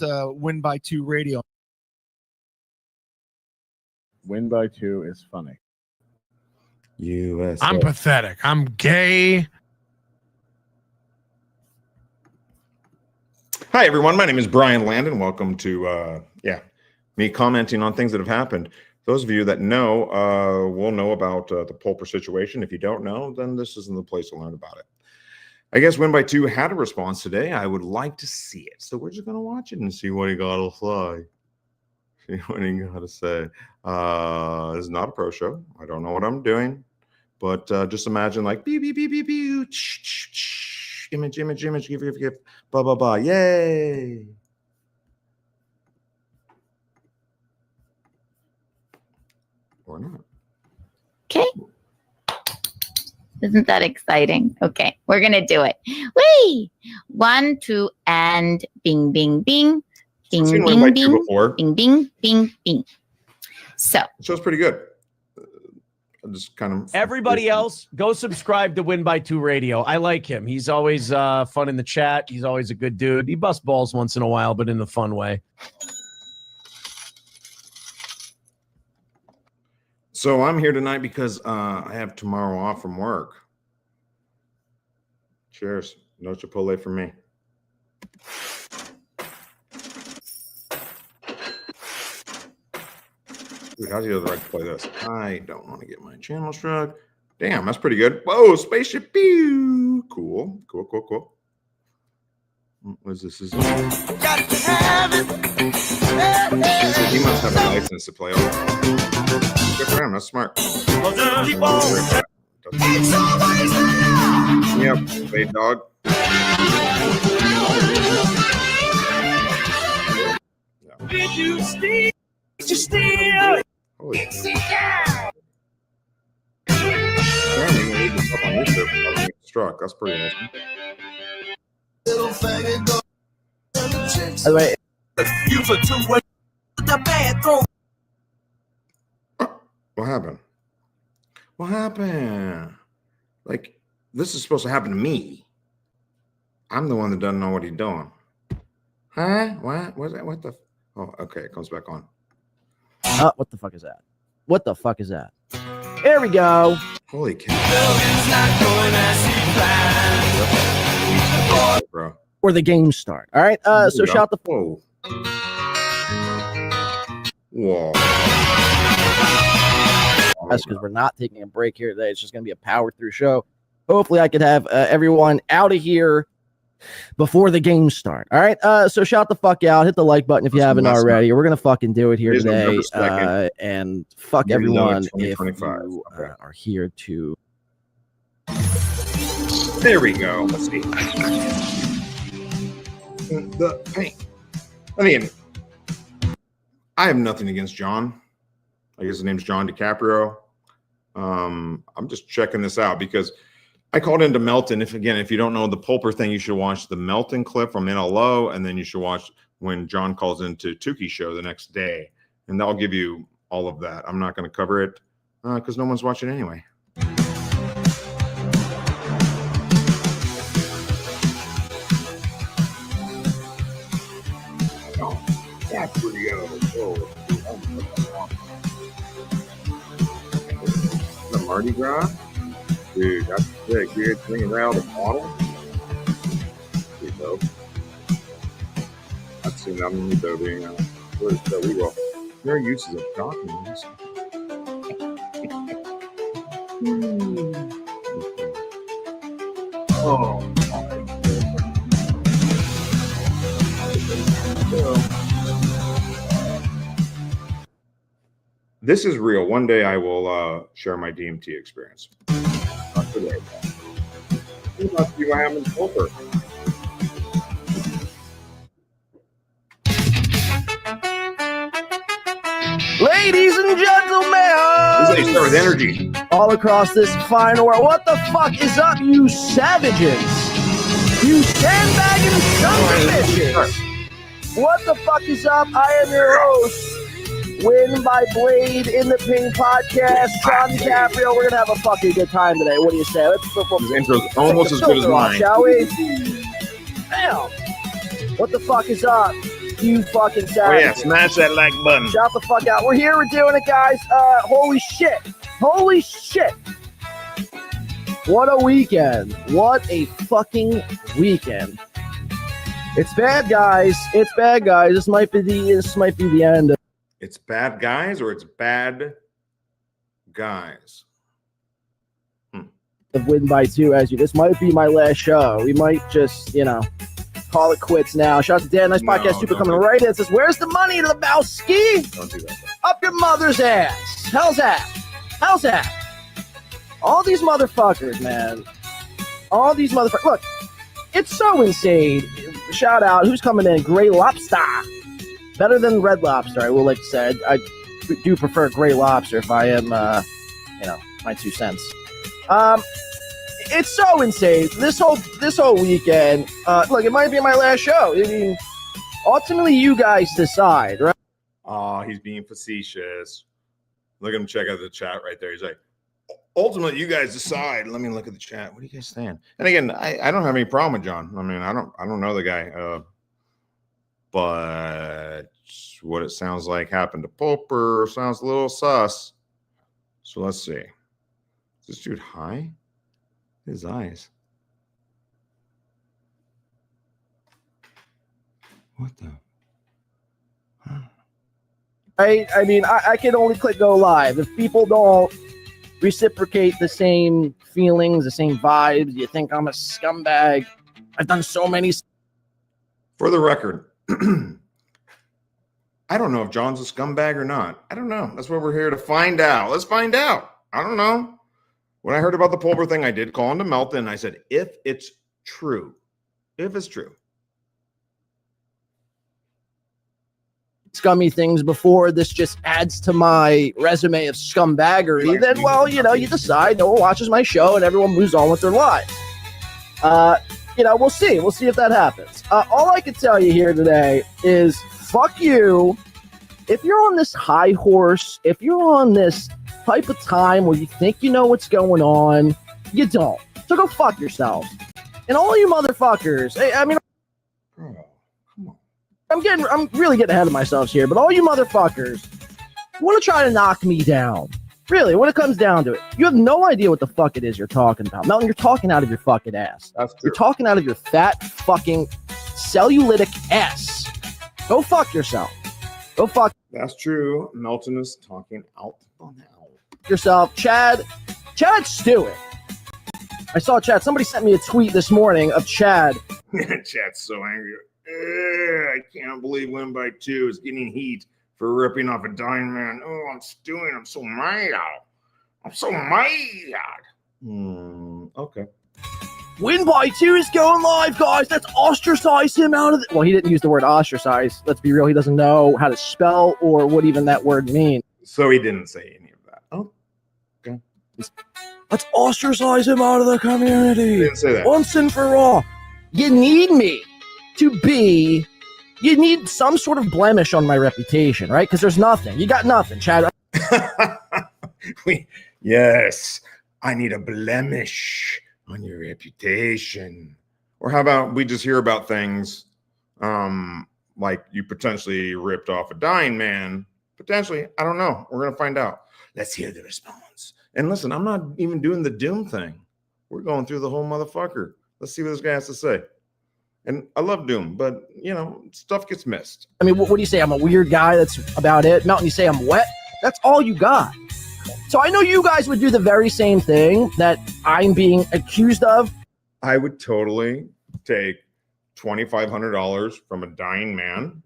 Win by 2 radio. Win by 2 is funny. USA. I'm pathetic. I'm gay. Hi, everyone. My name is Brian Landon. Welcome to, me commenting on things that have happened. Those of you that know will know about the Pulper situation. If you don't know, then this isn't the place to learn about it. I guess Win by 2 had a response today. I would like to see it. So we're just going to watch it and see what he got to say. See what he got to say. This is not a pro show. I don't know what I'm doing. But just imagine like, beep, beep, beep, beep, beep, image, give, blah, blah, blah. Yay. Or not. Okay. Isn't that exciting? Okay, we're going to do it. Whee! 1, 2, and bing, bing, bing. Bing, bing, bing. Bing, bing, bing, bing. So. The show's pretty good. Just kind of everybody else go subscribe to Win by 2 Radio. I like him. He's always fun in the chat. He's always a good dude. He busts balls once in a while, but in a fun way. So I'm here tonight because I have tomorrow off from work. Cheers. No Chipotle for me. Dude, how's the other right to play this? I don't want to get my channel struck. Damn, that's pretty good. Whoa, spaceship. Pew. Cool. What is this? He must have a license to play all. Good for him. That's smart. Yep, play dog. Did you steal? Holy struck. That's pretty awesome. By the way, what happened? What happened? Like, this is supposed to happen to me. I'm the one that doesn't know what he's doing. Huh? What? What the? Oh, okay. It comes back on. what the fuck is that? What the fuck is that? There we go. Holy cow. Bro. Or the game start. All right. So shout the. Whoa. Whoa. That's because we're not taking a break here today. It's just going to be a power through show. Hopefully, I could have everyone out of here before the game start. All right. So shout the fuck out. Hit the like button if you haven't already. We're going to fucking do it here today. And fuck everyone if you are here to. There we go. Let's see. I mean, I have nothing against John. I guess his name's John DiCaprio. I'm just checking this out because I called into Melton. If you don't know the Pulper thing, you should watch the Melton clip from NLO, and then you should watch when John calls into Tuki's show the next day, and that'll give you all of that. I'm not going to cover it because no one's watching anyway. Oh, that's pretty good. The Mardi Gras? Dude, that's sick. Dude, bringing it out of the bottle. Pretty dope. I've seen that movie though being where's that we go. Their uses of documents. Oh my goodness. This is real. One day I will share my DMT experience. Not today. You must be what happened to Pulper. Ladies and gentlemen, This is how you start with energy. All across this fine world, what the fuck is up, you savages? You sandbagging sons of bitches! What the fuck is up? I am your host, Win by Blade in the Ping podcast. John DiCaprio, we're gonna have a fucking good time today. What do you say? Let's perform. His intro's almost as good as mine. Shall we? Damn. What the fuck is up? You fucking Oh savages. yeah, smash that like button. Shout the fuck out. We're here. We're doing it, guys. Holy shit. Holy shit. What a weekend. What a fucking weekend. It's bad, guys. It's bad, guys. This might be the end of It's bad guys or it's bad guys? Win by 2 as you. This might be my last show. We might just, call it quits now. Shout out to Dan. Nice No, podcast. Super don't coming do right in. It says, where's the money, Lebowski? Don't do that. Up your mother's ass. How's that? How's that? All these motherfuckers, man. All these motherfuckers. Look, it's so insane. Shout out. Who's coming in? Gray Lobster. Better than Red Lobster, I will like to say. I do prefer Gray Lobster if I am, my 2 cents. It's so insane. This whole weekend. Look, it might be my last show. I mean, ultimately, you guys decide, right? Oh, he's being facetious. Look at him check out the chat right there. He's like, ultimately, you guys decide. Let me look at the chat. What are you guys saying? And again, I don't have any problem with John. I mean, I don't know the guy. But what it sounds like happened to Pulper sounds a little sus. So let's see. Is this dude high? His eyes. What the? Huh? I mean, I can only click go live. If people don't reciprocate the same feelings, the same vibes, you think I'm a scumbag. I've done so many. For the record, I don't know if John's a scumbag or not. I don't know. That's what we're here to find out. Let's find out. I don't know. When I heard about the Pulper thing, I did call into Melton and I said, if it's true, scummy things before this just adds to my resume of scumbaggery, then, well, you decide no one watches my show and everyone moves on with their lives. We'll see. We'll see if that happens. All I can tell you here today is fuck you. If you're on this high horse, if you're on this type of time where you think you know what's going on, you don't. So go fuck yourselves. And all you motherfuckers, I mean, bro, come on. I'm really getting ahead of myself here, but all you motherfuckers want to try to knock me down. Really, when it comes down to it, you have no idea what the fuck it is you're talking about. Melton, you're talking out of your fucking ass. That's true. You're talking out of your fat fucking cellulitic ass. Go fuck yourself. Go fuck That's true. Melton is talking out on that. yourself. Chad Stewart. I saw Chad. Somebody sent me a tweet this morning of Chad. Chat's so angry. I can't believe Win by 2 is getting heat for ripping off a dying man. Oh, I'm stewing. I'm so mad. Okay. Win by 2 is going live, guys. Let's ostracize him out of the... Well, he didn't use the word ostracize. Let's be real. He doesn't know how to spell or what even that word means. So he didn't say any of that. Oh, okay. Let's ostracize him out of the He community. didn't say that. Once and for all. You need me to be... You need some sort of blemish on my reputation, right? Because there's nothing. You got nothing, Chad. Yes, I need a blemish on your reputation. Or how about we just hear about things like you potentially ripped off a dying man? Potentially, I don't know. We're going to find out. Let's hear the response. And listen, I'm not even doing the doom thing. We're going through the whole motherfucker. Let's see what this guy has to say. And I love Doom, but, stuff gets missed. I mean, what do you say? I'm a weird guy. That's about it. Melton, you say I'm wet. That's all you got. So I know you guys would do the very same thing that I'm being accused of. I would totally take $2,500 from a dying man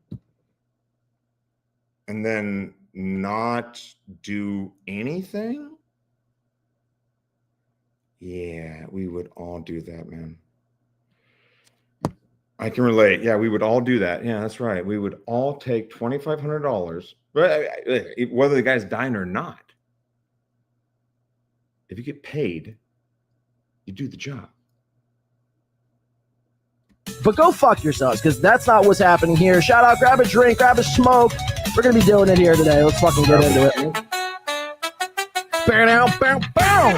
and then not do anything. Yeah, we would all do that, man. I can relate. Yeah, we would all do that. Yeah, that's right. We would all take $2,500, whether the guy's dying or not. If you get paid, you do the job. But go fuck yourselves, because that's not what's happening here. Shout out, grab a drink, grab a smoke. We're going to be doing it here today. Let's fucking get into it. Bow, bow, bow.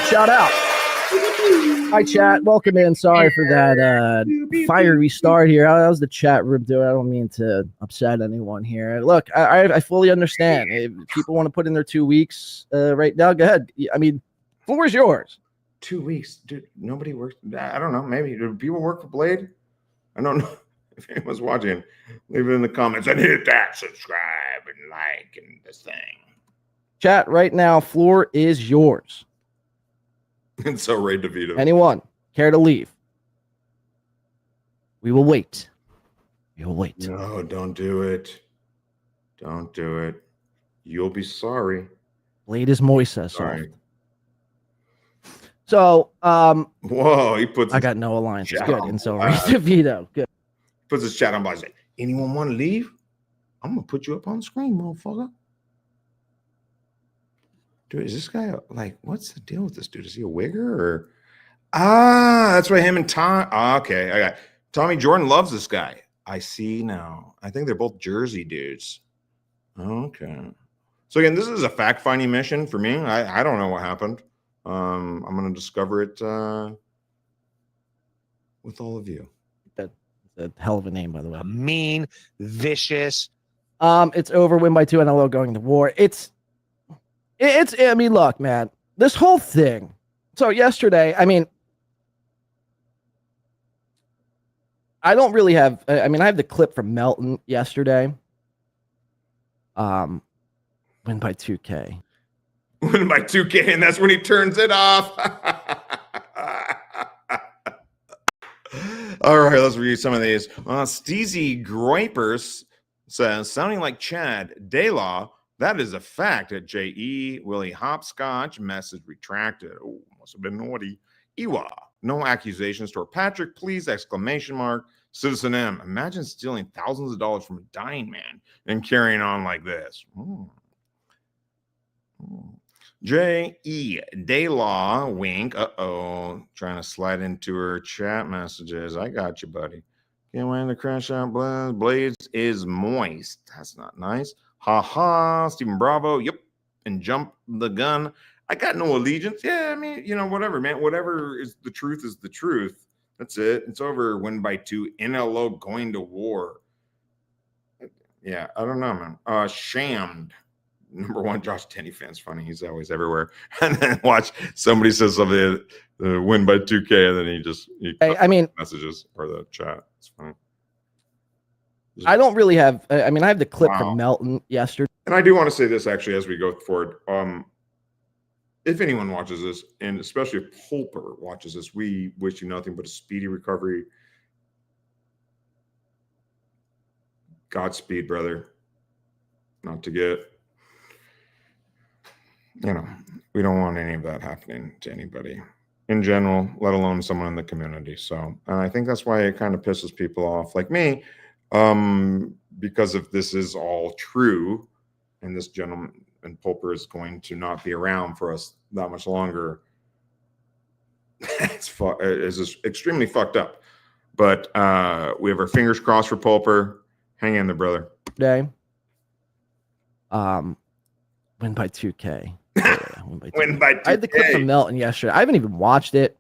Shout out. Hi, chat. Welcome in. Sorry for that fiery start here. That was the chat room doing. I don't mean to upset anyone here. Look, I fully understand. If people want to put in their 2 weeks right now, go ahead. I mean, floor is yours. 2 weeks, dude. Nobody works. I don't know. Maybe do people work for Blade? I don't know. If anyone's watching, leave it in the comments and hit that subscribe and like and this thing. Chat right now. Floor is yours. And so Ray DeVito. Anyone care to leave? We will wait. We will wait. No, don't do it. Don't do it. You'll be sorry. Blade is Moisa. Sorry. So, whoa, he puts. I got no alliance. It's good. And so Ray Wow. DeVito. Good. Puts his chat on by saying, anyone want to leave? I'm gonna put you up on the screen, motherfucker. Dude, is this guy like what's the deal with this dude? Is he a wigger or that's why him and Tom. Okay, I got Tommy Jordan loves this guy. I see now. I think they're both Jersey dudes. Okay. So again, this is a fact-finding mission for me. I don't know what happened. I'm gonna discover it with all of you. A hell of a name, by the way. Mean, vicious. It's over. Win by 2. NLO going to war. It's. I mean, look, man. This whole thing. So yesterday, I mean, I don't really have. I mean, I have the clip from Melton yesterday. Win by 2K. Win by 2K, and that's when he turns it off. All right, let's read some of these. Steezy Groipers says, sounding like Chad Daylaw, that is a fact at JE. Willie Hopscotch, message retracted. Oh, must have been naughty. Ewa, no accusations toward Patrick, please, exclamation mark. Citizen M, imagine stealing thousands of dollars from a dying man and carrying on like this. J.E. Daylaw, wink. Uh-oh. Trying to slide into her chat messages. I got you, buddy. Can't wait to crash out Blades is moist. That's not nice. Ha-ha. Stephen Bravo. Yep. And jump the gun. I got no allegiance. Yeah, I mean, whatever, man. Whatever is the truth. That's it. It's over. Win by 2. NLO going to war. Yeah, I don't know, man. Shammed. Number 1, Josh Tenney fan's funny. He's always everywhere. And then watch somebody says something, win by 2K, and then I mean, messages or the chat. It's funny. I don't really have. I mean, I have the clip Wow. from Melton yesterday. And I do want to say this actually as we go forward. If anyone watches this, and especially if Pulper watches this, we wish you nothing but a speedy recovery. Godspeed, brother. Not to get. We don't want any of that happening to anybody in general, let alone someone in the community. So I think that's why it kind of pisses people off like me, because if this is all true and this gentleman and Pulper is going to not be around for us that much longer, it's just extremely fucked up. But we have our fingers crossed for Pulper. Hang in there, brother. Today. Win by 2K. Yeah, Win by 2K. I had the clip from Melton yesterday. I haven't even watched it.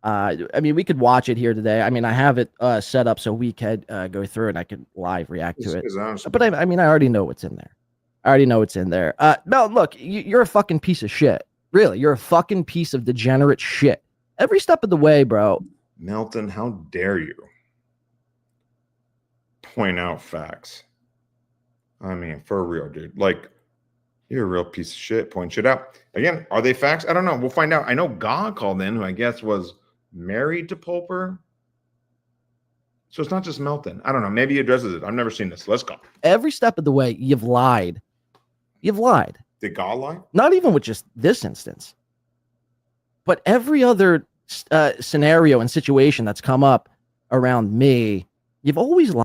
I mean, we could watch it here today. I mean, I have it set up so we could go through and I could live react to it. But I mean, I already know what's in there. Melton, look, you're a fucking piece of shit. Really, you're a fucking piece of degenerate shit. Every step of the way, bro. Melton, how dare you point out facts? I mean, for real, dude. Like, you're a real piece of shit. Point shit out. Again, are they facts? I don't know. We'll find out. I know God called in, who I guess was married to Pulper. So it's not just Melton. I don't know. Maybe he addresses it. I've never seen this. Let's go. Every step of the way, you've lied. You've lied. Did God lie? Not even with just this instance, but every other scenario and situation that's come up around me, you've always lied.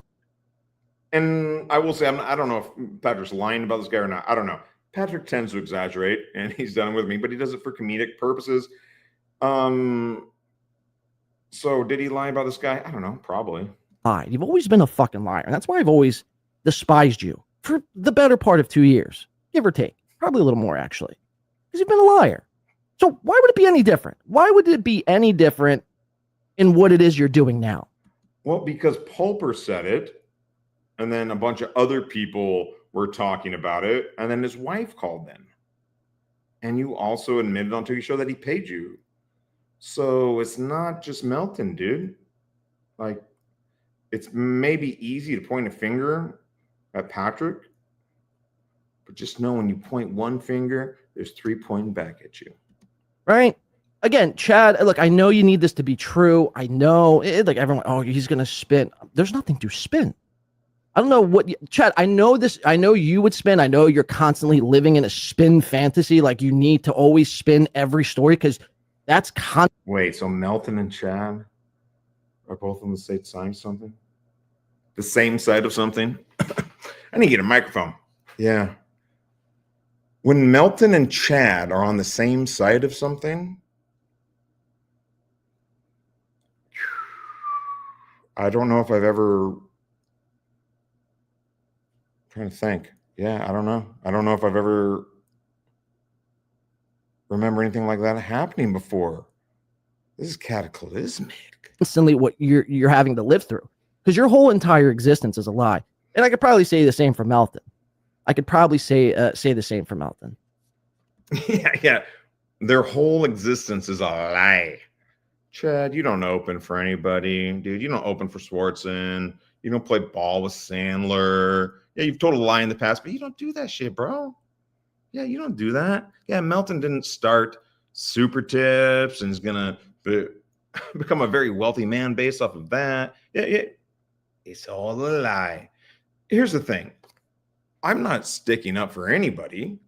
And I will say, I don't know if Patrick's lying about this guy or not. I don't know. Patrick tends to exaggerate, and he's done it with me, but he does it for comedic purposes. So did he lie about this guy? I don't know. Probably. Lied. You've always been a fucking liar. And that's why I've always despised you for the better part of 2 years, give or take. Probably a little more, actually. Because you've been a liar. So why would it be any different? Why would it be any different in what it is you're doing now? Well, because Pulper said it, and then a bunch of other people were talking about it, and then his wife called in. And you also admitted on TV show that he paid you. So it's not just Melton, dude. Like, it's maybe easy to point a finger at Patrick, but just know when you point one finger, there's three pointing back at you. Right? Again, Chad, look, I know you need this to be true. I know, like everyone, oh, he's going to spin. There's nothing to spin. I don't know what, Chad, I know this. I know you would spin. I know you're constantly living in a spin fantasy. Like you need to always spin every story because that's Wait, so Melton and Chad are both on the same side of something? The same side of something? I need to get a microphone. Yeah. When Melton and Chad are on the same side of something, I don't know if I've ever. I'm trying to think. Yeah, I don't know. I don't know if I've ever remember anything like that happening before. This is cataclysmic. Constantly what you're having to live through because your whole entire existence is a lie. And I could probably say the same for Melton. I could probably say the same for Melton. Yeah. Their whole existence is a lie. Chad, you don't open for anybody, dude. You don't open for Swartzen. You don't play ball with Sandler. Yeah, you've told a lie in the past, but you don't do that shit, bro. Yeah, you don't do that. Yeah, Melton didn't start Super Tips and is gonna become a very wealthy man based off of that. Yeah, it's all a lie. Here's the thing. I'm not sticking up for anybody,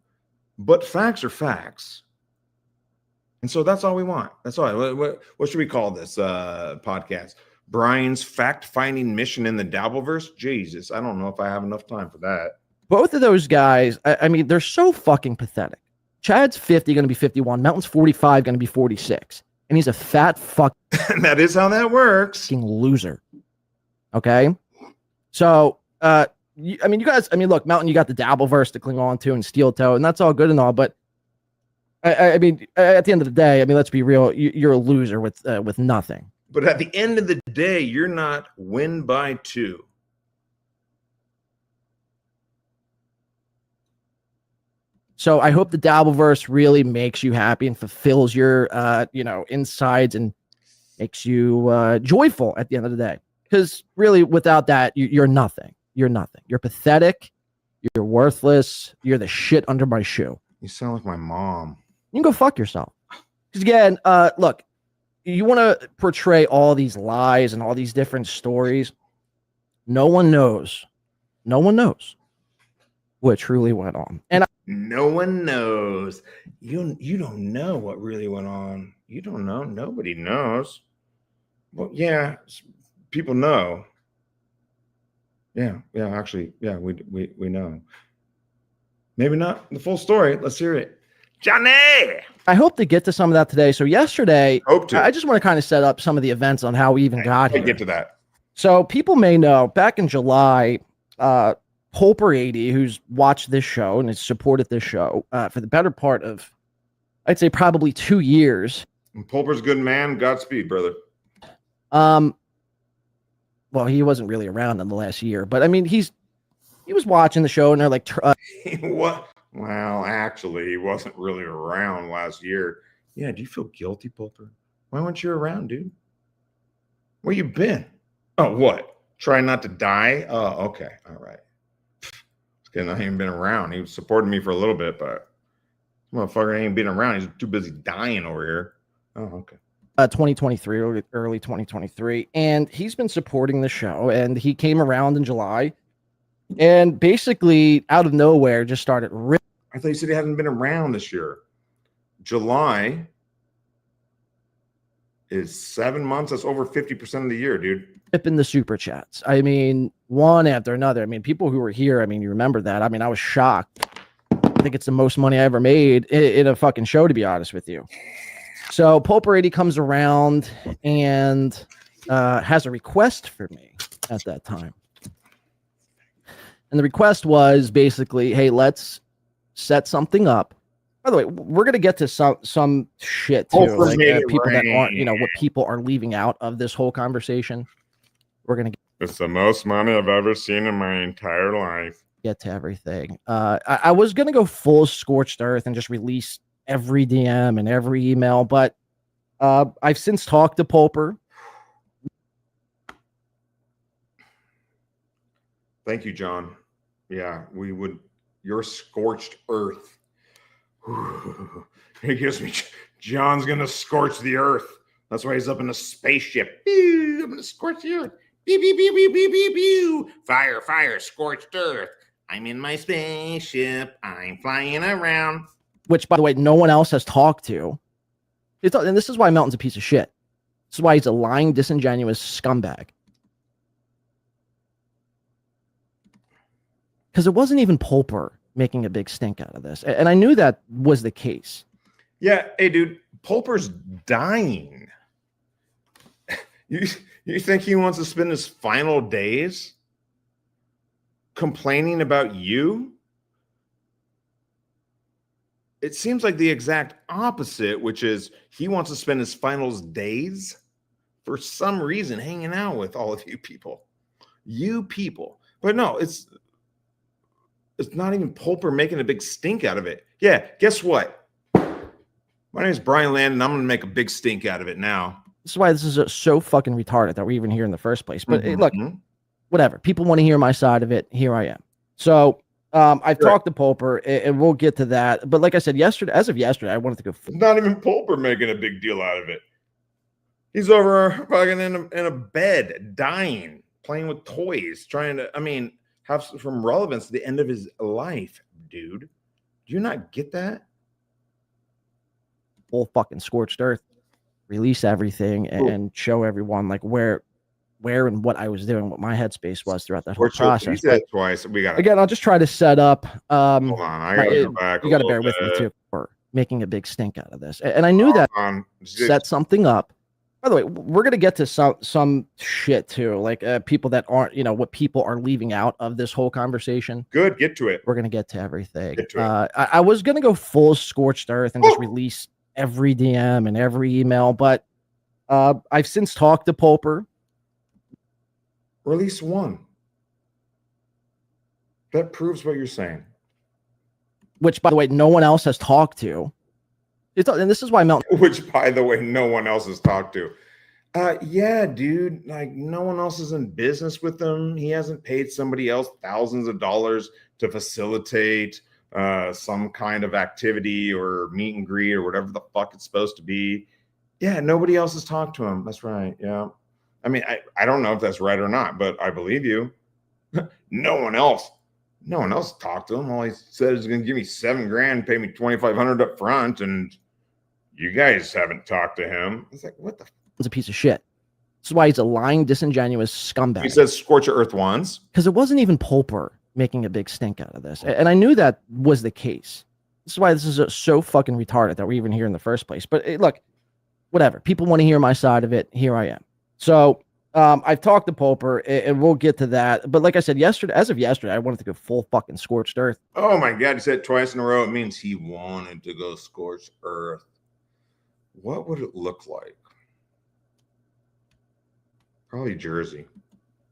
but facts are facts. And so that's all we want. That's all. What should we call this podcast? Brian's fact-finding mission in the Dabbleverse? Jesus, I don't know if I have enough time for that. Both of those guys, I mean, they're so fucking pathetic. Chad's 50, going to be 51. Melton's 45, going to be 46. And he's a fat fuck. That is how that works. Loser. Okay? So, I mean, you guys, look, Melton, you got the Dabbleverse to cling on to and steel toe, and that's all good and all, but I mean, at the end of the day, I mean, let's be real, you're a loser with nothing. But at the end of the day, you're not win by 2. So I hope the Dabbleverse really makes you happy and fulfills your, insides and makes you joyful at the end of the day. Because really, without that, you're nothing. You're nothing. You're pathetic. You're worthless. You're the shit under my shoe. You sound like my mom. You can go fuck yourself. Because again, look, you want to portray all these lies and all these different stories. No one knows. No one knows what truly went on. And no one knows. You don't know what really went on. You don't know. Nobody knows. Well, yeah, people know. Yeah, actually, yeah, we know. Maybe not the full story. Let's hear it. Johnny! I hope to get to some of that today. So yesterday, I just want to kind of set up some of the events on how we even got here. Get to that. So people may know, back in July, Pulper 80, who's watched this show and has supported this show for the better part of, I'd say, probably 2 years. And Pulper's a good man. Godspeed, brother. Well, he wasn't really around in the last year, but I mean, he was watching the show and they're like, what? Well, actually, he wasn't really around last year. Yeah, do you feel guilty, Pulper? Why weren't you around, dude? Where you been? Oh, what? Trying not to die? Oh, okay. All right. I ain't even been around. He was supporting me for a little bit, but motherfucker ain't been around. He's too busy dying over here. Oh, okay. 2023, early 2023. And he's been supporting the show, and he came around in July and basically out of nowhere just started I thought you said he hadn't been around this year. July is 7 months. That's over 50% of the year, dude. In the super chats. I mean, one after another. I mean, people who were here, I mean, you remember that. I mean, I was shocked. I think it's the most money I ever made in a fucking show, to be honest with you. So Pulper 80 comes around and has a request for me at that time. And the request was basically, hey, let's set something up By the way, we're gonna get to some shit too, Pulper like made it people that aren't, rain. what people are leaving out of this whole conversation. We're gonna It's the most money I've ever seen in my entire life. get to everything. I was gonna go full scorched earth and just release every DM and every email, but I've since talked to Pulper. Thank you, John. Yeah, we would. Your scorched earth. It gives me. John's gonna scorch the earth. That's why he's up in a spaceship. Pew, I'm gonna scorch the earth. Pew, pew, pew, pew, pew, pew, pew. Fire, fire, scorched earth. I'm in my spaceship. I'm flying around. Which, by the way, no one else has talked to. And this is why Melton's a piece of shit. This is why he's a lying, disingenuous scumbag. Because it wasn't even Pulper making a big stink out of this. And I knew that was the case. Yeah, hey, dude, Pulper's dying. You think he wants to spend his final days complaining about you? It seems like the exact opposite, which is he wants to spend his final days for some reason hanging out with all of you people. You people. But no, it's not even Pulper making a big stink out of it. Yeah, guess what? My name is Brian Landon. I'm going to make a big stink out of it now. This is why this is so fucking retarded that we're even here in the first place. But look, whatever. People want to hear my side of it. Here I am. So I've talked to Pulper, and we'll get to that. But like I said, as of yesterday, I wanted to go. Not even Pulper making a big deal out of it. He's over fucking in a bed, dying, playing with toys, trying to, have some relevance to the end of his life, dude. Do you not get that? Full fucking scorched earth, release everything, and show everyone like where and what I was doing, what my headspace was throughout that whole process. But twice. Again, I'll just try to set up. Hold on, I gotta go back. You got to bear with me too for making a big stink out of this, and I knew that set something up. By the way, we're gonna get to some shit too, like people that aren't, what people are leaving out of this whole conversation. Good, get to it. We're gonna get to everything. Get to it. I was gonna go full scorched earth and just release every DM and every email, but I've since talked to Pulper. Release one. That proves what you're saying. Which, by the way, no one else has talked to. And this is why Melton. Which, by the way, no one else has talked to. Yeah, dude. Like, no one else is in business with him. He hasn't paid somebody else thousands of dollars to facilitate some kind of activity or meet and greet or whatever the fuck it's supposed to be. Yeah, nobody else has talked to him. That's right. Yeah. I don't know if that's right or not, but I believe you. No one else talked to him. All he said is going to give me $7,000, pay me $2,500 up front, and you guys haven't talked to him. It's like, what the? It's a piece of shit. This is why he's a lying, disingenuous scumbag. He says scorch your earth once. Because it wasn't even Pulper making a big stink out of this, and I knew that was the case. This is why this is so fucking retarded that we're even here in the first place. But look, whatever. People want to hear my side of it. Here I am. So I've talked to Pulper, and we'll get to that. But like I said, as of yesterday, I wanted to go full fucking scorched earth. Oh my God, he said it twice in a row. It means he wanted to go scorched earth. What would it look like? Probably Jersey.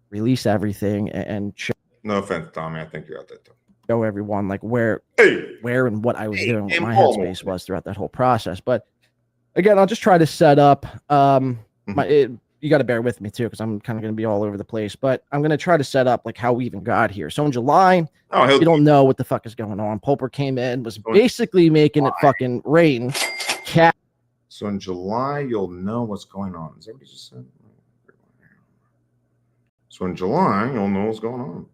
Release everything and show. No offense, Tommy. I think you're out there too. Show everyone like where and what I was doing, what my headspace was throughout that whole process. But again, I'll just try to set up you got to bear with me too, because I'm kind of going to be all over the place, but I'm going to try to set up like how we even got here. So in July, you don't know what the fuck is going on. Pulper came in, was basically making it fucking rain. So in July, you'll know what's going on. Is that what he just said? So in July, you'll know what's going on.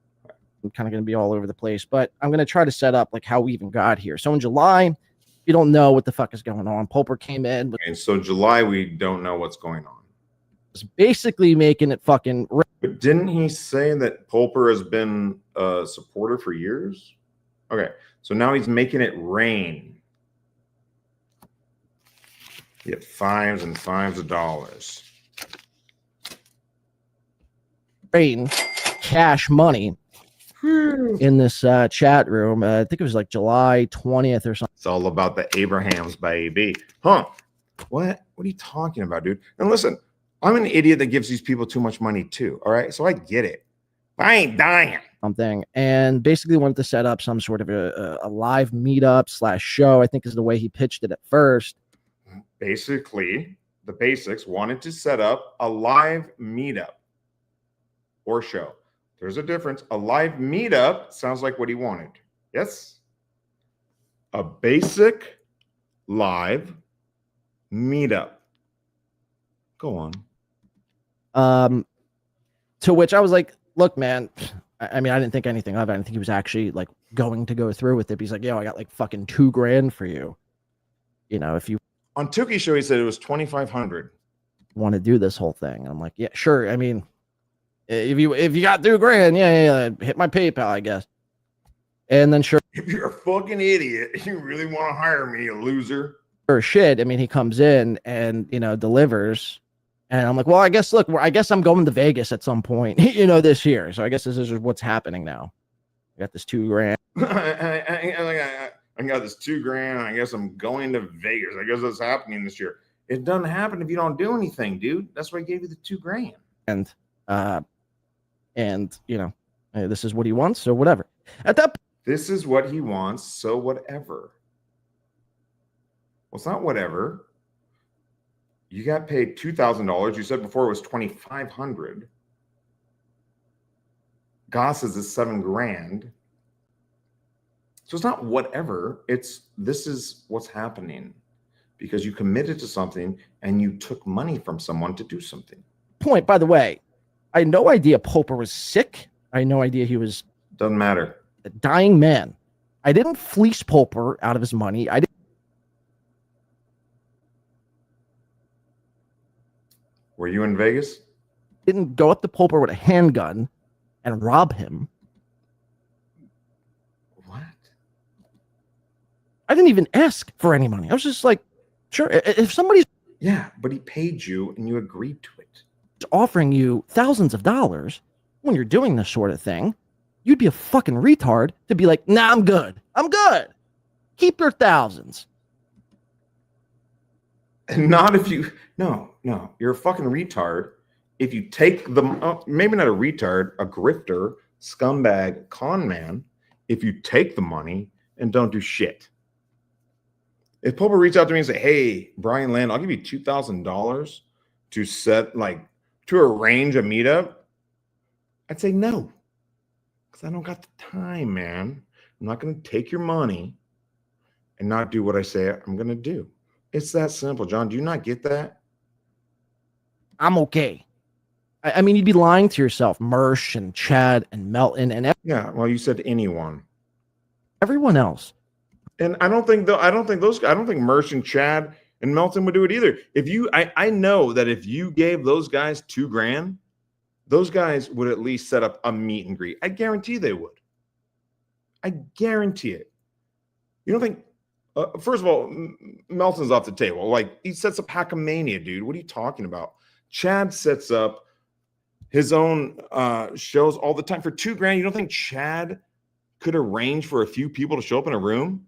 I'm kind of going to be all over the place, but I'm going to try to set up like how we even got here. So in July, you don't know what the fuck is going on. Pulper came in. And so July, we don't know what's going on. Was basically making it fucking rain. But didn't he say that Pulper has been a supporter for years? Okay, so now he's making it rain. You get fives and fives of dollars. Rain, cash money in this chat room. I think it was like July 20th or something. It's all about the Abrahams, baby. Huh? What? What are you talking about, dude? And listen, I'm an idiot that gives these people too much money too. All right, so I get it. I ain't dying. Something, and basically wanted to set up some sort of a live meetup / show. I think is the way he pitched it at first. Basically, the basics wanted to set up a live meetup or show. There's a difference. A live meetup sounds like what he wanted. Yes. A basic live meetup. Go on. To which I was like, look, man, I mean, I didn't think anything of it. I didn't think he was actually like going to go through with it. But he's like, yo, I got like fucking $2,000 for you. You know, if you On Tuki's show, he said it was 2,500. want to do this whole thing. And I'm like, yeah, sure. I mean, if you got $2,000, yeah, hit my PayPal, I guess. And then sure. If you're a fucking idiot, you really want to hire me, you loser. Or shit. I mean, he comes in and, you know, delivers. And I'm like, well, I guess I'm going to Vegas at some point, you know, this year. So I guess this is what's happening now. I got this $2,000. I got this $2,000. I guess I'm going to Vegas. I guess that's happening this year. It doesn't happen if you don't do anything, dude. That's why I gave you the $2,000. And you know, this is what he wants. So whatever. This is what he wants. So whatever. Well, it's not whatever. You got paid $2,000. You said before it was $2,500. Goss is $7,000. So it's not whatever. This is what's happening because you committed to something and you took money from someone to do something. Point, by the way, I had no idea Pulper was sick. I had no idea he was Doesn't matter. a dying man. I didn't fleece Pulper out of his money. Were you in Vegas? Didn't go up to Pulper with a handgun and rob him. What? I didn't even ask for any money. I was just like, sure, if somebody's Yeah, but he paid you and you agreed to it. offering you thousands of dollars when you're doing this sort of thing, you'd be a fucking retard to be like, nah, I'm good. I'm good. Keep your thousands. And not if you, no, you're a fucking retard. If you take the, maybe not a retard, a grifter, scumbag, con man, if you take the money and don't do shit. If Pulper reached out to me and say, hey, Brian Land, I'll give you $2,000 to set, like, to arrange a meetup, I'd say no. Because I don't got the time, man. I'm not going to take your money and not do what I say I'm going to do. It's that simple, John. Do you not get that? I'm okay. I mean, you'd be lying to yourself, Mersh and Chad and Melton and Yeah, well, you said anyone. everyone else. And I don't think Mersh and Chad and Melton would do it either. If you, I know that if you gave those guys $2,000, those guys would at least set up a meet and greet. I guarantee they would. I guarantee it. You don't think? First of all, Melton's off the table. Like, he sets up Hackamania, dude. What are you talking about? Chad sets up his own shows all the time for $2,000. You don't think Chad could arrange for a few people to show up in a room?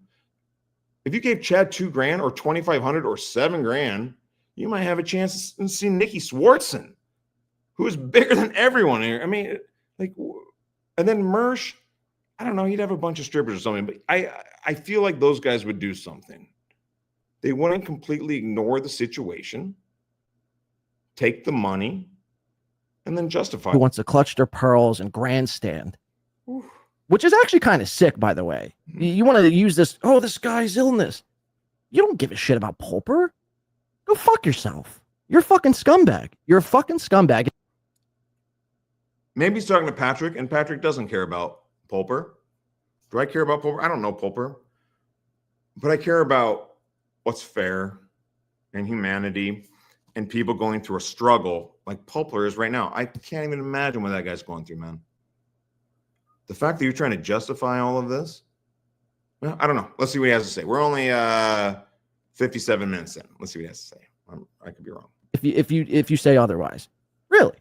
If you gave Chad $2,000 or $2,500 or $7,000, you might have a chance to see Nikki Swartzen, who is bigger than everyone here. I mean, like, and then Mersh, I don't know, he'd have a bunch of strippers or something, but I feel like those guys would do something. They wouldn't completely ignore the situation, take the money, and then justify Who it. wants to clutch their pearls and grandstand, which is actually kind of sick, by the way. You want to use this, oh, this guy's illness. You don't give a shit about Pulper. Go fuck yourself. You're a fucking scumbag. You're a fucking scumbag. Maybe he's talking to Patrick, and Patrick doesn't care about Pulper. Do I care about Pulper? I don't know Pulper. But I care about what's fair and humanity and people going through a struggle like Pulper is right now. I can't even imagine what that guy's going through, man. The fact that you're trying to justify all of this, well, I don't know. Let's see what he has to say. We're only 57 minutes in. Let's see what he has to say. I could be wrong. If you say otherwise, really.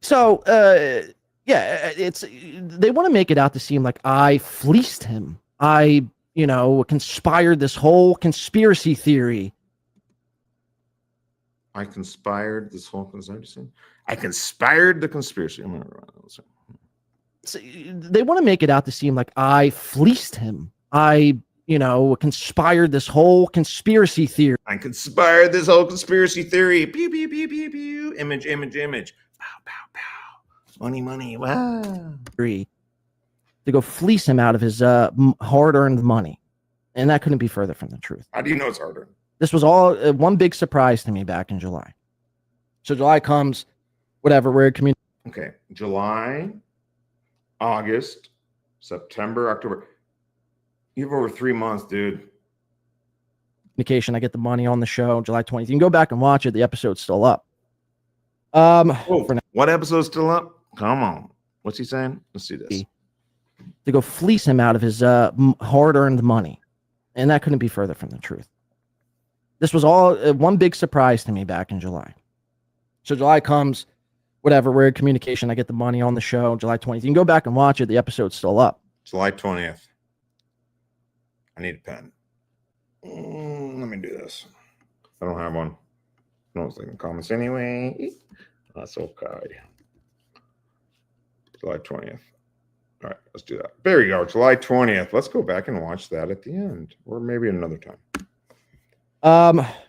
So yeah, it's they want to make it out to seem like I fleeced him. I, conspired this whole conspiracy theory. I conspired this whole conspiracy. I conspired the conspiracy. They want to make it out to seem like I fleeced him. I, conspired this whole conspiracy theory. I conspired this whole conspiracy theory. Pew, pew, pew, pew, pew. Image. Pow, pow, pow. Money. Wow. To go fleece him out of his hard-earned money. And that couldn't be further from the truth. How do you know it's hard-earned? This was all one big surprise to me back in July. So July comes, whatever, we're communicating. Okay. July, August, September, October. You have over 3 months, dude. I get the money on the show, July 20th. You can go back and watch it. The episode's still up. What episode's still up? Come on. What's he saying? Let's see this. To go fleece him out of his hard-earned money. And that couldn't be further from the truth. This was all one big surprise to me back in July. So July comes, whatever, we're in communication. I get the money on the show, July 20th. You can go back and watch it. The episode's still up. July 20th. I need a pen. Let me do this. I don't have one. No one's leaving comments anyway. That's okay. July 20th. All right, let's do that. There you go. July 20th. Let's go back and watch that at the end, or maybe another time.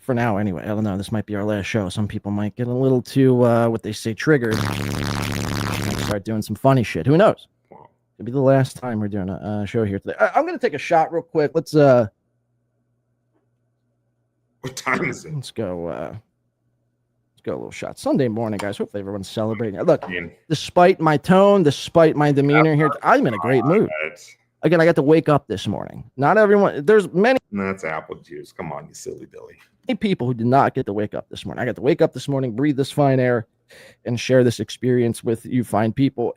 For now, anyway. I don't know. This might be our last show. Some people might get a little too, what they say, triggered. Start doing some funny shit. Who knows? It'll be the last time we're doing a show here today. I'm going to take a shot real quick. Let's, what time is it? Let's go a little shot. Sunday morning, guys. Hopefully everyone's celebrating. Look, despite my tone, despite my demeanor here, I'm in a great mood. Again, I got to wake up this morning. Not everyone. There's many. That's apple juice. Come on, you silly Billy. Many people who did not get to wake up this morning. I got to wake up this morning, breathe this fine air, and share this experience with you fine people.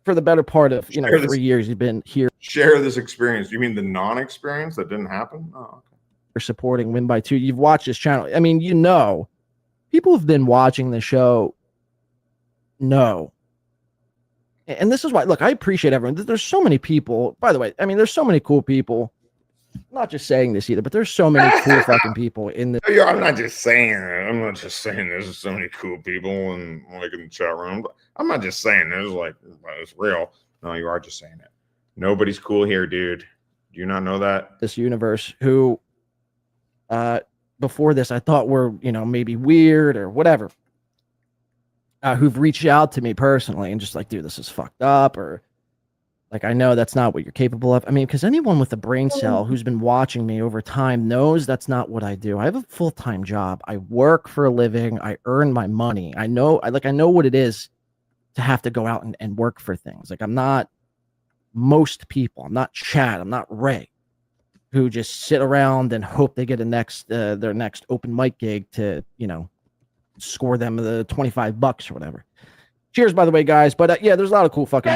For the better part of 3 years, you've been here. Share this experience. You mean the non-experience that didn't happen? Oh, okay. You're supporting Win by Two. You've watched this channel. I mean, people who've been watching the show know. And this is why, look, I appreciate everyone. There's so many people, by the way, I mean, there's so many cool people. I'm not just saying this either, but there's so many cool fucking people in the. I'm not just saying that. I'm not just saying there's so many cool people in the chat room. But I'm not just saying there's it's real. No, you are just saying it. Nobody's cool here, dude. Do you not know that? This universe who, before this, I thought were, maybe weird or whatever. Who've reached out to me personally and just like, dude, this is fucked up, or like, I know that's not what you're capable of. I mean, because anyone with a brain cell who's been watching me over time knows that's not what I do. I have a full-time job. I work for a living. I earn my money. I know what it is to have to go out and work for things. Like, I'm not most people. I'm not Chad. I'm not Ray, who just sit around and hope they get their next open mic gig to, score them the $25 or whatever. Cheers, by the way, guys. But yeah, there's a lot of cool fucking.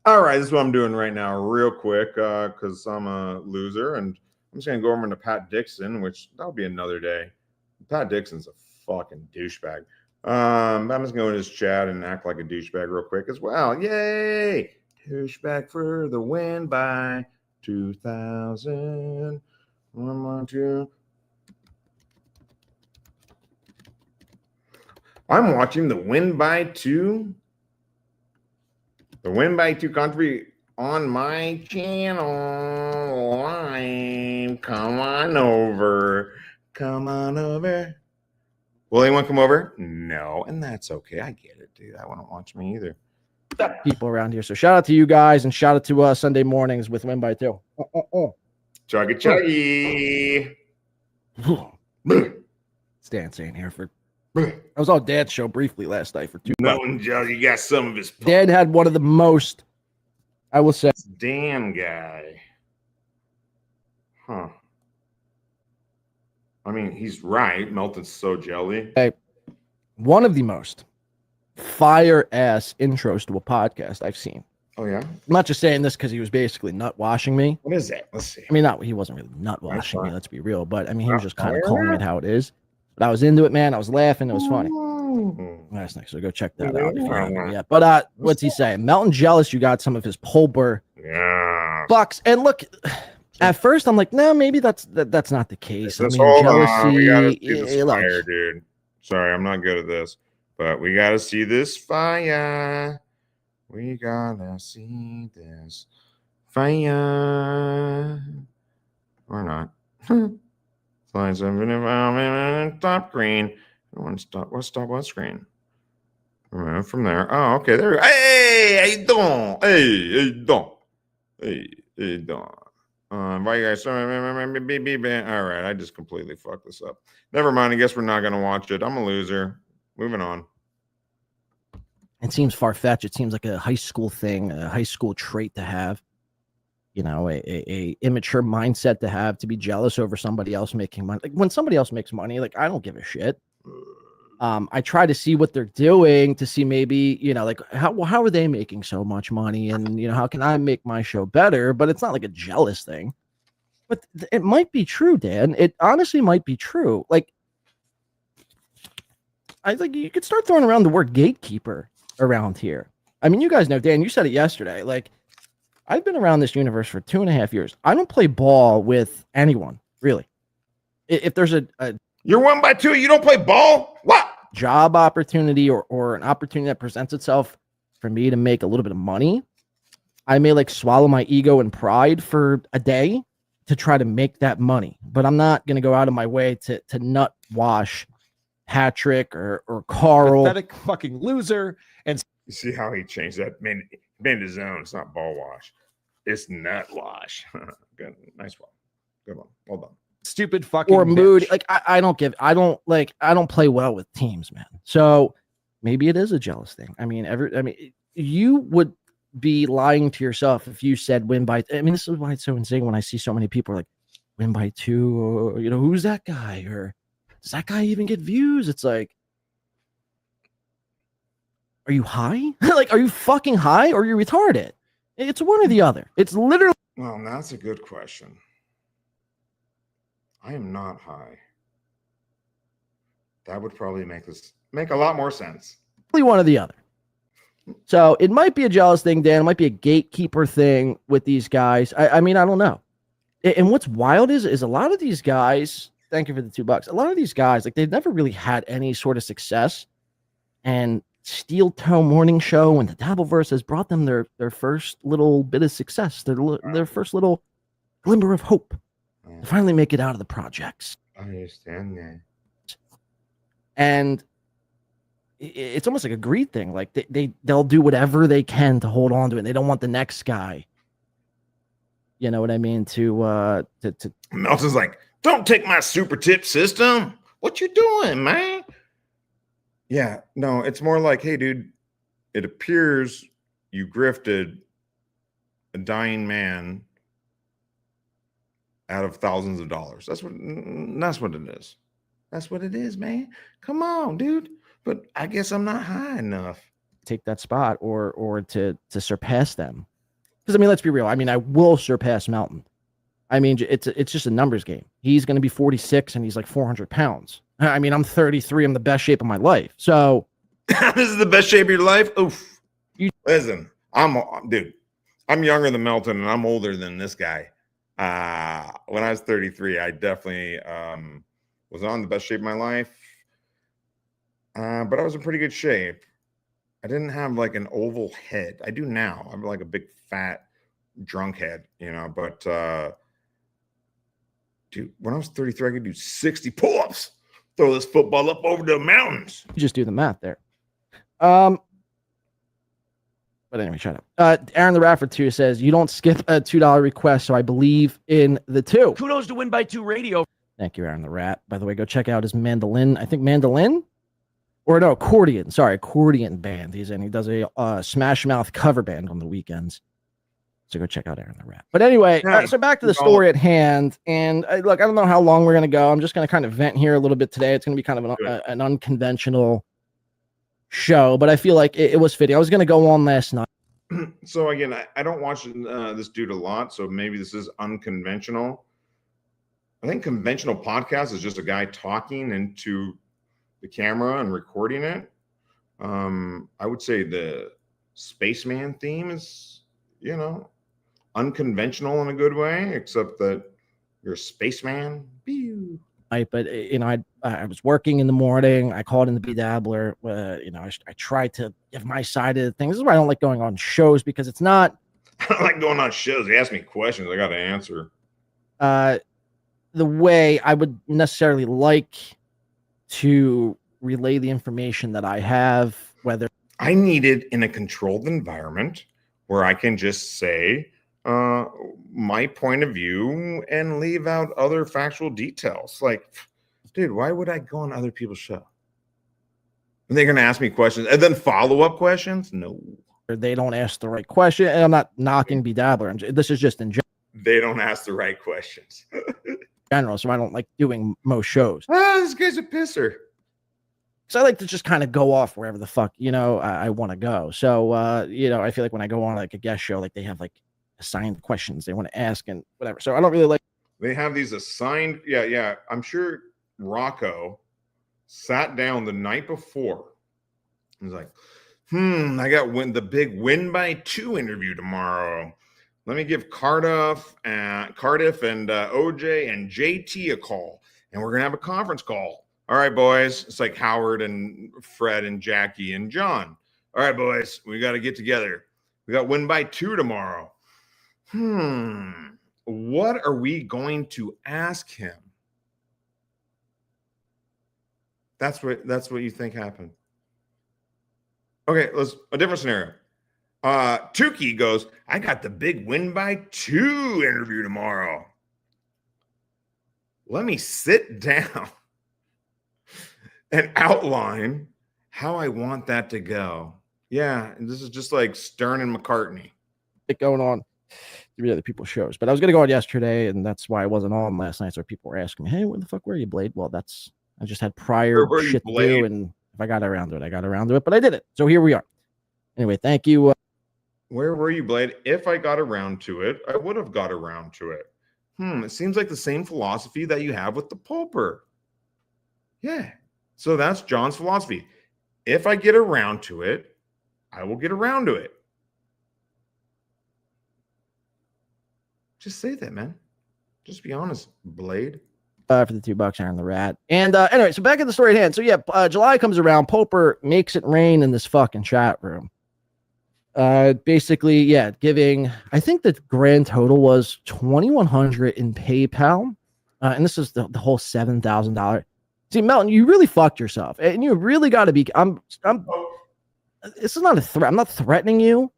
All right, this is what I'm doing right now, real quick, because I'm a loser, and I'm just gonna go over to Pat Dixon, which that'll be another day. Pat Dixon's a fucking douchebag. I'm just going to his chat and act like a douchebag real quick as well. Yay! Douchebag for the win by 2,000. 1 more, 2. I'm watching the Win by 2. The Win by 2 country on my channel live. Come on over. Come on over. Will anyone come over? No, and that's okay. I get it, dude. I wouldn't watch me either. People around here. So shout out to you guys and shout out to Sunday mornings with Win by 2. Chuggy chuggy. Stan saying here for. I was on Dad's show briefly last night for 2 No one, Joe, you got some of his. Dad had one of the most, I will say. Damn guy. Huh. I mean, he's right. Melted so jelly. Hey, one of the most fire ass intros to a podcast I've seen. Oh, yeah? I'm not just saying this because he was basically nut washing me. What is that? Let's see. I mean, he wasn't really nut washing me, let's be real. But I mean, he was just kind of calling it how it is. But I was into it, man. I was laughing. It was funny. Ooh. Last night, so go check that out if you haven't yet. But what's he saying? Melton jealous you got some of his Pulper bucks. And look, at first I'm like, no, maybe that's not the case. I mean, jealousy. We gotta see this fire, dude. Sorry, I'm not good at this, but we gotta see this fire. We gotta see this fire. Or not. Slide 7 top green. What screen? Remove from there. Oh, okay. There we go. Hey, how you doing? Hey, bye guys. All right, I just completely fucked this up. Never mind. I guess we're not gonna watch it. I'm a loser. Moving on. It seems far-fetched. It seems like a high school thing, a high school trait to have. You know, a immature mindset to have, to be jealous over somebody else making money. Like when somebody else makes money, like I don't give a shit. I try to see what they're doing to see maybe, you know, like how are they making so much money, and you know, how can I make my show better? But it's not like a jealous thing. But it might be true, Dan. It honestly might be true. Like I think you could start throwing around the word gatekeeper around here. I mean, you guys know, Dan, you said it yesterday. Like, I've been around this universe for 2.5 years. I don't play ball with anyone, really. If there's a you're 1 by 2, you don't play ball? What? Job opportunity or an opportunity that presents itself for me to make a little bit of money, I may like swallow my ego and pride for a day to try to make that money. But I'm not going to go out of my way to nut wash Patrick or Carl. Pathetic fucking loser. And you see how he changed that? Made his own. It's not ball wash. It's nut wash. Good. Nice one. Good one. Well done. Stupid fucking or mood. bitch. Like I don't play well with teams, man. So maybe it is a jealous thing. I mean, you would be lying to yourself if you said win by. I mean, this is why it's so insane when I see so many people like win by 2, or you know, who's that guy, or does that guy even get views? It's like, are you high? Like, are you fucking high, or are you retarded? It's one or the other. It's literally. Well, that's a good question. I am not high. That would probably make a lot more sense. One or the other. So it might be a jealous thing, Dan. It might be a gatekeeper thing with these guys. I mean, I don't know. And what's wild is a lot of these guys, thank you for the $2. A lot of these guys, like, they've never really had any sort of success. And Steel Toe Morning Show and the Dabbleverse has brought them their first little bit of success, their first little glimmer of hope to finally make it out of the projects. I understand that. And it's almost like a greed thing. Like they'll do whatever they can to hold on to it. They don't want the next guy. You know what I mean? To Melton's like, don't take my super tip system. What you doing, man? Yeah, no, it's more like, hey, dude, it appears you grifted a dying man out of thousands of dollars. That's what it is. That's what it is, man. Come on, dude. But I guess I'm not high enough. Take that spot or to surpass them. Because, I mean, let's be real. I mean, I will surpass Melton. I mean, it's just a numbers game. He's going to be 46 and he's like 400 pounds. I mean, I'm 33. I'm the best shape of my life. So this is the best shape of your life. Oof. Listen, I'm younger than Melton and I'm older than this guy. When I was 33, I definitely was on the best shape of my life. But I was in pretty good shape. I didn't have like an oval head. I do now. I'm like a big fat drunk head, you know, but dude, when I was 33, I could do 60 pull-ups. Throw this football up over the mountains. You just do the math there. But anyway, shut up. Aaron the Rafford 2 says, you don't skip a $2 request, so I believe in the 2. Kudos to Win by 2 Radio. Thank you, Aaron the Rat. By the way, go check out his mandolin. I think mandolin? Or no, accordion. Sorry, accordion band. He does a Smash Mouth cover band on the weekends. So go check out Aaron the Rat. But anyway, so back to the story at hand. And look, I don't know how long we're going to go. I'm just going to kind of vent here a little bit today. It's going to be kind of an unconventional show, but I feel like it was fitting. I was going to go on last night. So again, I don't watch this dude a lot, so maybe this is unconventional. I think conventional podcast is just a guy talking into the camera and recording it. I would say the spaceman theme is, you know, unconventional in a good way, except that you're a spaceman. Pew. But you know, I was working in the morning. I called in the B-Dabbler. You know, I tried to give my side of the thing. This is why I don't like going on shows, because it's not. I don't like going on shows. They ask me questions, I got to answer. The way I would necessarily like to relay the information that I have, whether I need it in a controlled environment where I can just say my point of view and leave out other factual details. Like, dude, why would I go on other people's show? And they're going to ask me questions and then follow-up questions? No. they don't ask the right question. And I'm not knocking B-Dabbler. This is just in general. They don't ask the right questions. So I don't like doing most shows. This guy's a pisser. So I like to just kind of go off wherever the fuck, you know, I want to go. So, you know, I feel like when I go on like a guest show, like they have like assigned questions they want to ask and whatever. So I don't really like. They have these assigned. Yeah. I'm sure Rocco sat down the night before. He's like, I got the big win by 2 interview tomorrow. Let me give Cardiff and OJ and JT a call, and we're gonna have a conference call. All right, boys. It's like Howard and Fred and Jackie and John. All right, boys, we got to get together. We got win by 2 tomorrow. What are we going to ask him? That's what you think happened. Okay, let's a different scenario. Tukey goes, I got the big win by 2 interview tomorrow. Let me sit down and outline how I want that to go. Yeah, and this is just like Stern and McCartney. It going on the other people's shows. But I was going to go on yesterday, and that's why I wasn't on last night. So people were asking me, hey, where the fuck were you, Blade? Well, I just had prior shit to do, and if I got around to it, I got around to it. But I did it. So here we are. Anyway, thank you. Where were you, Blade? If I got around to it, I would have got around to it. It seems like the same philosophy that you have with the Pulper. Yeah. So that's John's philosophy. If I get around to it, I will get around to it. Just say that, man. Just be honest, Blade. For the $2, Aaron the Rat. And anyway, so back at the story at hand. So yeah, July comes around. Pulper makes it rain in this fucking chat room. Basically, yeah, giving, I think the grand total was $2,100 in PayPal. And this is the whole $7,000. See, Melton, you really fucked yourself. And you really got to be, this is not a threat. I'm not threatening you,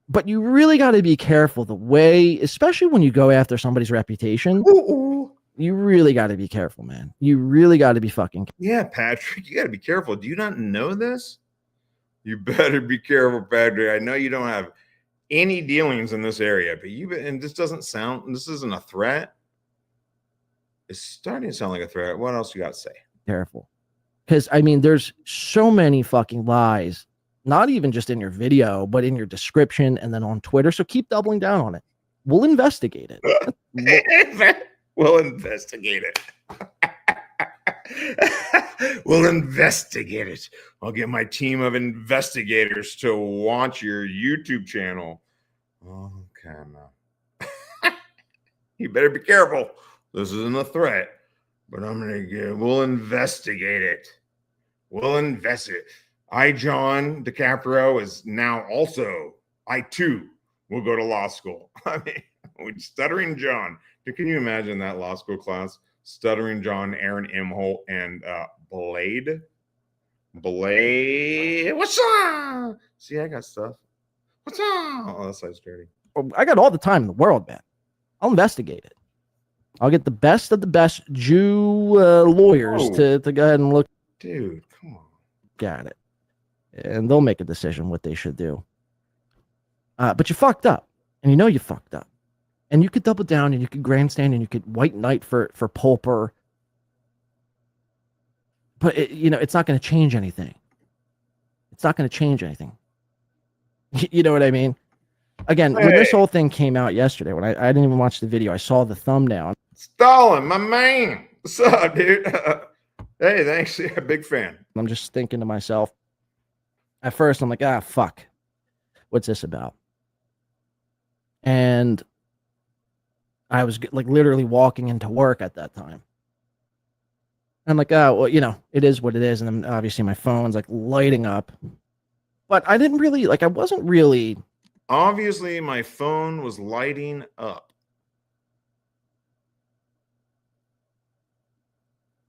but you really got to be careful the way, especially when you go after somebody's reputation. You really got to be careful, man. You really got to be fucking careful. Yeah, Patrick, you got to be careful. Do you not know this? You better be careful, Patrick. I know you don't have any dealings in this area, but and this isn't a threat. It's starting to sound like a threat. What else you got to say? Careful. Because, I mean, there's so many fucking lies, not even just in your video, but in your description and then on Twitter. So keep doubling down on it. We'll investigate it. We'll investigate it. We'll investigate it. I'll get my team of investigators to watch your YouTube channel. Okay, now. You better be careful. This isn't a threat, but we'll investigate it. We'll investigate. John DiCaprio is now also, I too will go to law school. I mean, Stuttering John. Can you imagine that law school class? Stuttering John, Aaron Imholt, and Blade. What's up? See, I got stuff. What's up? Oh, that side's dirty. I got all the time in the world, man. I'll investigate it. I'll get the best of the best Jew lawyers to go ahead and look. Dude, come on. Got it. And they'll make a decision what they should do. But you fucked up. And you know you fucked up. And you could double down and you could grandstand and you could white knight for Pulper. But, it's not going to change anything. It's not going to change anything. You know what I mean? Again, when this whole thing came out yesterday, when I didn't even watch the video, I saw the thumbnail. Stalin, my man. What's up, dude? Hey, thanks. Yeah, big fan. I'm just thinking to myself, at first, I'm like, fuck. What's this about? And I was like literally walking into work at that time. I'm like, well, it is what it is. And then obviously my phone's like lighting up. But I didn't really, I wasn't really. Obviously, my phone was lighting up.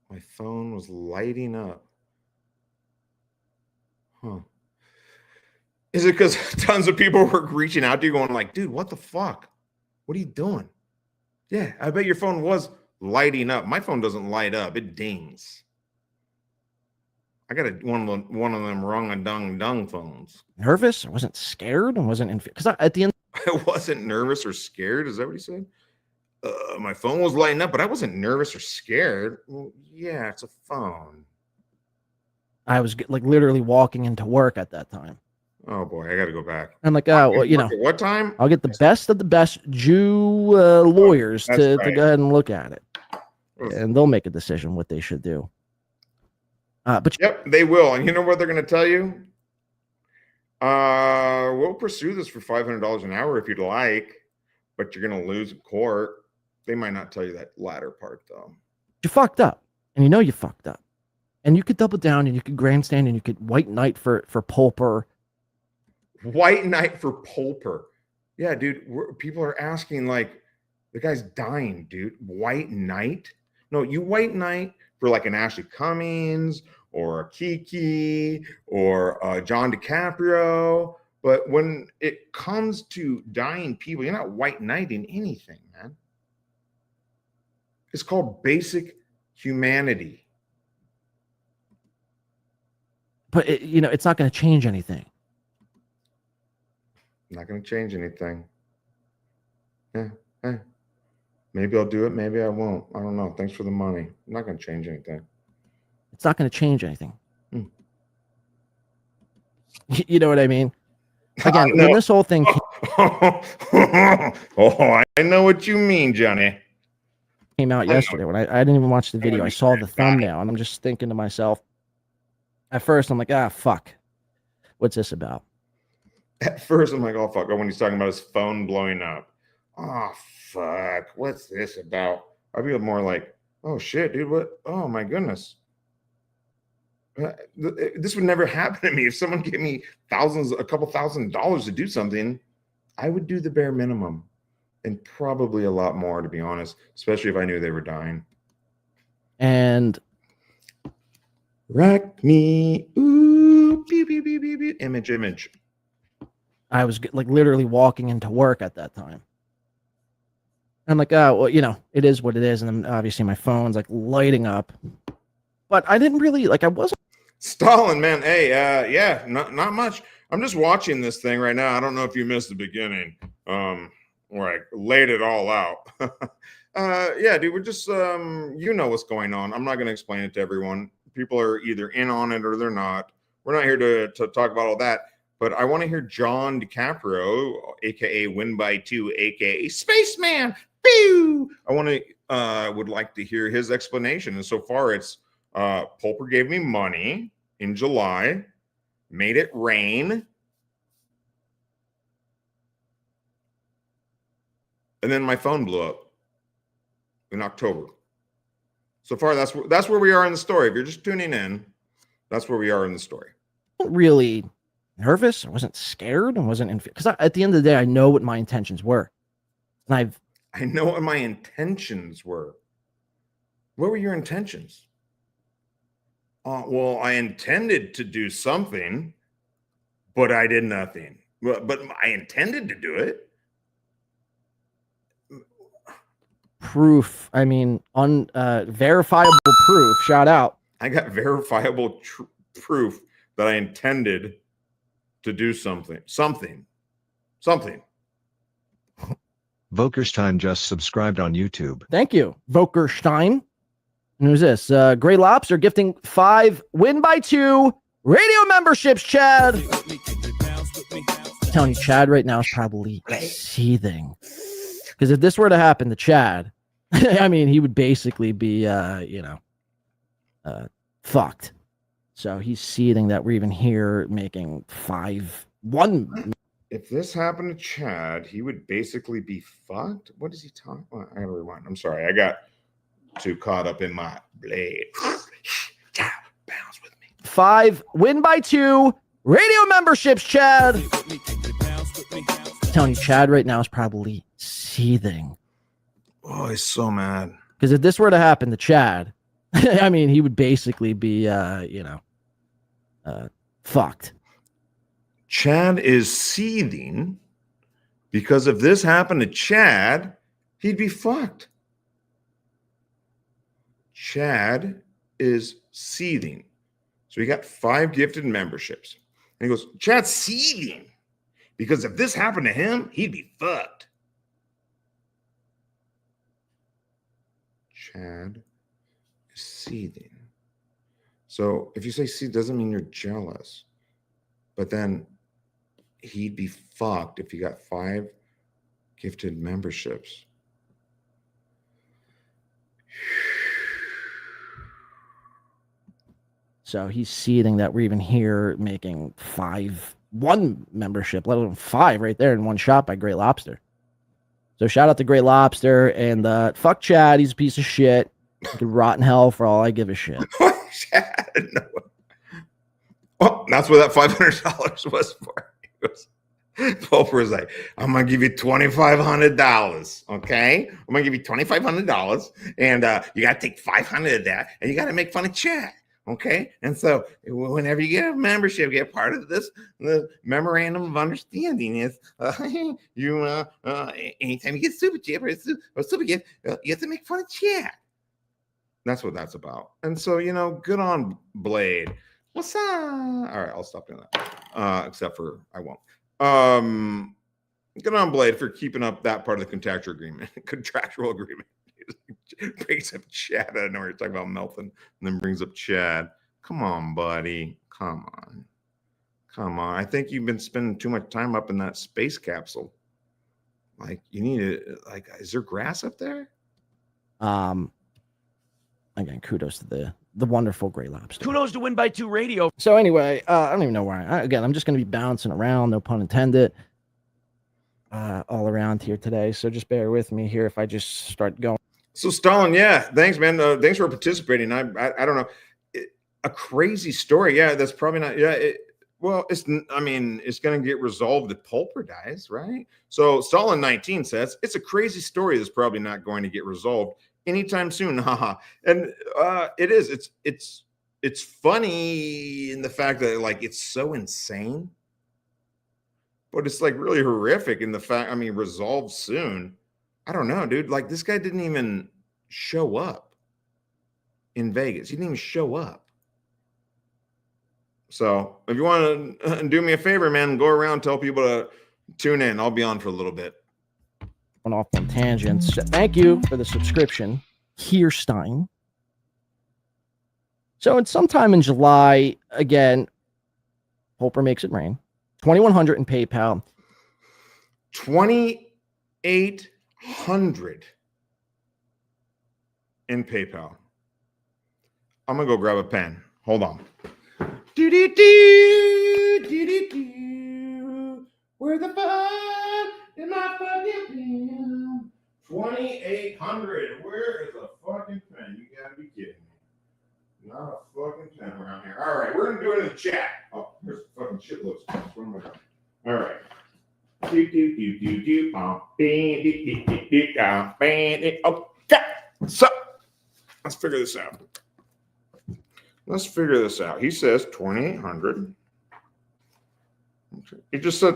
My phone was lighting up. Huh. Is it because tons of people were reaching out to you going like, dude, what the fuck? What are you doing? Yeah, I bet your phone was lighting up. My phone doesn't light up. It dings. I got one of them rung-a-dung-dung phones. Nervous? I wasn't scared. I wasn't because at the end. I wasn't nervous or scared. Is that what he said? My phone was lighting up, but I wasn't nervous or scared. Well, yeah, it's a phone. I was like literally walking into work at that time. Oh boy, I got to go back. I'm like, what time? I'll get the best of the best Jew lawyers to go ahead and look at it, and they'll make a decision what they should do. But yep, they will. And you know what they're going to tell you? We'll pursue this for $500 an hour if you'd like, but you're going to lose in court. They might not tell you that latter part though. You fucked up, and you fucked up, and you could double down, and you could grandstand, and you could white knight for PULPER. White knight for PULPER. Yeah, dude. People are asking like, the guy's dying, dude. White knight? No, you white knight for like an Ashley Cummings or a Kiki or John DiCaprio. But when it comes to dying people, you're not white knighting anything, man. It's called basic humanity. But it's not going to change anything. Not going to change anything. Yeah. Maybe I'll do it. Maybe I won't. I don't know. Thanks for the money. I'm not going to change anything. It's not going to change anything. You know what I mean? Again, when this whole thing I know what you mean, Johnny. Came out yesterday when I didn't even watch the video. I saw the thumbnail, and I'm just thinking to myself, at first, I'm like, fuck. What's this about? At first, I'm like, oh, fuck. When he's talking about his phone blowing up. Oh, fuck. What's this about? I'd be more like, oh, shit, dude. What? Oh, my goodness. This would never happen to me. If someone gave me a couple $1,000s to do something, I would do the bare minimum and probably a lot more, to be honest, especially if I knew they were dying. And rock me. Ooh, beep, beep, beep, beep, beep. Image. I was like literally walking into work at that time. I'm like, it is what it is. And then obviously my phone's like lighting up. But I didn't really I wasn't. Stalin, man. Hey, yeah, not much. I'm just watching this thing right now. I don't know if you missed the beginning. Where I laid it all out. Yeah, dude, we're just what's going on. I'm not going to explain it to everyone. People are either in on it or they're not. We're not here to talk about all that. But I want to hear John DiCaprio, aka Win by Two, aka Spaceman. Pew! Would like to hear his explanation. And so far, it's PULPER gave me money in July, made it rain, and then my phone blew up in October. So far, that's where we are in the story. If you're just tuning in, that's where we are in the story. Really nervous. I wasn't scared. I wasn't because at the end of the day, I know what my intentions were, and I know what my intentions were. What were your intentions? Well, I intended to do something, but I did nothing. But I intended to do it. Proof. I mean, verifiable proof. Shout out. I got verifiable proof that I intended to do something. Vokerstein just subscribed on YouTube. Thank you, Vokerstein. And who's this? Gray Lobster gifting 5 Win by 2 radio memberships, Chad. I'm telling you, Chad right now is probably seething. Because if this were to happen to Chad, I mean, he would basically be, fucked. So he's seething that we're even here making 1. If this happened to Chad, he would basically be fucked. What is he talking about? I gotta rewind. I'm sorry. I got too caught up in my blade. Bounce with me. 5 win by 2 radio memberships, Chad. I'm telling you, Chad right now is probably seething. Oh, he's so mad. Because if this were to happen to Chad, I mean, he would basically be, fucked. Chad is seething because if this happened to Chad, he'd be fucked. Chad is seething. So he got 5 gifted memberships. And he goes, Chad's seething because if this happened to him, he'd be fucked. Chad is seething. So if you say see, doesn't mean you're jealous. But then he'd be fucked if he got 5 gifted memberships. So he's seething that we're even here making 1 membership, let alone 5 right there in one shot by Great Lobster. So shout out to Great Lobster and fuck Chad. He's a piece of shit. He could rot in hell for all I give a shit. Chad, no. Oh, that's what that $500 was for. Pulper was like, I'm going to give you $2,500. Okay. I'm going to give you $2,500. And you got to take 500 of that and you got to make fun of Chad. Okay. And so whenever you get a membership, get part of this, the memorandum of understanding is you, anytime you get super chip or super gift, you have to make fun of Chad. That's what that's about. And so, good on Blade. What's up? All right. I'll stop doing that. Except for I won't. Good on Blade for keeping up that part of the contractual agreement. Brings up Chad. I don't know you're talking about Melton, and then brings up Chad. Come on, buddy. Come on. I think you've been spending too much time up in that space capsule. Like, you need to, is there grass up there? Again, kudos to the wonderful Great Lobster. Kudos to Win by 2 Radio. So anyway, I don't even know where I'm just going to be bouncing around, no pun intended, all around here today. So just bear with me here if I just start going. So Stalin, yeah, thanks, man. Thanks for participating. I don't know, a crazy story. Yeah, that's probably not. Yeah, it's going to get resolved if Pulper dies, right? So Stalin 19 says it's a crazy story that's probably not going to get resolved anytime soon. Haha. And it is. It's funny in the fact that it's so insane, but it's really horrific in the fact. Resolved soon. I don't know, dude. This guy didn't even show up in Vegas. He didn't even show up. So if you want to do me a favor, man, go around, tell people to tune in. I'll be on for a little bit. Went off on tangents. Thank you for the subscription, Kierstein. So it's sometime in July, again, Pulper makes it rain. 2,100 in PayPal. 2,800 in PayPal. I'm gonna go grab a pen. Hold on. Where the fuck is my fucking pen? 2,800. Where is a fucking pen? You gotta be kidding me. Not a fucking pen around here. All right, we're gonna do it in the chat. Oh, here's the fucking shitloads. All right. Okay. So let's figure this out. He says 2,800. He just said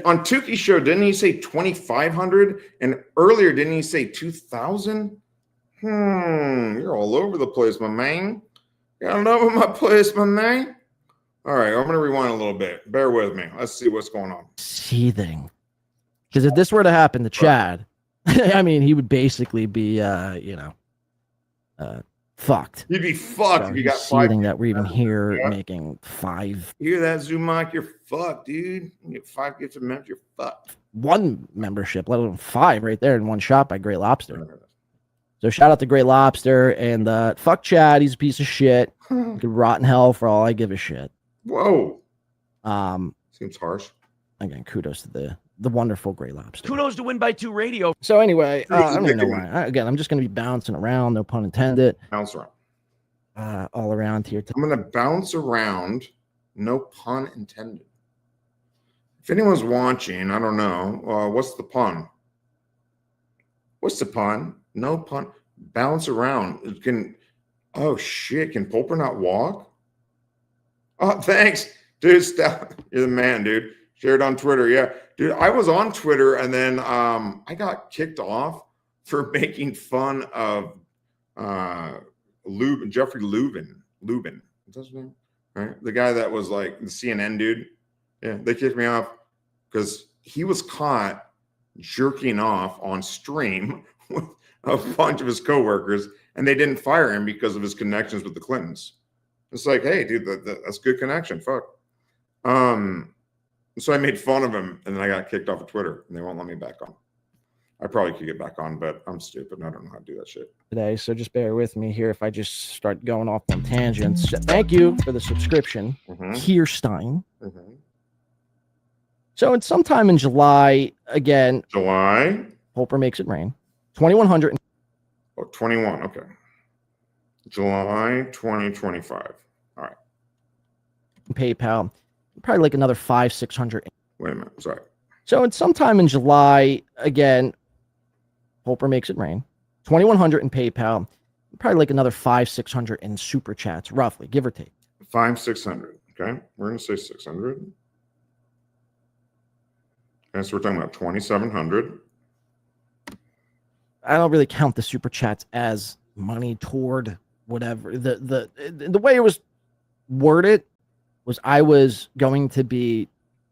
on Tuki's show, didn't he say 2,500? And earlier, didn't he say 2,000? You're all over the place, my man. You're all over my place, my man. All right, I'm going to rewind a little bit. Bear with me. Let's see what's going on. Seething. Because if this were to happen to Chad, he would basically be, fucked. You'd be fucked so if you got seething that we're even here making 5. You hear that, Zumak? You're fucked, dude. You get 5 gifted members, you're fucked. 1 membership, let alone 5 right there in one shot by Great Lobster. So shout out to Great Lobster and fuck Chad. He's a piece of shit. He could rot in hell for all I give a shit. Whoa. Seems harsh. Again, kudos to the wonderful Great Lobster. Kudos to Win by Two Radio. So anyway, I don't even know why. Again, I'm just going to be bouncing around, no pun intended. Bounce around. All around here. I'm going to bounce around, no pun intended. If anyone's watching, I don't know. What's the pun? What's the pun? No pun. Bounce around. It can. Oh shit! Can Pulper not walk? Oh, thanks, dude. You're the man, dude. Shared on Twitter. Yeah, dude. I was on Twitter and then I got kicked off for making fun of Jeffrey Lubin. Is that his name? Right, the guy that was like the CNN dude. Yeah, they kicked me off because he was caught jerking off on stream with a bunch of his coworkers, and they didn't fire him because of his connections with the Clintons. It's like, hey, dude, that's good connection. Fuck. So I made fun of him, and then I got kicked off of Twitter, and they won't let me back on. I probably could get back on, but I'm stupid, and I don't know how to do that shit. Today, so just bear with me here if I just start going off on tangents. Thank you for the subscription, Kierstein. So it's sometime in July again. July. Pulper makes it rain. 2100. Oh, 21. Okay. July 2025. All right. PayPal. Probably like another 500-600. Wait a minute. Sorry. So it's sometime in July again. Pulper makes it rain. 2100 in PayPal. Probably like another 500-600 in super chats, roughly, give or take. 500-600. Okay. We're going to say 600. Okay, so we're talking about 2,700. I don't really count the super chats as money toward whatever. The way it was worded was I was going to be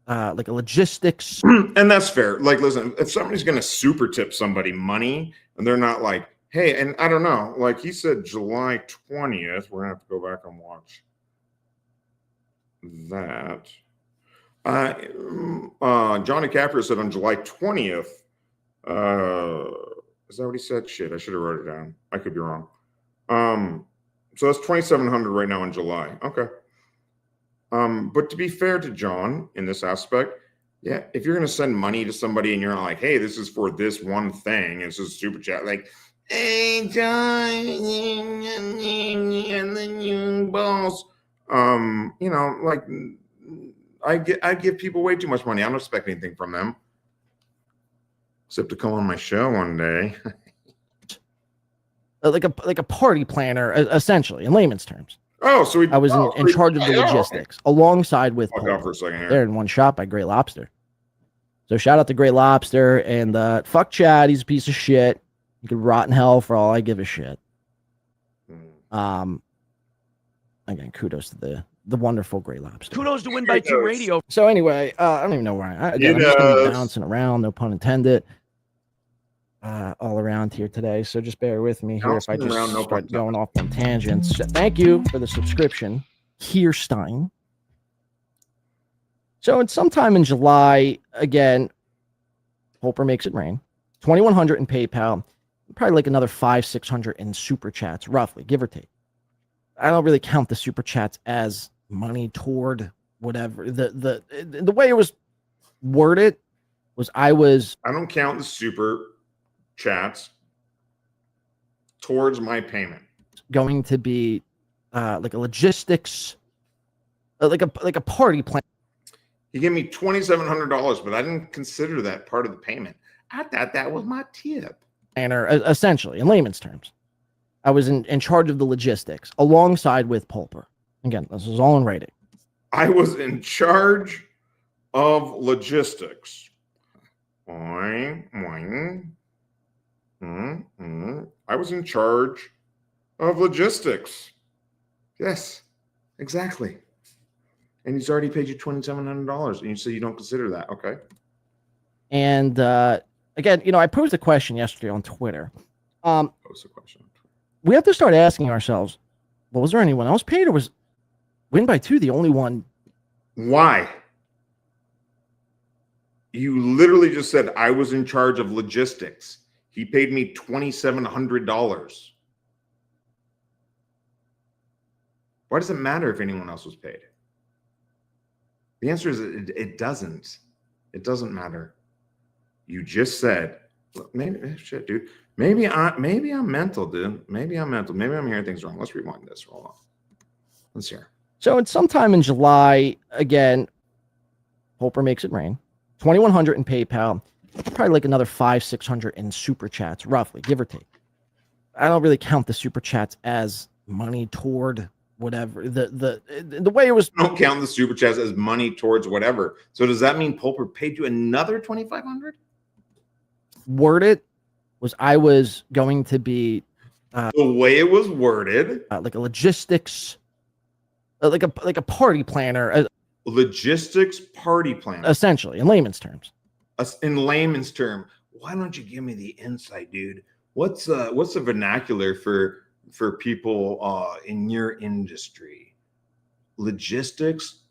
like a logistics. And that's fair. Like, listen, if somebody's going to super tip somebody money and they're not like, hey, and I don't know, like he said July 20th, we're going to have to go back and watch that. Johnny Caprio said on July 20th, is that what he said? Shit, I should have wrote it down. I could be wrong. So that's 2,700 right now in July. Okay. But to be fair to John in this aspect, yeah, if you're going to send money to somebody and you're not like, hey, this is for this one thing, it's just super chat, like, hey, John, and then you boss, you know, like, I give people way too much money. I don't expect anything from them. Except to come on my show one day. like a party planner, essentially, in layman's terms. Oh, so I was in charge of the logistics alongside with for a second here. They're in one shot by Great Lobster. So shout out to Great Lobster and fuck Chad. He's a piece of shit. He could rot in hell for all I give a shit. Again, kudos to the wonderful Great Lobster. Kudos to Win by Two Radio. So anyway, I don't even know where I'm just going to be bouncing around, no pun intended. All around here today. So just bear with me here if I just start going off on tangents. Thank you for the subscription, Kierstein. So it's sometime in July again. Pulper makes it rain. 2,100 in PayPal. Probably like another 500-600 in super chats, roughly, give or take. I don't really count the super chats as money toward whatever. The way it was worded was I don't count the super chats towards my payment. Going to be like a logistics, like a party plan. He gave me $2,700, but I didn't consider that part of the payment. I thought that was my tip. Essentially, in layman's terms, I was in charge of the logistics alongside with Pulper. Again, this is all in writing. I was in charge of logistics. I was in charge of logistics. Yes, exactly. And he's already paid you $2,700, and you say you don't consider that. Okay. And again, you know, I posed a question yesterday on Twitter. We have to start asking ourselves, well, was there anyone else paid, or was Win by Two the only one? Why? You literally just said I was in charge of logistics. He paid me $2,700. Why does it matter if anyone else was paid? The answer is it doesn't. It doesn't matter. You just said, look, maybe shit, dude. Maybe I'm mental, dude. Maybe I'm mental. Maybe I'm hearing things wrong. Let's rewind this. Hold on. Let's hear. So it's sometime in July again. Pulper makes it rain. 2,100 in PayPal. Probably like another 500-600 in super chats, roughly, give or take. I don't really count the super chats as money toward whatever. The way it was. I don't count the super chats as money towards whatever. So does that mean Pulper paid you another $2,500? Worded was I was going to be the way it was worded, like a logistics, like a party planner, logistics party planner, essentially in layman's terms. In layman's term, why don't you give me the insight, dude? What's the vernacular for people in your industry? Logistics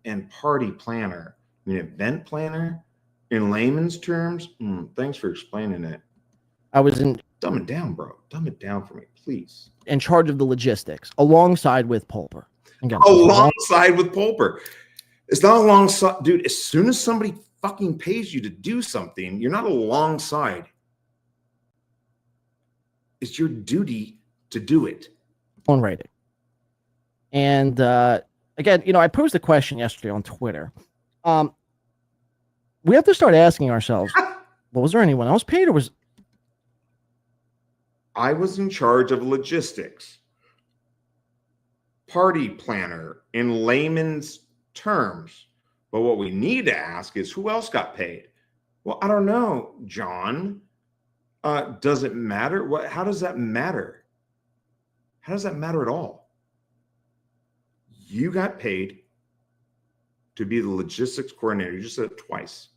and party planner, an event planner, in layman's terms. Thanks for explaining it. I was in. Dumb it down, bro. Dumb it down for me, please. In charge of the logistics, alongside with Pulper. Again, alongside with Pulper. It's not alongside, dude. As soon as somebody fucking pays you to do something, you're not alongside. It's your duty to do it. On writing. And again, I posed a question yesterday on Twitter. We have to start asking ourselves, well, was there anyone else paid, or was I was in charge of logistics, party planner in layman's terms. But what we need to ask is, who else got paid? Well, I don't know, John. Does it matter? How does that matter? How does that matter at all? You got paid to be the logistics coordinator. You just said it twice.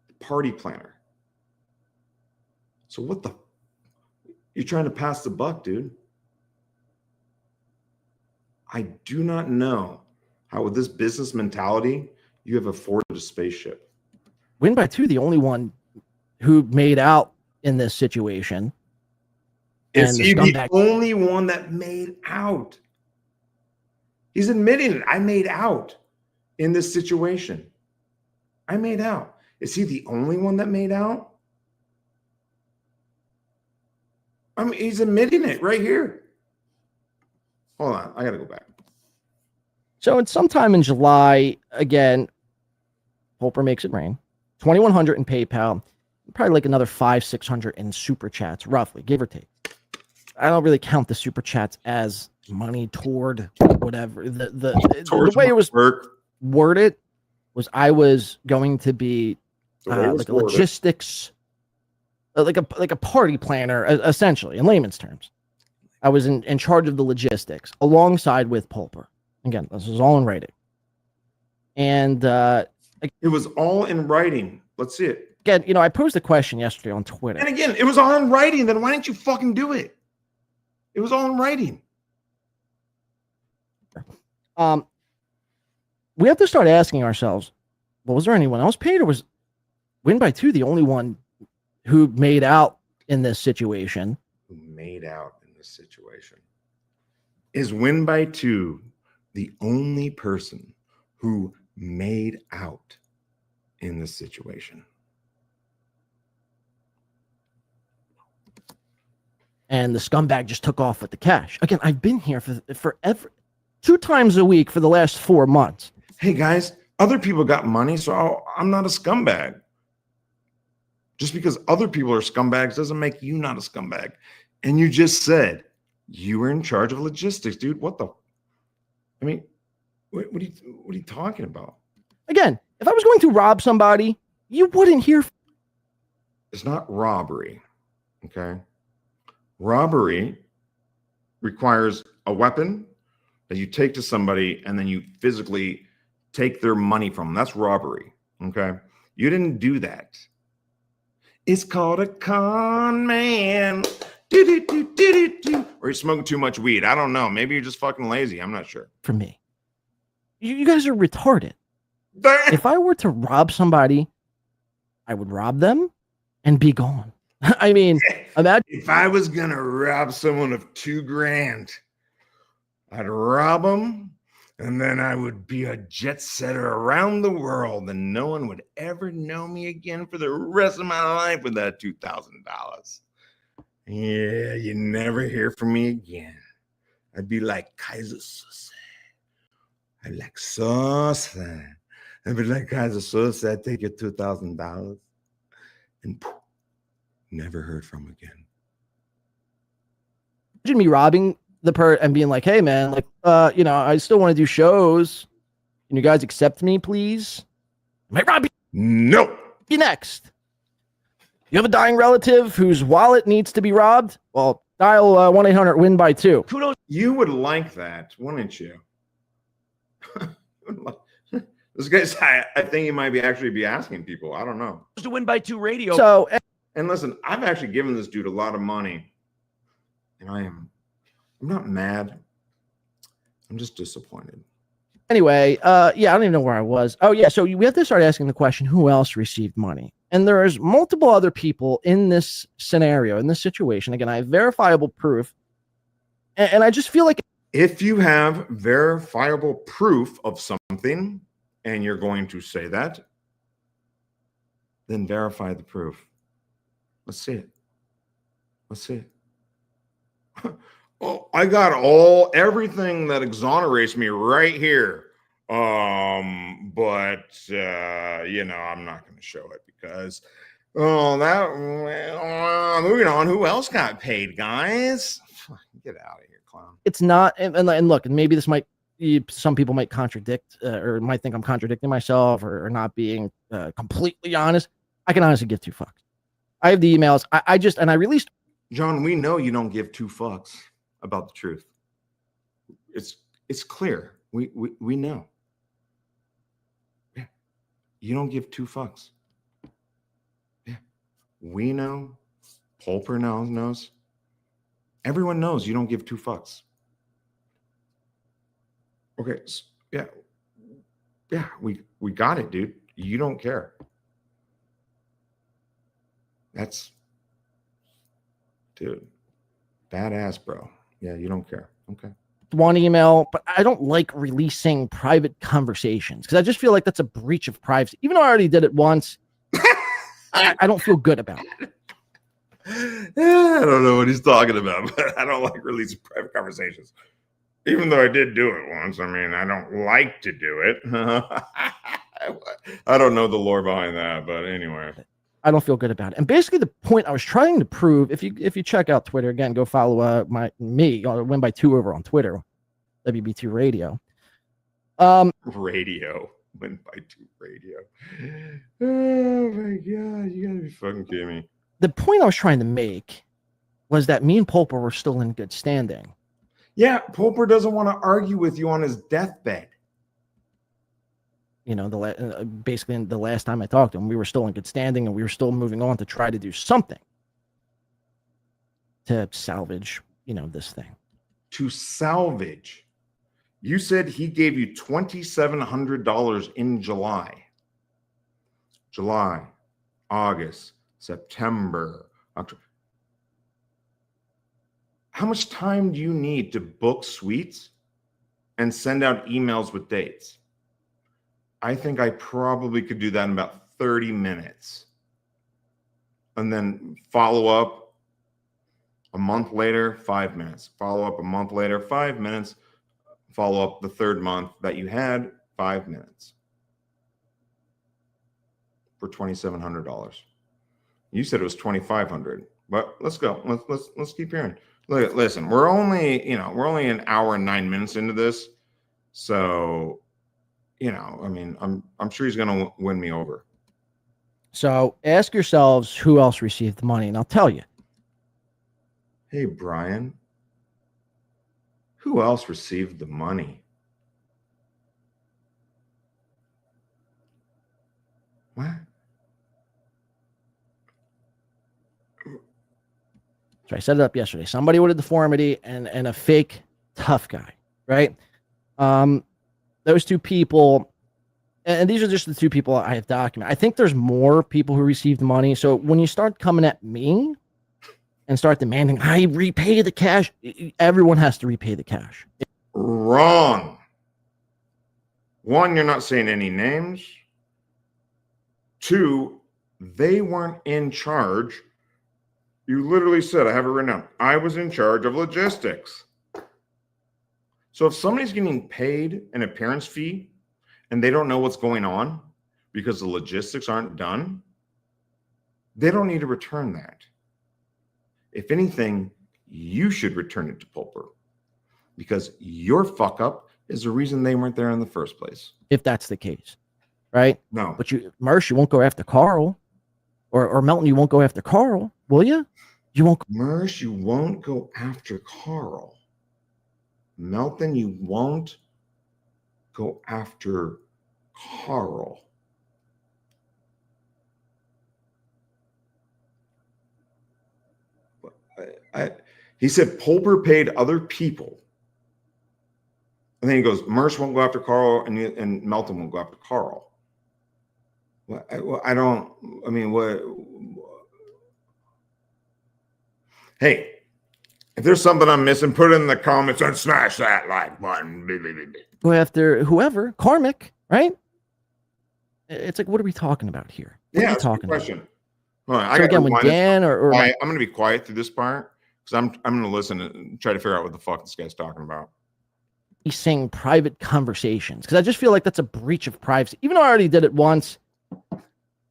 The party planner. So what the? You're trying to pass the buck, dude. I do not know how, with this business mentality, you have afforded a spaceship. Win by 2, the only one who made out in this situation. Is he the only one that made out? He's admitting it. I made out in this situation. I made out. Is he the only one that made out? I mean, he's admitting it right here. Hold on. I got to go back. So it's sometime in July again. Pulper makes it rain. 2,100 in PayPal. Probably like another 500-600 in super chats, roughly, give or take. I don't really count the super chats as money toward whatever. The way it was worded was I was going to be like a logistics, like a party planner, essentially in layman's terms. I was in charge of the logistics alongside with Pulper. Again, this was all in writing. And it was all in writing. Let's see it. Again, I posed a question yesterday on Twitter. And again, it was all in writing. Then why didn't you fucking do it? It was all in writing. We have to start asking ourselves, well, was there anyone else paid, or was Win by 2 the only one who made out in this situation? Who made out in this situation? Is Win by 2 the only person who made out in this situation? And the scumbag just took off with the cash. Again, I've been here for 2 times a week for the last 4 months. Hey guys, other people got money, so I'm not a scumbag. Just because other people are scumbags doesn't make you not a scumbag. And you just said you were in charge of logistics, dude. What the? I mean, what are you talking about? Again, if I was going to rob somebody, you wouldn't hear. It's not robbery, okay? Robbery requires a weapon that you take to somebody and then you physically take their money from them. That's robbery, okay? You didn't do that. It's called a con man. Or you're smoking too much weed. I don't know. Maybe you're just fucking lazy. I'm not sure. For me. You guys are retarded. If I were to rob somebody, I would rob them and be gone. I mean, imagine if I was gonna rob someone of $2,000, I'd rob them, and then I would be a jet setter around the world, and no one would ever know me again for the rest of my life with that $2,000. Yeah, you never hear from me again. I'd be like Kaiser Soze. I'd be like Sauce. I'd be like Kaiser Soze. I'd take your $2,000 and poof, never heard from again. imagine me robbing the and being like, hey man, like I still want to do shows. Can you guys accept me, please? I might rob No. you next. You have a dying relative whose wallet needs to be robbed? Well, dial 1-800-WIN-BY-2. Kudos You would like that, wouldn't you? This guy's, I think he might actually be asking people. I don't know. to Win by Two Radio. So, And listen, I've actually given this dude a lot of money, and I'm not mad. I'm just disappointed. anyway, I don't even know where I was. Oh, yeah. So we have to start asking the question, who else received money? And there's multiple other people in this scenario, in this situation. Again, I have verifiable proof. And I just feel like If you have verifiable proof of something and you're going to say that, then verify the proof. Let's see it. Let's see it. Oh, I got everything that exonerates me right here. But I'm not going to show it because moving on. Who else got paid, guys? Get out of here, clown. it's not. And look, and maybe this might, some people might contradict or might think I'm contradicting myself or not being completely honest. I can honestly give two fucks. I have the emails. I released. John, we know you don't give two fucks about the truth. It's clear. We know. Yeah. You don't give two fucks. Yeah. We know. Pulper knows. Everyone knows you don't give two fucks. Okay. So, yeah. We got it, dude. You don't care. That's, dude, badass, bro. Yeah, you don't care. Okay. One email, but I don't like releasing private conversations because I just feel like that's a breach of privacy. Even though I already did it once, I don't feel good about it. Yeah, I don't know what he's talking about, but I don't like releasing private conversations. Even though I did do it once. I mean, I don't like to do it. I don't know the lore behind that, but anyway. I don't feel good about it. And basically the point I was trying to prove, if you check out Twitter, again, go follow me on Win by Two over on Twitter, WB2 Radio. Radio. Win by Two Radio. Oh my God, you gotta be fucking kidding me. The point I was trying to make was that me and Pulper were still in good standing. Yeah, Pulper doesn't want to argue with you on his deathbed. Basically the last time I talked to him, we were still in good standing and we were still moving on to try to do something to salvage, this thing. To salvage. You said he gave you $2,700 in July. July, August, September, October. How much time do you need to book suites and send out emails with dates? I think I probably could do that in about 30 minutes. And then follow up a month later, 5 minutes. Follow up a month later, 5 minutes. Follow up the third month that you had, 5 minutes. For $2,700. You said it was $2,500. But let's go. Let's keep hearing. Listen, we're only an hour and 9 minutes into this. So I'm sure he's going to win me over. So ask yourselves who else received the money, and I'll tell you. Hey, Brian, who else received the money? What? So I set it up yesterday. Somebody with a deformity and a fake tough guy, right? Those two people, And these are just the two people I have documented. I think there's more people who received money. So when you start coming at me and start demanding, I repay the cash, everyone has to repay the cash. Wrong. One, you're not saying any names. Two, they weren't in charge. You literally said, I have it written down, I was in charge of logistics. So if somebody's getting paid an appearance fee and they don't know what's going on because the logistics aren't done, they don't need to return that. If anything, you should return it to Pulper because your fuck up is the reason they weren't there in the first place. If that's the case, right? No. But Mersh, you won't go after Carl, or Melton, you won't go after Carl, will you? You won't. Mersh, you won't go after Carl. Melton, you won't go after Carl. He said Pulper paid other people. And then he goes, Mersh won't go after Carl and Melton won't go after Carl. I don't, I mean, what? Hey, if there's something I'm missing, put it in the comments and smash that like button. Go after whoever, Karmic, right? It's like, what are we talking about here? What are we talking question. about? So again, when Dan or I'm going to be quiet through this part because I'm going to listen and try to figure out what the fuck this guy's talking about. He's saying private conversations because I just feel like that's a breach of privacy. Even though I already did it once,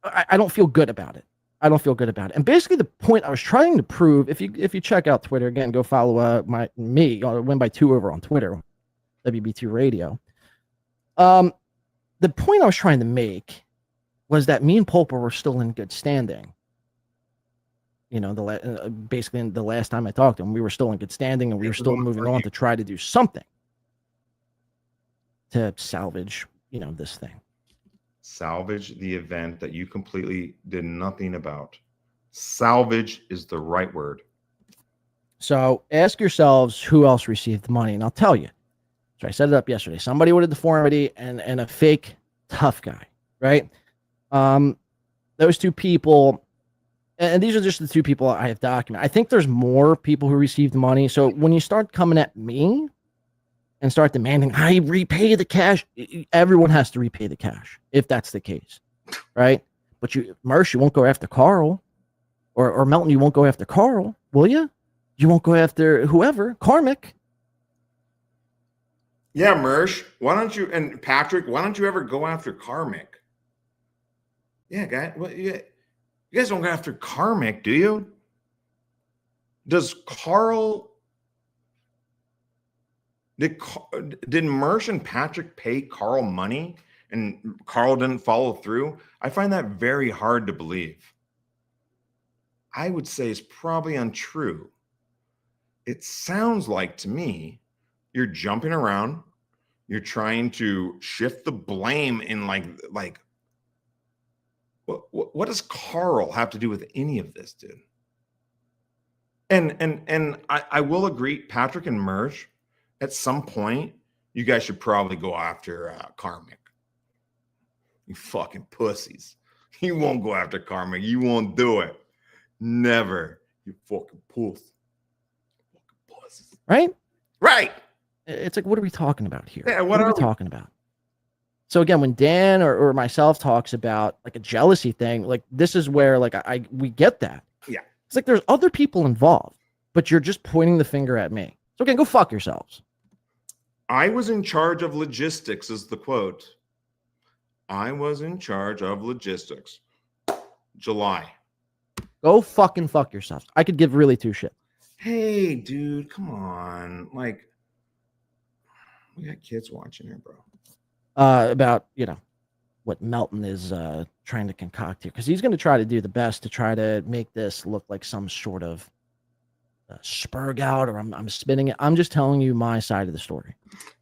I don't feel good about it. I don't feel good about it. And basically, the point I was trying to prove, if you check out Twitter again, go follow me Win by 2 over on Twitter, WB2 Radio. The point I was trying to make was that me and Pulper were still in good standing. You know, basically the last time I talked to him, we were still in good standing, and we were still moving on to try to do something to salvage, this thing. Salvage the event that you completely did nothing about. Salvage is the right word. So ask yourselves who else received money, and I'll tell you. So I set it up yesterday. Somebody with a deformity and a fake tough guy, right? Those two people, and these are just the two people I have documented. I think there's more people who received money. So when you start coming at me and start demanding, I repay the cash, everyone has to repay the cash, if that's the case, right? But Mersh, you won't go after Carl, or Melton, you won't go after Carl, will you? You won't go after whoever, Karmic. Yeah, Mersh, why don't you, and Patrick, why don't you ever go after Karmic? Yeah, guys, you guys don't go after Karmic, do you? Does Carl... Did Mersh and Patrick pay Carl money and Carl didn't follow through? I find that very hard to believe. I would say it's probably untrue. It sounds like to me, you're jumping around. You're trying to shift the blame in like what does Carl have to do with any of this, dude? And I will agree, Patrick and Mersh, at some point, you guys should probably go after Karmic. You fucking pussies. You won't go after Karmic. You won't do it. Never. You fucking puss. Fucking pussies. Right? Right. It's like, what are we talking about here? Yeah, what are we talking about? So again, when Dan or myself talks about like a jealousy thing, like this is where like we get that. Yeah. It's like there's other people involved, but you're just pointing the finger at me. So again, go fuck yourselves. I was in charge of logistics is the quote. I was in charge of logistics. July. Go fucking fuck yourselves. I could give really two shit. Hey, dude, come on. Like, we got kids watching here, bro. About, what Melton is trying to concoct here. Because he's going to try to do the best to try to make this look like some sort of spurg out, or I'm spinning it. I'm just telling you my side of the story.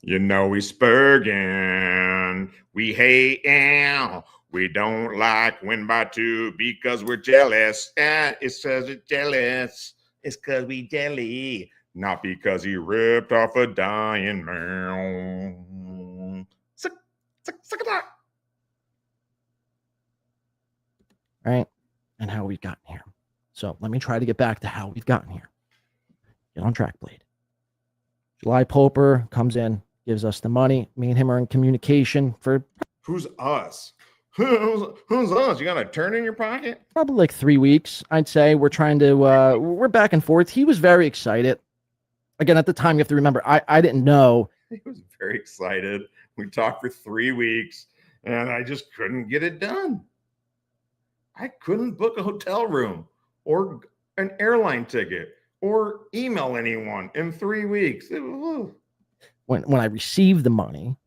We spurging. We hating. We don't like Win by 2 because we're jealous. And it says it's jealous. It's because we jelly. Not because he ripped off a dying man. Suck it up. right? And how we've gotten here. So let me try to get back to how we've gotten here. Get on track, Blade. July Pulper comes in, gives us the money. Me and him are in communication for Who's us? Who's us? You got a turn in your pocket? probably like 3 weeks, I'd say. We're trying to, we're back and forth. He was very excited. Again, at the time, you have to remember, I didn't know. He was very excited. We talked for 3 weeks, and I just couldn't get it done. I couldn't book a hotel room or an airline ticket or email anyone in 3 weeks. When I received the money,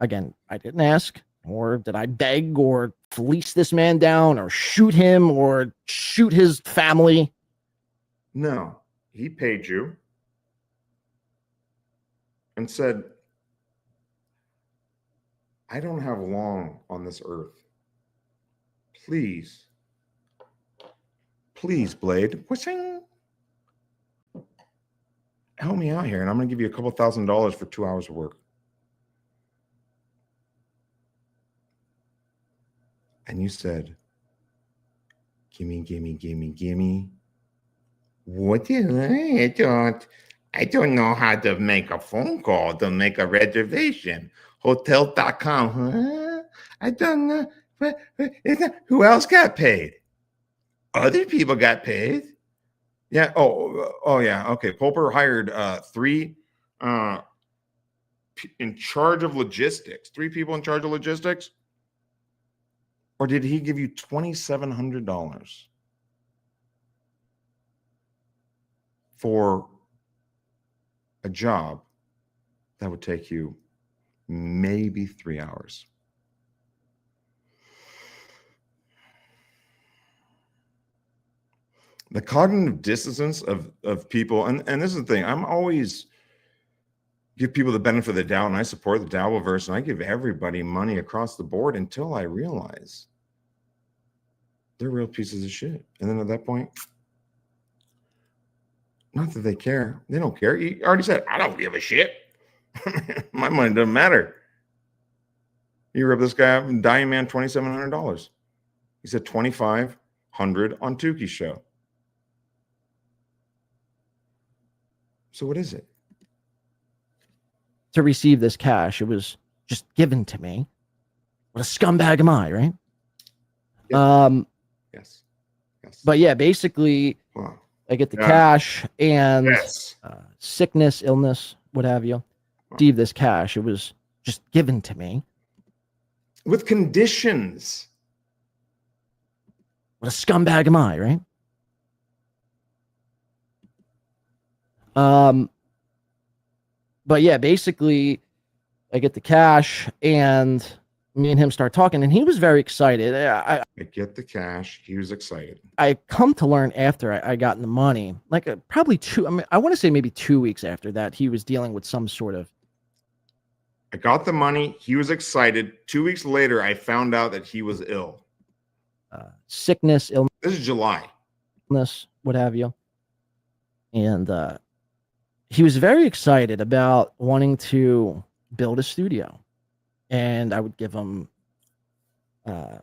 again, I didn't ask, or did I beg or fleece this man down or shoot him or shoot his family? No, he paid you and said, I don't have long on this earth. Please, Blade, help me out here, and I'm going to give you a couple $1,000 for 2 hours of work. And you said, gimme. What do you, I don't know how to make a phone call to make a reservation. Hotel.com, huh? I don't know. Who else got paid? Other people got paid. Yeah. Oh yeah. Okay. Pulper hired 3 in charge of logistics. 3 people in charge of logistics. Or did he give you $2,700 for a job that would take you maybe 3 hours? The cognitive dissonance of people, and this is the thing, I'm always give people the benefit of the doubt, and I support the Dabbleverse, and I give everybody money across the board until I realize they're real pieces of shit. And then at that point, not that they care. They don't care. You already said, I don't give a shit. My money doesn't matter. You rip this guy up and Dying Man $2,700. He said $2,500 on Tuki's show. So what is it? To receive this cash, it was just given to me. What a scumbag am I, right? Yes. Yes. But yeah, basically, Wow. I get the cash and Yes. sickness, illness, what have you. Receive this cash. It was just given to me. With conditions. What a scumbag am I, right? But yeah, basically, I get the cash and me and him start talking, and he was very excited. I get the cash. He was excited. I come to learn after I got the money, like probably I want to say maybe 2 weeks after that, he was dealing with some sort of. I got the money. He was excited. 2 weeks later, I found out that he was ill. Sickness, illness. This is July. What have you. And he was very excited about wanting to build a studio. And I would give him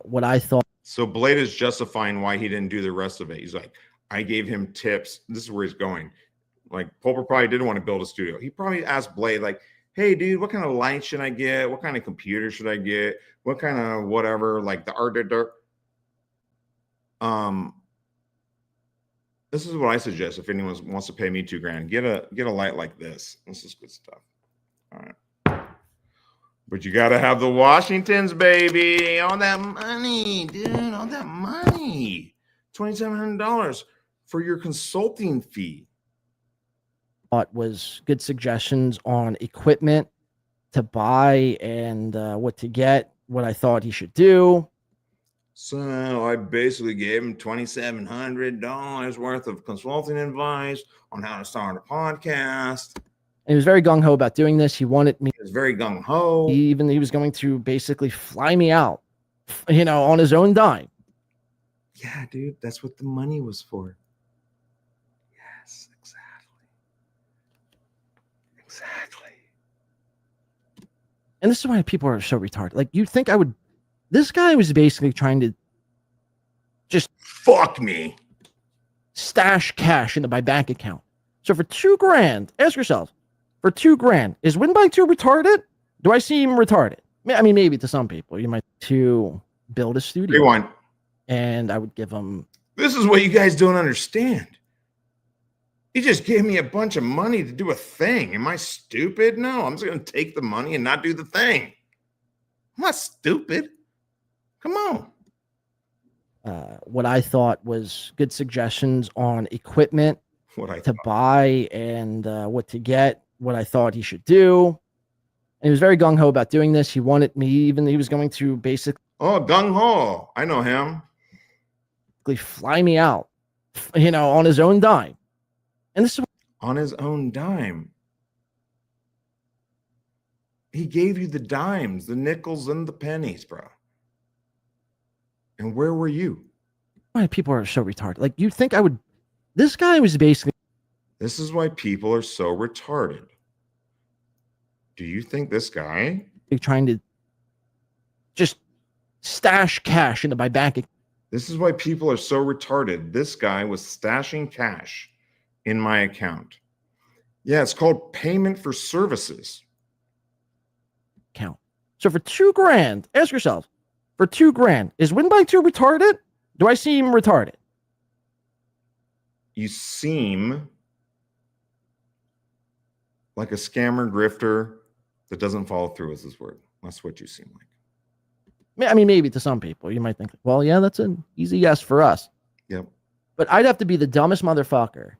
what I thought. So Blade is justifying why he didn't do the rest of it. He's like, I gave him tips. This is where he's going. Like, Pulper probably didn't want to build a studio. He probably asked Blade, like, hey, dude, what kind of light should I get? What kind of computer should I get? What kind of whatever, like the art. This is what I suggest if anyone wants to pay me $2,000. Get a light like this. This is good stuff. All right. But you got to have the Washingtons, baby. All that money, dude. All that money. $2,700 for your consulting fee. Thought was good suggestions on equipment to buy and what to get, what I thought he should do. So I basically gave him $2,700 worth of consulting advice on how to start a podcast. And he was very gung-ho about doing this. He wanted me. He was very gung-ho. He was going to basically fly me out, on his own dime. Yeah, dude, that's what the money was for. Yes, exactly. And this is why people are so retarded. Like, you'd think I would. This guy was basically trying to just fuck me. Stash cash into my bank account. So for $2,000, ask yourself, for $2,000, is Win by Two retarded? Do I seem retarded? I mean, maybe to some people. You might to build a studio. Rewind. And I would give them. This is what you guys don't understand. You just gave me a bunch of money to do a thing. Am I stupid? No, I'm just going to take the money and not do the thing. I'm not stupid. Come on. What I thought was good suggestions on equipment to buy and what to get, what I thought he should do. And he was very gung-ho about doing this. He wanted me, even he was going to basically. Oh, gung-ho. I know him. Fly me out, on his own dime. And this is on his own dime. He gave you the dimes, the nickels, and the pennies, bro. And where were you? Why people are so retarded? Like, you'd think I would. This guy was basically. This is why people are so retarded. Do you think this guy trying to just stash cash into my bank account? This is why people are so retarded. This guy was stashing cash in my account. Yeah, it's called payment for services. Count. So for $2,000, ask yourself, for $2,000, is Win by Two retarded? Do I seem retarded? You seem like a scammer grifter that doesn't follow through with his word. That's what you seem like. I mean, maybe to some people, you might think, well, yeah, that's an easy yes for us. Yep. But I'd have to be the dumbest motherfucker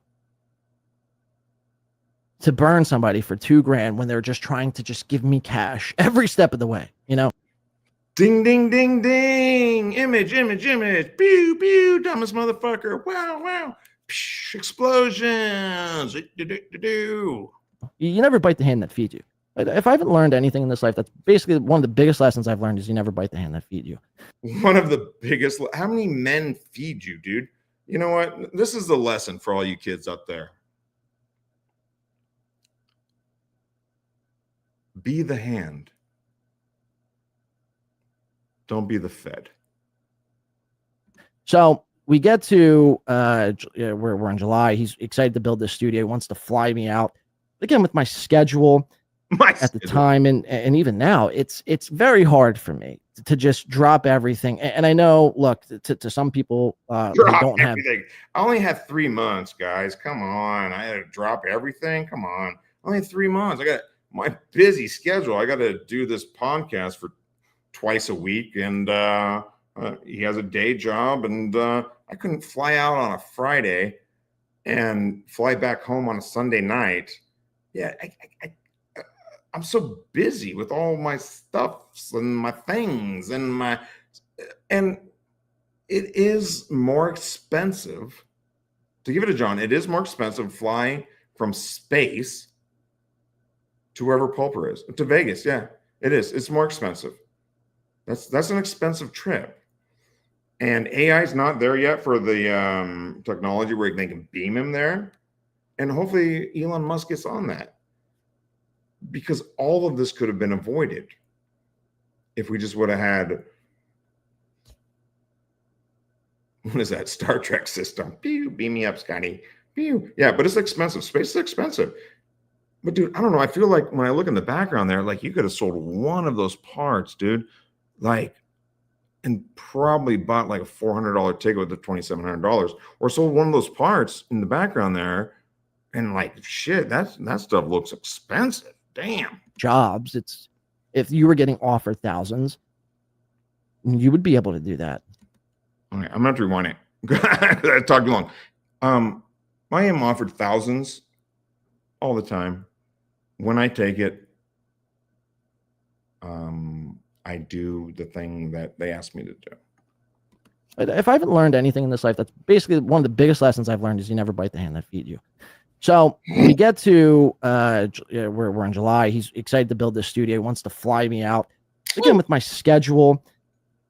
to burn somebody for $2,000 when they're just trying to just give me cash every step of the way, Ding, ding, ding, ding. Image. Pew, pew. Dumbest motherfucker. Wow, wow. Psh, explosions. You never bite the hand that feeds you. If I haven't learned anything in this life, that's basically one of the biggest lessons I've learned is you never bite the hand that feeds you. One of the biggest. How many men feed you, dude? You know what? This is the lesson for all you kids up there. Be the hand. Don't be the fed. So we get to we're in July. He's excited to build this studio. He wants to fly me out. Again, with my schedule at the time and even now, it's very hard for me to just drop everything. And I know, look, to some people who don't have. I only have 3 months, guys. Come on. I had to drop everything. Come on. Only 3 months. I got my busy schedule. I got to do this podcast for twice a week, and he has a day job, and I couldn't fly out on a Friday and fly back home on a Sunday night. Yeah, I'm so busy with all my stuffs and my things and it is more expensive to give it to John. It is more expensive flying from space to wherever Pulper is, to Vegas. Yeah, it is. It's more expensive. That's an expensive trip. And AI is not there yet for the technology where they can beam him there. And hopefully Elon Musk gets on that. Because all of this could have been avoided if we just would have had, what is that, Star Trek system? Pew, beam me up, Scotty. Pew. Yeah, but it's expensive. Space is expensive. But dude, I don't know. I feel like when I look in the background there, like you could have sold one of those parts, dude. Like, and probably bought like a $400 ticket with the $2,700, or sold one of those parts in the background there, and like shit, that stuff looks expensive. Damn. Jobs. It's if you were getting offered thousands, you would be able to do that. All right, I'm gonna have to rewind it. I talked too long. I am offered thousands all the time. When I take it, I do the thing that they asked me to do. If I haven't learned anything in this life, that's basically one of the biggest lessons I've learned is you never bite the hand that feeds you. So we get to we're in July. He's excited to build this studio. He wants to fly me out. Again, with my schedule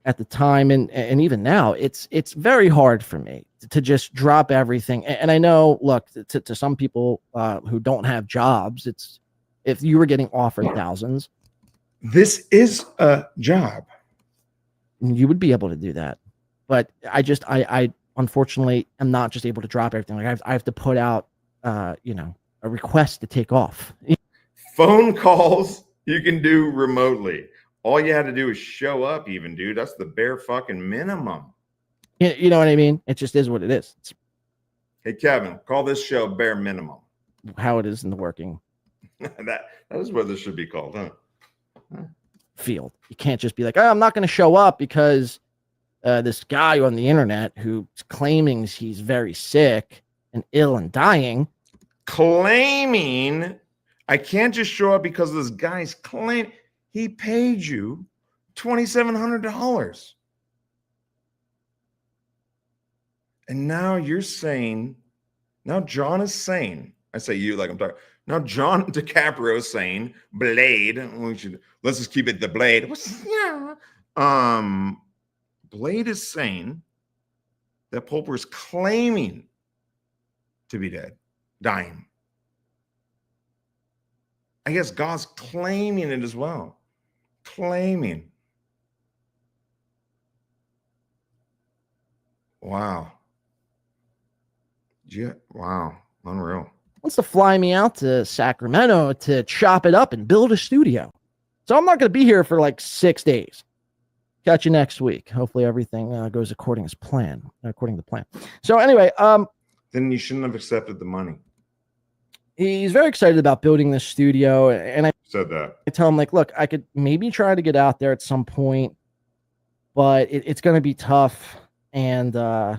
at the time and even now, it's very hard for me to just drop everything. And I know, look, to some people who don't have jobs, it's if you were getting offered thousands. This is a job. You would be able to do that. but I unfortunately am not just able to drop everything. Like I have to put out, a request to take off. Phone calls you can do remotely. All you had to do is show up, even, dude. That's the bare fucking minimum. You know what I mean? It just is what it is. It's Hey, Kevin, call this show bare minimum. how it is in the working that is what this should be called, huh? field. You can't just be like, oh, I'm not going to show up because this guy on the internet who's claiming he's very sick and ill and dying. Claiming I can't just show up because this guy's claim he paid you $2,700. And now you're saying, now John is saying, I say you like I'm talking. Now John DiCaprio is saying, Blade, let's just keep it the Blade. Blade is saying that Pulper is claiming to be dead, dying. I guess God's claiming it as well. Claiming. Wow. Yeah. Wow. Unreal. Wants to fly me out to Sacramento to chop it up and build a studio. So I'm not going to be here for like 6 days. Catch you next week. Hopefully everything goes according to plan. So anyway, then you shouldn't have accepted the money. He's very excited about building this studio, and I said that. I tell him, like, look, I could maybe try to get out there at some point, but it's going to be tough. And I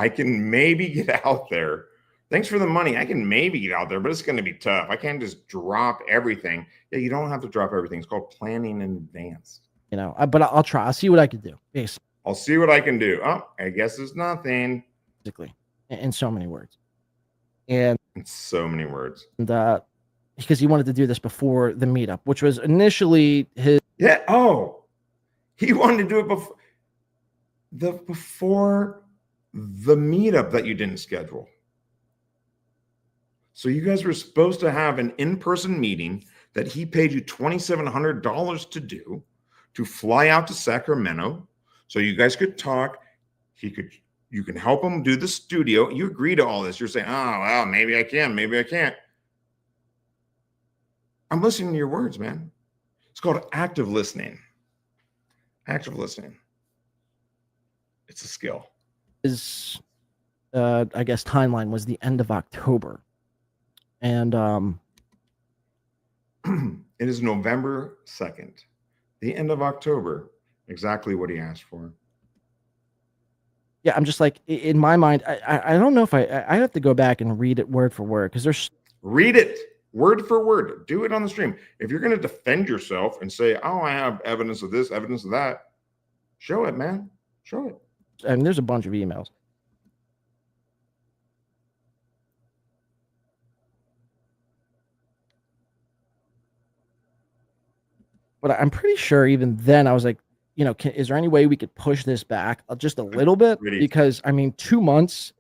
can maybe get out there. Thanks for the money. I can maybe get out there, but it's going to be tough. I can't just drop everything. Yeah, you don't have to drop everything. It's called planning in advance. But I'll try. I'll see what I can do. Basically. I'll see what I can do. Oh, I guess it's nothing. Basically, in so many words. And in so many words. And because he wanted to do this before the meetup, which was initially his. Yeah. Oh, he wanted to do it before the meetup that you didn't schedule. So you guys were supposed to have an in-person meeting that he paid you $2,700 to do, to fly out to Sacramento so you guys could talk. You can help him do the studio. You agree to all this. You're saying, oh, well, maybe I can, maybe I can't. I'm listening to your words, man. It's called active listening. Active listening. It's a skill. His, I guess, timeline was the end of October. And it is November 2nd, the end of October, exactly what he asked for. Yeah, I'm just like, in my mind, I don't know if I have to go back and read it word for word, because there's read it word for word. Do it on the stream. If you're going to defend yourself and say, oh, I have evidence of this, evidence of that, show it, man. Show it. I mean, there's a bunch of emails. But I'm pretty sure even then I was like, is there any way we could push this back just a little bit? Because, I mean, 2 months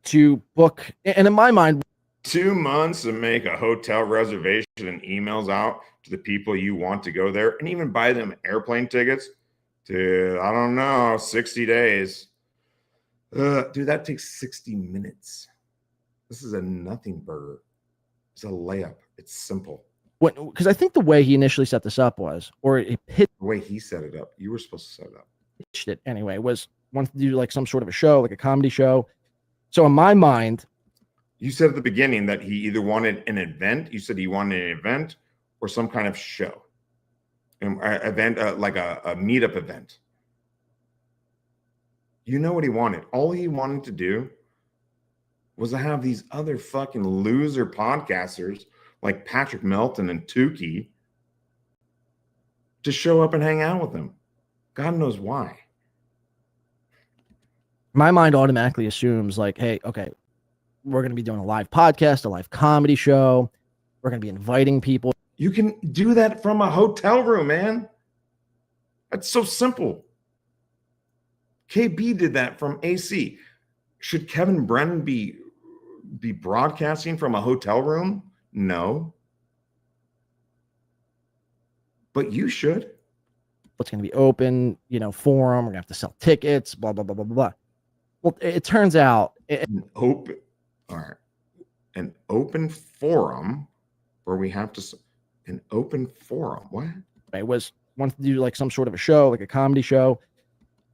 to book, and in my mind, 2 months to make a hotel reservation and emails out to the people you want to go there and even buy them airplane tickets to, I don't know, 60 days. Dude, that takes 60 minutes. This is a nothing burger. It's a layup. It's simple. Because I think the way he initially set this up was, or it pitched, the way he set it up, you were supposed to set it up. Pitched it anyway, was wanted to do like some sort of a show, like a comedy show. So in my mind, you said at the beginning that he either wanted an event. You said he wanted an event or some kind of show, an event, like a meetup event. You know what he wanted? All he wanted to do was to have these other fucking loser podcasters like Patrick Melton and Tukey to show up and hang out with him. God knows why. My mind automatically assumes like, hey, okay, we're going to be doing a live podcast, a live comedy show. We're going to be inviting people. You can do that from a hotel room, man. That's so simple. KB did that from AC. Should Kevin Brennan be broadcasting from a hotel room? No. But you should. It's going to be open, forum. We're going to have to sell tickets, blah, blah, blah, blah, blah. Well, it turns out An open, all right, an open forum where we have to, an open forum. What? it was wanted to do like some sort of a show, like a comedy show.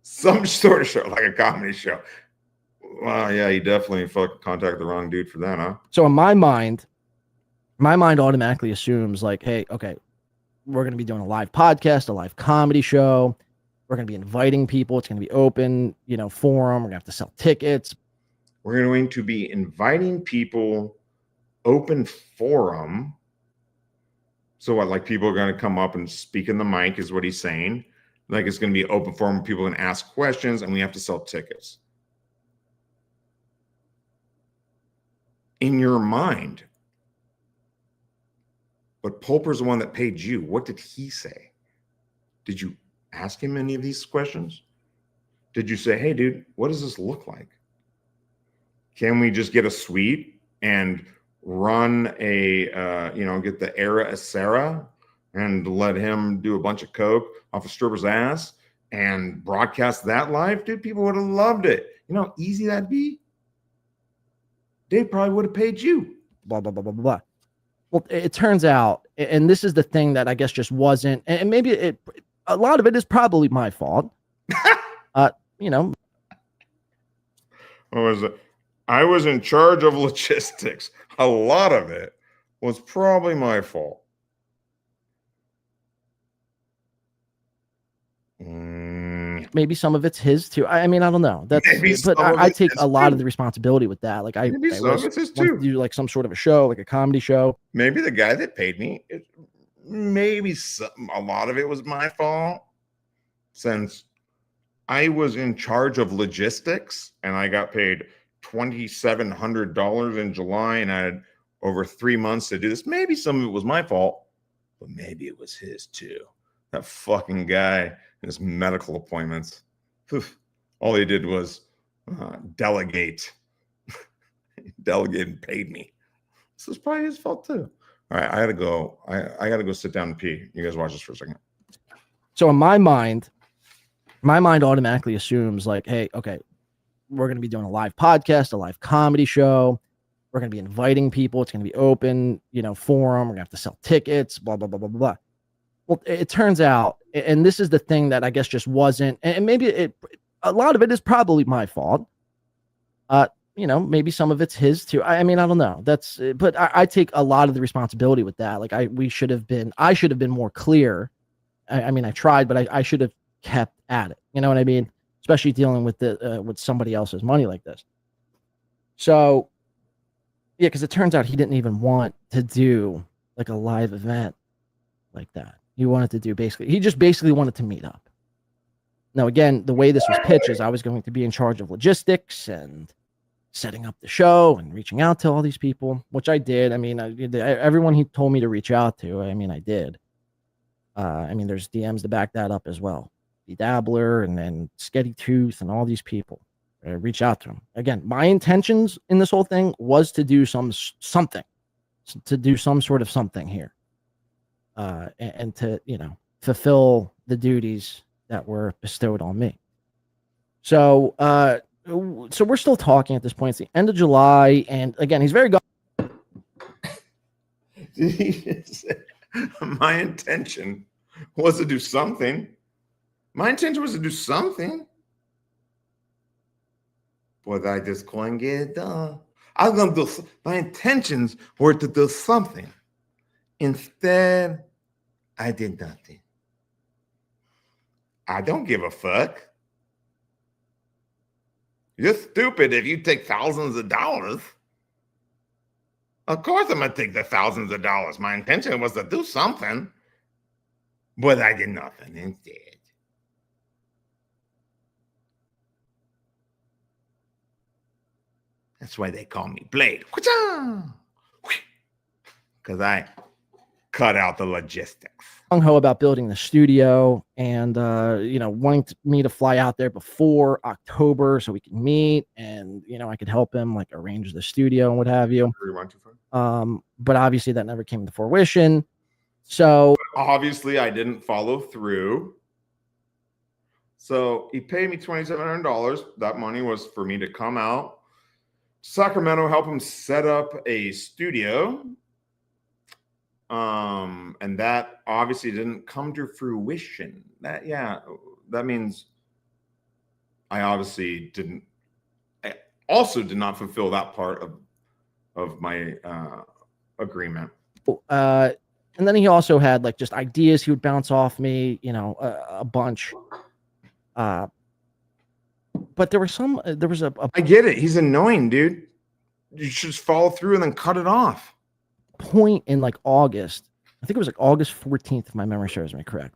Some sort of show, like a comedy show. Well, yeah, you definitely fucking contacted the wrong dude for that, huh? So in my mind automatically assumes like, hey, okay, we're going to be doing a live podcast, a live comedy show. We're going to be inviting people. It's going to be open, forum. We're going to have to sell tickets. We're going to be inviting people, open forum. So what, like people are going to come up and speak in the mic is what he's saying. Like it's going to be open forum. People can ask questions and we have to sell tickets. In your mind. But Pulper's the one that paid you. What did he say? Did you ask him any of these questions? Did you say, hey, dude, what does this look like? Can we just get a suite and run a, get the Era Acera and let him do a bunch of coke off a stripper's ass and broadcast that live? Dude, people would have loved it. You know how easy that'd be? They probably would have paid you. Blah, blah, blah, blah, blah. Well, it turns out, and this is the thing that I guess just wasn't, and maybe a lot of it is probably my fault. What was it? I was in charge of logistics. A lot of it was probably my fault. Maybe some of it's his too. I mean, I don't know. But I take a lot of the responsibility with that. Like I wanted to do like some sort of a show, like a comedy show. Maybe the guy that paid me, maybe a lot of it was my fault, since I was in charge of logistics and I got paid $2,700 in July and I had over 3 months to do this. Maybe some of it was my fault, but maybe it was his too. That fucking guy. His medical appointments. All he did was delegate. Delegate and paid me. This is probably his fault too. All right, I gotta go. I gotta go sit down and pee. You guys watch this for a second. So in my mind automatically assumes like, hey, okay, we're gonna be doing a live podcast, a live comedy show. We're gonna be inviting people. It's gonna be open, forum. We're gonna have to sell tickets. Blah blah blah blah blah. Well, it turns out, and this is the thing that I guess just wasn't, and maybe a lot of it is probably my fault. Maybe some of it's his too. I mean, I don't know. But I take a lot of the responsibility with that. Like I should have been more clear. I mean, I tried, but I should have kept at it. You know what I mean? Especially dealing with with somebody else's money like this. So, yeah, because it turns out he didn't even want to do like a live event like that. He wanted to do he just basically wanted to meet up. Now, again, the way this was pitched is I was going to be in charge of logistics and setting up the show and reaching out to all these people, which I did. I mean, everyone he told me to reach out to, I mean, I did. I mean, there's DMs to back that up as well. The Dabbler and Sketty Tooth and all these people. Reach out to them. Again, my intentions in this whole thing was to do something, to do some sort of something here. And to, fulfill the duties that were bestowed on me. So we're still talking at this point. It's the end of July. And again, he's very My intention was to do something. But I just couldn't get it done. I was going to do, my intentions were to do something. Instead, I did nothing. I don't give a fuck. You're stupid if you take thousands of dollars. Of course I'm going to take the thousands of dollars. My intention was to do something, but I did nothing instead. That's why they call me Blade. Because I cut out the logistics. gung-ho about building the studio and, wanting me to fly out there before October so we can meet and, I could help him like arrange the studio and what have you. But obviously that never came to fruition. So obviously I didn't follow through So he paid me $2,700. That money was for me to come out to Sacramento, help him set up a studio. And that obviously didn't come to fruition. That means I obviously didn't. I also did not fulfill that part of my agreement. And then he also had like just ideas he would bounce off me, a bunch. But there was a I get it. He's annoying, dude. You should just follow through and then cut it off. Point in like August. I think it was like August 14th, if my memory serves me correct.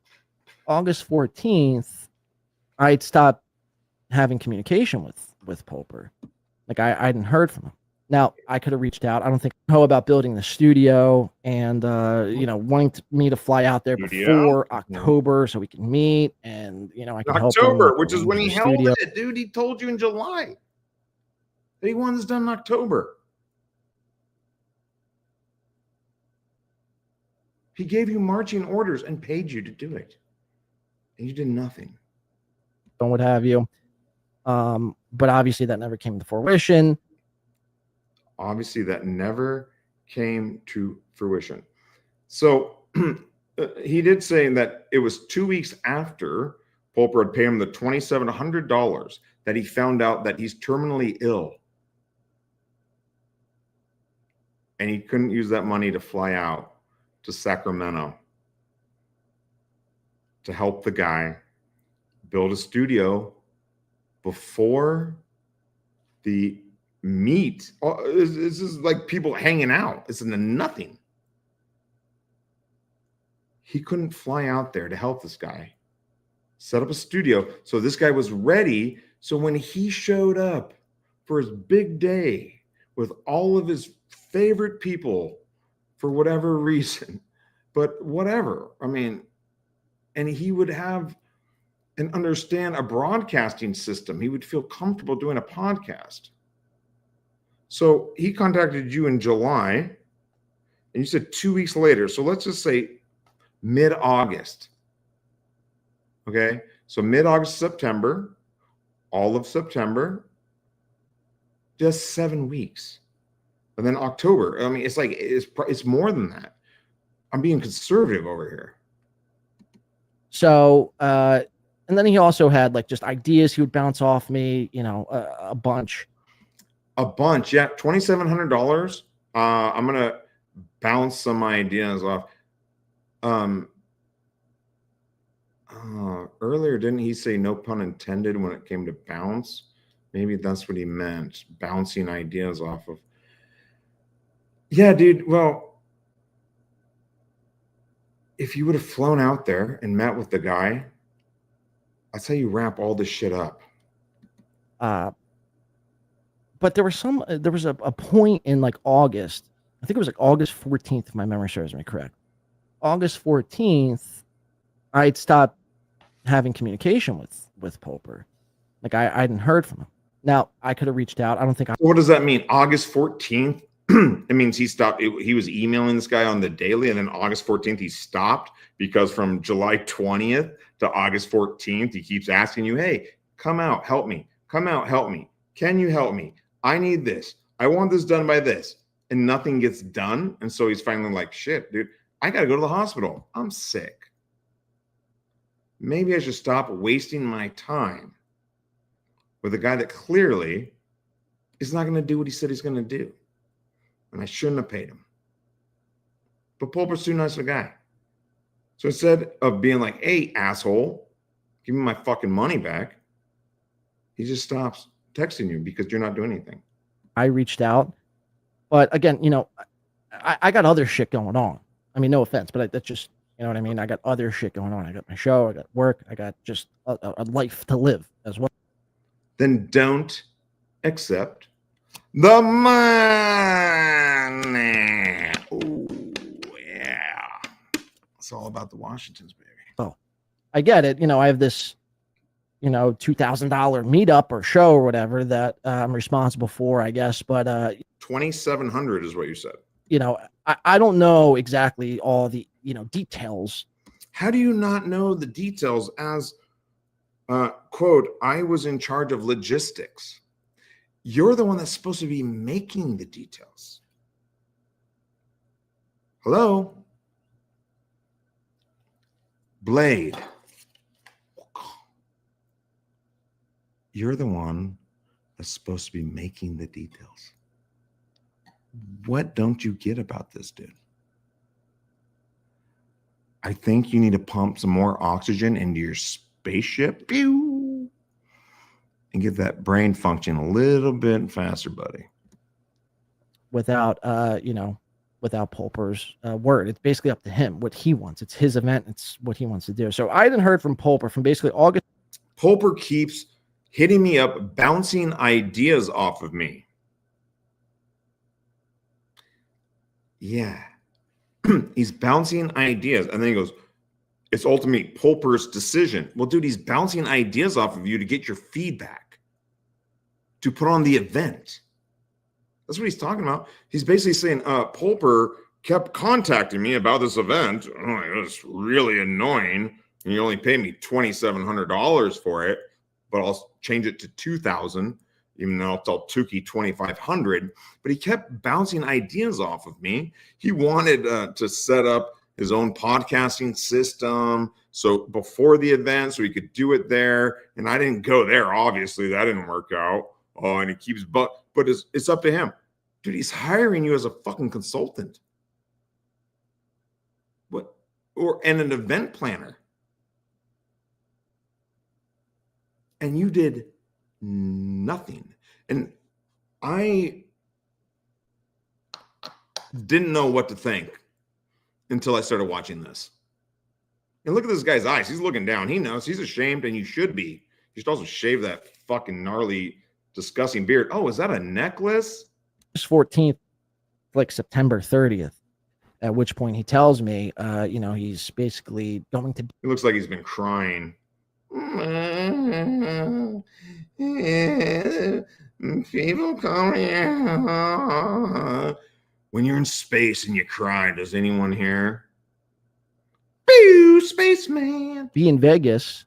August 14th, I'd stopped having communication with Pulper. Like I hadn't heard from him. Now I could have reached out. I don't think I know about building the studio and wanting me to fly out there before October so we can meet and I can help him. October, which is when he held studio. it, dude. He told you in July that he wanted this done in October. He gave you marching orders and paid you to do it, and you did nothing. What have you? But obviously that never came to fruition. Obviously, that never came to fruition. So he did say that it was 2 weeks after Pulper had paid him the $2,700 that he found out that he's terminally ill. And he couldn't use that money to fly out to Sacramento to help the guy build a studio before the meet. This is like people hanging out. It's into nothing. He couldn't fly out there to help this guy set up a studio. So this guy was ready. So when he showed up for his big day with all of his favorite people for whatever reason, but whatever, I mean, and he would have and understand a broadcasting system. He would feel comfortable doing a podcast. So he contacted you in July, and you said 2 weeks later. So let's just say mid-August. Okay, so mid-August, September, all of September, just 7 weeks. And then October. I mean, it's more than that. I'm being conservative over here. So, and then he also had like just ideas he would bounce off me, a bunch. A bunch, yeah. $2,700. I'm gonna bounce some ideas off. Earlier, didn't he say no pun intended when it came to bounce? Maybe that's what he meant. Bouncing ideas off of. Yeah, dude. Well, if you would have flown out there and met with the guy, that's how you wrap all this shit up. But there was a point in like August. I think it was like August 14th, if my memory serves me correct. August 14th, I'd stopped having communication with Pulper. Like I hadn't heard from him. Now I could have reached out. I don't think. What does that mean? August 14th? It means he stopped. He was emailing this guy on the daily, and then August 14th he stopped because from July 20th to August 14th he keeps asking you, "Hey, come out, help me. Come out, help me. Can you help me? I need this. I want this done by this." And nothing gets done. And so he's finally like, "Shit, dude, I got to go to the hospital. I'm sick. Maybe I should stop wasting my time with a guy that clearly is not going to do what he said he's going to do. And I shouldn't have paid him." But Pulper's too nice of a guy. So instead of being like, "Hey, asshole, give me my fucking money back," he just stops texting you because you're not doing anything. I reached out. But again, I got other shit going on. I mean, no offense, but that's just, you know what I mean? I got other shit going on. I got my show, I got work, I got just a life to live as well. Then don't accept the money. Oh, yeah. It's all about the Washingtons, baby. Oh, I get it. I have this, $2,000 meetup or show or whatever that I'm responsible for, I guess. But $2,700 is what you said. I don't know exactly all the, details. How do you not know the details as Quote, I was in charge of logistics. You're the one that's supposed to be making the details. Hello? Blade. You're the one that's supposed to be making the details. What don't you get about this, dude? I think you need to pump some more oxygen into your spaceship. Pew! And get that brain function a little bit faster, buddy. Without without Pulper's word. It's basically up to him what he wants. It's his event. It's what he wants to do. So I hadn't heard from Pulper from basically August. Pulper keeps hitting me up, bouncing ideas off of me. Yeah. He's bouncing ideas. And then he goes, it's ultimately Pulper's decision. Well, dude, he's bouncing ideas off of you to get your feedback, to put on the event. That's what he's talking about. He's basically saying, Pulper kept contacting me about this event. Oh, it was really annoying. And you only paid me $2,700 for it, but I'll change it to $2,000, even though I'll tell Tukey $2,500. But he kept bouncing ideas off of me. He wanted to set up his own podcasting system. So before the event, so he could do it there. And I didn't go there. Obviously, that didn't work out. Oh, and he keeps, but it's up to him. Dude, he's hiring you as a fucking consultant. What? And an event planner. And you did nothing. And I didn't know what to think until I started watching this. And look at this guy's eyes. He's looking down. He knows. He's ashamed, and you should be. You should also shave that fucking gnarly, disgusting beard. Oh, is that a necklace? 14th, like September 30th, at which point he tells me, he's basically going to. It looks like he's been crying. People call me. When you're in space and you cry, does anyone hear? Boo, spaceman. Be in Vegas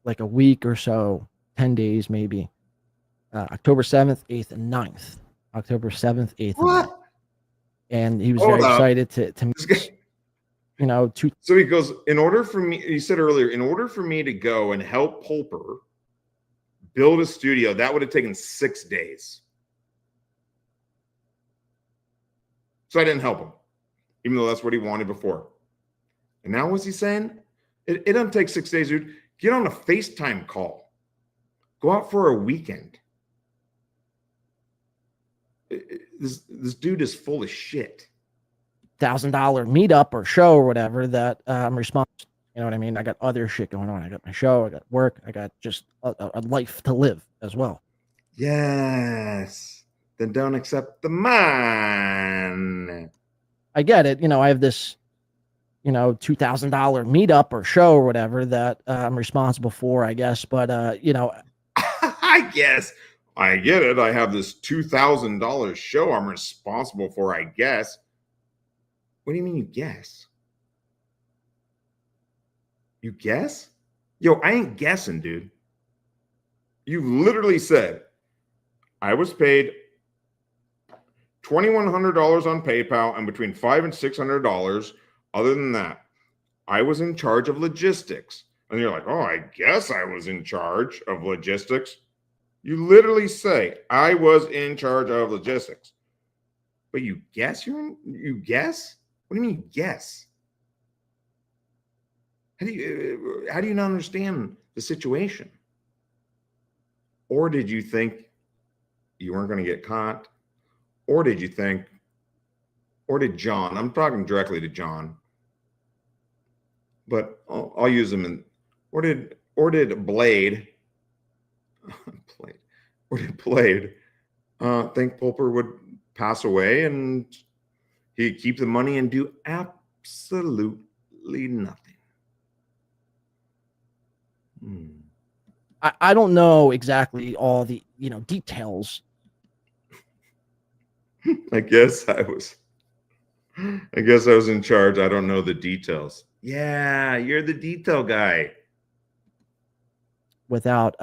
like a week or so, 10 days maybe. October 7th, 8th, and 9th. October 7th, 8th, What? And he was very excited to So he goes, in order for me, he said earlier, in order for me to go and help Pulper build a studio, that would have taken 6 days. So I didn't help him, even though that's what he wanted before. And now what's he saying? It doesn't take 6 days, dude. Get on a FaceTime call. Go out for a weekend. This dude is full of shit. $1,000 meetup or show or whatever that I'm responsible. You know what I mean? I got other shit going on. I got my show. I got work. I got just a life to live as well. Yes. Then don't accept the man. I get it. I have this, $2,000 meetup or show or whatever that I'm responsible for, I guess. But, I guess. I get it. I have this $2,000 show I'm responsible for, I guess. What do you mean you guess? You guess? Yo, I ain't guessing, dude. You literally said, I was paid $2,100 on PayPal and between $500 and $600. Other than that, I was in charge of logistics. And you're like, oh, I guess I was in charge of logistics. You literally say, I was in charge of logistics. But you guess you guess? What do you mean you guess? How do you not understand the situation? Or did you think you weren't going to get caught? Or did you think, or did John, I'm talking directly to John, but I'll use him in, or did Blade, think Pulper would pass away and he'd keep the money and do absolutely nothing? I don't know exactly all the, details. I guess I was in charge. I don't know the details. Yeah, you're the detail guy. without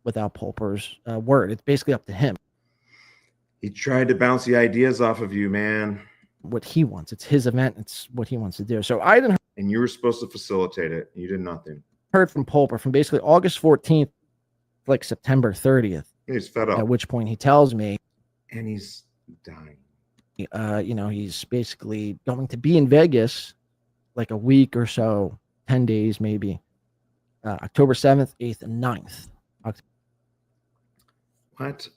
without Pulper's word. It's basically up to him. He tried to bounce the ideas off of you, man. What he wants. It's his event. It's what he wants to do. So I didn't And you were supposed to facilitate it. You did nothing. heard from Pulper from basically August 14th, like September 30th. He's fed up. At which point he tells me, and he's dying. He's basically going to be in Vegas like a week or so, 10 days maybe. October 7th, 8th, and 9th. What?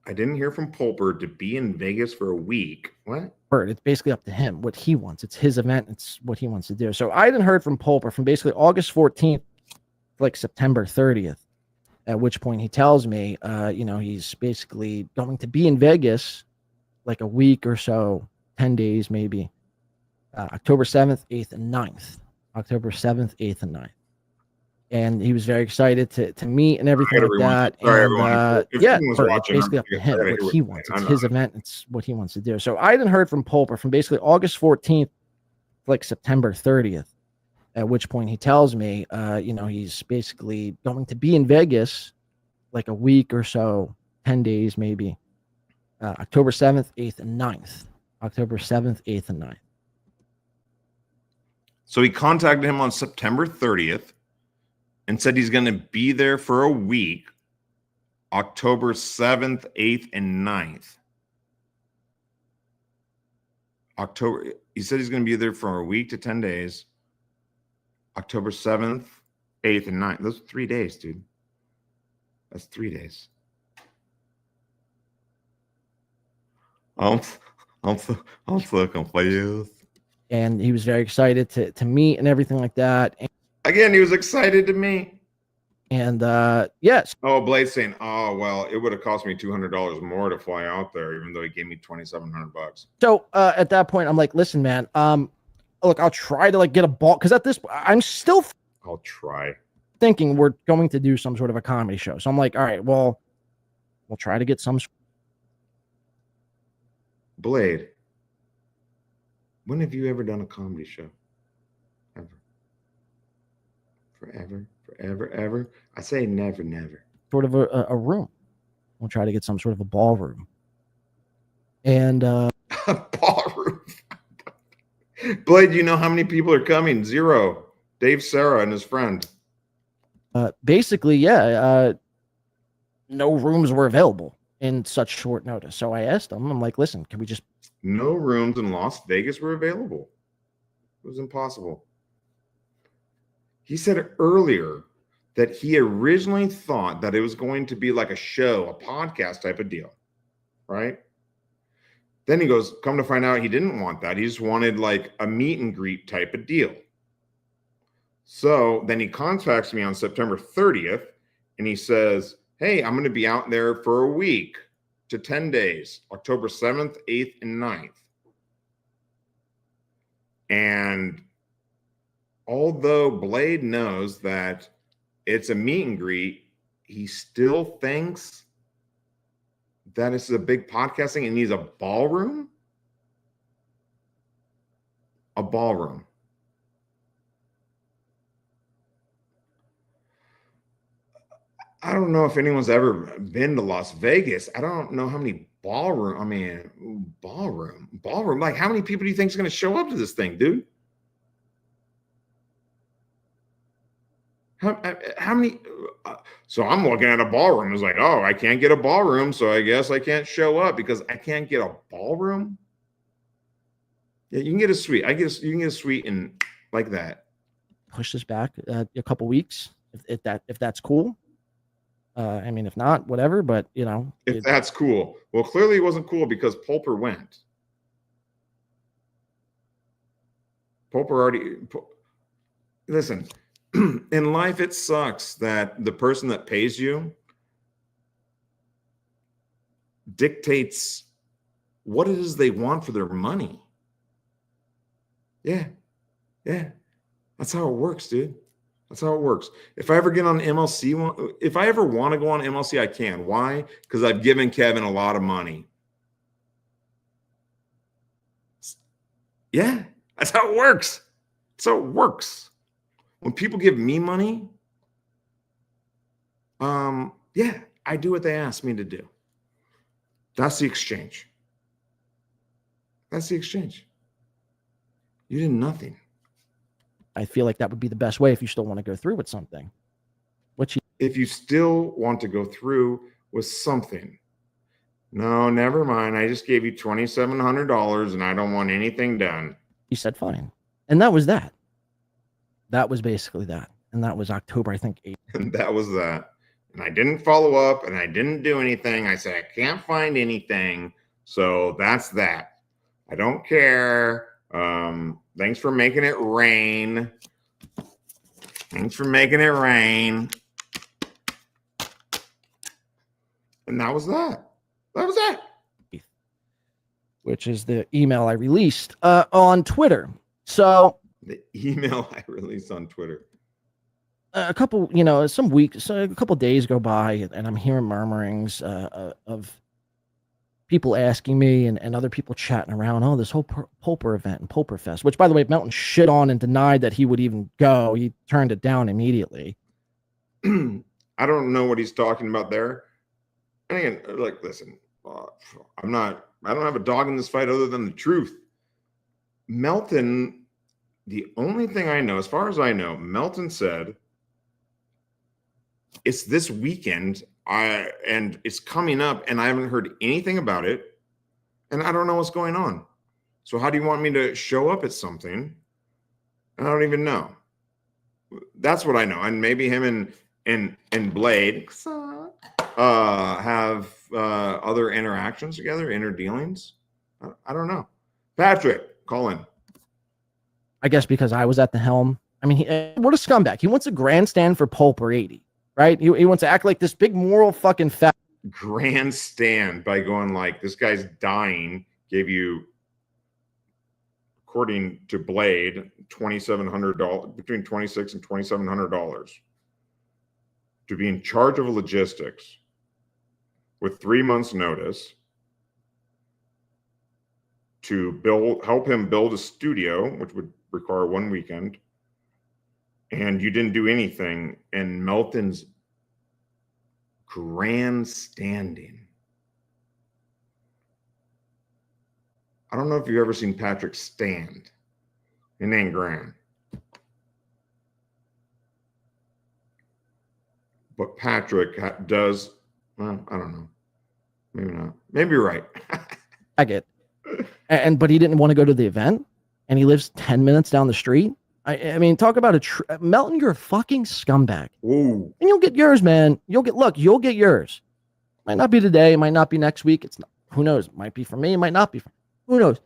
I didn't hear from Pulper to be in Vegas for a week. What? It's basically up to him, what he wants. It's his event. It's what he wants to do. So I hadn't heard from Pulper from basically August 14th, like September 30th. At which point he tells me, he's basically going to be in Vegas like a week or so, 10 days maybe. October 7th, 8th, and 9th. October 7th, 8th, and 9th. And he was very excited to meet and everything like that. It's basically up to him, what he wants. It's his event. It's what he wants to do. So I hadn't heard from Pulper from basically August 14th, like September 30th. At which point he tells me, he's basically going to be in Vegas like a week or so, 10 days maybe. October 7th, 8th, and 9th. October 7th, 8th, and 9th. So he contacted him on September 30th and said he's going to be there for a week, October 7th, 8th, and 9th. He said he's going to be there for a week to 10 days. October 7th, 8th, and 9th. Those are 3 days, dude. That's 3 days. I'm so confused. And he was very excited to meet and everything like that. And, again, he was excited to meet. And yes. Oh, Blade's saying, oh, well, it would have cost me $200 more to fly out there, even though he gave me $2,700. So at that point, I'm like, listen, man, look, I'll try to like get a ball because at this, I'm still I'll try thinking we're going to do some sort of a comedy show. So I'm like, all right, well, we'll try to get some. Blade, when have you ever done a comedy show? Ever? Forever. I say never. Sort of a room. We'll try to get some sort of a ballroom. And a ballroom. Blade, you know how many people are coming? 0. Dave Sarah and his friend. Basically, yeah. No rooms were available in such short notice. So I asked him, I'm like, listen, can we just... No rooms in Las Vegas were available. It was impossible. He said earlier that he originally thought that it was going to be like a show, a podcast type of deal, right? Then he goes, come to find out he didn't want that. He just wanted like a meet and greet type of deal. So then he contacts me on September 30th and he says, hey, I'm going to be out there for a week to 10 days, October 7th, 8th, and 9th. And although Blade knows that it's a meet and greet, he still thinks that this is a big podcasting and needs a ballroom. A ballroom. I don't know if anyone's ever been to Las Vegas. I don't know how many ballroom. Like how many people do you think is going to show up to this thing, dude? How many? So I'm looking at a ballroom. It's like, oh, I can't get a ballroom, so I guess I can't show up because I can't get a ballroom. Yeah, you can get a suite. You can get a suite in like that. Push this back a couple weeks if that's cool. I mean, if not, whatever. But if that's cool. Well, clearly it wasn't cool because Pulper went. Listen. In life, it sucks that the person that pays you dictates what it is they want for their money. Yeah. That's how it works, dude. That's how it works. If I ever get on MLC, if I ever want to go on MLC, I can. Why? Because I've given Kevin a lot of money. Yeah, that's how it works. That's how it works. When people give me money, Yeah, I do what they asked me to do. That's the exchange. That's the exchange. You did nothing. I feel like that would be the best way if you still want to go through with something. If you still want to go through with something, no, never mind. I just gave you $2,700 and I don't want anything done. He said, fine. And that was that. That was basically that. And that was October, I think, 8th. And that was that. And I didn't follow up and I didn't do anything. I said, I can't find anything. So that's that. I don't care. Thanks for making it rain. Thanks for making it rain. And that was that. That was that. Which is the email I released on Twitter. So the email I released on Twitter. A couple, you know, some weeks, so a couple days go by, and I'm hearing murmurings of people asking me and other people chatting around, oh, this whole Pulper event and Pulper Fest, which, by the way, Melton shit on and denied that he would even go. He turned it down immediately. I don't know what he's talking about there. And again, like, listen, I don't have a dog in this fight other than the truth. Melton, the only thing I know, as far as I know, Melton said, it's this weekend, and it's coming up, and I haven't heard anything about it, and I don't know what's going on. So how do you want me to show up at something? And I don't even know. That's what I know. And maybe him and Blade have other interactions together, inner dealings. I don't know. Patrick, call in. I guess because I was at the helm. I mean, what a scumbag. He wants a grandstand for Pulper 80, right? He wants to act like this big moral fucking fat grandstand by going like, this guy's dying, gave you, according to Blade, $2,700, between $2,600 and $2,700 to be in charge of logistics with 3 months notice to help him build a studio, which would require 1 weekend. And you didn't do anything. And Melton's grandstanding. I don't know if you've ever seen Patrick stand. It ain't grand. But Patrick does, well, I don't know. Maybe not. Maybe you're right. I get. But he didn't want to go to the event, and he lives 10 minutes down the street. I mean, talk about Melton, you're a fucking scumbag. Ooh. And you'll get yours, man. You'll get yours. Might not be today, might not be next week. It's not, who knows? Might be for me, might not be for me. Who knows?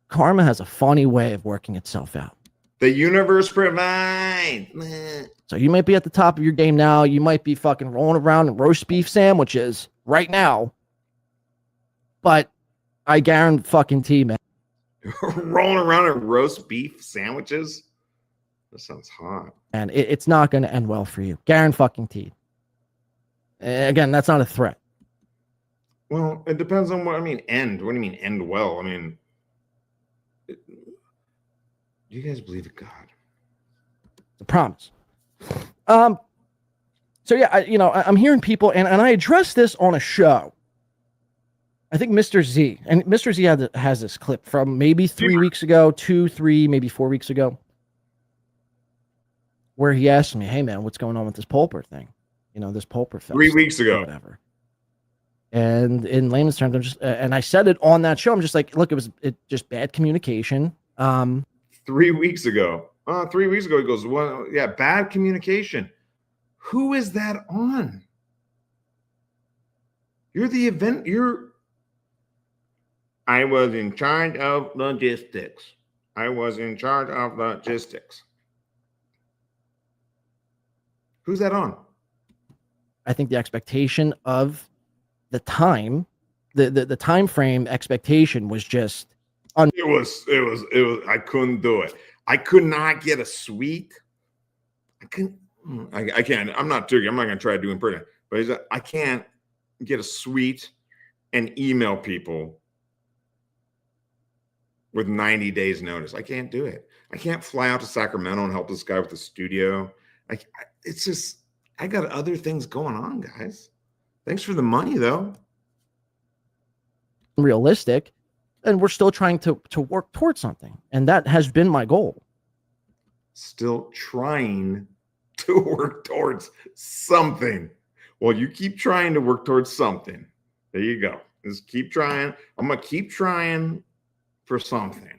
Karma has a funny way of working itself out. The universe provides. So you might be at the top of your game now. You might be fucking rolling around in roast beef sandwiches right now. But I guarantee, man. Rolling around in roast beef sandwiches? That sounds hot. And it's not going to end well for you. Guaranteed. Again, that's not a threat. Well, it depends on what I mean. End. What do you mean end well? I mean, do you guys believe in God? It's a promise. So yeah, I'm hearing people, and I addressed this on a show. I think Mr. Z, and Mr. Z has this clip from maybe 3 weeks ago, 2, 3, maybe 4 weeks ago, where he asked me, "Hey man, what's going on with this Pulper thing? This Pulper Fest." 3 weeks ago, whatever. And in layman's terms, I'm just, and I said it on that show. I'm just like, look, it was just bad communication. 3 weeks ago. 3 weeks ago, he goes, well, yeah, bad communication. Who is that on? You're the event. I was in charge of logistics. Who's that on? I think the expectation of the time, the time frame expectation was just. It was. I couldn't do it. I could not get a suite. I can't. I'm not joking. I'm not going to try to do impersonation. But I can't get a suite and email people with 90 days notice. I can't do it. I can't fly out to Sacramento and help this guy with the studio. It's just, I got other things going on, guys. Thanks for the money, though. Realistic, and we're still trying to work towards something, and that has been my goal. Still trying to work towards something. Well, you keep trying to work towards something. There you go. Just keep trying. I'm gonna keep trying for something.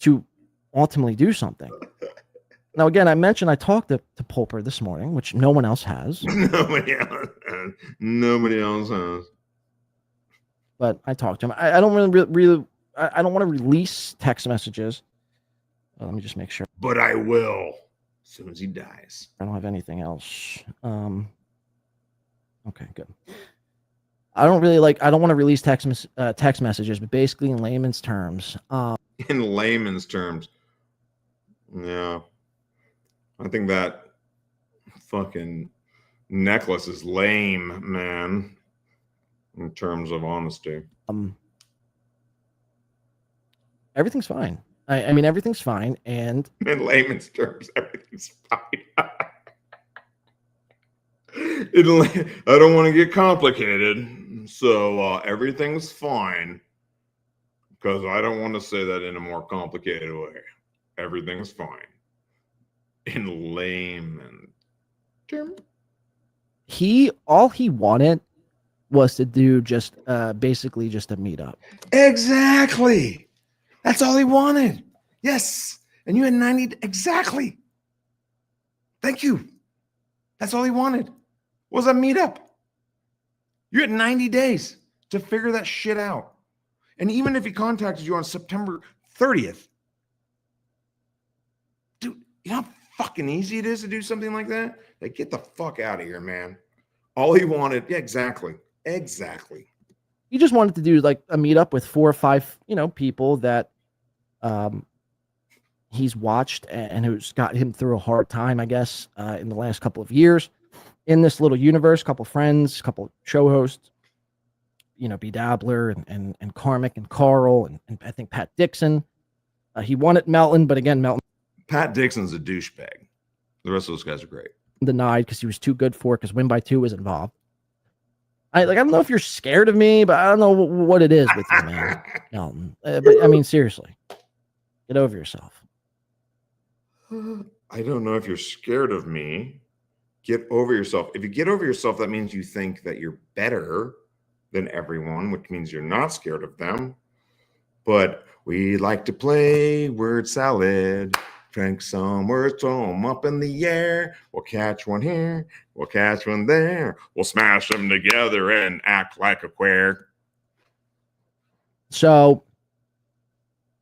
To ultimately do something. Now, again, I mentioned I talked to Pulper this morning, which no one else has. Nobody else has. Nobody else has. But I talked to him. I don't really I don't want to release text messages. Let me just make sure. But I will as soon as he dies. I don't have anything else. Okay, good. I don't want to release text messages, but basically in layman's terms. In layman's terms. Yeah. I think that fucking necklace is lame, man, in terms of honesty. Everything's fine. I mean, everything's fine. And in layman's terms, everything's fine. I don't want to get complicated. So everything's fine. Because I don't want to say that in a more complicated way. Everything's fine. In layman terms. All he wanted was to do just basically just a meetup. Exactly. That's all he wanted. Yes. And you had 90. Exactly. Thank you. That's all he wanted was a meetup. You had 90 days to figure that shit out. And even if he contacted you on September 30th, dude, you know how fucking easy it is to do something like that? Like, get the fuck out of here, man. All he wanted. Yeah, exactly. Exactly. He just wanted to do like a meetup with 4 or 5, people that he's watched and who's got him through a hard time, I guess, in the last couple of years in this little universe. Couple friends, couple show hosts, B. Dabbler and Karmic and Carl and I think Pat Dixon. He wanted Melton, but again, Pat Dixon's a douchebag. The rest of those guys are great. Denied because he was too good for it because Win by 2 was involved. I don't know if you're scared of me, but I don't know what it is with you, man. Melton. But I mean, seriously, get over yourself. I don't know if you're scared of me. Get over yourself. If you get over yourself, that means you think that you're better than everyone, which means you're not scared of them. But we like to play word salad. Drink some words, throw them up in the air. We'll catch one here. We'll catch one there. We'll smash them together and act like a queer. So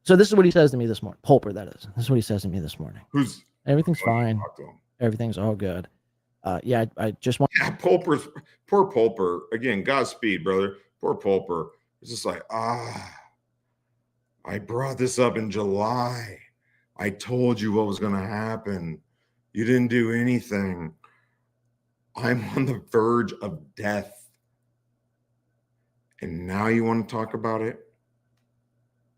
this is what he says to me this morning. Pulper, that is. This is what he says to me this morning. Everything's fine. Everything's all good. I just want. Yeah, poor Pulper. Again, Godspeed, brother. Poor Pulper. It's just like, I brought this up in July. I told you what was going to happen. You didn't do anything. I'm on the verge of death. And now you want to talk about it?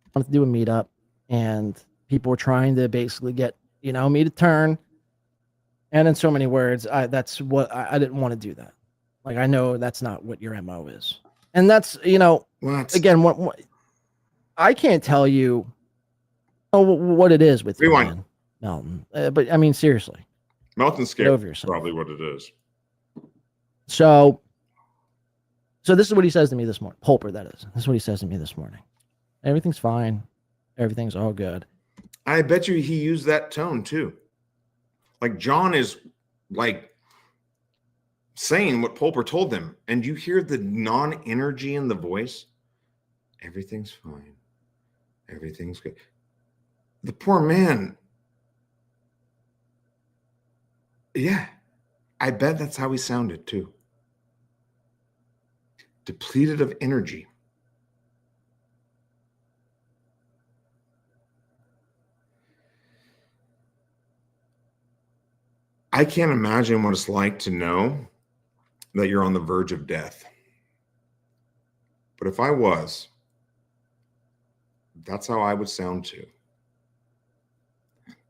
I wanted to do a meetup, and people were trying to basically get, me to turn. And in so many words, that's what I didn't want to do that. Like, I know that's not what your MO is. And that's, again, what I can't tell you what it is with you, man, Melton. But I mean, seriously, Melton's scared. Get over yourself. Probably what it is. So this is what he says to me this morning. Pulper, that is. This is what he says to me this morning. Everything's fine. Everything's all good. I bet you he used that tone too. Like, John is like saying what Pulper told them, and you hear the non-energy in the voice. Everything's fine. Everything's good. The poor man. Yeah, I bet that's how he sounded too. Depleted of energy. I can't imagine what it's like to know that you're on the verge of death. But if I was, that's how I would sound too.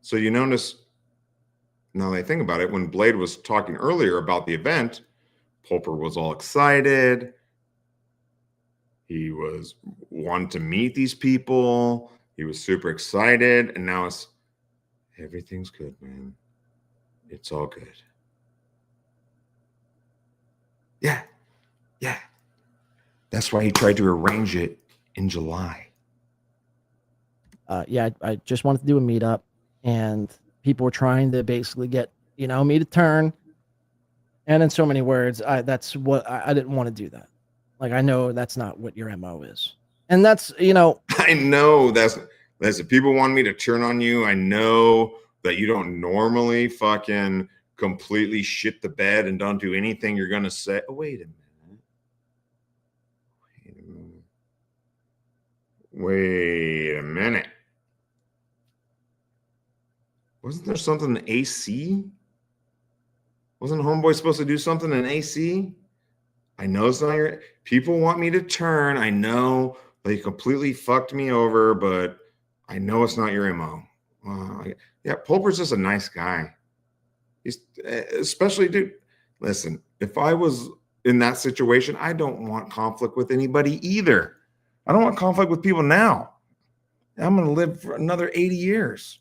So you notice, now that I think about it, when Blade was talking earlier about the event, Pulper was all excited. He was wanting to meet these people. He was super excited. And now it's, everything's good, man. It's all good. Yeah. Yeah. That's why he tried to arrange it in July. Yeah, I just wanted to do a meetup, and people were trying to basically get, me to turn. And in so many words, that's what I didn't want to do that. Like, I know that's not what your MO is. And that's, I know listen, people want me to turn on you. I know that you don't normally fucking completely shit the bed and don't do anything you're going to say. Oh, wait a minute. Wait a minute. Wasn't there something in AC? Wasn't Homeboy supposed to do something in AC? I know it's not your... People want me to turn. I know they completely fucked me over, but I know it's not your MO. Yeah, Pulper's just a nice guy. He's especially, dude, listen, if I was in that situation, I don't want conflict with anybody either. I don't want conflict with people now. I'm going to live for another 80 years.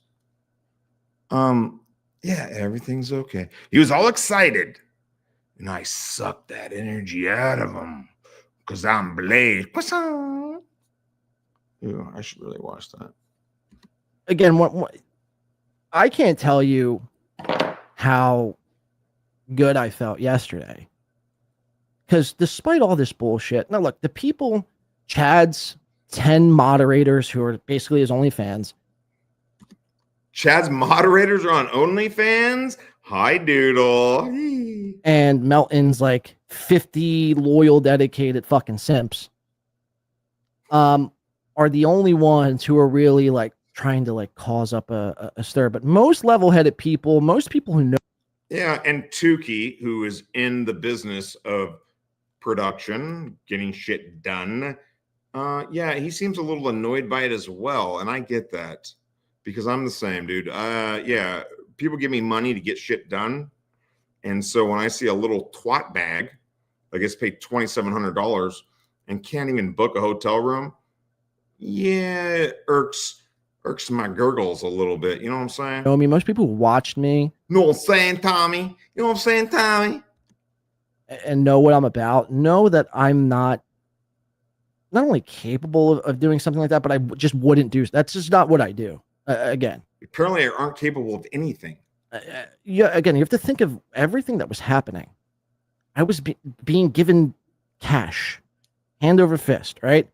Yeah, everything's okay. He was all excited, and I sucked that energy out of him because I'm Blade. Yeah, I should really watch that. Again, what I can't tell you how good I felt yesterday, because despite all this bullshit, now look, the people, Chad's 10 moderators who are basically his OnlyFans. Chad's moderators are on OnlyFans? Hi, Doodle. And Melton's like 50 loyal, dedicated fucking simps are the only ones who are really like trying to like cause up a stir. But most level-headed people, most people who know. Yeah, and Tukey, who is in the business of production, getting shit done. Yeah, he seems a little annoyed by it as well. And I get that because I'm the same, dude. Yeah, people give me money to get shit done. And so when I see a little twat bag that gets paid $2,700 and can't even book a hotel room, yeah, it irks my gurgles a little bit. You know what I'm saying? I mean, most people who watched me. You know what I'm saying, Tommy? You know what I'm saying, Tommy? And know what I'm about, know that I'm not only capable of doing something like that, but I just wouldn't do. That's just not what I do. Again, apparently, aren't capable of anything. Yeah. Again, you have to think of everything that was happening. I was being given cash, hand over fist, right?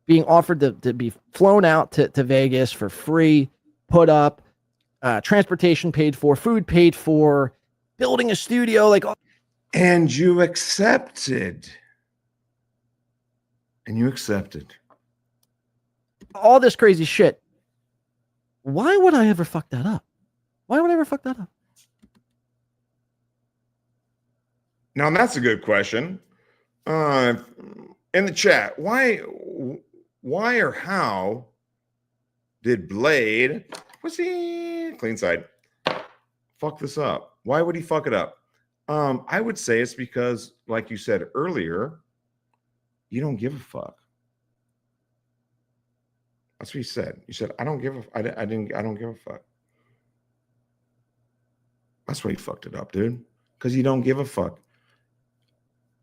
Being offered to be flown out to Vegas for free, put up, transportation paid for, food paid for, building a studio, like. And you accepted. And you accepted. All this crazy shit. Why would I ever fuck that up? Why would I ever fuck that up? Now, that's a good question. In the chat, why or how did Blade, what's he, clean side, fuck this up? Why would he fuck it up? I would say it's because, like you said earlier, you don't give a fuck. That's what you said. You said, I don't give a fuck. That's why you fucked it up, dude. Because you don't give a fuck.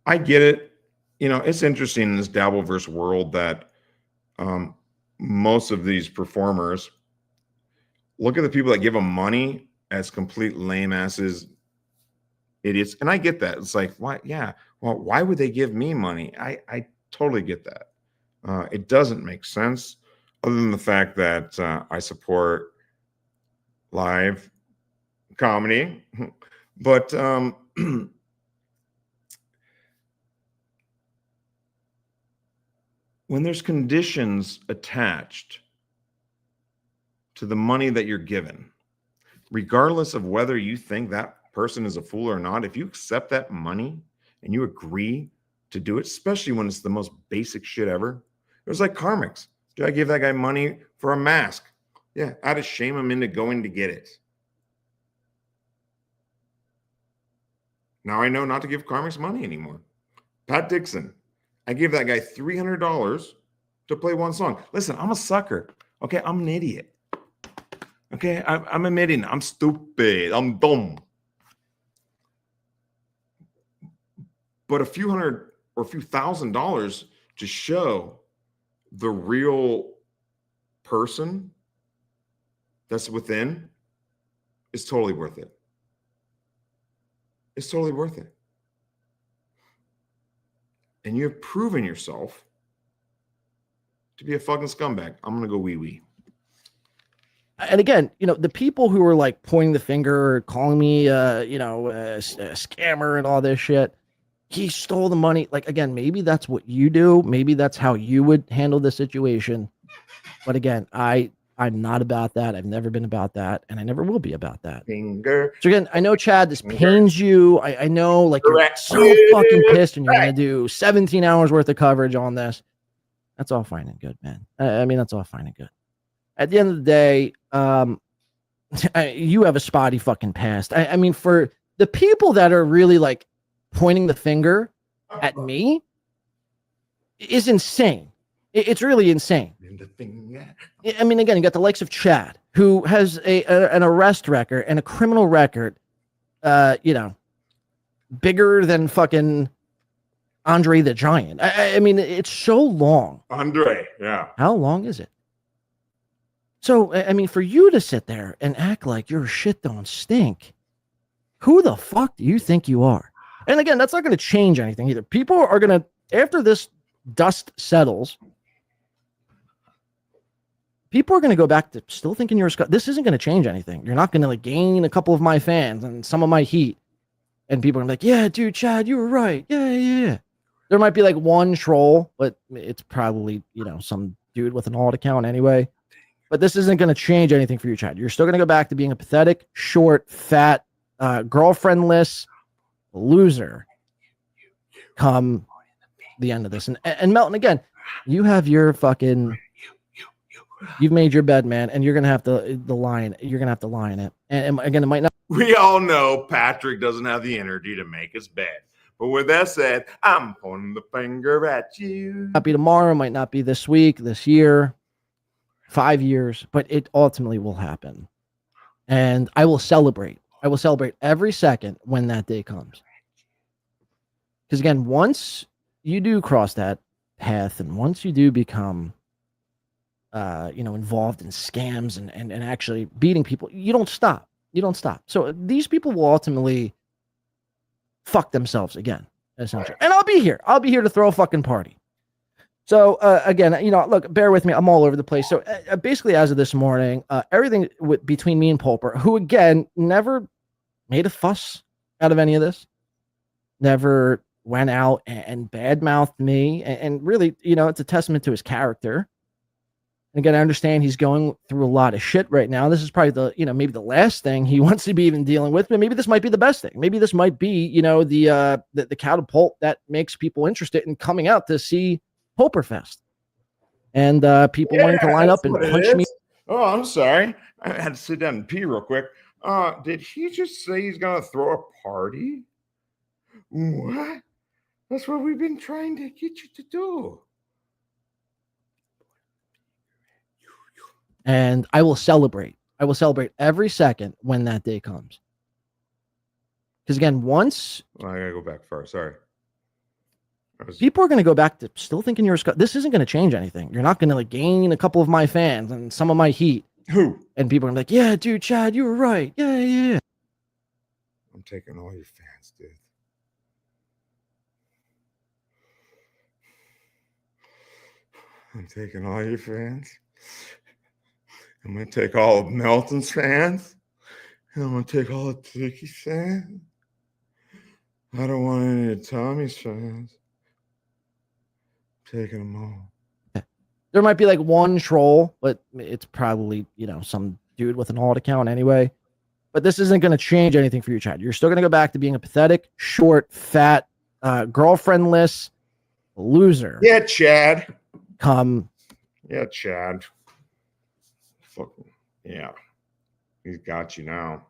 I get it. You know, it's interesting in this Dabbleverse world that most of these performers look at the people that give them money as complete lame asses, idiots. And I get that. It's like, why? Yeah. Well, why would they give me money? I totally get that. It doesn't make sense other than the fact that I support live comedy. But when there's conditions attached to the money that you're given, regardless of whether you think that person is a fool or not, if you accept that money and you agree to do it, especially when it's the most basic shit ever, it was like Karmix. Dude, I gave that guy money for a mask. Yeah, I had to shame him into going to get it. Now I know not to give Carmix money anymore. Pat Dixon, I gave that guy $300 to play one song. Listen, I'm a sucker. Okay, I'm an idiot. Okay, I'm admitting I'm stupid. I'm dumb. But a few hundred or a few $1,000s to show the real person that's within is totally worth it. It's totally worth it. And you've proven yourself to be a fucking scumbag. I'm going to go wee-wee. And again, the people who are like pointing the finger, calling me, a scammer and all this shit, he stole the money. Like, again, maybe that's what you do. Maybe that's how you would handle the situation. But again, I'm not about that. I've never been about that. And I never will be about that. Finger. So again, I know, Chad, this pains you. I know, like, you're so fucking pissed and you're going to do 17 hours worth of coverage on this. That's all fine and good, man. I mean, that's all fine and good. At the end of the day, you have a spotty fucking past. I mean, for the people that are really like pointing the finger at me is insane. It's really insane. I mean, again, you got the likes of Chad, who has an arrest record and a criminal record, bigger than fucking Andre the Giant. I mean, it's so long. Andre, yeah. How long is it? So, I mean, for you to sit there and act like your shit don't stink, who the fuck do you think you are? And again, that's not going to change anything either. People are going to, after this dust settles, people are going to go back to still thinking you're a scumbag. This isn't going to change anything. You're not going to like gain a couple of my fans and some of my heat. And people are gonna be like, yeah, dude, Chad, you were right. Yeah. There might be like one troll, but it's probably, some dude with an alt account anyway. But this isn't going to change anything for you, Chad. You're still going to go back to being a pathetic, short, fat, girlfriendless loser come the end of this. And Melton, again, you have your fucking, you've made your bed, man, and you're going to have to lie in it. And again, it might not. We all know Patrick doesn't have the energy to make his bed. But with that said, I'm pointing the finger at you. Not be tomorrow, might not be this week, this year, 5 years, but it ultimately will happen. And I will celebrate. I will celebrate every second when that day comes. Because again, once you do cross that path and once you do become, involved in scams and actually beating people, you don't stop. You don't stop. So these people will ultimately fuck themselves again, essentially. And I'll be here. I'll be here to throw a fucking party. So again, look, bear with me. I'm all over the place. So basically, as of this morning, everything between me and Pulper, who again never made a fuss out of any of this, never went out and badmouthed me, and really, it's a testament to his character. And again, I understand he's going through a lot of shit right now. This is probably the, maybe the last thing he wants to be even dealing with, but maybe this might be the best thing. Maybe this might be, the catapult that makes people interested in coming out to see Pulperfest. And people wanting to line up and punch me. Oh, I'm sorry. I had to sit down and pee real quick. Did he just say he's going to throw a party? What? That's what we've been trying to get you to do. And I will celebrate. I will celebrate every second when that day comes. Because again, once... I got to go back far. Sorry. People are going to go back to still thinking you're a scumbag. This isn't going to change anything. You're not going to like gain a couple of my fans and some of my heat. Who? And people are like, yeah, dude, Chad, you were right. Yeah. I'm taking all your fans, dude. I'm taking all your fans. I'm going to take all of Melton's fans. And I'm going to take all of Tiki's fans. I don't want any of Tommy's fans. I'm taking them all. There might be like one troll, but it's probably, some dude with an alt account anyway. But this isn't going to change anything for you, Chad. You're still going to go back to being a pathetic, short, fat, girlfriendless loser. Yeah, Chad. Yeah, Chad. Fucking Yeah. He's got you now.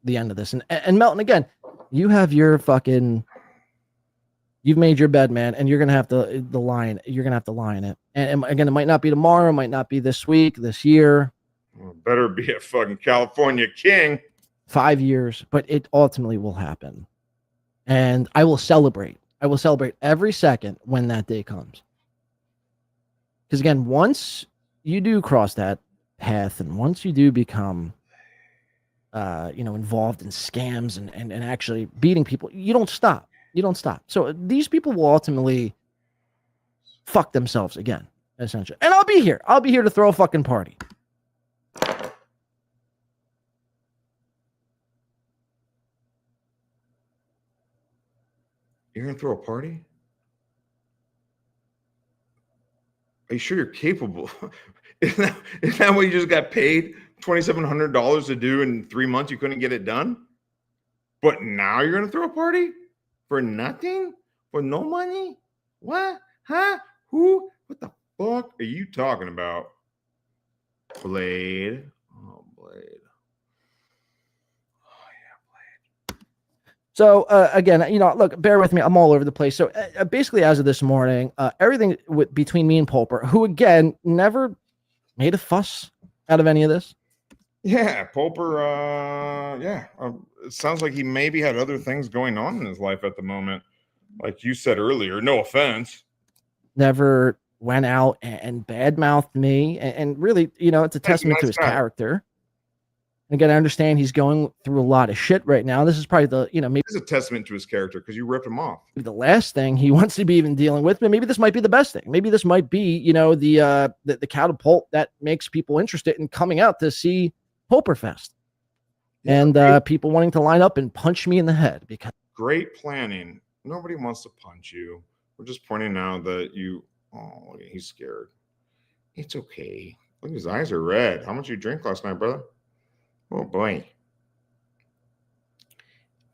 The end of this. And Melton, again, you have your fucking, you've made your bed, man, and you're gonna have to you're gonna have to lie in it. And again, it might not be tomorrow, it might not be this week, this year. Well, better be a fucking California king. 5 years, but it ultimately will happen. And I will celebrate. I will celebrate every second when that day comes. Because again, once you do cross that path, and once you do become involved in scams and actually beating people, you don't stop. You don't stop. So these people will ultimately fuck themselves again, essentially. And I'll be here. I'll be here to throw a fucking party. You're gonna throw a party? Are you sure you're capable? Isn't that what you just got paid $2,700 to do in 3 months? You couldn't get it done? But now you're gonna throw a party? For nothing? For no money? What? Huh? Who? What the fuck are you talking about? Blade. Oh, Blade. So again, look, bear with me. I'm all over the place. So basically, as of this morning, everything between me and Pulper, who again never made a fuss out of any of this. Yeah, Pulper. It sounds like he maybe had other things going on in his life at the moment. Like you said earlier, no offense. Never went out and badmouthed me, and really, it's a testament to his character. Again, I understand he's going through a lot of shit right now. This is probably maybe it's a testament to his character because you ripped him off. The last thing he wants to be even dealing with, but maybe this might be the best thing. Maybe this might be, the catapult that makes people interested in coming out to see Pulperfest. Yeah, and people wanting to line up and punch me in the head because great planning. Nobody wants to punch you. We're just pointing out that he's scared. It's okay. Look, his eyes are red. How much you drink last night, brother? Oh boy.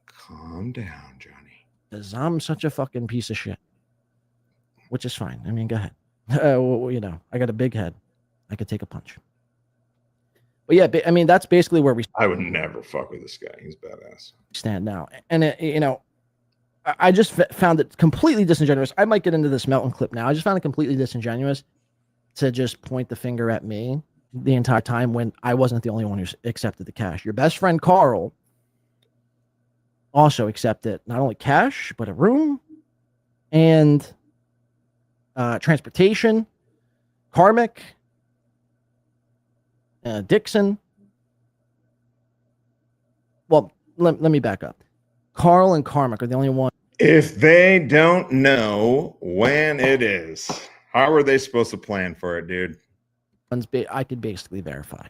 Calm down, Johnny. Because I'm such a fucking piece of shit. Which is fine. I mean, go ahead. I got a big head. I could take a punch. But yeah, I mean, that's basically where we I would never fuck with this guy. He's badass. Stand now. And I just found it completely disingenuous. I might get into this Melton clip now. I just found it completely disingenuous to just point the finger at me the entire time when I wasn't the only one who accepted the cash. Your best friend, Carl, also accepted not only cash, but a room and transportation, Carmick, Dixon. Well, let me back up. Carl and Carmick are the only one. If they don't know when it is, how are they supposed to plan for it, dude? I could basically verify.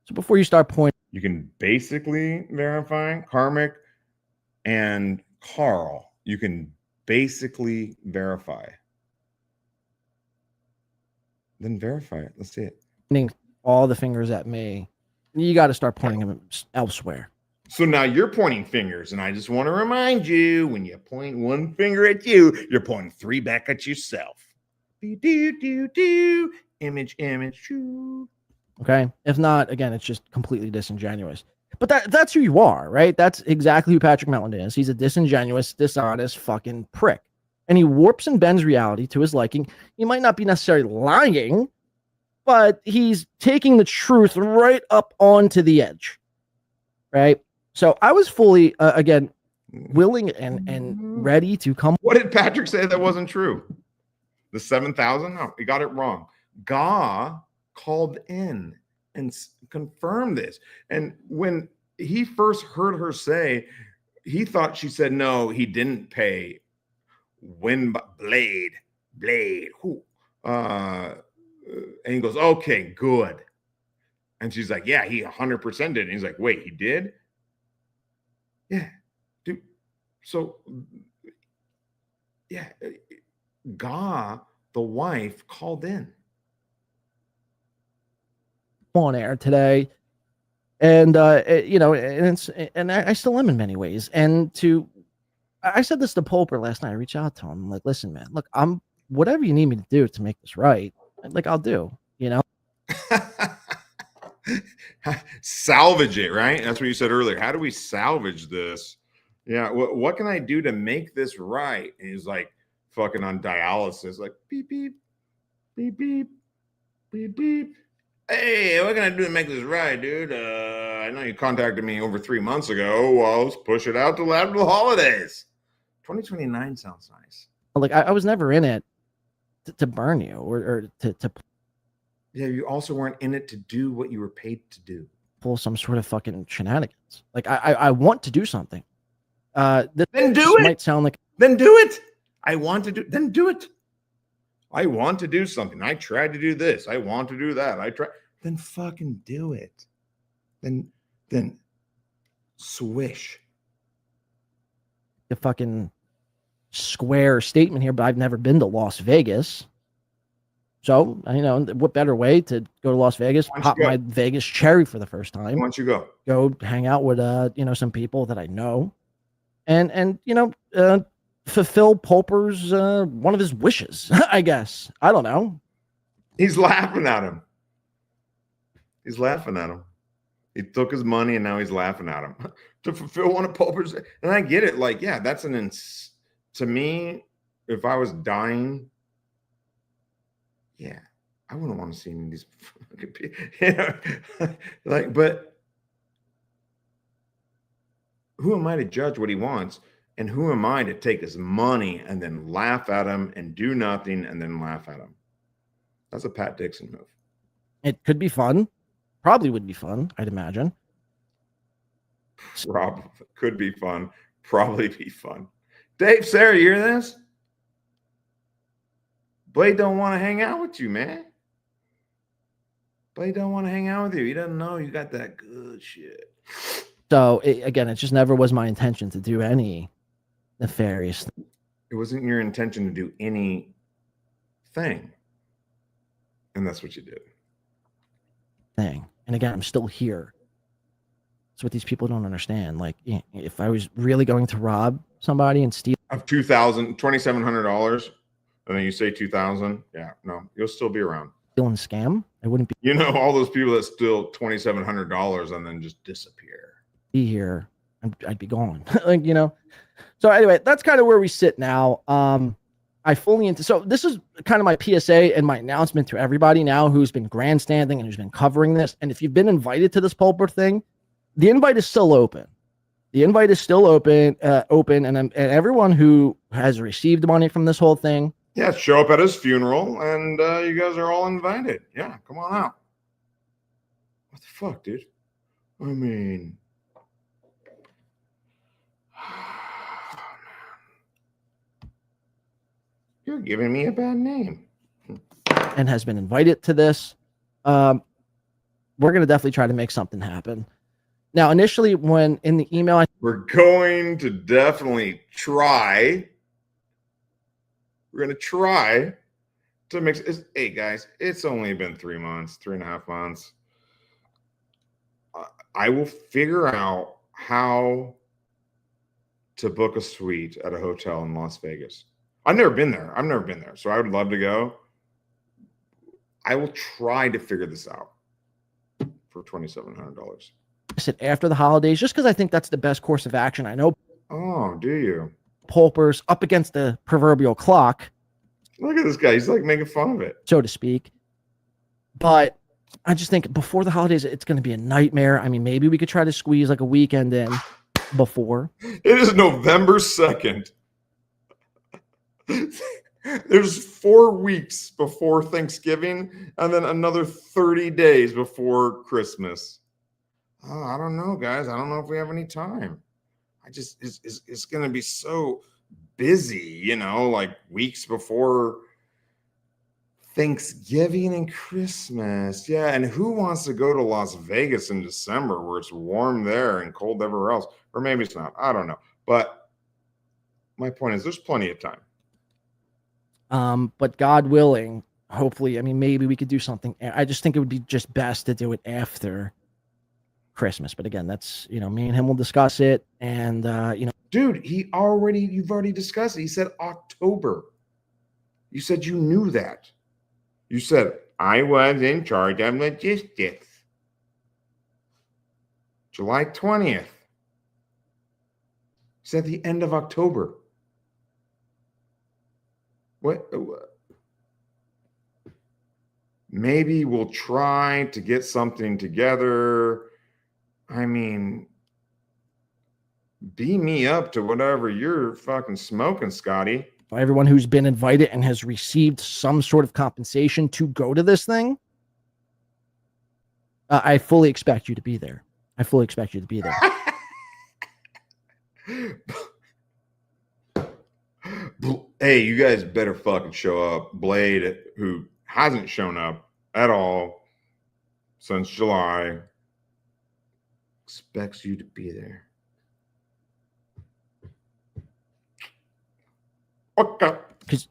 So before you start pointing, you can basically verify Carmick and Carl. You can basically verify. Then verify it. Let's see it. Pointing all the fingers at me. You got to start pointing them elsewhere. So now you're pointing fingers, and I just want to remind you, when you point one finger at you, you're pointing three back at yourself. Do. Image. Shoo. Okay. If not, again, it's just completely disingenuous. But that's who you are, right? That's exactly who Patrick Melton is. He's a disingenuous, dishonest fucking prick. And he warps and bends reality to his liking. He might not be necessarily lying, but he's taking the truth right up onto the edge. Right? So I was fully, again, willing and ready to come. What did Patrick say that wasn't true? The 7,000? No, he got it wrong. Ga called in and confirmed this. And when he first heard her say, he thought she said, no, he didn't pay. Blade. Who? And he goes, okay, good. And she's like, yeah, he 100% did. And he's like, wait, he did? Yeah, dude. So, yeah, Ga, the wife, called in. On air today, and I still am in many ways. And I said this to Pulper last night. I reached out to him. I'm like, listen, man, look, I'm whatever you need me to do to make this right. Like, I'll do. salvage it, right? That's what you said earlier. How do we salvage this? Yeah, what can I do to make this right? And he's like fucking on dialysis, like beep beep beep beep beep beep. Hey, what can I do to make this right, dude? I know you contacted me over 3 months ago. Well, let's push it out till after the holidays. 2029 sounds nice. Like I was never in it to burn you or to Yeah, you also weren't in it to do what you were paid to do. pull some sort of fucking shenanigans. Like I want to do something. Then do this it. might sound like Then do it. I want to do. Then do it. I want to do something. I tried to do this. I want to do that. I try. Then fucking do it. Then swish. a fucking square statement here, but I've never been to Las Vegas. So, you know, what better way to go to Las Vegas, pop my Vegas cherry for the first time. Why don't you go? Go hang out with, you know, some people that I know. And you know, fulfill Pulper's, one of his wishes, I guess. I don't know. He's laughing at him. He's laughing at him. He took his money and now he's laughing at him to fulfill one of Pulper's. And I get it. Like, yeah, that's to me, if I was dying, yeah, I wouldn't want to see any of these fucking people. You know? Like, but who am I to judge what he wants? And who am I to take his money and then laugh at him and do nothing and then laugh at him? That's a Pat Dixon move. It could be fun. Probably would be fun, I'd imagine. Probably could be fun. Probably be fun. Dave, Sarah, you hear this? Blade don't want to hang out with you, man. Blade don't want to hang out with you. He doesn't know you got that good shit. So again, it just never was my intention to do any nefarious thing. It wasn't your intention to do anything. And that's what you did. And again, I'm still here. That's what these people don't understand. Like, if I was really going to rob somebody and steal of $2,700, and then you say 2,000, yeah, no, you'll still be around. Steal and scam, I wouldn't be. You know, all those people that steal $2,700 and then just disappear. Be here, I'd be gone. Like, you know. So anyway, that's kind of where we sit now. I fully so this is kind of my PSA and my announcement to everybody now who's been grandstanding and who's been covering this. And if you've been invited to this Pulper thing, the invite is still open. The invite is still open, and everyone who has received money from this whole thing. Yeah, show up at his funeral, and you guys are all invited. Yeah, come on out. What the fuck, dude? I mean, you're giving me a bad name. And has been invited to this. We're going to definitely try to make something happen. Now, initially, when in the email, we're going to definitely try. We're going to try to mix. Hey, guys, it's only been 3 months, 3.5 months. I will figure out how to book a suite at a hotel in Las Vegas. I've never been there. So I would love to go. I will try to figure this out for $2,700. I said after the holidays, just because I think that's the best course of action. I know. Oh, do you? Pulper's up against the proverbial clock. Look at this guy. He's like making fun of it, so to speak. But I just think before the holidays, it's going to be a nightmare. I mean, maybe we could try to squeeze like a weekend in before. It is November 2nd. There's 4 weeks before Thanksgiving and then another 30 days before Christmas. Oh, I don't know, guys. I don't know if we have any time. It's going to be so busy, you know, like weeks before Thanksgiving and Christmas. Yeah, and who wants to go to Las Vegas in December where it's warm there and cold everywhere else? Or maybe it's not. I don't know. But my point is there's plenty of time. But God willing, hopefully, I mean, maybe we could do something. I just think it would be just best to do it after Christmas. But again, that's, you know, me and him will discuss it. And, you know, dude, you've already discussed it. He said October. You said you knew that. You said I was in charge of logistics. July 20th. It's at the end of October. What? Maybe we'll try to get something together. I mean, beam me up to whatever you're fucking smoking, Scotty. Everyone who's been invited and has received some sort of compensation to go to this thing, I fully expect you to be there. I fully expect you to be there. Hey, you guys better fucking show up. Blade, who hasn't shown up at all since July, expects you to be there. Okay. Because,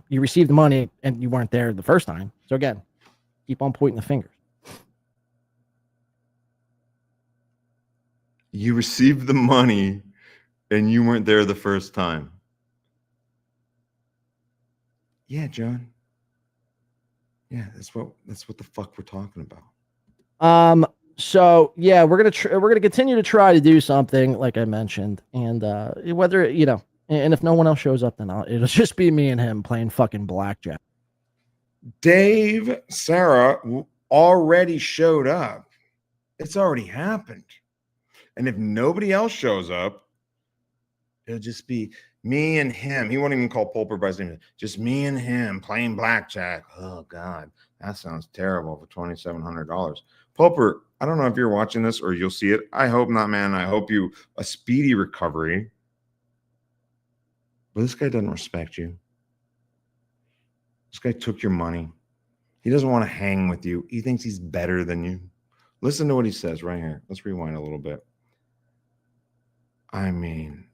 you received the money and you weren't there the first time. So again, keep on pointing the fingers. You received the money and you weren't there the first time. Yeah, John. Yeah, that's what the fuck we're talking about. So yeah, we're gonna continue to try to do something like I mentioned, and whether and if no one else shows up, then it'll just be me and him playing fucking blackjack. Dave, Sarah already showed up. It's already happened. And if nobody else shows up, it'll just be me and him. He won't even call Pulper by his name. Just me and him playing blackjack. Oh, God. That sounds terrible for $2,700. Pulper, I don't know if you're watching this or you'll see it. I hope not, man. I hope you a speedy recovery. But this guy doesn't respect you. This guy took your money. He doesn't want to hang with you. He thinks he's better than you. Listen to what he says right here. Let's rewind a little bit. I mean,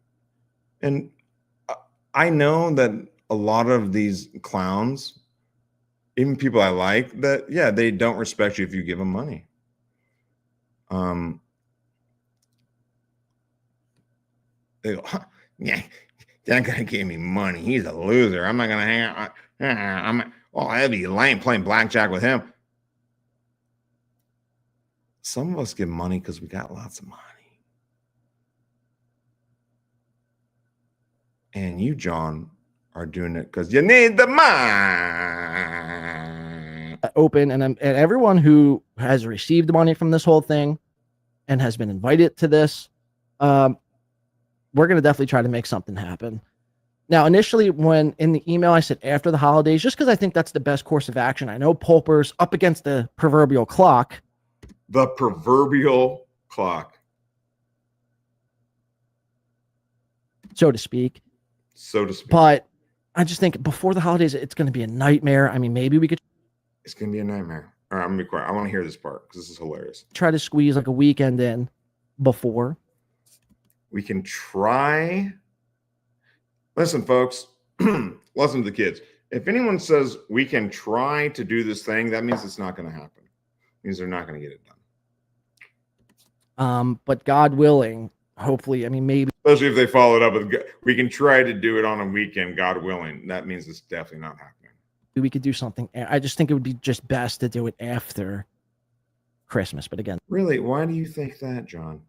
and I know that a lot of these clowns, even people I like, that, yeah, they don't respect you if you give them money. They go, yeah, that guy gave me money. He's a loser. I'm not going to hang out. I'd be lame playing blackjack with him. Some of us give money because we got lots of money. And you, John, are doing it because you need the money. Open, and everyone who has received money from this whole thing and has been invited to this, we're going to definitely try to make something happen. Now, initially, when in the email I said after the holidays, just because I think that's the best course of action. I know Pulper's up against the proverbial clock. The proverbial clock. So to speak. But I just think before the holidays, it's going to be a nightmare. I mean, maybe we could. It's going to be a nightmare. All right, I'm going to be quiet. I want to hear this part because this is hilarious. Try to squeeze like a weekend in before. We can try. Listen, folks, listen to the kids. If anyone says we can try to do this thing, that means it's not going to happen. It means they're not going to get it done. But God willing, hopefully, I mean, maybe. Especially if they follow it up with, we can try to do it on a weekend, God willing. That means it's definitely not happening. We could do something. I just think it would be just best to do it after Christmas. But again. Really? Why do you think that, John?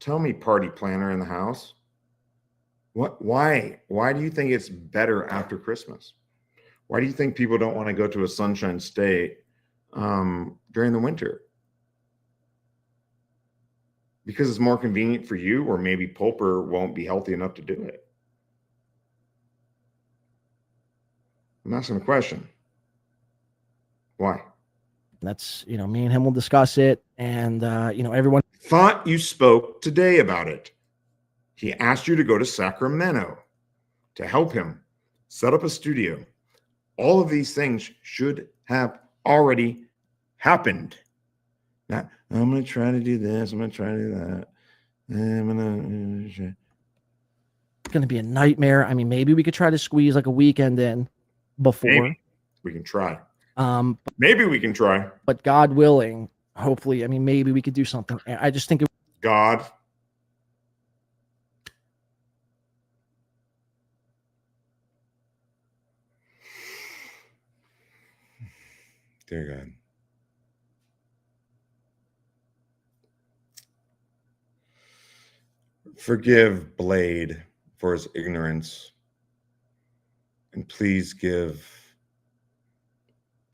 Tell me, party planner in the house. What? Why? Why do you think it's better after Christmas? Why do you think people don't want to go to a sunshine state during the winter? Because it's more convenient for you, or maybe Pulper won't be healthy enough to do it. I'm asking a question. Why? That's, me and him will discuss it. And, everyone thought you spoke today about it. He asked you to go to Sacramento to help him set up a studio. All of these things should have already happened. Now, I'm going to try to do this. I'm going to try to do that. It's going to be a nightmare. I mean, maybe we could try to squeeze like a weekend in before. Maybe. We can try. Maybe we can try. But God willing, hopefully, I mean, maybe we could do something. I just think God. Dear God. Forgive Blade for his ignorance. And please give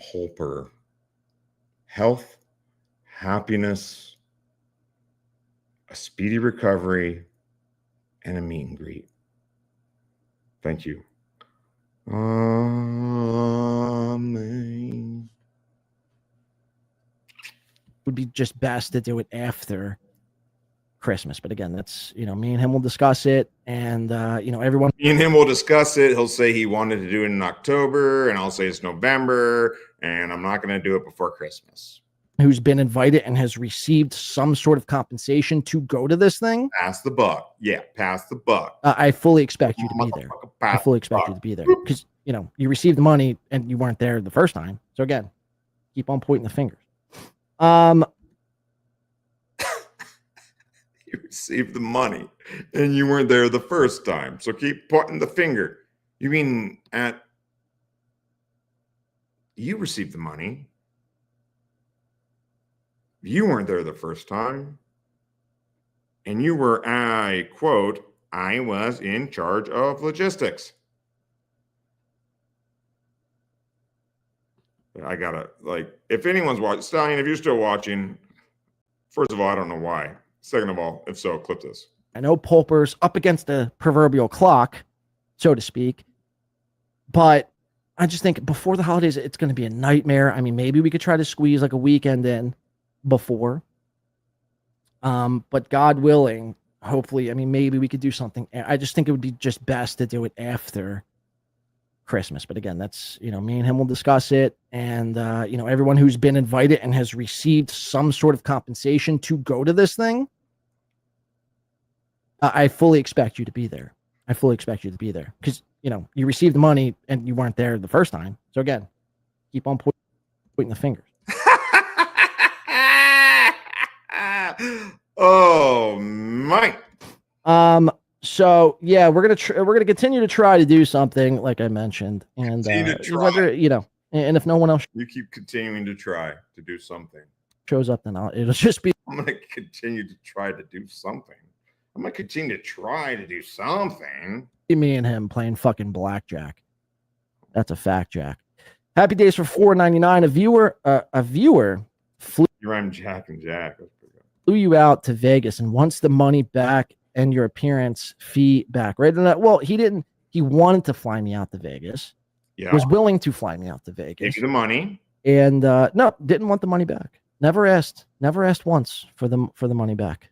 Pulper health, happiness, a speedy recovery, and a meet and greet. Thank you. Amen. Would be just best to do it after Christmas. But again, that's, me and him will discuss it. And, everyone. Me and him will discuss it. He'll say he wanted to do it in October, and I'll say it's November, and I'm not going to do it before Christmas. Who's been invited and has received some sort of compensation to go to this thing. Pass the buck. Yeah, pass the buck. I fully expect you to be there. I fully expect you to be there because, you received the money and you weren't there the first time. So again, keep on pointing the fingers. You received the money and you weren't there the first time. So keep pointing the finger. You mean you received the money. You weren't there the first time. And you were, I quote, I was in charge of logistics. I gotta, if anyone's watching, Stallion, if you're still watching, first of all, I don't know why. Second of all, if so, clip this. I know Pulper's up against the proverbial clock, so to speak, but I just think before the holidays, it's going to be a nightmare. I mean, maybe we could try to squeeze a weekend in before, but God willing, hopefully, maybe we could do something. I just think it would be just best to do it after Christmas. But again, that's, me and him will discuss it. And, everyone who's been invited and has received some sort of compensation to go to this thing, I fully expect you to be there. I fully expect you to be there because, you received the money and you weren't there the first time. So again, keep on pointing the fingers. Oh, Mike. So yeah, we're gonna continue to try to do something like I mentioned, and whether and if no one else you keep continuing to try to do something shows up, then it'll just be. I'm gonna continue to try to do something. I'm gonna continue to try to do something. Me and him playing fucking blackjack. That's a fact, Jack. Happy days for $4.99. A viewer flew. You rhyme Jack and Jack. Flew you out to Vegas and wants the money back and your appearance fee back, right? And well, he didn't. He wanted to fly me out to Vegas. Yeah, was willing to fly me out to Vegas. Give you the money, and no, didn't want the money back. Never asked once for the money back.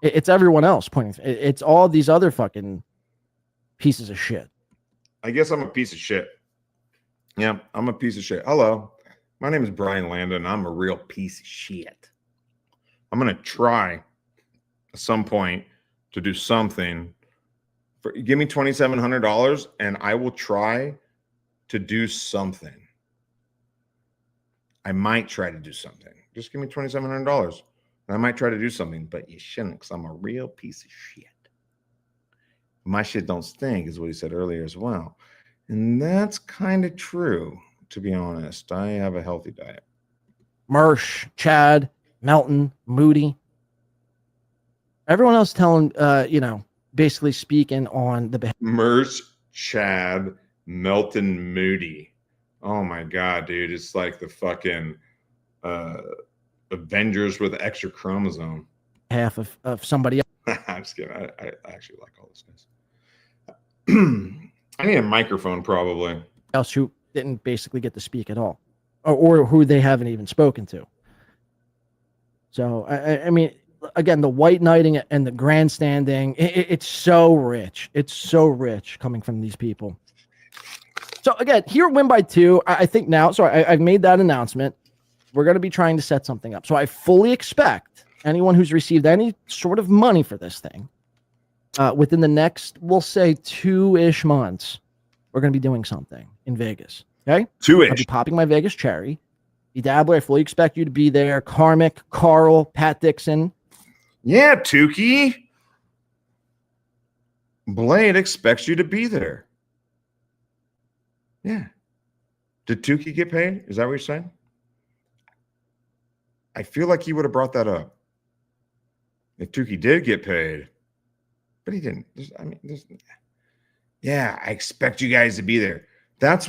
It's everyone else pointing. It's all these other fucking pieces of shit. I guess I'm a piece of shit. Yeah, I'm a piece of shit. Hello, my name is Brian Landon. I'm a real piece of shit. I'm gonna try at some point to do something. Give me $2,700 and I will try to do something. I might try to do something. Just give me $2,700 and I might try to do something, but you shouldn't because I'm a real piece of shit. My shit don't stink is what he said earlier as well. And that's kind of true, to be honest. I have a healthy diet. Marsh, Chad, Melton, Moody. Everyone else telling, basically speaking on the Merce, Chad, Melton, Moody. Oh my God, dude. It's like the fucking Avengers with extra chromosome. Half of somebody else. I'm just kidding. I actually like all this guys. I need a microphone probably. Else who didn't basically get to speak at all. Or who they haven't even spoken to. So, I mean, again, the white knighting and the grandstanding, it's so rich. It's so rich coming from these people. So, again, here at Win by 2, I think now, so I've made that announcement. We're going to be trying to set something up. So, I fully expect anyone who's received any sort of money for this thing, within the next, we'll say 2-ish months, we're going to be doing something in Vegas. Okay? 2-ish. I'll be popping my Vegas cherry. Dabbler, I fully expect you to be there. Karmic, Carl, Pat Dixon. Yeah, Tukey. Blade expects you to be there. Yeah. Did Tukey get paid? Is that what you're saying? I feel like he would have brought that up. If Tukey did get paid, But he didn't. Yeah, I expect you guys to be there. That's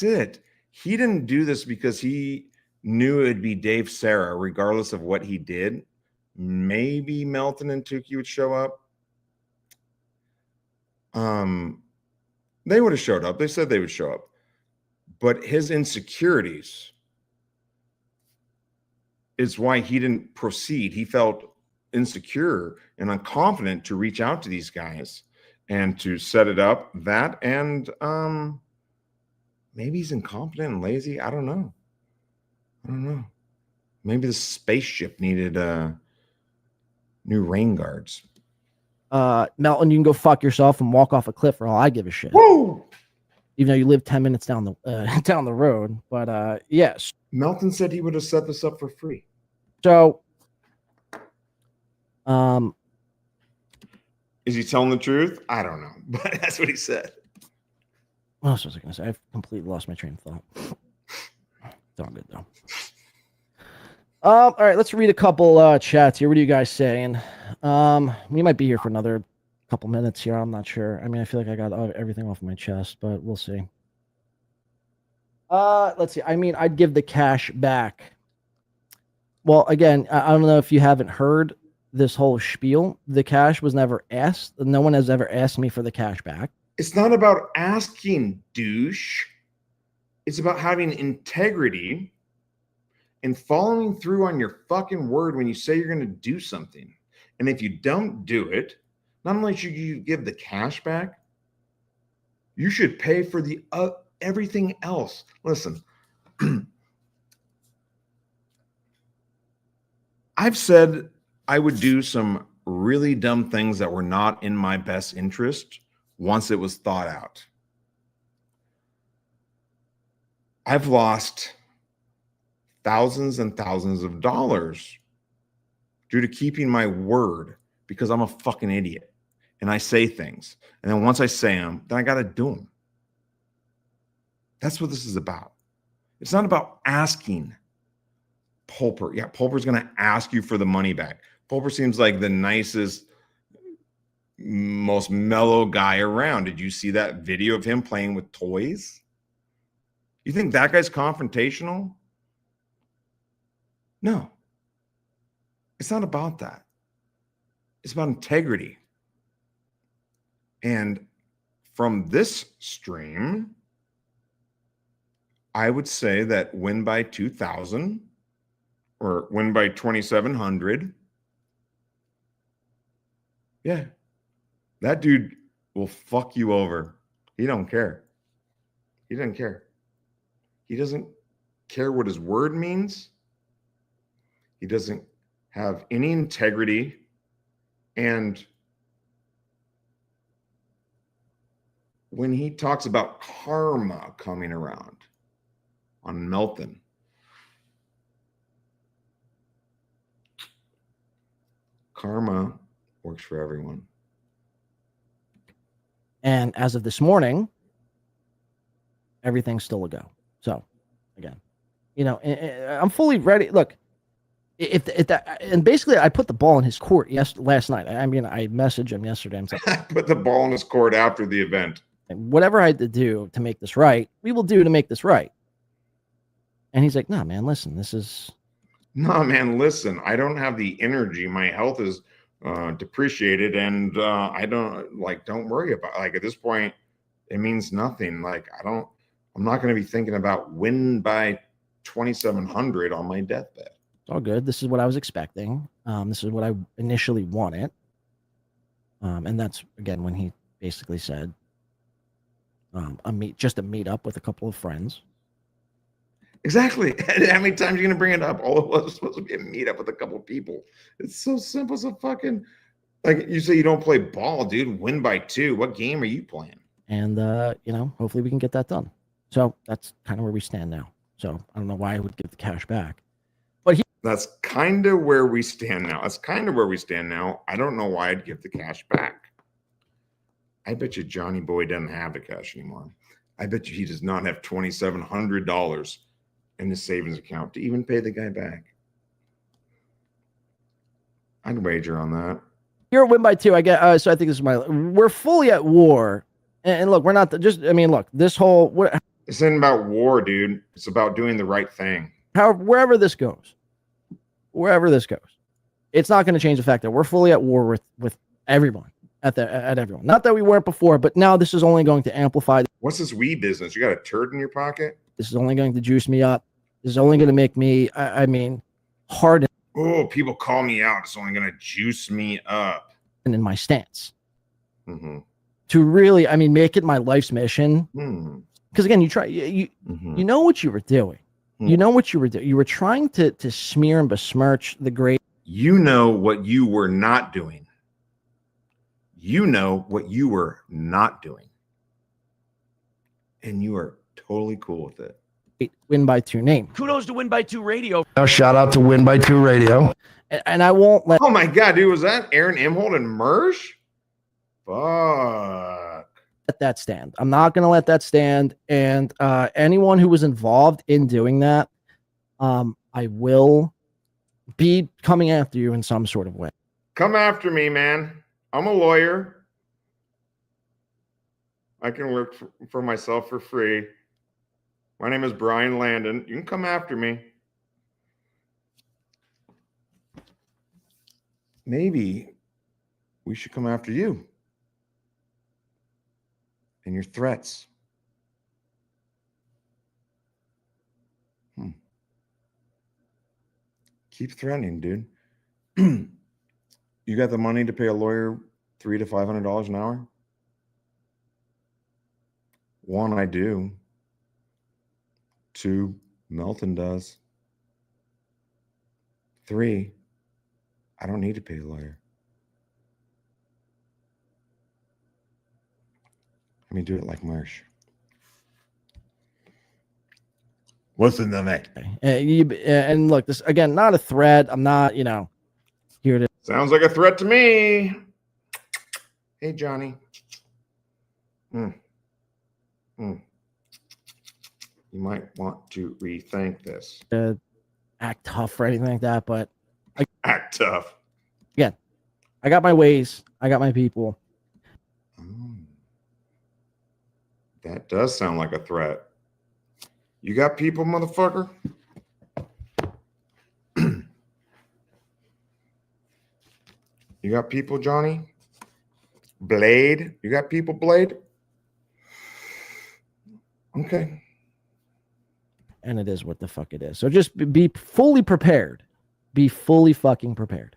it. He didn't do this because he knew it'd be Dave Serra, regardless of what he did. Maybe Melton and Tukey would show up. They would have showed up. They said they would show up. But his insecurities is why he didn't proceed. He felt insecure and unconfident to reach out to these guys and to set it up. That and maybe he's incompetent and lazy. I don't know. Maybe the spaceship needed new rain guards. Melton, you can go fuck yourself and walk off a cliff for all I give a shit. Woo! Even though you live 10 minutes down the road. But yes. Melton said he would have set this up for free. So is he telling the truth? I don't know, but that's what he said. What else was I going to say? I've completely lost my train of thought. It's all good though. All right, let's read a couple chats here. What are you guys saying? We might be here for another couple minutes here. I'm not sure. I mean, I feel like I got everything off my chest, but we'll see. Let's see. I mean, I'd give the cash back. Well, again, I don't know if you haven't heard this whole spiel. The cash was never asked. No one has ever asked me for the cash back. It's not about asking, douche. It's about having integrity and following through on your fucking word when you say you're going to do something. And if you don't do it, not only should you give the cash back, you should pay for the everything else. Listen, I've said I would do some really dumb things that were not in my best interest once it was thought out. I've lost thousands and thousands of dollars due to keeping my word because I'm a fucking idiot and I say things. And then once I say them, then I got to do them. That's what this is about. It's not about asking Pulper. Yeah, Pulper's going to ask you for the money back. Pulper seems like the nicest, most mellow guy around. Did you see that video of him playing with toys? You think that guy's confrontational? No. It's not about that. It's about integrity. And from this stream, I would say that win by 2,000 or win by 2,700. Yeah. That dude will fuck you over. He don't care. He doesn't care. He doesn't care what his word means. He doesn't have any integrity. And when he talks about karma coming around on Melton, karma works for everyone. And as of this morning, everything's still a go. So, again, I'm fully ready. Look, if that, and basically, I put the ball in his court last night. I mean, I messaged him yesterday. I'm saying, I put the ball in his court after the event. Whatever I had to do to make this right, we will do to make this right. And he's like, "No, man, listen, this is." No, man, listen. I don't have the energy. My health is depreciated, and I don't don't worry about at this point. It means nothing. I'm not going to be thinking about win by 2,700 on my deathbed. It's all good. This is what I was expecting. This is what I initially wanted. And that's, again, when he basically said a meet up with a couple of friends. Exactly. How many times are you going to bring it up? All it was supposed to be a meet up with a couple of people. It's so simple. So fucking, you say you don't play ball, dude. Win by 2. What game are you playing? And, hopefully we can get that done. So that's kind of where we stand now. So I don't know why I would give the cash back. But that's kind of where we stand now. I don't know why I'd give the cash back. I bet you Johnny Boy doesn't have the cash anymore. I bet you he does not have $2,700 in his savings account to even pay the guy back. I'd wager on that. Here at Win by Two, I get. So I think this is we're fully at war, and look, we're not I mean, look, this whole This isn't about war, dude. It's about doing the right thing. Wherever this goes, it's not going to change the fact that we're fully at war with everyone at everyone. Not that we weren't before, but now this is only going to amplify. What's this weed business? You got a turd in your pocket? This is only going to juice me up. This is only going to make me, I mean, harden. Oh, people call me out. It's only going to juice me up. And in my stance. Mm-hmm. To really, I mean, make it my life's mission. Mm-hmm. Because again, you know what you were doing. Mm-hmm. You know what you were doing. You were trying to smear and besmirch the great. You know what you were not doing. You know what you were not doing. And you are totally cool with it. Win by Two name. Kudos to Win by Two Radio. Now shout out to Win by Two Radio. And I won't let. Oh my God, dude, was that Aaron Imholt and Mersh? Fuck. Let that stand. I'm not going to let that stand. And anyone who was involved in doing that, I will be coming after you in some sort of way. Come after me, man. I'm a lawyer. I can work for myself for free. My name is Brian Landon. You can come after me. Maybe we should come after you and your threats. Keep threatening, dude. You got the money to pay a lawyer $300 to $500 an hour? One, I do. Two, Melton does. Three, I don't need to pay a lawyer. Let me do it like Marsh. What's in the neck? And look, this again, not a threat. I'm not, here to. Sounds like a threat to me. Hey, Johnny. You might want to rethink this. Act tough or anything like that, but act tough. Again, I got my ways. I got my people. That does sound like a threat. You got people, motherfucker? You got people, Johnny? Blade? You got people, Blade? Okay. And it is what the fuck it is. So just be fully prepared. Be fully fucking prepared.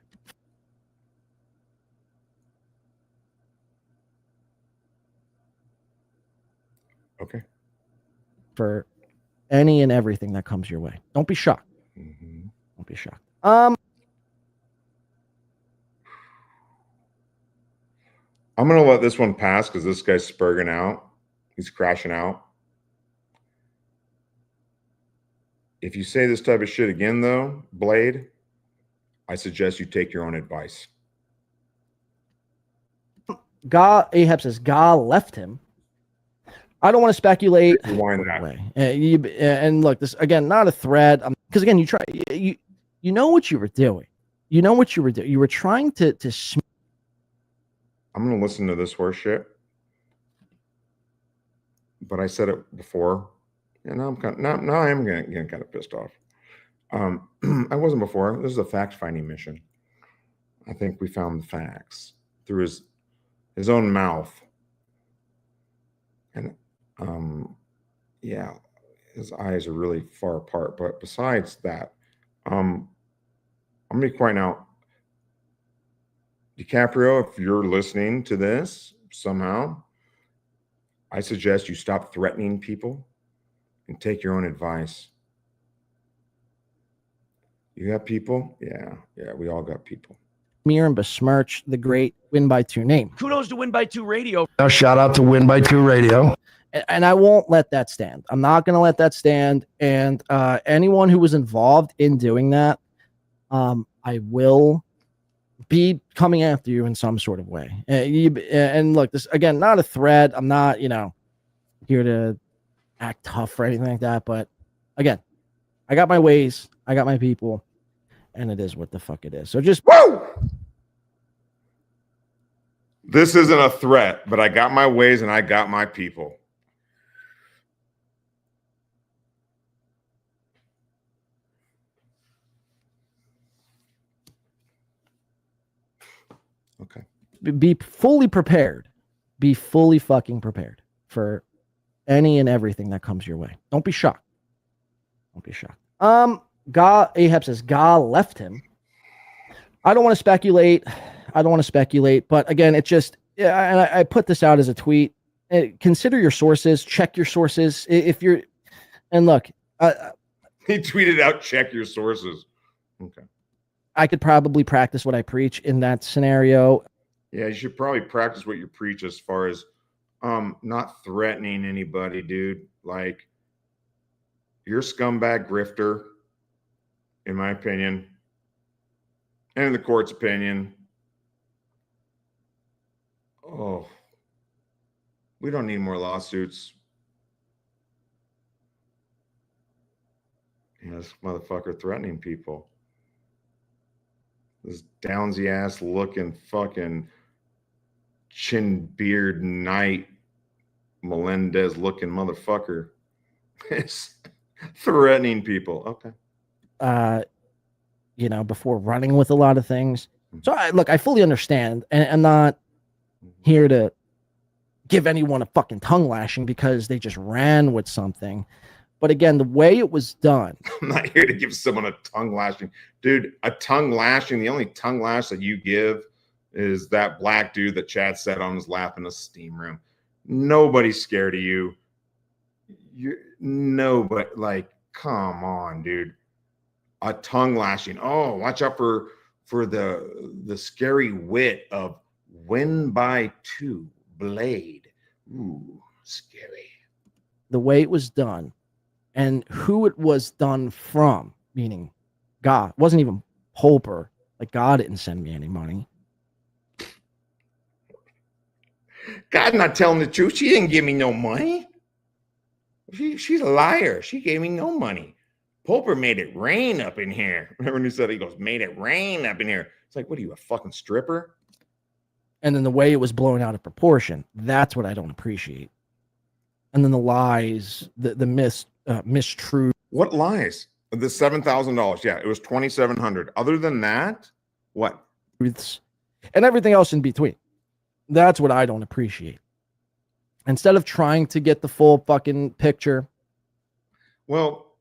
Okay. For any and everything that comes your way. Don't be shocked. Mm-hmm. Don't be shocked. I'm going to let this one pass because this guy's spurging out. He's crashing out. If you say this type of shit again, though, Blade, I suggest you take your own advice. Ahab says, God left him. I don't want to speculate. Rewind that. And look, this again, not a threat. Because again, you know what you were doing. You know what you were doing. You were trying to. I'm going to listen to this horse shit. But I said it before. And now I am getting kind of pissed off. I wasn't before. This is a fact-finding mission. I think we found the facts through his own mouth. And yeah, his eyes are really far apart. But besides that, I'm going to be quite out. DiCaprio, if you're listening to this somehow, I suggest you stop threatening people and take your own advice. You got people? Yeah, we all got people. Smear and besmirch the great Win by Two name. Kudos to Win by Two Radio. Now shout out to Win by Two Radio. And I won't let that stand. I'm not going to let that stand. And anyone who was involved in doing that, I will be coming after you in some sort of way. And look, this again, not a threat. I'm not, here to act tough or anything like that. But again, I got my ways. I got my people. And it is what the fuck it is. So just This isn't a threat, but I got my ways and I got my people. Okay. Be fully prepared. Be fully fucking prepared for any and everything that comes your way. Don't be shocked. Don't be shocked. Ahab says God left him. I don't want to speculate. But again, it just, yeah, and I put this out as a tweet. Consider your sources, check your sources. If you're, and look, he tweeted out, check your sources. Okay. I could probably practice what I preach in that scenario. Yeah, you should probably practice what you preach as far as not threatening anybody, dude. Like, you're a scumbag grifter, in my opinion, and in the court's opinion. Oh, we don't need more lawsuits. Yeah, this motherfucker threatening people. This downsy ass looking fucking chin beard knight Melendez looking motherfucker is threatening people. Okay. Before running with a lot of things. So I fully understand, and I'm not here to give anyone a fucking tongue lashing because they just ran with something. But again, the way it was done. I'm not here to give someone a tongue lashing. Dude, a tongue lashing, the only tongue lash that you give is that black dude that Chad sat on his lap in a steam room. Nobody's scared of you. Nobody, like, come on, dude. A tongue lashing. Oh, watch out for the scary wit of win by 2 blade. Ooh, scary. The way it was done and who it was done from, meaning God. It wasn't even Pulper. Like, God didn't send me any money. God not telling the truth. She didn't give me no money. She's a liar. She gave me no money. Pulper made it rain up in here. Remember when he said, he goes, made it rain up in here. It's like, what are you, a fucking stripper? And then the way it was blown out of proportion, that's what I don't appreciate. And then the lies, the mistruth. What lies? The $7,000. Yeah, it was $2,700. Other than that, what? Truths and everything else in between. That's what I don't appreciate. Instead of trying to get the full fucking picture. Well,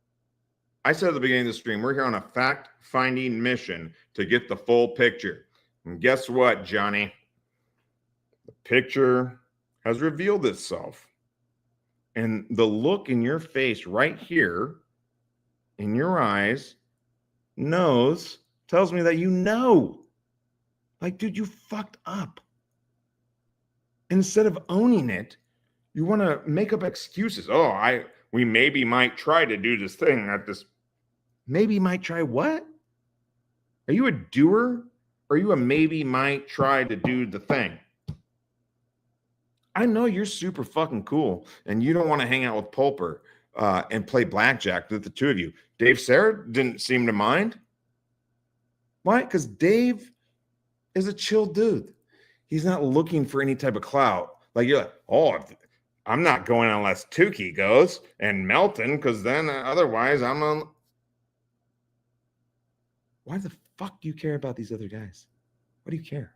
I said at the beginning of the stream, we're here on a fact-finding mission to get the full picture. And guess what, Johnny? The picture has revealed itself. And the look in your face right here, in your eyes, tells me that you know. Like, dude, you fucked up. Instead of owning it, you want to make up excuses. Oh, we maybe might try to do this thing at this. Maybe might try what? Are you a doer? Or are you a maybe might try to do the thing? I know you're super fucking cool and you don't want to hang out with Pulper and play blackjack with the two of you. Dave Sarah didn't seem to mind. Why? Because Dave is a chill dude. He's not looking for any type of clout. Like, you're like, oh, I'm not going unless Tukey goes and Melton, because then otherwise I'm on. Why the fuck do you care about these other guys? What do you care?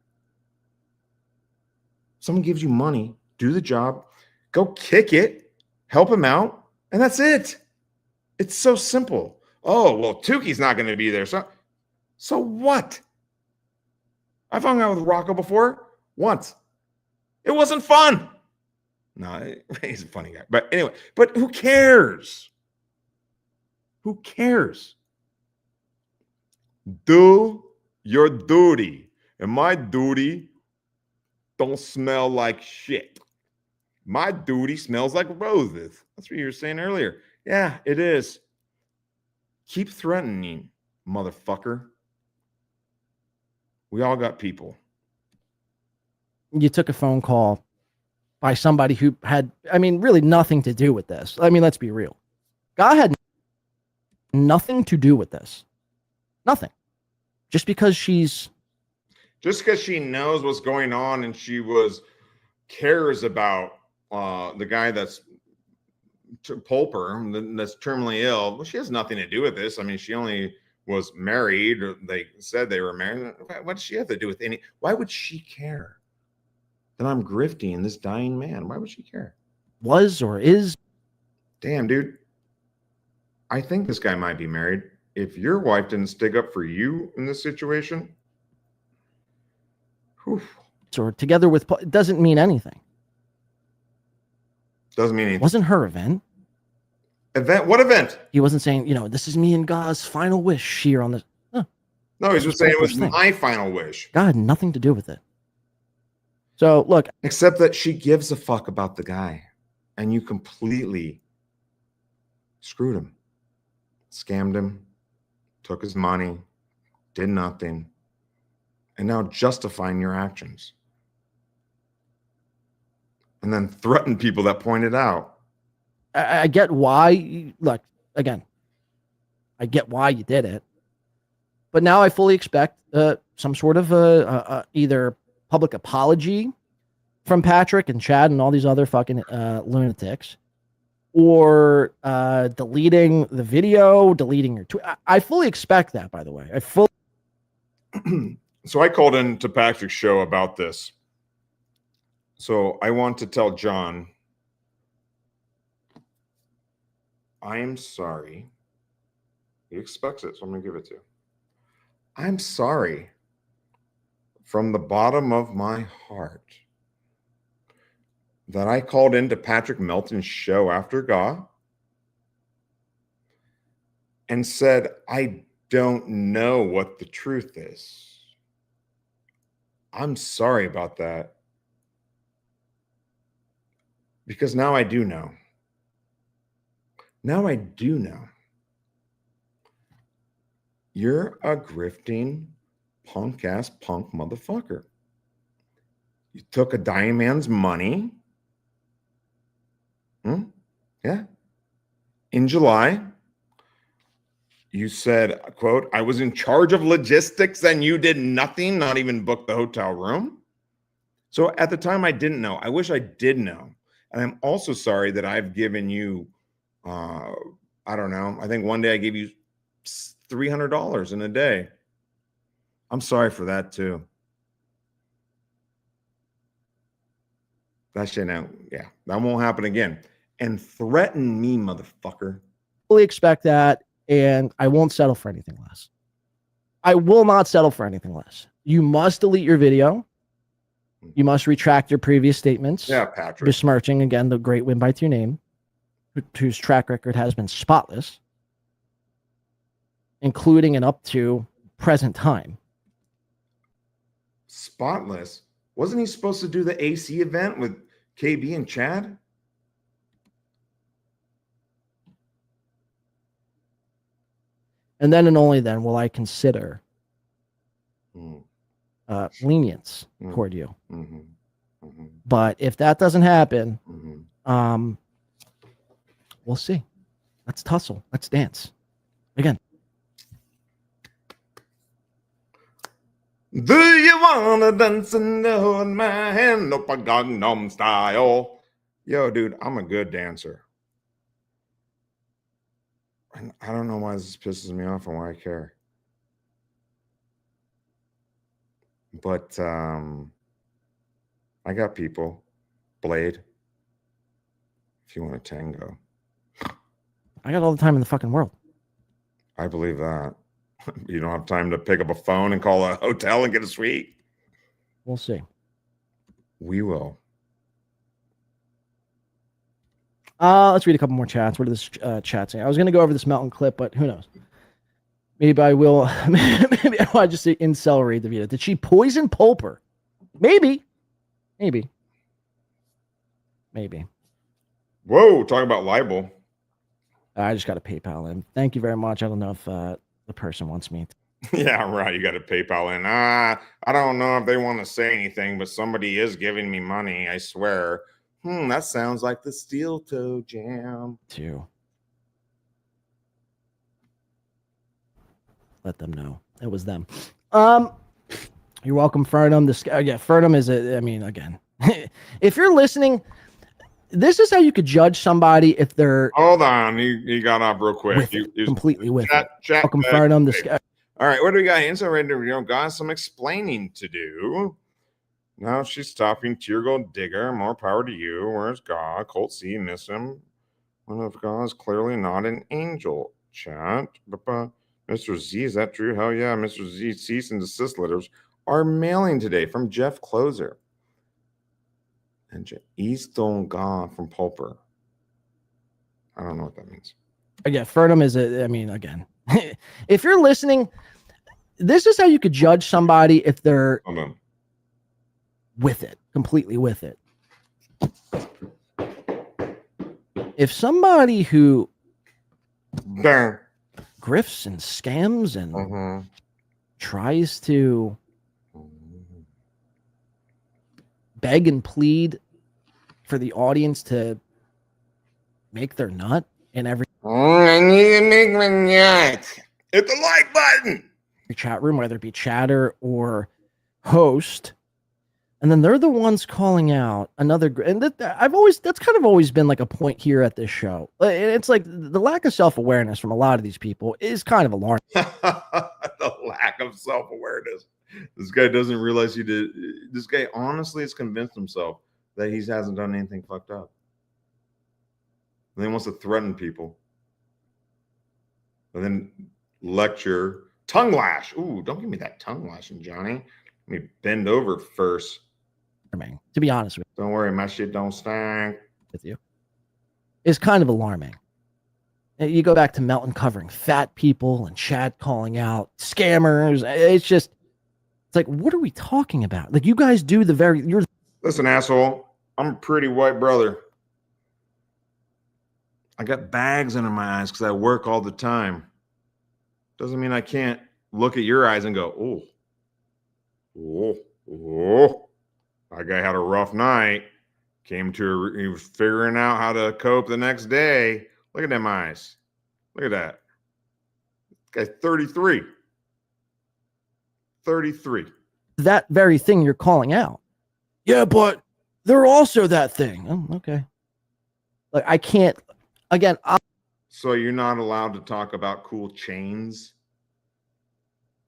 Someone gives you money, do the job, go kick it, help him out, and that's it. It's so simple. Oh, well, Tukey's not going to be there. So what? I've hung out with Rocco before. Once. It wasn't fun. No, he's a funny guy. But anyway, but who cares? Who cares? Do your duty. And my duty don't smell like shit. My duty smells like roses. That's what you were saying earlier. Yeah, it is. Keep threatening, motherfucker. We all got people. You took a phone call by somebody who had, really nothing to do with this. Let's be real. God had nothing to do with this. Nothing. Just because she's Just because she knows what's going on and she cares about the guy that's Pulper, that's terminally ill. Well, she has nothing to do with this. I mean, she only was married, or they said they were married. What does she have to do with any? Why would she care that I'm grifting this dying man? Why would she care? Was or is. Damn, dude. I think this guy might be married. If your wife didn't stick up for you in this situation, whew, Or together with, it doesn't mean anything. doesn't mean anything. It wasn't her event. Event? What event? He wasn't saying, this is me and God's final wish here on this. No, he's just saying it was thing. my final wish. God had nothing to do with it. So look, except that she gives a fuck about the guy, and you completely screwed him, scammed him, took his money, did nothing, and now justifying your actions. And then threaten people that pointed out. I get why. Look, again, I get why you did it. But now I fully expect some sort of either public apology from Patrick and Chad and all these other fucking lunatics, or deleting the video, deleting your tweet. I fully expect that, by the way. So I called into Patrick's show about this. So I want to tell John, I am sorry. He expects it, so I'm going to give it to you. I'm sorry from the bottom of my heart that I called into Patrick Melton's show after GA and said, I don't know what the truth is. I'm sorry about that. Because now I do know. Now I do know. You're a grifting, punk-ass punk motherfucker. You took a dying man's money. Yeah. In July, you said, quote, I was in charge of logistics and you did nothing, not even book the hotel room. So at the time, I didn't know. I wish I did know. And I'm also sorry that I've given you, I don't know, I think one day I gave you $300 in a day. I'm sorry for that too. That shit now, yeah, that won't happen again. And threaten me, motherfucker. Fully expect that, and I won't settle for anything less. I will not settle for anything less. You must delete your video. You must retract your previous statements. Yeah, Patrick. Besmirching, again, the great Win by Two name, whose track record has been spotless, including and up to present time. Spotless? Wasn't he supposed to do the AC event with KB and Chad? And then and only then will I consider lenience toward you. But if that doesn't happen, we'll see. Let's tussle. Let's dance. Again. Do you wanna dance and hold my hand up a Gangnam style? Yo, dude, I'm a good dancer. And I don't know why this pisses me off and why I care. But I got people. Blade. If you want a tango. I got all the time in the fucking world. I believe that. You don't have time to pick up a phone and call a hotel and get a suite? We'll see. We will. Let's read a couple more chats. What are this chat saying? I was going to go over this Melton clip, but who knows? Maybe I will. Maybe I want to just say incel read the video. Did she poison Pulper? Maybe. Maybe. Whoa, talking about libel. I just got a PayPal in. Thank you very much. I don't know if the person wants me to. Yeah, right. You got a PayPal in. I don't know if they want to say anything, but somebody is giving me money. I swear. That sounds like the Steel Toe Jam. To let them know it was them. You're welcome, Fernum. Fernum is again, if you're listening, this is how you could judge somebody if they're. Hold on, you got off real quick. Completely with chat, it. Chat, Welcome, Fernum. All right, what do we got? Inside radio got some explaining to do. Now she's stopping Tear Gold Digger. More power to you. Where's God? Colt C, miss him. One of God is clearly not an angel. Chat. Mr. Z, is that true? Hell yeah, Mr. Z. Cease and desist letters are mailing today from Jeff Closer. And Easton God from Pulper. I don't know what that means. Fernum is again, if you're listening, this is how you could judge somebody if they're with it, completely with it. If somebody who grifts and scams and tries to beg and plead for the audience to make their nut in every I need to make my nut. Hit the like button. Chat room, whether it be chatter or host, and then they're the ones calling out another. And that's kind of always been like a point here at this show. It's like the lack of self-awareness from a lot of these people is kind of alarming. The lack of self-awareness. This guy doesn't realize he did. This guy honestly has convinced himself that he hasn't done anything fucked up. And he wants to threaten people. And then lecture. Tongue lash. Ooh, don't give me that tongue lashing, Johnny. Let me bend over first. To be honest with you. Don't worry, my shit don't stink. With you. It's kind of alarming. You go back to Melton covering fat people and Chad calling out scammers. It's like, what are we talking about? Like, you guys do Listen, asshole. I'm a pretty white brother. I got bags under my eyes because I work all the time. Doesn't mean I can't look at your eyes and go, oh, that guy had a rough night. He was figuring out how to cope the next day. Look at them eyes. Look at that. This guy's 33. 33. That very thing you're calling out. Yeah, but they're also that thing. Oh, okay. Like, I can't. Again, so you're not allowed to talk about cool chains,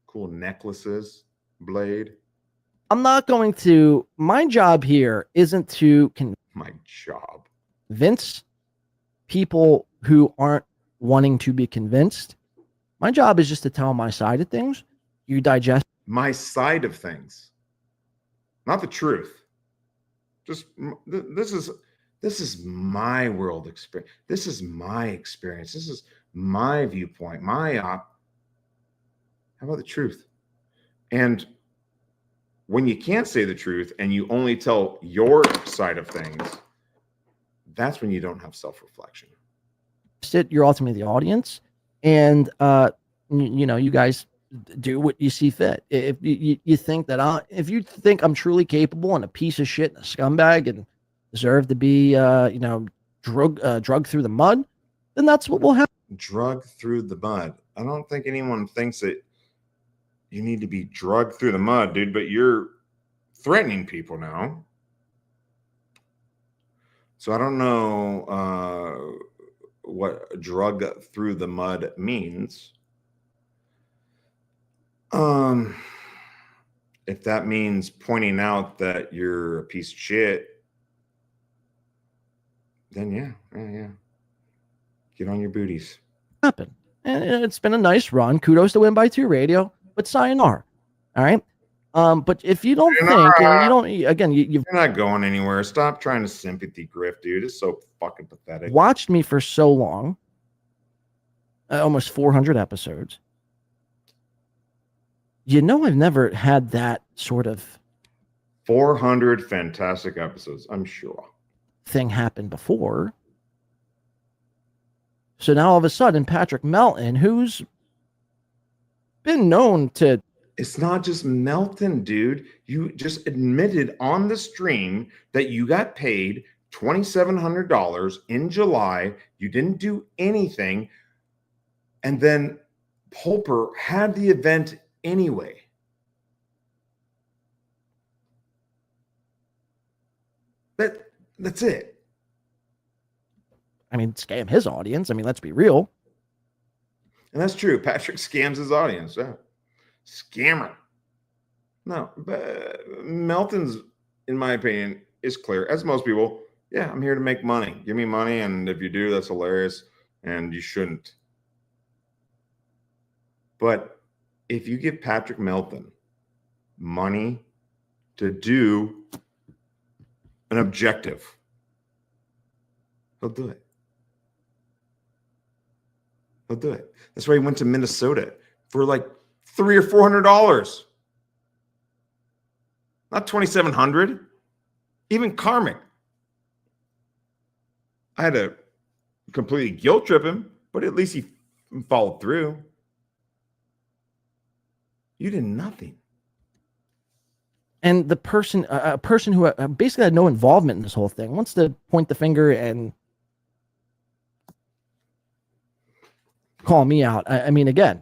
cool necklaces, Blade? I'm not going to. My job here isn't to convince people who aren't wanting to be convinced. My job is just to tell my side of things. You digest my side of things, not the truth. Just this is my world experience. This is my experience. This is my viewpoint. How about the truth? And when you can't say the truth and you only tell your side of things, that's when you don't have self-reflection. You're ultimately the audience, and you guys do what you see fit. If you think that if you think I'm truly capable and a piece of shit and a scumbag and deserve to be drug through the mud, then that's what will happen. Drug through the mud. I don't think anyone thinks that you need to be drugged through the mud, dude, but you're threatening people now. So I don't know what drug through the mud means. If that means pointing out that you're a piece of shit, then yeah. Get on your booties. Happen. And it's been a nice run. Kudos to Win by 2 Radio, but sayonara. All right. But if you don't think, and you don't, again, you're not going anywhere. Stop trying to sympathy grift, dude. It's so fucking pathetic. Watched me for so long, almost 400 episodes. I've never had that sort of 400 fantastic episodes, I'm sure. Thing happened before. So now all of a sudden, Patrick Melton, who's been known to. It's not just Melton, dude. You just admitted on the stream that you got paid $2,700 in July. You didn't do anything. And then Pulper had the event anyway. That's it. I mean, scam his audience. I mean, let's be real. And that's true. Patrick scams his audience. Yeah. Scammer. No, but Melton's, in my opinion, is clear. As most people, yeah, I'm here to make money. Give me money, and if you do, that's hilarious, and you shouldn't. But if you give Patrick Melton money to do an objective, he'll do it. He'll do it. That's why he went to Minnesota for like $300 or $400. Not 2,700. Even Karmic. I had to completely guilt trip him, but at least he followed through. You did nothing. And the person, a person who basically had no involvement in this whole thing, wants to point the finger and call me out. I mean, again,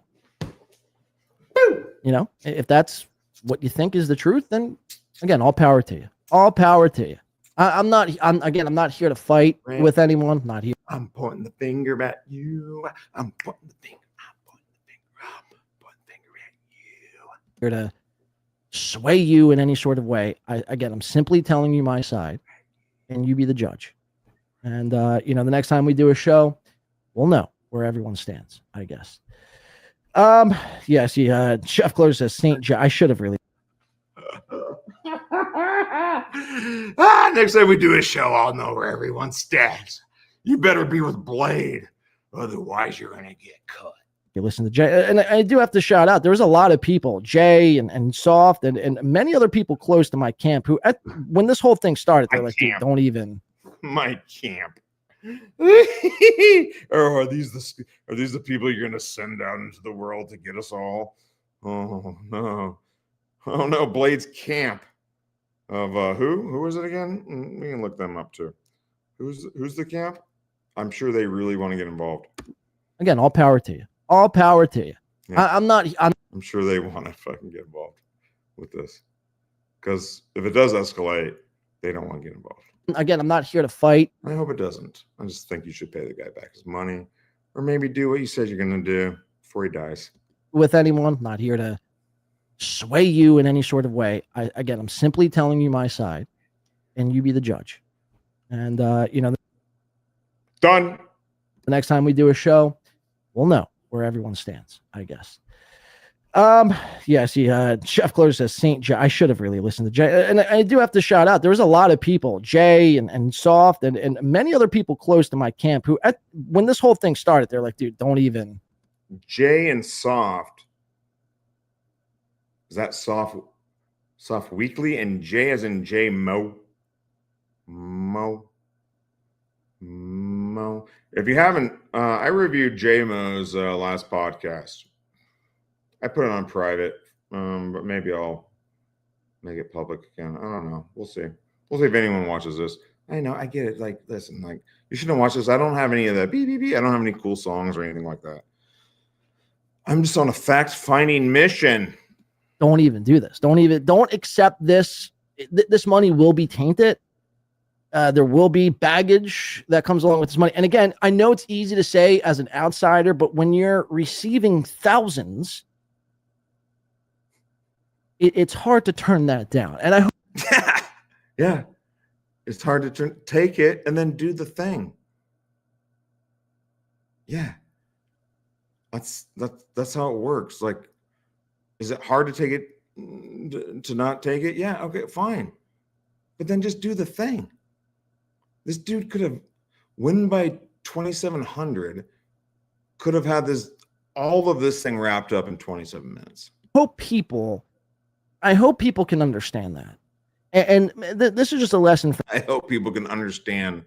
you know, if that's what you think is the truth, then again, all power to you. All power to you. I'm not here to fight with anyone. I'm not here. I'm pointing the finger at you. I'm pointing the finger. Here to sway you in any sort of way. I'm simply telling you my side, and you be the judge. And you know, the next time we do a show, we'll know where everyone stands, I guess. Yeah, see, Chef Close says St. John. I should have really. Next time we do a show, I'll know where everyone stands. You better be with Blade, otherwise you're gonna get cut. You listen to Jay, and I do have to shout out. There was a lot of people, Jay and Soft, and many other people close to my camp who, when this whole thing started, they're like, dude, don't even. My camp. Or are these the people you're gonna send out into the world to get us all? Oh no, Blade's camp of who is it again? We can look them up too. Who's the camp? I'm sure they really want to get involved. Again, all power to you. All power to you. Yeah. I'm sure they want to fucking get involved with this, because if it does escalate, they don't want to get involved. Again, I'm not here to fight. I hope it doesn't. I just think you should pay the guy back his money, or maybe do what you said you're going to do before he dies. With anyone, not here to sway you in any sort of way. I'm simply telling you my side, and you be the judge. And you know, done. The next time we do a show, we'll know where everyone stands, I guess. Yeah, see, Chef Close says St. John. I should have really listened to Jay, and I do have to shout out. There was a lot of people, Jay and Soft, and many other people close to my camp who, when this whole thing started, they're like, dude, don't even. Jay and Soft. Is that Soft Weekly, and J as in J Mo. If you haven't, I reviewed J Mo's last podcast. I put it on private, but maybe I'll make it public again. I don't know. We'll see. We'll see if anyone watches this. I know, I get it. Like, listen, like, you shouldn't watch this. I don't have any of that. I don't have any cool songs or anything like that. I'm just on a fact-finding mission. Don't even do this. Don't accept this. This money will be tainted. There will be baggage that comes along with this money. And again, I know it's easy to say as an outsider, but when you're receiving thousands, it's hard to turn that down. And I hope. Yeah. It's hard to take it and then do the thing. Yeah. That's how it works. Like, is it hard to take it, to not take it? Yeah. Okay, fine. But then just do the thing. This dude could have win by 2,700, could have had all of this thing wrapped up in 27 minutes. I hope people can understand that. And this is just a lesson. I hope people can understand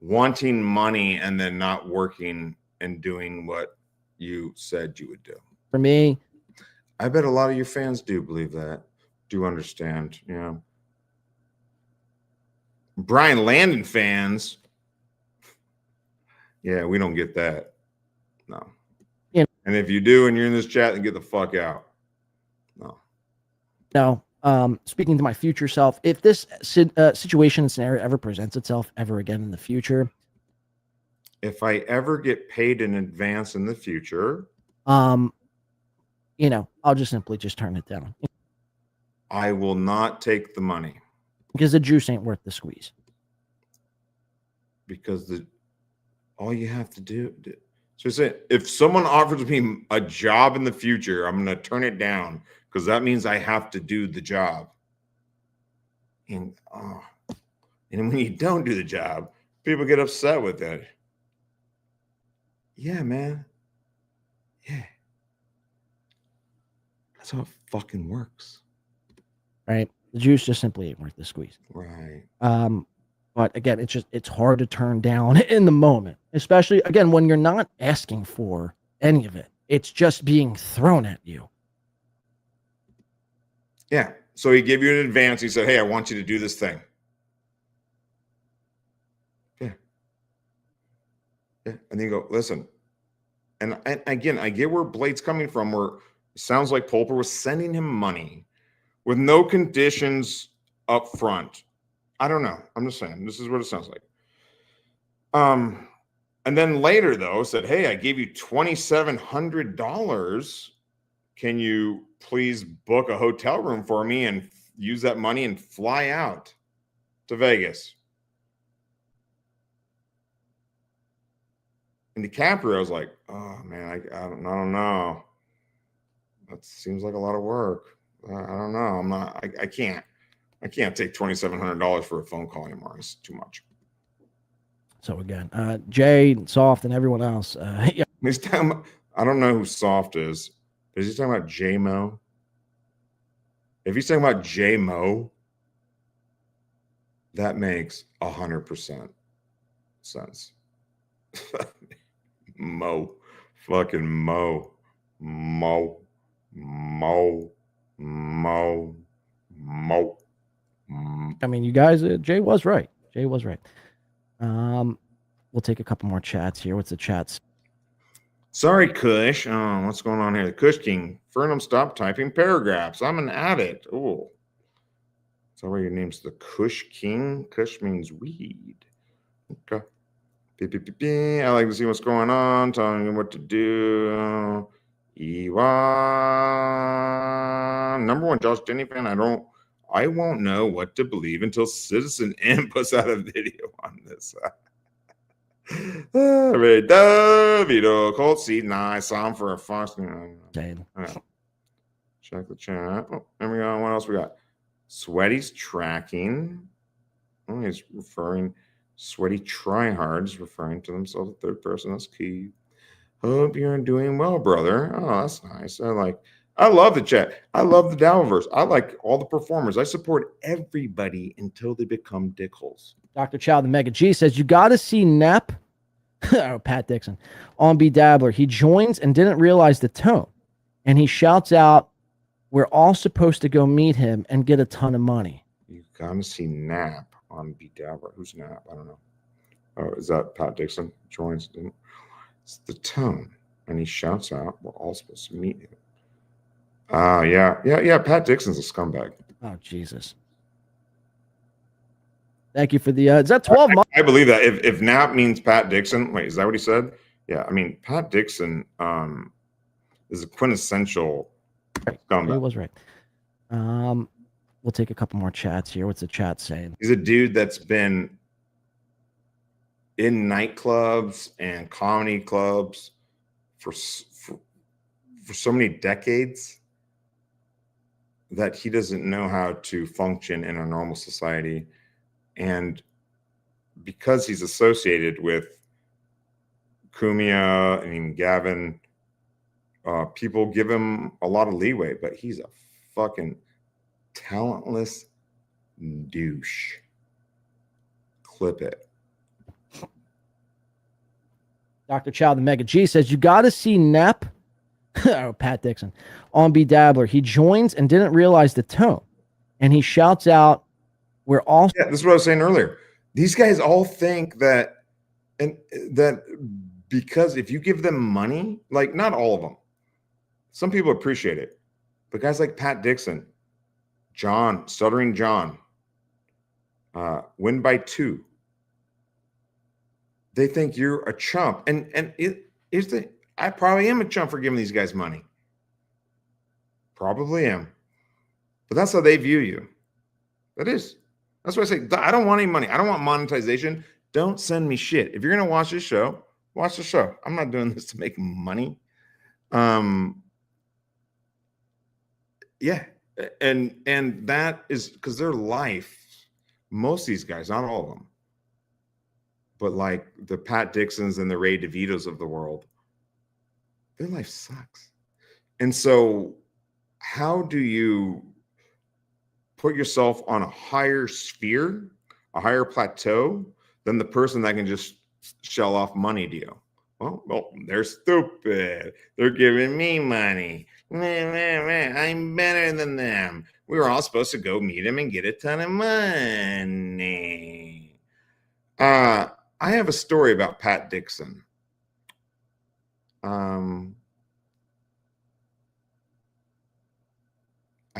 wanting money and then not working and doing what you said you would do. For me, I bet a lot of your fans do believe that, do understand, you know. Brian Landon fans, yeah, we don't get that. No. Yeah. And if you do and you're in this chat, then get the fuck out. No, speaking to my future self, if this situation and scenario ever presents itself ever again in the future, if I ever get paid in advance in the future, I'll just simply just turn it down I will not take the money because the juice ain't worth the squeeze. Because all you have to do. So say, if someone offers me a job in the future, I'm going to turn it down because that means I have to do the job. And when you don't do the job, people get upset with that. Yeah, man. Yeah. That's how it fucking works. Right? The juice just simply ain't worth the squeeze. Right. But again, it's hard to turn down in the moment, especially again when you're not asking for any of it. It's just being thrown at you. Yeah. So he gave you an advance. He said, "Hey, I want you to do this thing." Yeah. Yeah. And then you go, listen. And again, I get where Blade's coming from, where it sounds like Pulper was sending him money with no conditions up front. I don't know. I'm just saying, this is what it sounds like. And then later, though, said, "Hey, I gave you $2,700. Can you please book a hotel room for me and use that money and fly out to Vegas?" And DiCaprio was like, "Oh man, I don't know. That seems like a lot of work. I don't know. I can't take $2,700 for a phone call anymore. It's too much." So again, Jay, Soft, and everyone else. Yeah. He's talking about, I don't know who Soft is. Is he talking about J-Mo? If he's talking about J-Mo, that makes 100% sense. Mo. Fucking Mo. Mo. Mo. Mo. Mo. I mean, you guys, Jay was right. Jay was right. We'll take a couple more chats here. What's the chats? Sorry, Kush. Oh, what's going on here? The Kush King. Fernum, stop typing paragraphs. I'm an addict. Oh. Is that why your name's the Kush King? Kush means weed. Okay. I like to see what's going on, telling you what to do. Ewan. Number one, Josh Denny fan. I won't know what to believe until Citizen M puts out a video on this. Vito Colt seed. Nah, I saw him for a Fox. Check the chat. Oh, there we go. What else we got? Sweaty's tracking. Oh, he's referring. Sweaty tryhards referring to themselves in third person. That's key. Hope you're doing well, brother. Oh, that's nice. I love the chat. I love the Dowverse. I like all the performers. I support everybody until they become dickholes. Dr. Chow, the Mega G, says, you got to see Nep, Pat Dixon, on B Dabbler. He joins and didn't realize the tone. And he shouts out, we're all supposed to go meet him and get a ton of money. You got to see Nap on B Dabbler. Who's Nap? I don't know. Oh, is that Pat Dixon? Joins. It's the tone. And he shouts out, we're all supposed to meet him. Yeah. Pat Dixon's a scumbag. Oh, Jesus. Thank you for the, is that 12 months? I believe that. If Nap means Pat Dixon, wait, is that what he said? Yeah, I mean, Pat Dixon is a quintessential scumbag. He was right. We'll take a couple more chats here. What's the chat saying? He's a dude that's been in nightclubs and comedy clubs for so many decades that he doesn't know how to function in a normal society. And because he's associated with Cumia and even Gavin, people give him a lot of leeway, but he's a fucking talentless douche. Clip it. Dr. Chow, the Mega G, says, you got to see Nep, Pat Dixon, on B Dabbler. He joins and didn't realize the tone. And he shouts out, we're all... Yeah, this is what I was saying earlier. These guys all think that, and that because if you give them money, like not all of them, some people appreciate it. But guys like Pat Dixon John, Stuttering John, win by 2. They think you're a chump. And I probably am a chump for giving these guys money. Probably am. But that's how they view you. That's why I say, I don't want any money. I don't want monetization. Don't send me shit. If you're going to watch this show, watch the show. I'm not doing this to make money. Yeah. And that is because their life, most of these guys, not all of them, but like the Pat Dixons and the Ray DeVitos of the world, their life sucks. And so how do you put yourself on a higher sphere, a higher plateau than the person that can just shell off money to you? Well, they're stupid. They're giving me money. I'm better than them. We were all supposed to go meet him and get a ton of money. I have a story about Pat Dixon. I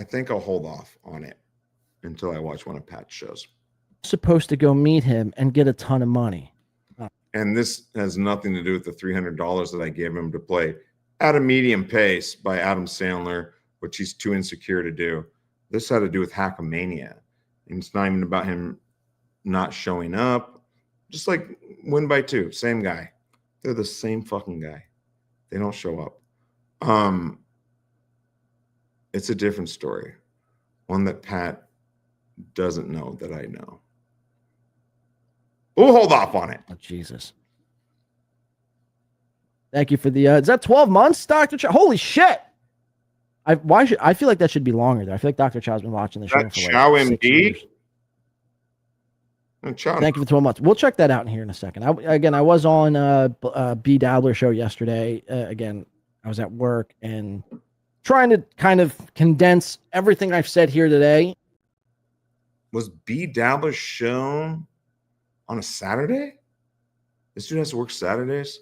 think I'll hold off on it until I watch one of Pat's shows. Supposed to go meet him and get a ton of money. And this has nothing to do with the $300 that I gave him to play at a medium pace by Adam Sandler, which he's too insecure to do. This had to do with Hackamania. And it's not even about him not showing up. Just like win by 2, same guy. They're the same fucking guy. They don't show up. It's a different story. One that Pat doesn't know that I know. We'll hold off on it. Oh, Jesus. Thank you for the is that 12 months, Dr. Chow? Holy shit. I feel like that should be longer though. I feel like Dr. Chow's been watching the show for like Chow 6 years. Thank you for 12 months. We'll check that out in here in a second. I was on B Dabbler show yesterday. Again, I was at work and trying to kind of condense everything I've said here today. Was B Dabbler shown on a Saturday? This dude has to work Saturdays?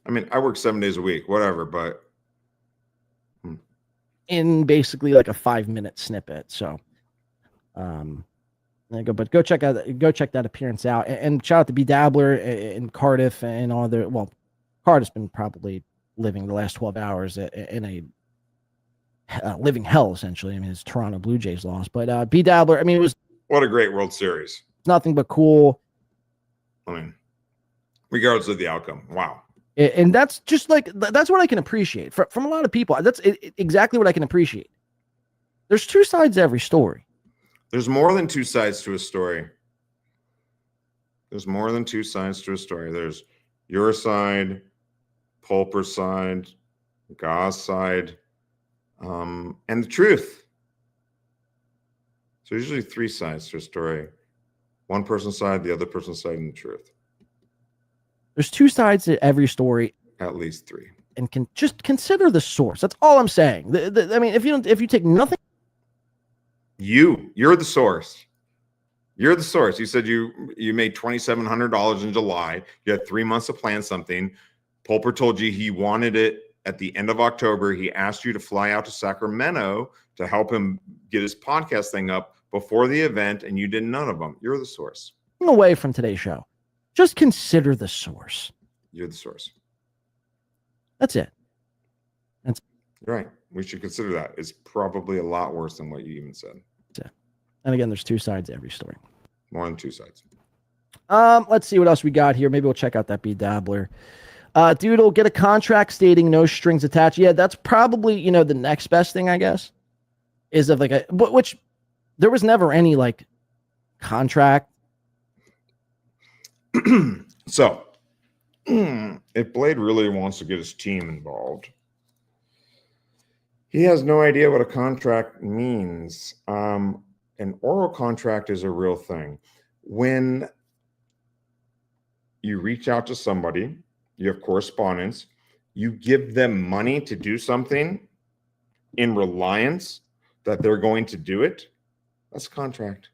I mean, I work 7 days a week, whatever, but in basically like a 5-minute snippet. So go check that appearance out. And shout out to B Dabbler in Cardiff and all the Cardiff's been probably living the last 12 hours in a living hell, essentially. I mean, it's Toronto Blue Jays lost, but B Dabbler, I mean, it was what a great World Series. Nothing but cool. I mean, regardless of the outcome. Wow. And that's just like, that's what I can appreciate from a lot of people. That's exactly what I can appreciate. There's 2 sides to every story. There's more than 2 sides to a story. There's more than 2 sides to a story. There's your side, Pulper's side, Gau's side, and the truth. So usually 3 sides to a story. One person's side, the other person's side, and the truth. There's 2 sides to every story. At least 3. And can just consider the source. That's all I'm saying. I mean, if you take nothing. You're the source. You're the source. You said you made $2,700 in July. You had 3 months to plan something. Pulper told you he wanted it at the end of October. He asked you to fly out to Sacramento to help him get his podcast thing up before the event, and you did none of them. You're the source. Away from today's show. Just consider the source. You're the source. That's it. You're right. We should consider that. It's probably a lot worse than what you even said. Yeah. And again, there's 2 sides to every story. More than 2 sides. Let's see what else we got here. Maybe we'll check out that B Dabbler. Dude will get a contract stating no strings attached. Yeah, that's probably, the next best thing, I guess, is of like which there was never any like contract. So if Blade really wants to get his team involved, he has no idea what a contract means. An oral contract is a real thing. When you reach out to somebody, you have correspondence, you give them money to do something in reliance that they're going to do it, that's contract.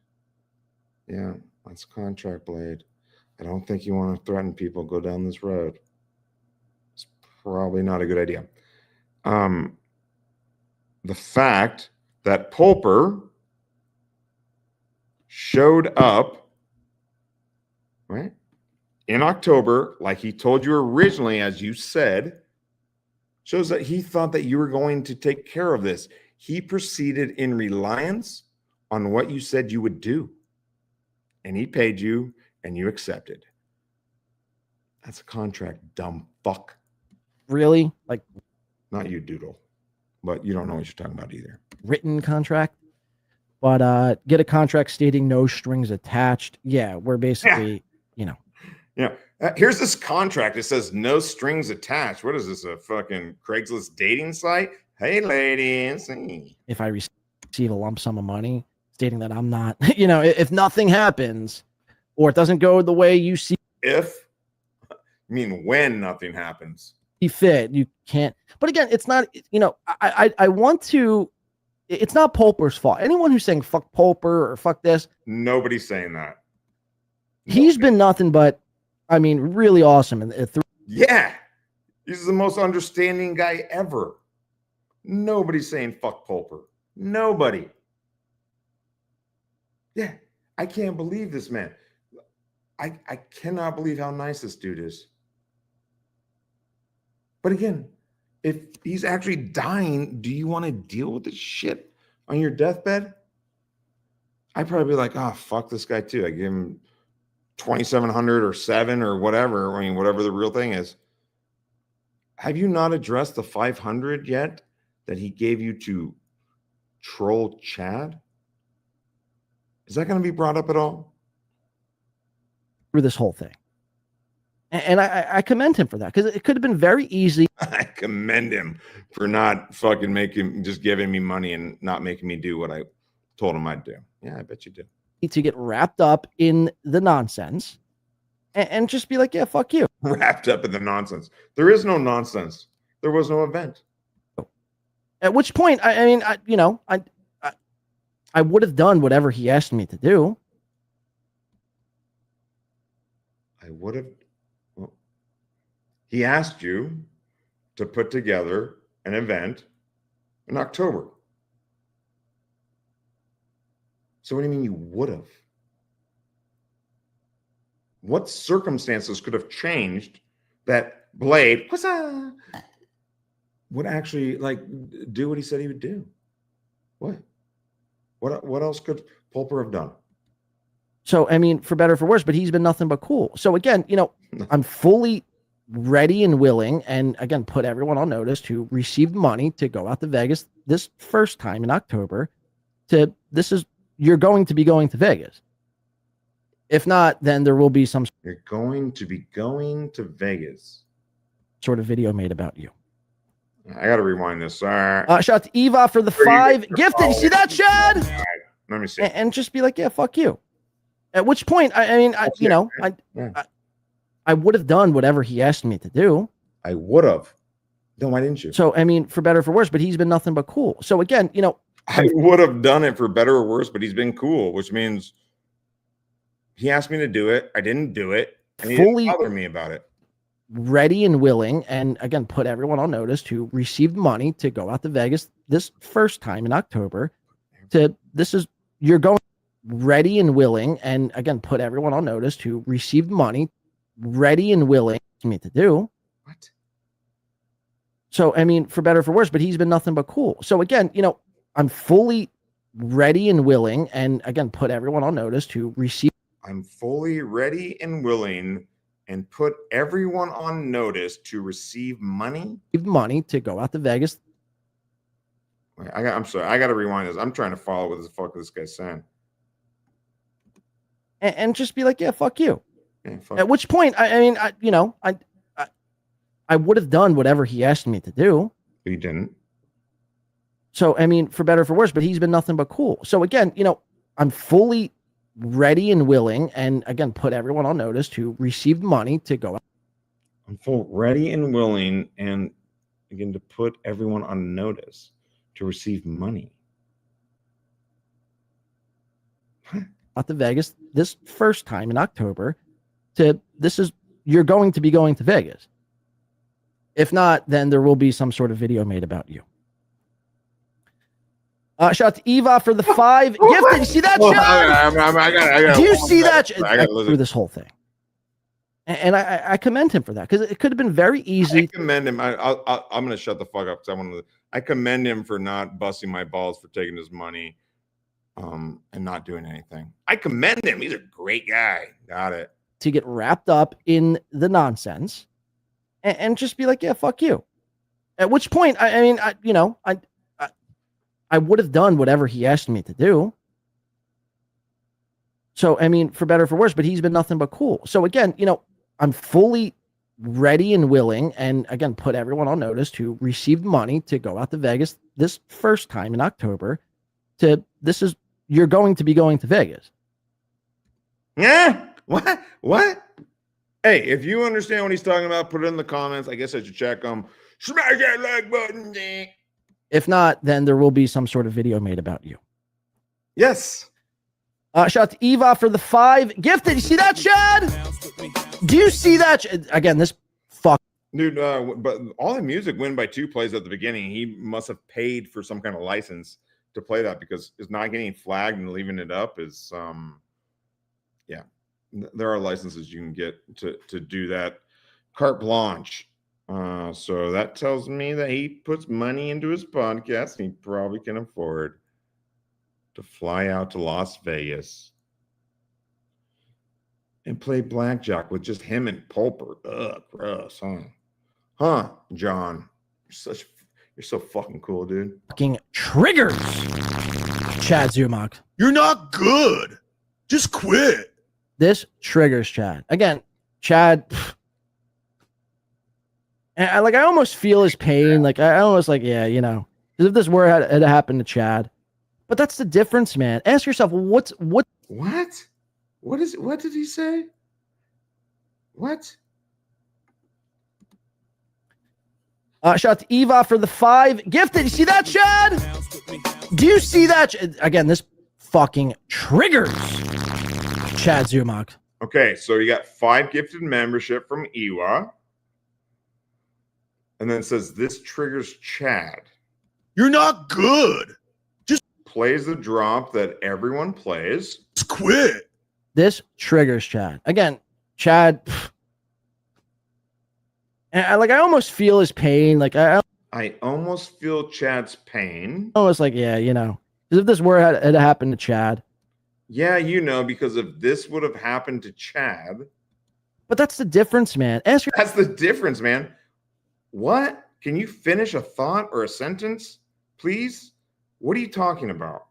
Yeah, that's contract, Blade. I don't think you want to threaten people, go down this road. It's probably not a good idea. The fact that Pulper showed up, right, in October, like he told you originally, as you said, shows that he thought that you were going to take care of this. He proceeded in reliance on what you said you would do. And he paid you, and you accepted. That's a contract, dumb fuck. Really? Like, not you, Doodle. But you don't know what you're talking about either. Written contract? But get a contract stating no strings attached. Yeah, we're basically, Yeah. Here's this contract. It says no strings attached. What is this? A fucking Craigslist dating site? Hey, ladies. If I receive a lump sum of money stating that I'm not, if nothing happens or it doesn't go the way you see when nothing happens. Fit, you can't. But again, it's not, I want to, it's not Pulper's fault. Anyone who's saying fuck Pulper or fuck this. Nobody's saying that. He's been nothing but, really awesome. Yeah. He's the most understanding guy ever. Nobody's saying fuck Pulper. Nobody. Yeah. I can't believe this man. I cannot believe how nice this dude is. But again, if he's actually dying, do you want to deal with this shit on your deathbed? I'd probably be like, oh, fuck this guy too. I give him 2,700 or 7 or whatever. Whatever the real thing is. Have you not addressed the 500 yet that he gave you to troll Chad? Is that going to be brought up at all? Through this whole thing. And I commend him for that, because it could have been very easy. I commend him for not fucking just giving me money and not making me do what I told him I'd do. Yeah, I bet you do. To get wrapped up in the nonsense and just be like, yeah, fuck you. Wrapped up in the nonsense. There is no nonsense. There was no event. At which point, I would have done whatever he asked me to do. I would have. Well, he asked you to put together an event in October. So what do you mean you would have? What circumstances could have changed that Blade would actually do what he said he would do? What else could Pulper have done? So, for better or for worse, but he's been nothing but cool. So again, I'm fully ready and willing, and again, put everyone on notice to receive money to go out to Vegas this first time in October. You're going to be going to Vegas. If not, then there will be some. You're going to be going to Vegas. Sort of video made about you. I got to rewind this. Shout out to Eva for the 5 gifted. You see that, Chad? Right, let me see. And just be like, yeah, fuck you. At which point, I would have done whatever he asked me to do. I would have. Then why didn't you? So, for better or for worse, but he's been nothing but cool. So again, I would have done it for better or worse, but he's been cool, which means he asked me to do it. I didn't do it. And he didn't bother me about it. Ready and willing, and again, put everyone on notice to receive money to go out to Vegas this first time in October. You're going ready and willing, and again, put everyone on notice to receive money. Ready and willing me to do. What? So, for better or for worse, but he's been nothing but cool. So again, I'm fully ready and willing, and again, put everyone on notice to receive. I'm fully ready and willing, and put everyone on notice to receive money. Money to go out to Vegas. Wait, I'm sorry. I got to rewind this. I'm trying to follow what the fuck this guy's saying. And just be like, yeah, fuck you. Yeah, fuck. At which point, I would have done whatever he asked me to do. But he didn't. So, for better or for worse, but he's been nothing but cool. So again, I'm fully ready and willing, and again, put everyone on notice to receive money to go out. I'm full ready and willing, and again, to put everyone on notice to receive money. Out to Vegas this first time in October. You're going to be going to Vegas. If not, then there will be some sort of video made about you. Shout out to Eva for the 5 gifted. You see that, Chad? Do you see that? I through this whole thing. And I commend him for that because it could have been very easy. I commend him. I'm going to shut the fuck up because I commend him for not busting my balls for taking his money and not doing anything. I commend him. He's a great guy. Got it. To get wrapped up in the nonsense and just be like, yeah, fuck you. At which point, I would have done whatever he asked me to do. So, I mean, for better or for worse, but he's been nothing but cool. So again, I'm fully ready and willing, and again, put everyone on notice to receive money to go out to Vegas this first time in October. You're going to be going to Vegas. Yeah. What? Hey, if you understand what he's talking about, put it in the comments. I guess I should check them. Smash that like button. If not, then there will be some sort of video made about you. Yes. Shout out to Eva for the 5 gifted. You see that, Chad? Do you see that? Again, this fuck. Dude, but all the music Win by 2 plays at the beginning. He must have paid for some kind of license to play that because it's not getting flagged and leaving it up is, yeah. There are licenses you can get to do that. Carte blanche. So that tells me that he puts money into his podcast and he probably can afford to fly out to Las Vegas and play blackjack with just him and Pulper. Ugh, gross, huh? John, you're so fucking cool, dude. Fucking triggers. Chad Zumach. You're not good. Just quit. This triggers Chad. Again, Chad. And I almost feel his pain. Like I almost like, yeah, because if this were had happened to Chad, but that's the difference, man. Ask yourself, what? What did he say? What? Shout out to Eva for the 5 gifted. You see that, Chad? Do you see that? Again, this fucking triggers Chad Zumach. Okay, so you got 5 gifted membership from Ewa. And then it says, this triggers Chad. You're not good. Just plays the drop that everyone plays. Just quit. This triggers Chad. Again, Chad. And I almost feel his pain. Like I almost feel Chad's pain. Almost like, yeah, because if this were had happened to Chad. Yeah, because if this would have happened to Chad. But that's the difference, man. That's the difference, man. What? Can you finish a thought or a sentence, please? What are you talking about?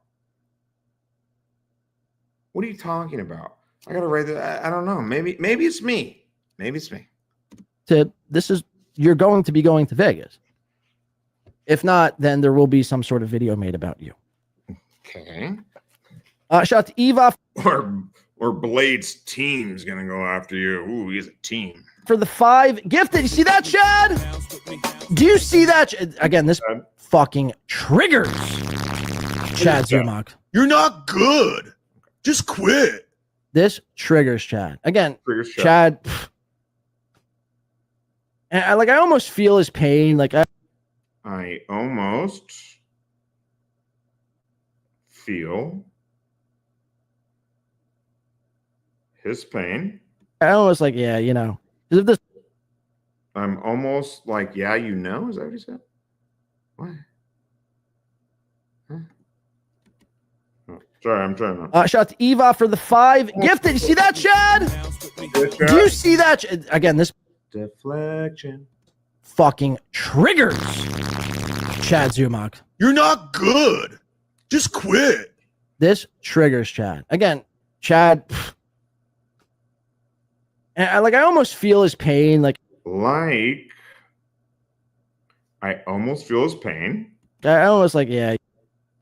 What are you talking about? I gotta write that. I don't know. Maybe it's me. Maybe it's me. You're going to be going to Vegas. If not, then there will be some sort of video made about you. Okay. Shout out to Eva. Or Blade's team's gonna go after you. Ooh, he's a team. For the 5 gifted. You see that, Chad? Do you see that? Again, this fucking triggers Chad Zumach. You're not good. Just quit. This triggers Chad. Again, triggers Chad. And I almost feel his pain. Like I almost feel his pain. I almost like, yeah, because if this. I'm almost like, yeah, Is that what he said? What? Huh? Oh, sorry, I'm trying to. Shout out to Eva for the 5 gifted. You see that, Chad? Do you see that? Again, this deflection fucking triggers Chad Zumach. You're not good. Just quit. This triggers Chad. Again, Chad. And I almost feel his pain. Like I almost feel his pain. I almost like, yeah.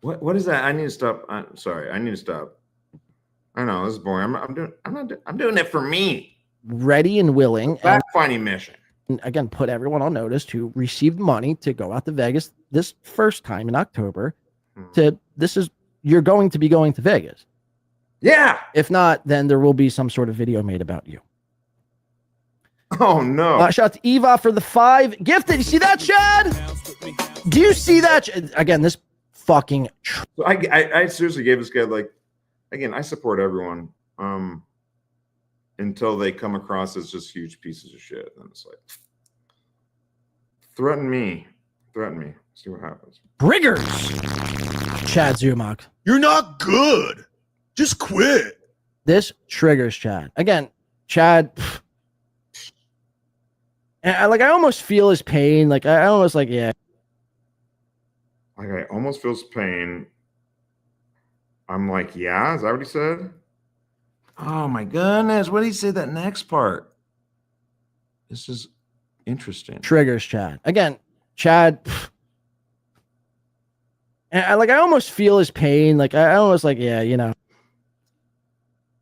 What is that? I need to stop. I'm sorry. I need to stop. I know this is boring. I'm doing it for me. Ready and willing. Fact-finding mission. And again, put everyone on notice to receive money to go out to Vegas this first time in October. You're going to be going to Vegas. Yeah. If not, then there will be some sort of video made about you. Oh no. Shout out to Eva for the 5 gifted. You see that, Chad? Do you see that? Again, this fucking. So I seriously gave this guy, like, again, I support everyone until they come across as just huge pieces of shit. And it's like, threaten me, see what happens. Triggers. Chad Zumach. You're not good. Just quit. This triggers Chad. Again, Chad. And I almost feel his pain. Like I almost like, yeah. Like I almost feels pain. I'm like, yeah, is that what he said? Oh my goodness. What did he say that next part? This is interesting. Triggers Chad. Again, Chad. And I almost feel his pain. Like I almost like, yeah, you know.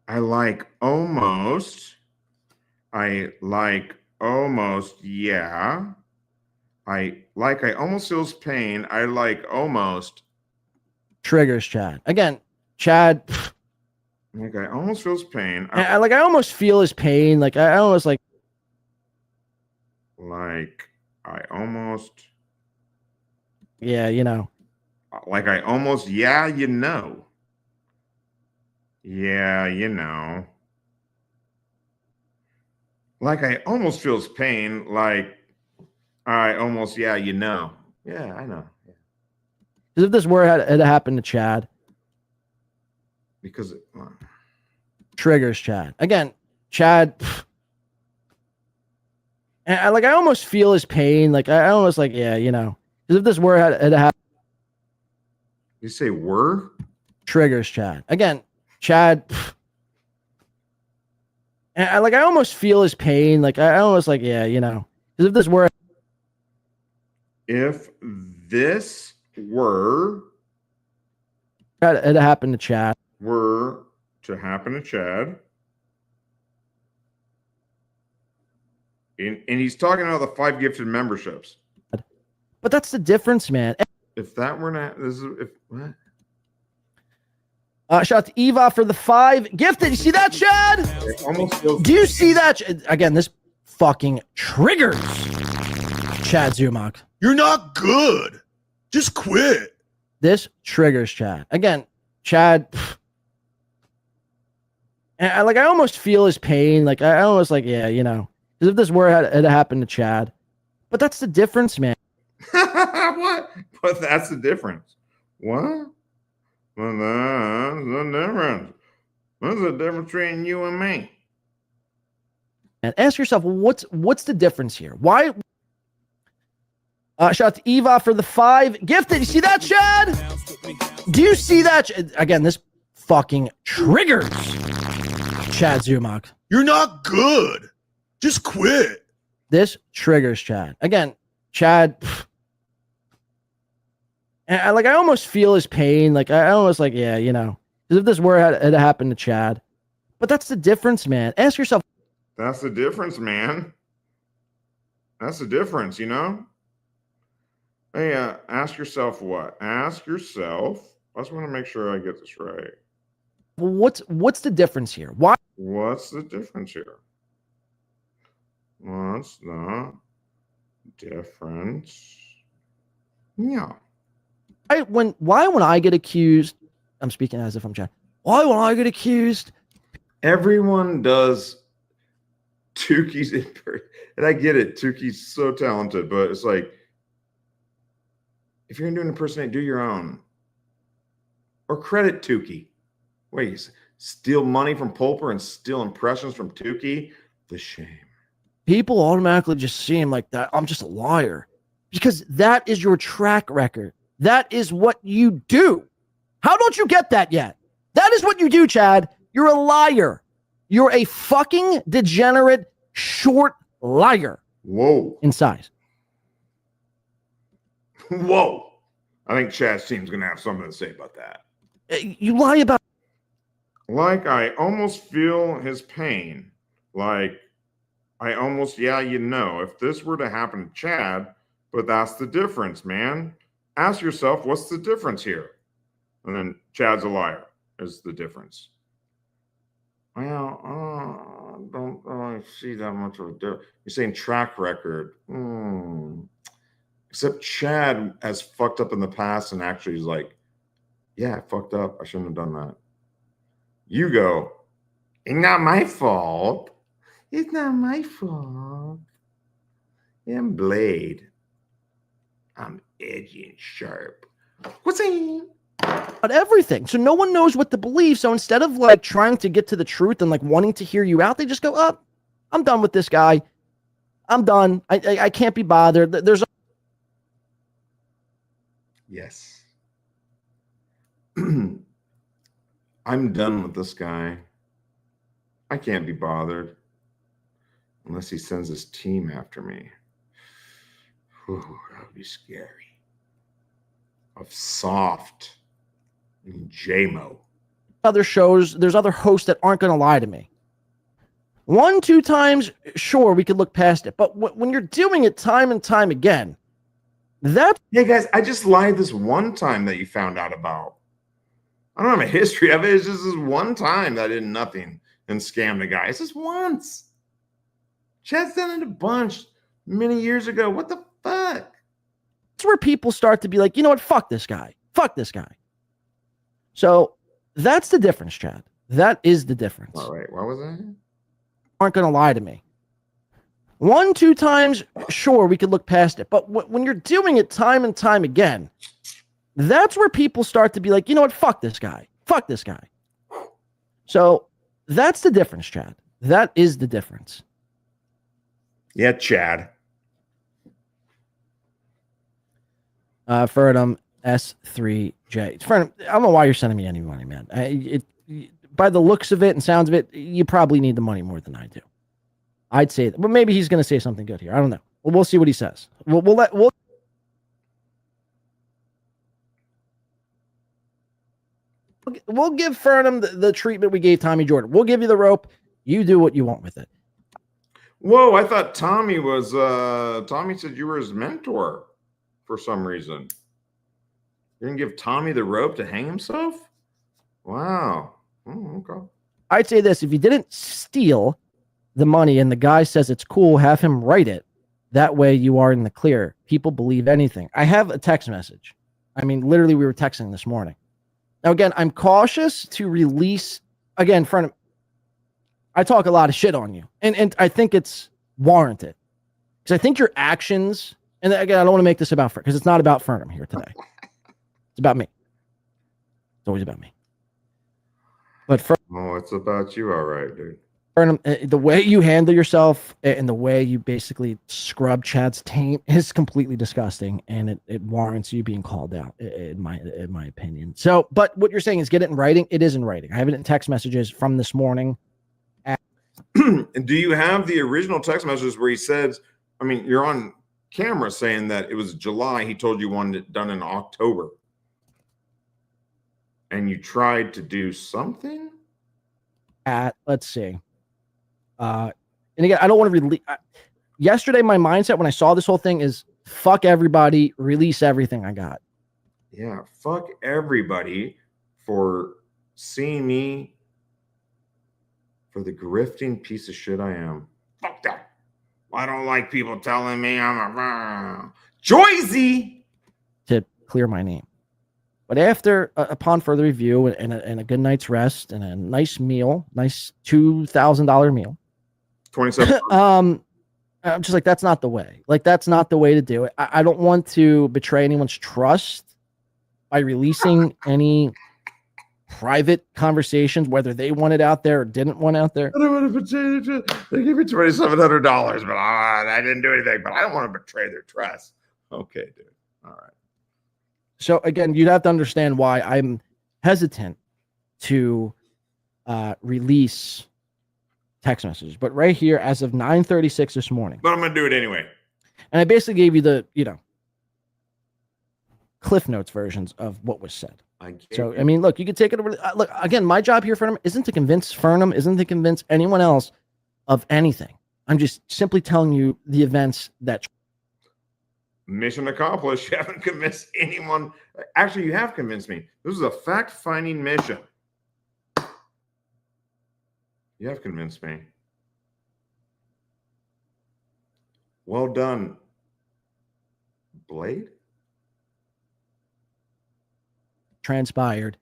I like almost, yeah. I almost feels pain. I like almost. Triggers Chad. Again, Chad. Like I almost feels pain. And I almost feel his pain. Like I almost like. Like I almost. Yeah, you know. Like I almost, yeah, you know. Yeah, you know. Like I almost feels pain. Like I almost, yeah, you know. Yeah, I know. Because if this were had happened to Chad. Because triggers Chad. Again, Chad. And I almost feel his pain. Like I almost like, yeah, you know. Because if this were had happened. You say were? Triggers Chad. Again, Chad. And I almost feel his pain. Like I almost like, yeah, you know. Because if this were. If this were. It happened to Chad. Were to happen to Chad. And he's talking about the 5 gifted memberships. But that's the difference, man. If that were not, this is if what? Shout out to Eva for the 5 gifted. You see that, Chad? It almost feels. Do you see that? Again, this fucking triggers Chad Zumach. You're not good. Just quit. This triggers Chad. Again, Chad. And I almost feel his pain. Like I almost like, yeah, you know. Because if this were had happened to Chad. But that's the difference, man. What? But that's the difference. What? Well, that's the difference. What's the difference between you and me? And ask yourself, what's the difference here? Why? Shout out to Eva for the 5 gifted. You see that, Chad? Do you see that? Again, this fucking triggers Chad Zumach. You're not good. Just quit. This triggers Chad. Again, Chad. And I almost feel his pain. Like I almost like, yeah, you know. Because if this were had happened to Chad. But that's the difference, man. Ask yourself. That's the difference, man. That's the difference, you know? Hey, ask yourself what? Ask yourself. I just want to make sure I get this right. What's the difference here? Why? What's the difference here? What's the difference? Yeah. Why when I get accused, I'm speaking as if I'm Chad. Why when I get accused? Everyone does Tukey's, and I get it. Tukey's so talented, but it's like, if you're going to do an impersonate, do your own. Or credit Tukey. Wait, steal money from Pulper and steal impressions from Tukey? The shame. People automatically just see him like that. I'm just a liar. Because that is your track record. That is what you do. How don't you get that yet? That is what you do, Chad. You're a liar. You're a fucking degenerate, short liar. Whoa. In size. Whoa. I think Chad's team's going to have something to say about that. You lie about. Like I almost feel his pain. Like I almost, yeah, you know, if this were to happen to Chad, but that's the difference, man. Ask yourself, what's the difference here? And then Chad's a liar is the difference. Well, I don't really see that much of a difference. You're saying track record. Except Chad has fucked up in the past and actually is like, yeah, I fucked up. I shouldn't have done that. You go, it's not my fault. It's not my fault. I'm Blade. I'm edgy and sharp. What's in? About everything. So no one knows what to believe. So instead of like trying to get to the truth and like wanting to hear you out, they just go, oh, I'm done with this guy. I'm done. I can't be bothered. There's Yes. I'm done with this guy. I can't be bothered unless he sends his team after me. Whew, that would be scary. Of Soft and JMO. other shows, there's other hosts that aren't going to lie to me. 1-2 times, sure, we could look past it. But when you're doing it time and time again, that. Hey guys, I just lied this one time that you found out about. I don't have a history of it. It's just this one time that I did nothing and scammed a guy. It's just once. Chad's done it a bunch many years ago. What the fuck? That's where people start to be like, you know what? Fuck this guy. Fuck this guy. So that's the difference, Chad. That is the difference. All right. What was that? Aren't going to lie to me. 1-2 times, sure, we could look past it. But when you're doing it time and time again, that's where people start to be like, you know what? Fuck this guy. Fuck this guy. So that's the difference, Chad. That is the difference. Yeah, Chad. Ferdum S3J. Ferdum, I don't know why you're sending me any money, man. By the looks of it and sounds of it, you probably need the money more than I do. I'd say that. But maybe he's going to say something good here. I don't know. We'll see what he says. We'll give Fernham the treatment we gave Tommy Jordan. We'll give you the rope. You do what you want with it. Whoa, I thought Tommy was Tommy said you were his mentor for some reason. You didn't give Tommy the rope to hang himself? Wow. Oh, okay. I'd say this: if you didn't steal the money and the guy says it's cool, have him write it. That way you are in the clear. People believe anything. I have a text message. I mean, literally, we were texting this morning. Now, again, I'm cautious to release, again, Fernham, I talk a lot of shit on you. And I think it's warranted. Because I think your actions, and again, I don't want to make this about Fernham, because it's not about Fernham here today. It's about me. It's always about me. But Oh, it's about you, all right, dude. Fernham, the way you handle yourself and the way you basically scrub Chad's taint is completely disgusting, and it warrants you being called out, in my opinion. So, but what you're saying is get it in writing. It is in writing. I have it in text messages from this morning. And do you have the original text messages where he says, I mean, you're on camera saying that it was July. He told you wanted it done in October. And you tried to do something? Let's see. And again, I don't want to release. Yesterday, my mindset when I saw this whole thing is fuck everybody, release everything I got. Yeah, fuck everybody for seeing me for the grifting piece of shit I am. Fuck that. I don't like people telling me I'm a Joyzy to clear my name. But after, upon further review and a good night's rest and a nice meal, nice $2,000 meal, 27. I'm just like, that's not the way. Like, that's not the way to do it. I don't want to betray anyone's trust by releasing any private conversations, whether they want it out there or didn't want it out there. I don't want to betray their trust. They gave me $2,700, but I didn't do anything. But I don't want to betray their trust. Okay, dude. All right. So again, you'd have to understand why I'm hesitant to release text messages. But right here, as of 9:36 this morning. But I'm going to do it anyway. And I basically gave you the, Cliff Notes versions of what was said. So, I mean, look, you could take it over. Look, again, my job here, Fernham, isn't to convince Fernham, isn't to convince anyone else of anything. I'm just simply telling you the events that. Mission accomplished. You haven't convinced anyone. Actually, you have convinced me. This is a fact-finding mission. You have convinced me. Well done, Blade? Transpired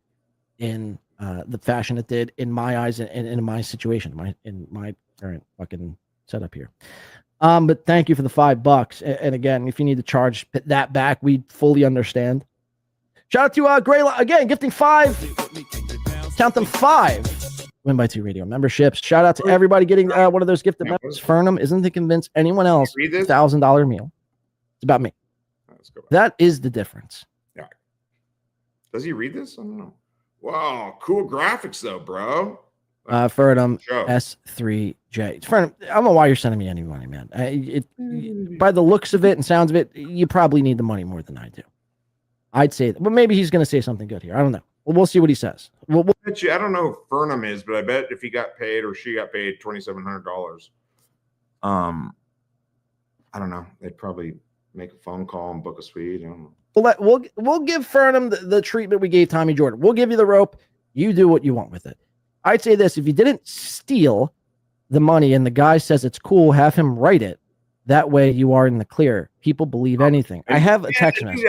in the fashion it did in my eyes and in my situation, in my current fucking setup here. But thank you for the $5. And again, if you need to charge that back, we fully understand. Shout out to Gray again, gifting 5. Count them 5 Win by 2 radio memberships. Shout out to everybody getting one of those gifted members. Fernum isn't to convince anyone else $1,000 meal. It's about me. That is the difference. Yeah. Does he read this? I don't know. Wow, cool graphics though, bro. Fernum S3J. Fernum, I don't know why you're sending me any money, man. By the looks of it and sounds of it, you probably need the money more than I do. I'd say that, but maybe he's going to say something good here. I don't know. We'll see what he says. I bet you, I don't know who Fernum is, but I bet if he got paid or she got paid $2,700, I don't know. They'd probably make a phone call and book a suite. I don't know. We'll give Fernum the treatment we gave Tommy Jordan. We'll give you the rope. You do what you want with it. I'd say this: if you didn't steal the money and the guy says it's cool, have him write it. That way you are in the clear. People believe anything. I have a text message.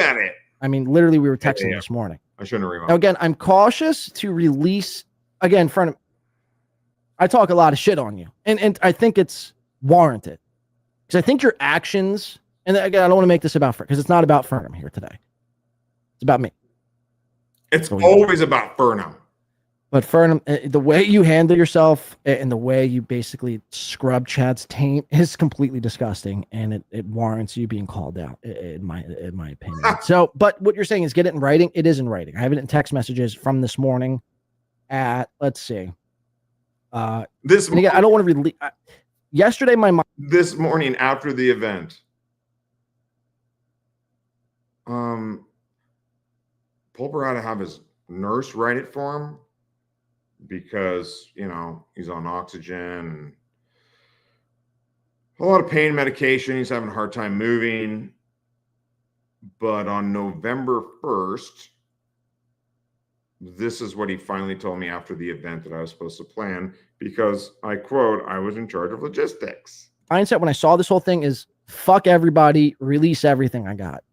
I mean, literally, we were texting this morning. I shouldn't have reminded. Now, again, I'm cautious to release. Again, Fernum, I talk a lot of shit on you, and I think it's warranted because I think your actions. And again, I don't want to make this about Fernum because it's not about Fernum here today. It's about me. It's always about Fernum. But Fernum, the way you handle yourself and the way you basically scrub Chad's taint is completely disgusting, and it warrants you being called out, in my opinion. So, but what you're saying is get it in writing. It is in writing. I have it in text messages from this morning. At let's see, this and again, I don't want to release. Yesterday, my mom. This morning after the event. Pulper had to have his nurse write it for him because, you know, he's on oxygen and a lot of pain medication. He's having a hard time moving. But on November 1st, this is what he finally told me after the event that I was supposed to plan because I quote, I was in charge of logistics. Mindset when I saw this whole thing is fuck everybody, release everything I got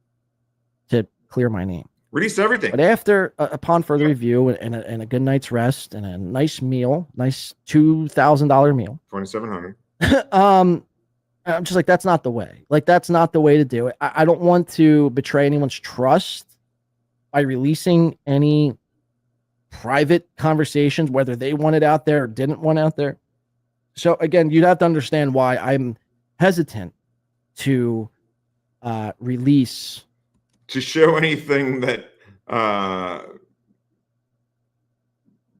to clear my name. Release everything. But after, upon further review and a good night's rest and a nice meal, nice $2,000 meal, $2,700. I'm just like, that's not the way. Like, that's not the way to do it. I don't want to betray anyone's trust by releasing any private conversations, whether they want it out there or didn't want it out there. So again, you'd have to understand why I'm hesitant to release. To show anything that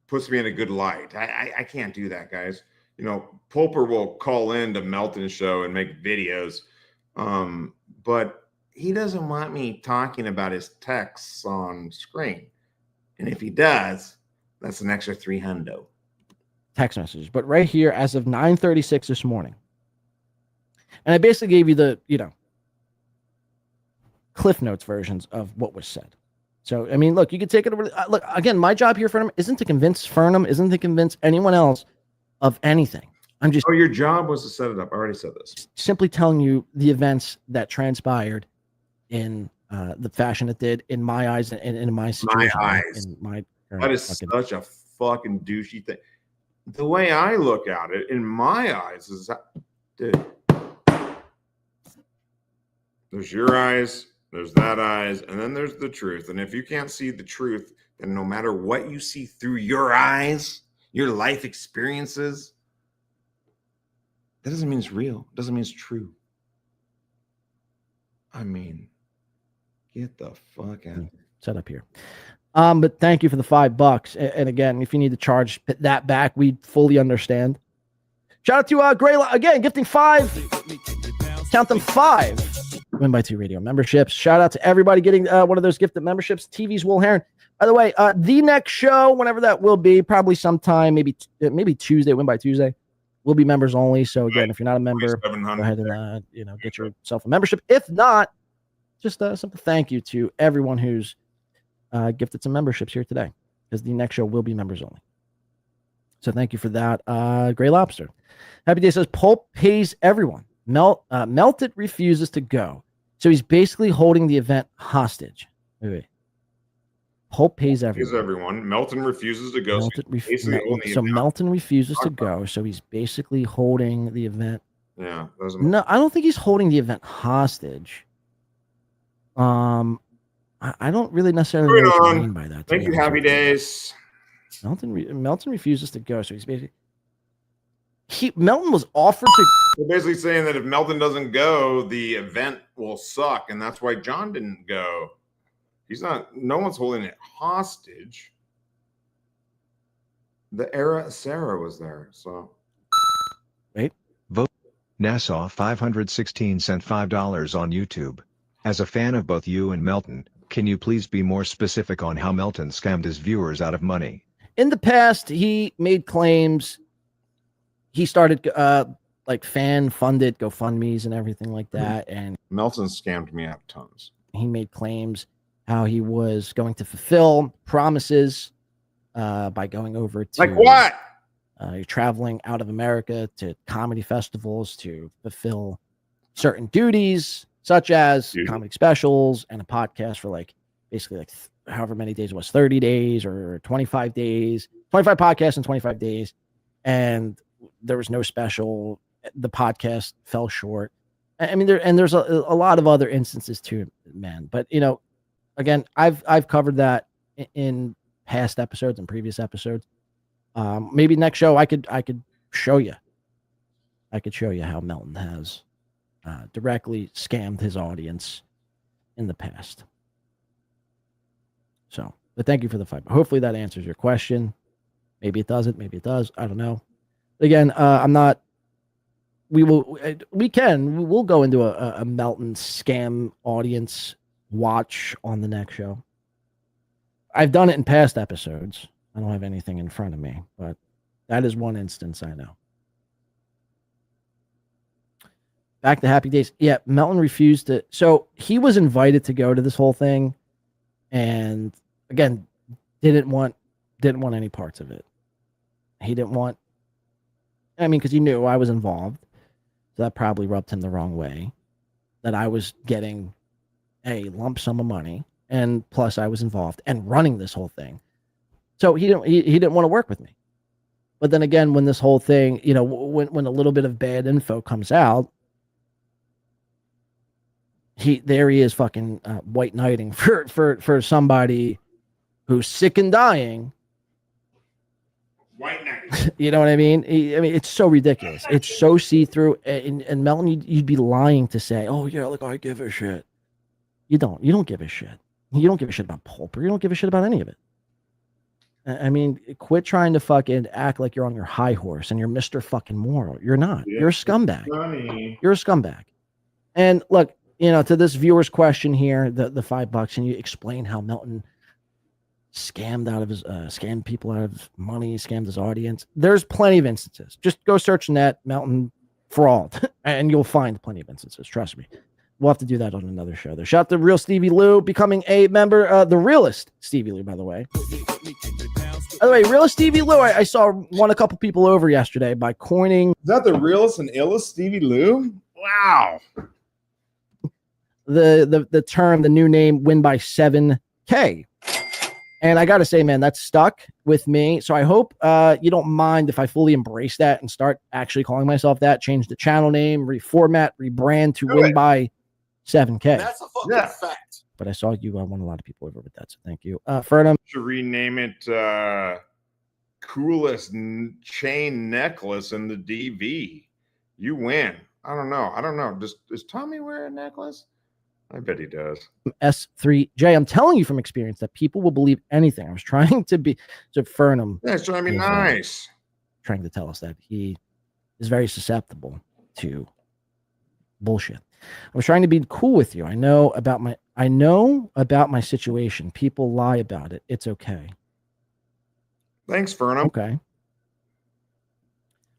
puts me in a good light. I can't do that, guys. You know, Pulper will call in to Melton's show and make videos, but he doesn't want me talking about his texts on screen. And if he does, that's an extra $300. Text messages. But right here, as of 9:36 this morning, and I basically gave you the, you know, Cliff Notes versions of what was said. So, I mean, look, you can take it over. Look, again, my job here, Fernum, isn't to convince Fernum, isn't to convince anyone else of anything. I'm just. Oh, your job was to set it up. I already said this. Simply telling you the events that transpired in the fashion it did in my eyes and in my situation. My eyes. In my that is such a fucking douchey thing. The way I look at it, in my eyes, is that, dude, there's your eyes. There's that eyes, and then there's the truth. And if you can't see the truth, then no matter what you see through your eyes, your life experiences, that doesn't mean it's real. It doesn't mean it's true. I mean, get the fuck out. Set up here. But thank you for the $5. And again, if you need to charge that back, we fully understand. Shout out to Gray again, gifting 5. Count them 5. Win by 2 radio memberships. Shout out to everybody getting one of those gifted memberships. TV's Will Heron. By the way, the next show, whenever that will be, probably sometime, maybe Tuesday, Win by Tuesday, will be members only. So again, if you're not a member, go ahead and get yourself a membership. If not, just simple thank you to everyone who's gifted some memberships here today, because the next show will be members only. So thank you for that. Gray Lobster. Happy Day says Pulp pays everyone. Melted refuses to go. So he's basically holding the event hostage. Wait. Pulp pays everyone. Pays everyone. Melton refuses to go. Melton refuses to go. So he's basically holding the event. Yeah. No, I don't think he's holding the event hostage. I don't really necessarily know what you mean by that. Thank you, Happy Days. Melton refuses to go, so he's basically Melton was offered to. They're basically saying that if Melton doesn't go, the event will suck, and that's why John didn't go. He's not. No one's holding it hostage. The era Sarah was there, so. Wait. Vote Nassau 516 sent $5 on YouTube. As a fan of both you and Melton, can you please be more specific on how Melton scammed his viewers out of money? In the past, he made claims. He started like fan-funded GoFundMe's and everything like that. And Melton scammed me out tons. He made claims how he was going to fulfill promises by going over to like what? Traveling out of America to comedy festivals to fulfill certain duties, such as comedy specials and a podcast for like basically like however many days it was, 30 days or 25 days, 25 podcasts in 25 days. And there was no special. The podcast fell short. I mean, there's a lot of other instances too, man. But you know, again, I've covered that in past episodes and previous episodes. Maybe next show I could show you. I could show you how Melton has directly scammed his audience in the past. So, but thank you for the fight. Hopefully that answers your question. Maybe it doesn't. Maybe it does. I don't know. Again, I'm not. We'll go into a Melton scam audience watch on the next show. I've done it in past episodes. I don't have anything in front of me, but that is one instance I know. Back to Happy Days. Yeah, Melton refused to. So he was invited to go to this whole thing, and again, didn't want any parts of it. He didn't want. I mean, because he knew I was involved, so that probably rubbed him the wrong way. That I was getting a lump sum of money, and plus I was involved and running this whole thing. So he didn't want to work with me. But then again, when this whole thing, you know, when a little bit of bad info comes out, he is fucking white knighting for somebody who's sick and dying. White knight. You know what I mean? I mean, it's so ridiculous. It's so see-through. And Melton, you'd be lying to say, "Oh yeah, like I give a shit." You don't. You don't give a shit. You don't give a shit about Pulper. You don't give a shit about any of it. I mean, quit trying to fucking act like you're on your high horse and you're Mr. fucking moral. You're not. Yeah, you're a scumbag. Funny. You're a scumbag. And look, you know, to this viewer's question here, the $5, and you explain how Melton scammed people out of money, scammed his audience. There's plenty of instances. Just go search net Melton fraud, and you'll find plenty of instances. Trust me. We'll have to do that on another show. There. Shout out to Real Stevie Lou becoming a member, the realest Stevie Lou, by the way. By the way, Realist Stevie Lou, I saw won a couple people over yesterday by coining. Is that the realest and illest Stevie Lou? Wow. The term, the new name, win by 7K. And I got to say, man, that's stuck with me. So I hope you don't mind if I fully embrace that and start actually calling myself that, change the channel name, reformat, rebrand to win by 7K. That's a fucking fact. But I saw you won a lot of people over with that, so thank you. Fernum. To rename it coolest chain necklace in the DV. You win. I don't know. Does Tommy wear a necklace? I bet he does. S3J. I'm telling you from experience that people will believe anything. I was trying to be so Fernum. Yeah, it's trying to be nice. Trying to tell us that he is very susceptible to bullshit. I was trying to be cool with you. I know about my situation. People lie about it. It's okay. Thanks, Fernum. Okay.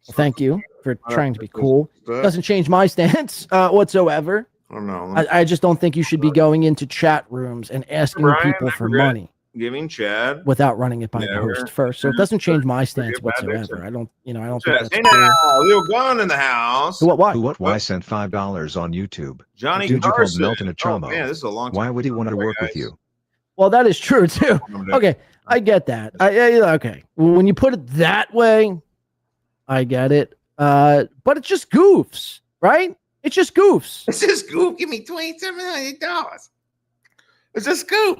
Well, thank you for trying to be cool. Doesn't change my stance whatsoever. I don't know. I just don't think you should be going into chat rooms and asking people for money. giving Chad without running it by the Never. host first. So it doesn't change my stance Forget Bad whatsoever. Dixon. I don't think Chad, that's hey cool. now, Leo Gunn in the house. Who, what, why? Who What Why sent $5 on YouTube. Johnny Dude, you called Carson. Melton a Oh chumbo. man, this is a long time. Why would he want to Sorry, work with guys. you? Well, that is true too. Okay, I get that. Okay, when you put it that way, I get it. But it's just goofs, right? It's just goofs. It's just goof. Give me $2,700. It's just goof.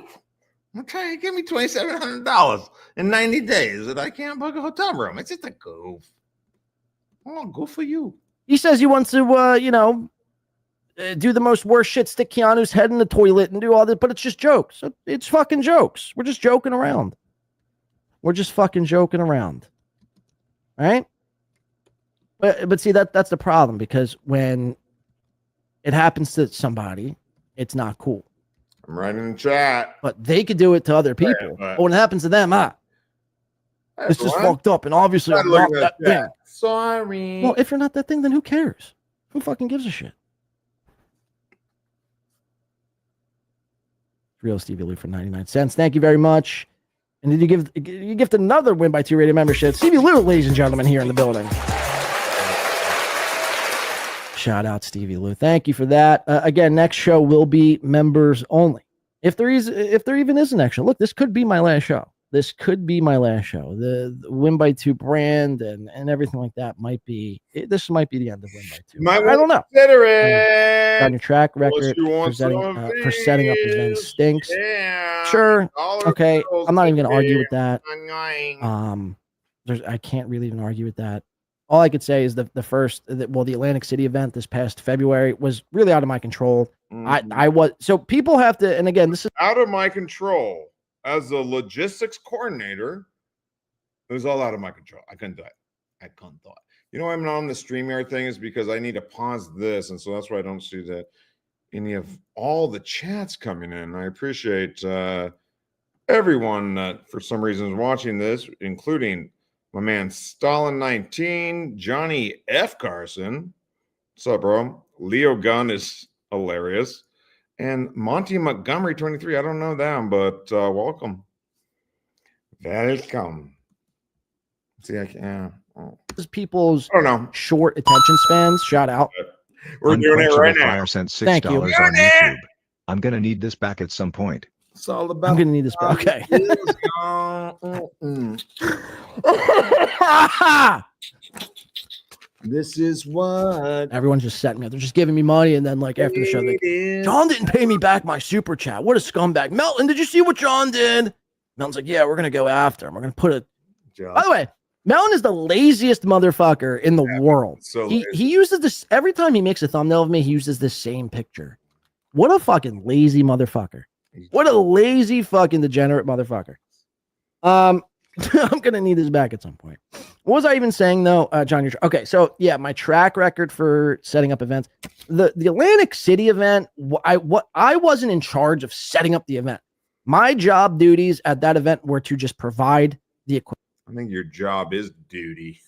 I'm trying to give me $2,700 in 90 days that I can't book a hotel room. It's just a goof. Oh, go for you. He says he wants to, do the most worst shit, stick Keanu's head in the toilet and do all this, but it's just jokes. It's fucking jokes. We're just joking around. We're just fucking joking around. Right? But see, that's the problem, because when it happens to somebody, it's not cool. I'm writing in the chat. But they could do it to other people. but- But when it happens to them, it's just fucked up. And obviously, I'm not that thing. Sorry. Well, if you're not that thing, then who cares? Who fucking gives a shit? Real Stevie Lou for 99 cents. Thank you very much. And did you gift another Win by Two Radio membership? Stevie Lou, ladies and gentlemen, here in the building. Shout out Stevie Lou. Thank you for that. Again, next show will be members only. If there even is an extra. Look, this could be my last show. This could be my last show. The Win by Two brand and everything like that might be. This might be the end of Win by Two. I don't know. Consider it. On your track record you want for setting up events stinks. Yeah. Sure. Okay. bills, I'm not even going to argue with that. Annoying. I can't really even argue with that. All I could say is the Atlantic City event this past February was really out of my control. I was, so people have to, and again, this is out of my control. As a logistics coordinator, it was all out of my control. I couldn't do it. You know why I'm not on the StreamYard thing is because I need to pause this, and so that's why I don't see any of all the chats coming in. I appreciate everyone that for some reason is watching this, including my man Stalin19, Johnny F. Carson. What's up, bro? Leo Gunn is hilarious. And Monty Montgomery 23. I don't know them, but welcome. Welcome. See, I can. This is people's I don't know. short attention spans. Shout out. We're doing it right now. Fire sent $6 Thank you. on YouTube. I'm gonna need this back at some point. It's all about. I'm gonna need this. Okay. This is what Everyone's just setting me up. They're just giving me money, and then like after the show, like, John didn't pay me back my super chat. What a scumbag. Melton, did you see what John did? Melton's like, yeah, we're gonna go after him. We're gonna put it. By the way, Melton is the laziest motherfucker in the world. so He uses this every time he makes a thumbnail of me. He uses this same picture. What a fucking lazy motherfucker. What a lazy fucking degenerate motherfucker. I'm gonna need this back at some point. What was I even saying though, John? Okay, so yeah, my track record for setting up events, the Atlantic City event. I wasn't in charge of setting up the event. My job duties at that event were to just provide the equipment. I think your job is duty.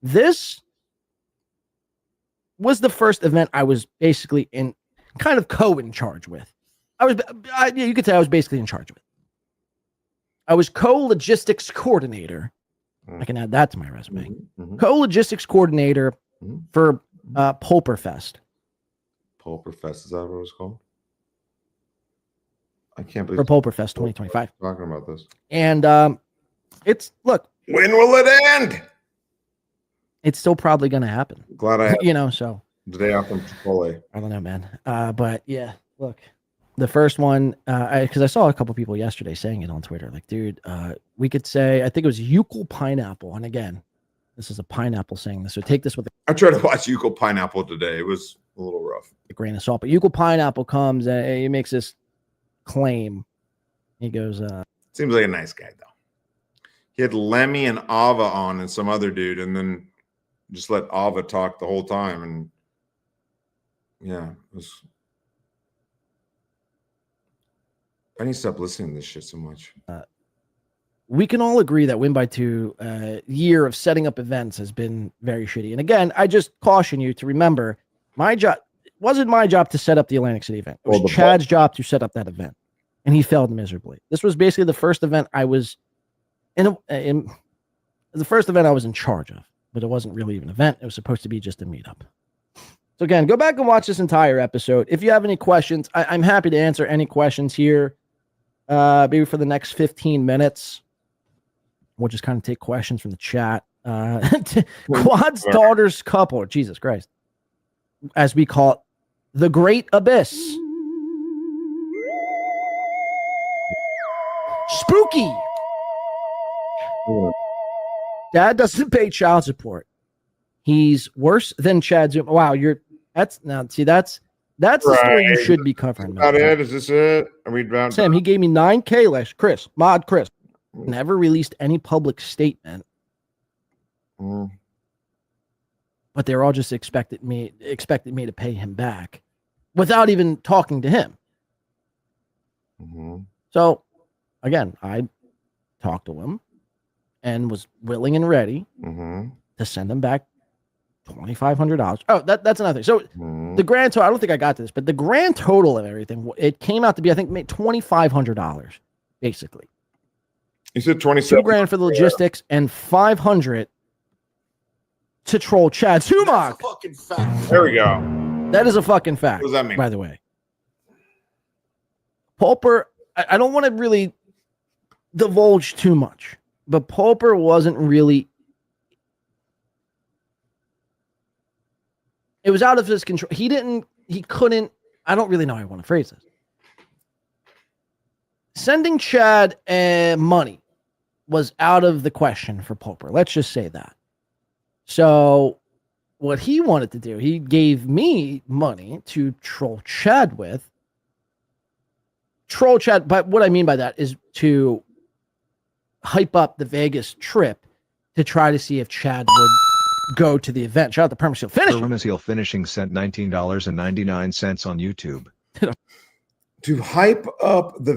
This was the first event I was basically in kind of in charge with. You could say I was basically in charge of it. I was co-logistics coordinator. I can add that to my resume. Co-logistics coordinator for PULPER Fest. PULPER Fest, is that what it was called? I can't believe For PULPER Fest 2025. Talking about this. And it's look. When will it end? It's still probably going to happen. Glad I have so the day off from Chipotle. I don't know, man. But yeah, look. The first one, because I saw a couple people yesterday saying it on Twitter, like, dude, we could say, I think it was Eucal Pineapple. And again, this is a pineapple saying this. So take this with I tried to watch Eucal Pineapple today. It was a little rough. a grain of salt. But Eucal Pineapple comes and he makes this claim. He goes, Seems like a nice guy, though. He had Lemmy and Ava on and some other dude, and then just let Ava talk the whole time. And yeah, it was. I need to stop listening to this shit so much. we can all agree that Win by Two year of setting up events has been very shitty. And again, I just caution you to remember my job. wasn't my job to set up the Atlantic City event. It was Well, the Chad's job to set up that event, and he failed miserably. This was basically the first event I was in the first event I was in charge of, but it wasn't really an event. It was supposed to be just a meetup. So again, go back and watch this entire episode. If you have any questions, I'm happy to answer any questions here. Maybe for the next 15 minutes, we'll just kind of take questions from the chat. Quad's daughter's couple, Jesus Christ, as we call it, the Great Abyss. Spooky. Dad doesn't pay child support. He's worse than Chad Zuma. Wow, that's the story you should be covering. Is that it? Is this it? Are we about Sam, he gave me 9K last Chris. Never released any public statement. But they're all just expected me to pay him back without even talking to him. So again, I talked to him and was willing and ready to send him back $2,500. Oh, that's another thing. So the grand total, I don't think I got to this, but the grand total of everything, it came out to be, I think, $2,500 basically. You said 27 $2,000 for the logistics and $500 to troll Chad Sumac. Fucking fact. There we go. That is a fucking fact. What does that mean? By the way, Pulper, I don't want to really divulge too much, but Pulper wasn't really. It was out of his control. He couldn't. I don't really know how I want to phrase this. Sending Chad money was out of the question for Pulper. Let's just say that. So what he wanted to do, he gave me money to troll Chad with. Troll Chad, but what I mean by that is to hype up the Vegas trip to try to see if Chad would go to the event. Shout out to Permaseal Finishing. Permaseal Finishing sent $19.99 on YouTube. To hype up the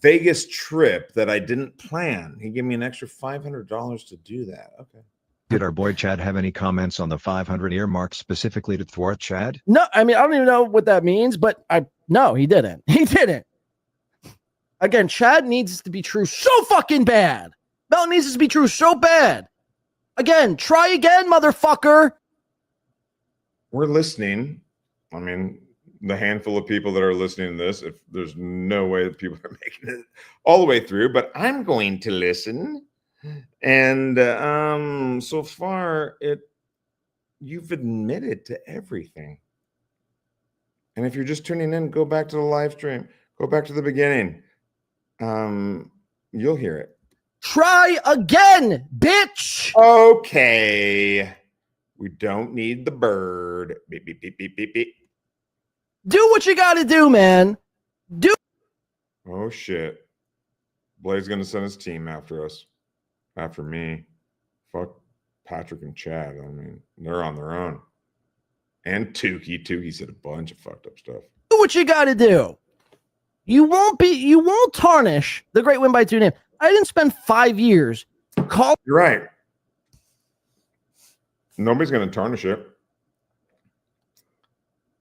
Vegas trip that I didn't plan. He gave me an extra $500 to do that. Okay. Did our boy Chad have any comments on the 500 earmarked specifically to thwart Chad? No, I mean, I don't even know what that means, but no, he didn't. He didn't. Again, Chad needs to be true so fucking bad. Mel needs to be true so bad. Again, try again, motherfucker. We're listening. I mean, the handful of people that are listening to this, if there's no way that people are making it all the way through, but I'm going to listen. And so far, you've admitted to everything. And if you're just tuning in, go back to the live stream. Go back to the beginning. You'll hear it. Try again, bitch. Okay. We don't need the bird. Beep, beep, beep, beep, beep, beep. Do what you got to do, man. Do. Oh, shit. Blade's going to send his team after us. After me. Fuck Patrick and Chad. I mean, they're on their own. And Tukey. Tukey said a bunch of fucked up stuff. Do what you got to do. You won't tarnish the Great Win by Two name. I didn't spend 5 years calling. You're right. Nobody's going to tarnish it.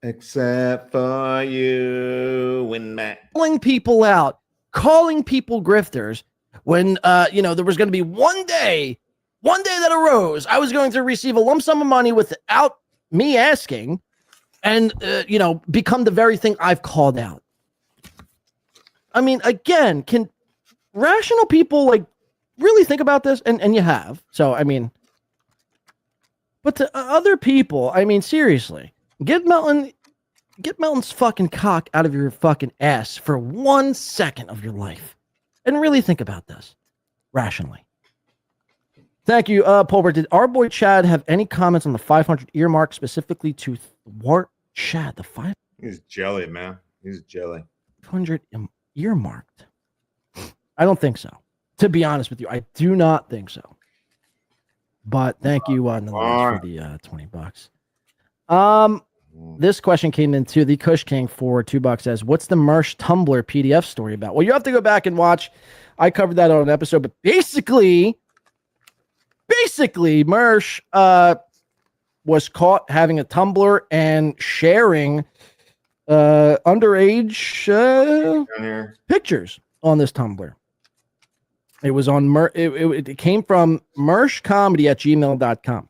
Except for you and Matt. Calling people out, calling people grifters when, there was going to be one day that arose, I was going to receive a lump sum of money without me asking and, become the very thing I've called out. I mean, again, can rational people really think about this? And you have. So, I mean, but to other people, I mean, seriously, get Melton's fucking cock out of your fucking ass for 1 second of your life and really think about this rationally. Thank you, Pulver. Did our boy Chad have any comments on the 500 earmark specifically to thwart Chad? The 500 He's jelly, man. He's jelly. Earmarked. I don't think so. To be honest with you, I do not think so. But thank you nonetheless for the $20. This question came into the Kush King for $2. Says, "What's the Mersh Tumblr PDF story about?" Well, you have to go back and watch. I covered that on an episode, but basically, Mersh was caught having a Tumblr and sharing underage pictures on this Tumblr. It was on it came from mershcomedy@gmail.com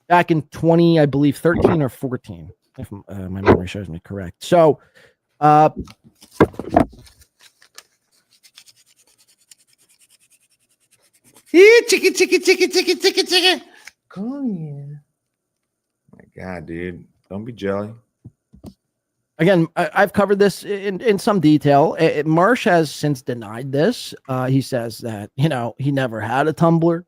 back in 20, I believe 13 or 14, if my memory shows me correct. So Come here. My God, dude. Don't be jelly. Again, I've covered this in some detail. Marsh has since denied this. He says that, he never had a Tumblr.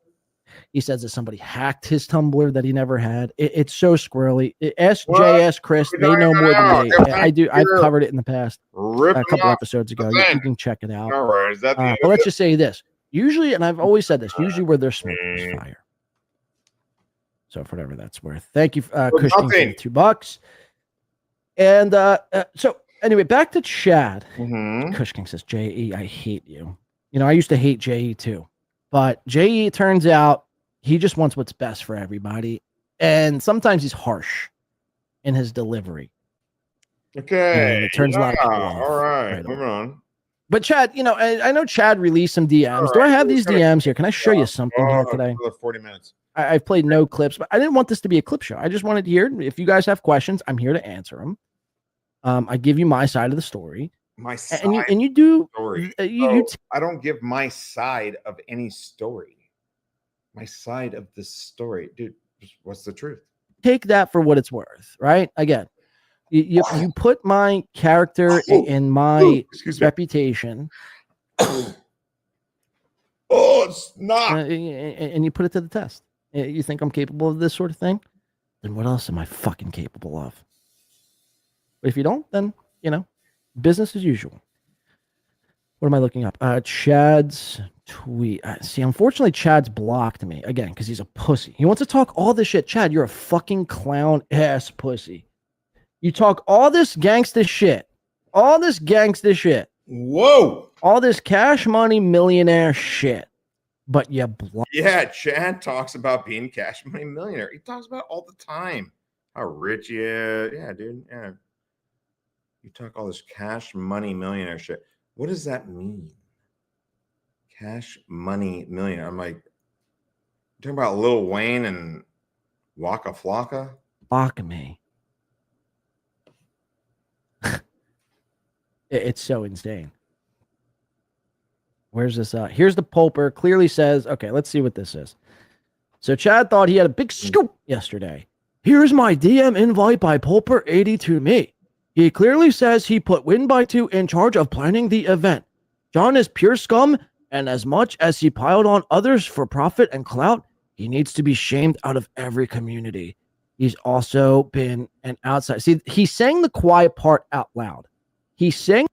He says that somebody hacked his Tumblr that he never had. It's so squirrely. Ask JS, Chris. They know more than me. I do. I've covered it in the past, a couple episodes ago. You can check it out. All right. Is that but let's just say this. Usually, and I've always said this, usually where there's smoke, there's fire. So for whatever that's worth. Thank you, Cushing, for $2. And so anyway, back to Chad. Cushing says, J.E., I hate you. I used to hate J.E. too. But J.E., it turns out, he just wants what's best for everybody. And sometimes he's harsh in his delivery. Okay. And it turns a lot of people off. All right. Moving on. But Chad, I know Chad released some DMs. Do I have these DMs here? Can I show you something here today? 40 minutes. I've played no clips, but I didn't want this to be a clip show. I just wanted to hear, if you guys have questions, I'm here to answer them. I give you my side of the story. My side and you do story. I don't give my side of any story. My side of the story. Dude, what's the truth? Take that for what it's worth, right? Again, you put my character in my reputation. Oh, it's not. And you put it to the test. You think I'm capable of this sort of thing? Then what else am I fucking capable of? But if you don't, then, business as usual. What am I looking up? Chad's tweet. See, unfortunately, Chad's blocked me again because he's a pussy. He wants to talk all this shit. Chad, you're a fucking clown ass pussy. You talk all this gangsta shit. All this gangsta shit. Whoa. All this cash money millionaire shit. But you block. Yeah, Chad talks about being cash money millionaire. He talks about it all the time. How rich he is. Yeah, dude. Yeah. You talk all this cash money millionaire shit. What does that mean? Cash money millionaire. I'm like, talking about Lil Wayne and Waka Flocka? Block me. It's so insane. Where's this? Here's the Pulper. Clearly says, okay, let's see what this is. So Chad thought he had a big scoop yesterday. Here's my DM invite by Pulper80 to me. He clearly says he put Win by 2 in charge of planning the event. John is pure scum, and as much as he piled on others for profit and clout, he needs to be shamed out of every community. He's also been an outside. See, he's saying the quiet part out loud. He's saying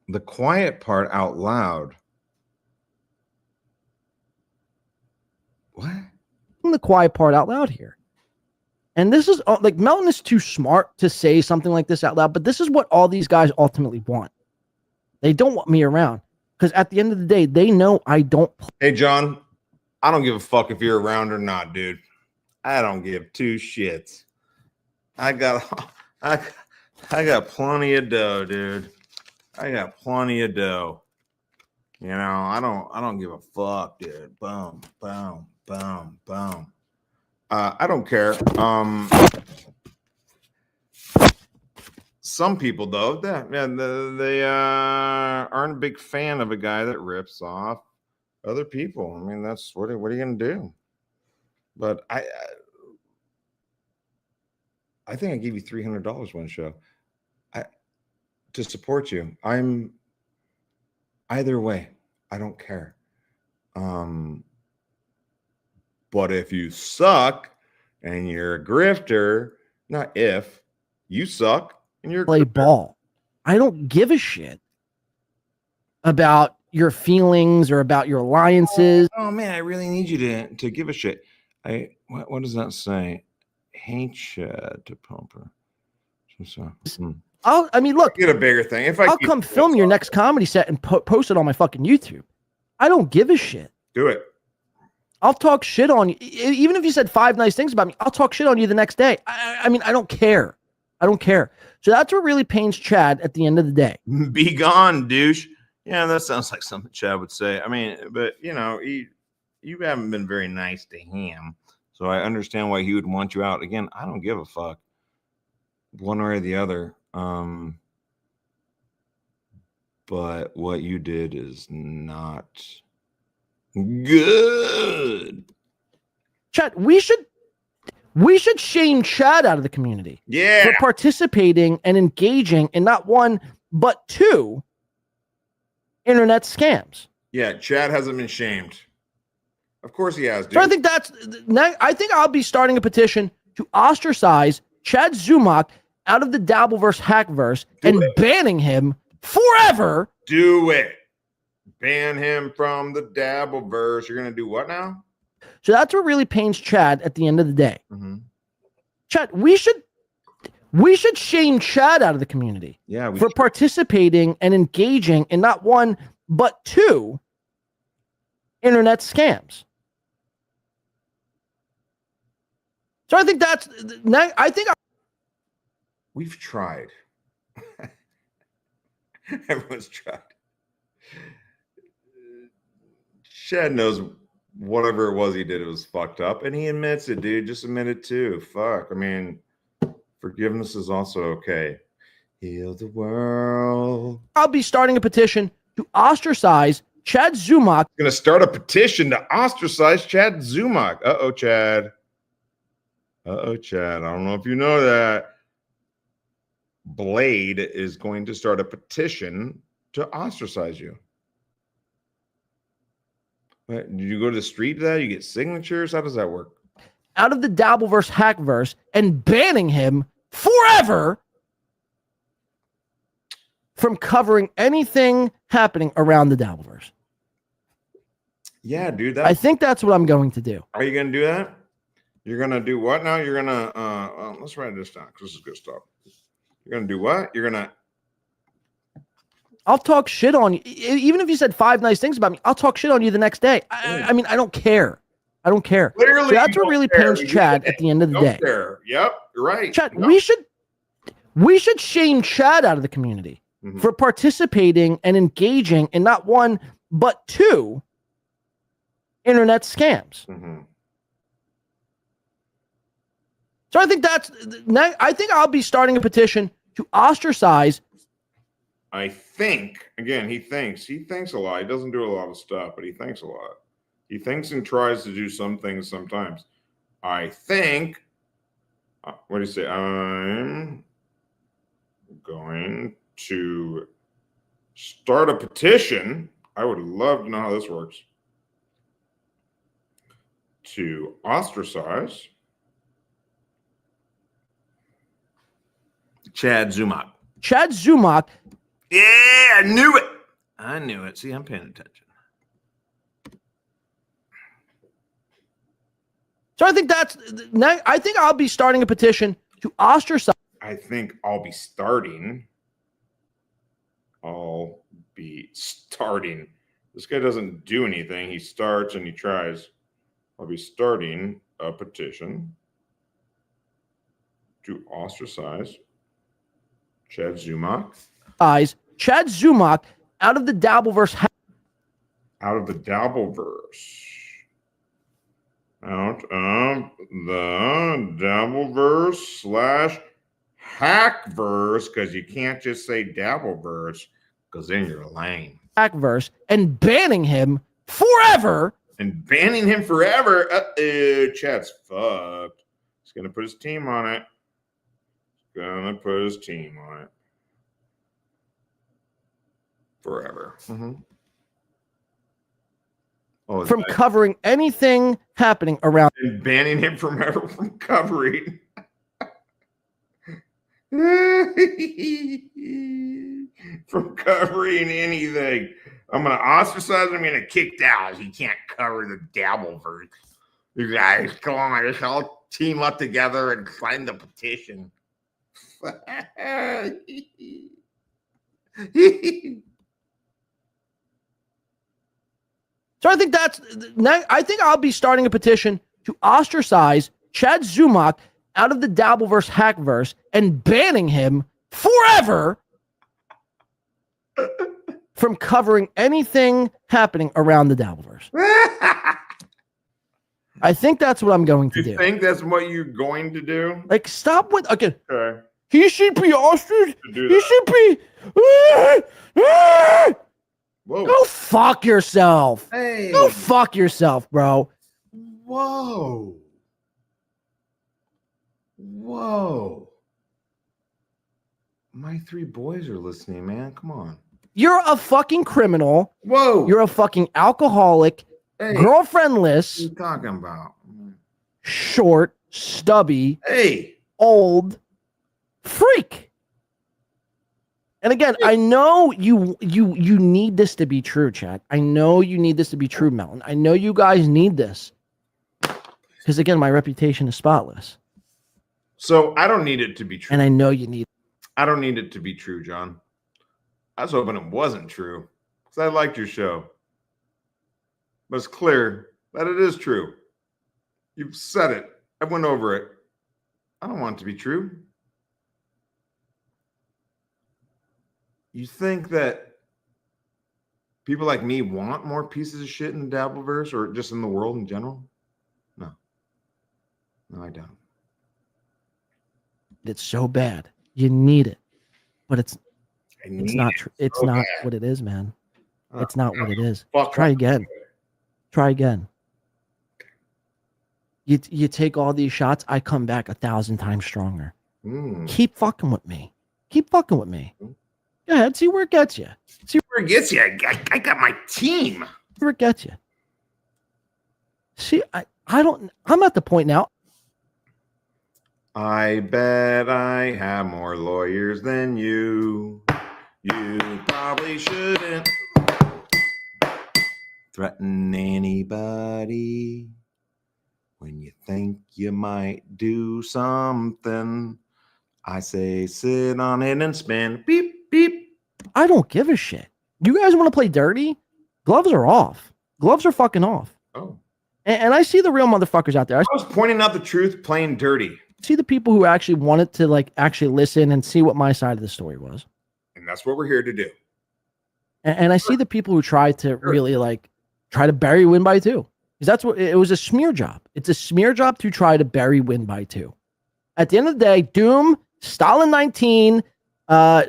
the quiet part out loud. What? The quiet part out loud here. And this is like Melton is too smart to say something like this out loud, but this is what all these guys ultimately want. They don't want me around because at the end of the day, they know I don't. Hey, John, I don't give a fuck if you're around or not, dude. I don't give two shits. I got plenty of dough, dude. I got plenty of dough. I don't give a fuck, dude. Boom, boom, boom, boom. I don't care. Some people, though, they aren't a big fan of a guy that rips off other people. I mean, that's what are you going to do? But I think I gave you $300 one show to support you. I'm either way. I don't care. But if you suck and you're a grifter, not if you suck and you're play ball. I don't give a shit about your feelings or about your alliances. Oh man, I really need you to give a shit. What does that say? Hate Chad to Pumper. Look, get a bigger thing. If I'll come film your next comedy set and post it on my fucking YouTube. I don't give a shit. Do it. I'll talk shit on you. Even if you said 5 nice things about me, I'll talk shit on you the next day. I mean, I don't care. I don't care. So that's what really pains Chad at the end of the day. Be gone, douche. Yeah, that sounds like something Chad would say. I mean, but you haven't been very nice to him. So I understand why he would want you out. Again, I don't give a fuck one way or the other. But what you did is not good. Chad, we should shame Chad out of the community. Yeah. For participating and engaging in not 1, but 2 internet scams. Yeah, Chad hasn't been shamed. Of course he has, dude. So I think I'll be starting a petition to ostracize Chad Zumock out of the Dabbleverse Hackverse and banning him forever. Do it. Ban him from the Dabbleverse. You're gonna do what now? So that's what really pains Chad at the end of the day. Mm-hmm. Chad, we should shame Chad out of the community. Yeah, for participating and engaging in not 1, but 2 internet scams. So I think we've tried. Everyone's tried. Chad knows whatever it was he did, it was fucked up, and he admits it, dude. Just admit it too. Fuck. I mean, forgiveness is also okay. Heal the world. I'll be starting a petition to ostracize Chad Zumock. Gonna start a petition to ostracize Chad Zumock. Uh-oh, Chad. Uh-oh, Chad. I don't know if you know that. Blade is going to start a petition to ostracize you. What, did you go to the street to that? You get signatures? How does that work? Out of the Dabbleverse Hackverse and banning him forever from covering anything happening around the Dabbleverse. Yeah, dude. I think that's what I'm going to do. Are you going to do that? You're going to do what now? You're going to, let's write this down because this is good stuff. You're going to do what? You're going to. I'll talk shit on you. Even if you said 5 nice things about me, I'll talk shit on you the next day. I mean, I don't care. I don't care. Literally, so that's what really pains Chad at the end of the day. Care. Yep, you're right. Chad, we should shame Chad out of the community for participating and engaging in not 1, but 2 internet scams. So I think I'll be starting a petition to ostracize. I think, again, he thinks a lot. He doesn't do a lot of stuff, but he thinks a lot. He thinks and tries to do some things sometimes. I think, what do you say? I'm going to start a petition. I would love to know how this works. To ostracize Chad Zumock. Chad Zumock. Yeah, I knew it. I knew it. See, I'm paying attention. So I think I'll be starting a petition to ostracize. I think I'll be starting. This guy doesn't do anything. He starts and he tries. I'll be starting a petition to ostracize Chad Zumock. Chad Zumock out of the Dabbleverse. Out of the Dabbleverse. Out of the Dabbleverse / Hackverse, because you can't just say Dabbleverse, because then you're lame. Hackverse and banning him forever. And banning him forever. Chad's fucked. He's gonna put his team on it. Forever. Oh, from covering anything happening around. And banning him from covering. From covering anything. I'm going to ostracize him. I'm going to kick out. He can't cover the Dabbleverse. You guys, come on. Let's all team up together and sign the petition. So I think I think I'll be starting a petition to ostracize Chad Zumock out of the Dabbleverse Hackverse and banning him forever from covering anything happening around the Dabbleverse. I think that's what I'm going to do. You think that's what you're going to do? Like, stop with again. Okay. He should be ostracized. Do He that. should be. Whoa. Go fuck yourself. Hey. Go fuck yourself, bro. Whoa. Whoa. My 3 boys are listening, man. Come on. You're a fucking criminal. Whoa. You're a fucking alcoholic, Hey. girlfriendless, What are you talking about? short, stubby, Hey. old freak. And again, I know you need this to be true, Chad. I know you need this to be true, Melton. I know you guys need this. Because again, my reputation is spotless. So I don't need it to be true. And I know you need I don't need it to be true, John. I was hoping it wasn't true because I liked your show. But it's clear that it is true. You've said it. I went over it. I don't want it to be true. You think that people like me want more pieces of shit in the Dabbleverse or just in the world in general? No. No, I don't. it's so bad. You need it. But it's I need not it true. It's so not bad. what it is, man. Oh, It's not what it is. fuck Try up. again. Try again. You take all these shots, I come back 1,000 times stronger. Mm. Keep fucking with me. Keep fucking with me. Go ahead, see where it gets you. See where it gets you. I got my team. Where it gets you. See, I'm at the point now. I bet I have more lawyers than you. You probably shouldn't threaten anybody when you think you might do something. I say sit on it and spin. Beep, beep. I don't give a shit. You guys want to play dirty? Gloves are off. Gloves are fucking off. Oh. And I see the real motherfuckers out there. I was pointing out the truth, playing dirty. See the people who actually wanted to like actually listen and see what my side of the story was. And that's what we're here to do. And I see the people who try to really like try to bury Win by 2. Because that's what it was, a smear job. It's a smear job to try to bury Win by 2. At the end of the day, Doom, Stalin 19,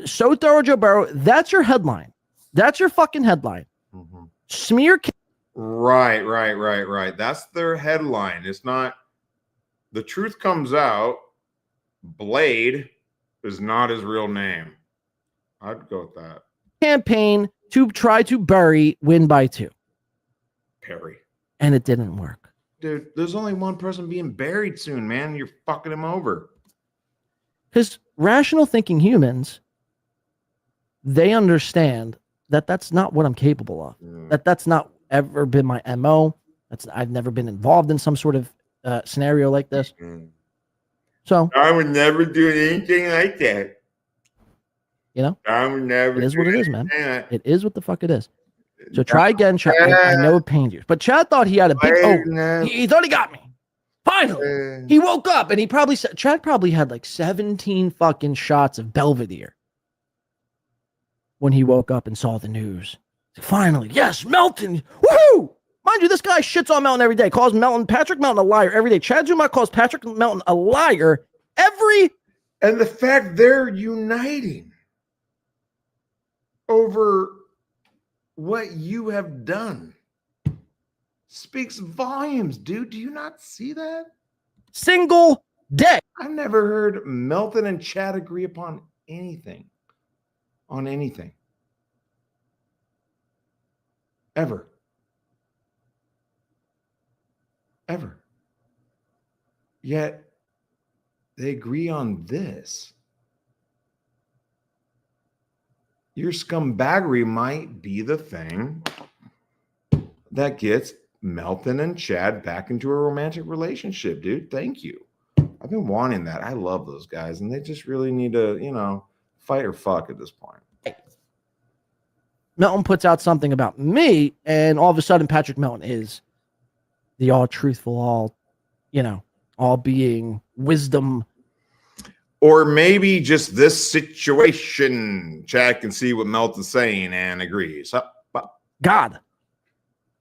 Soto or Joe Burrow, that's your headline. That's your fucking headline. Mm-hmm. Smear. Right. That's their headline. It's not. The truth comes out. Blade is not his real name. I'd go with that. Campaign to try to bury Win by 2. Perry. And it didn't work. Dude, there's only one person being buried soon, man. You're fucking him over. Because rational thinking humans, they understand that that's not what I'm capable of. That's not ever been my MO. I've never been involved in some sort of scenario like this. So I would never do anything like that. You know, I would never. It is what it is, man. That. It is what the fuck it is. So try again, Chad. I know it pained you, but Chad thought he had a big. He thought he got me. Finally, he woke up and he probably said Chad probably had like 17 fucking shots of Belvedere when he woke up and saw the news. Finally, yes, Melton. Woohoo! Mind you, this guy shits on Melton every day. Calls Patrick Melton a liar every day. Chad Zuma calls Patrick Melton a liar every. And the fact they're uniting over what you have done speaks volumes, dude. Do you not see that? Single day. I've never heard Melton and Chad agree upon anything. On anything. Ever. Yet they agree on this. Your scumbaggery might be the thing that gets Melton and Chad back into a romantic relationship, dude. Thank you. I've been wanting that. I love those guys, and they just really need to, fight or fuck at this point. Melton puts out something about me, and all of a sudden Patrick Melton is the all truthful, all, all being wisdom. Or maybe just this situation. Chad can see what Melton's saying and agrees. God.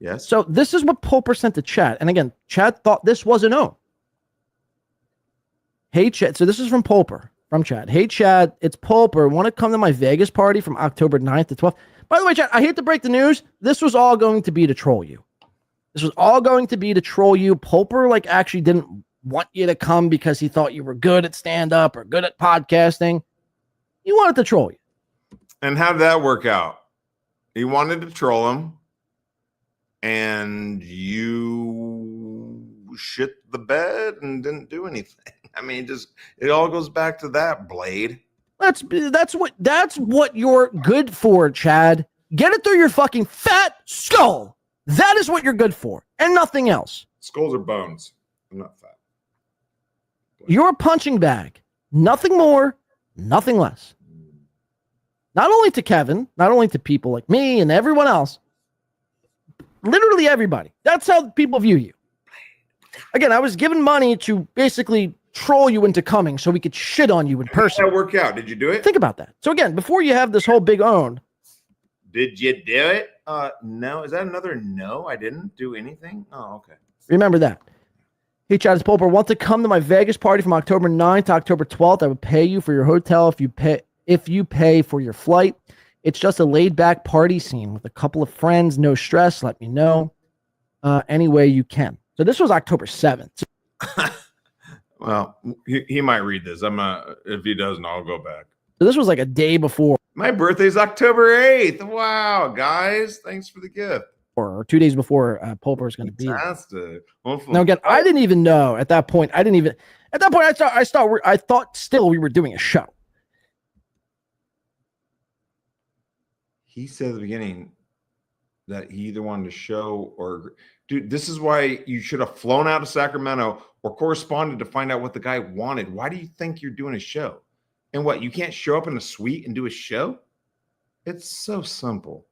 Yes. So this is what Pulper sent to Chad. And again, Chad thought this was a no. Hey, Chad. So this is from Pulper, from Chad. Hey, Chad, it's Pulper. Want to come to my Vegas party from October 9th to 12th? By the way, Chad, I hate to break the news. This was all going to be to troll you. This was all going to be to troll you. Pulper, actually didn't want you to come because he thought you were good at stand-up or good at podcasting. He wanted to troll you. And how did that work out? He wanted to troll him, and you shit the bed and didn't do anything. I mean, it all goes back to that, Blade. That's what you're good for, Chad. Get it through your fucking fat skull. That is what you're good for, and nothing else. Skulls are bones. I'm not fat. You're a punching bag. Nothing more, nothing less. Not only to Kevin, not only to people like me and everyone else, literally everybody. That's how people view you. Again, I was given money to basically troll you into coming so we could shit on you in person. How did that work out? Did you do it? Think about that. So again, before you have this whole big own. Did you do it? No. Is that another no? I didn't do anything? Oh, okay. Remember that. Hey, Chad, it's Pulper. Want to come to my Vegas party from October 9th to October 12th? I would pay you for your hotel if you pay for your flight. It's just a laid-back party scene with a couple of friends. No stress. Let me know any way you can. So this was October 7th. Well, he might read this. If he doesn't, I'll go back. So this was a day before. My birthday's October 8th. Wow, guys. Thanks for the gift. Or 2 days before Pulper is going to be. Fantastic. Now again, I didn't even know at that point. At that point, I thought still we were doing a show. He said at the beginning that he either wanted to show or, dude, this is why you should have flown out to Sacramento or corresponded to find out what the guy wanted. Why do you think you're doing a show? And what, you can't show up in a suite and do a show? It's so simple.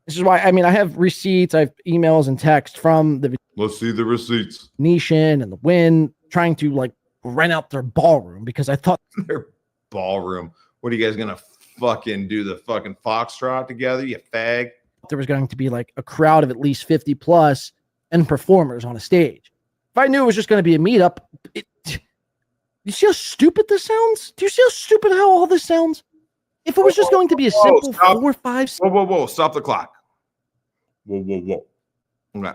This is why, I have receipts, I have emails and texts from the Let's see the receipts. Venetian and the Wynn trying to rent out their ballroom because I thought their ballroom. What are you guys going to fucking do the fucking foxtrot together, you fag? There was going to be a crowd of at least 50 plus and performers on a stage. If I knew it was just going to be a meetup, you see how stupid this sounds? Do you see how stupid how all this sounds? If it was just going to be a simple 4 or 5. Whoa. Stop the clock. Whoa. Okay.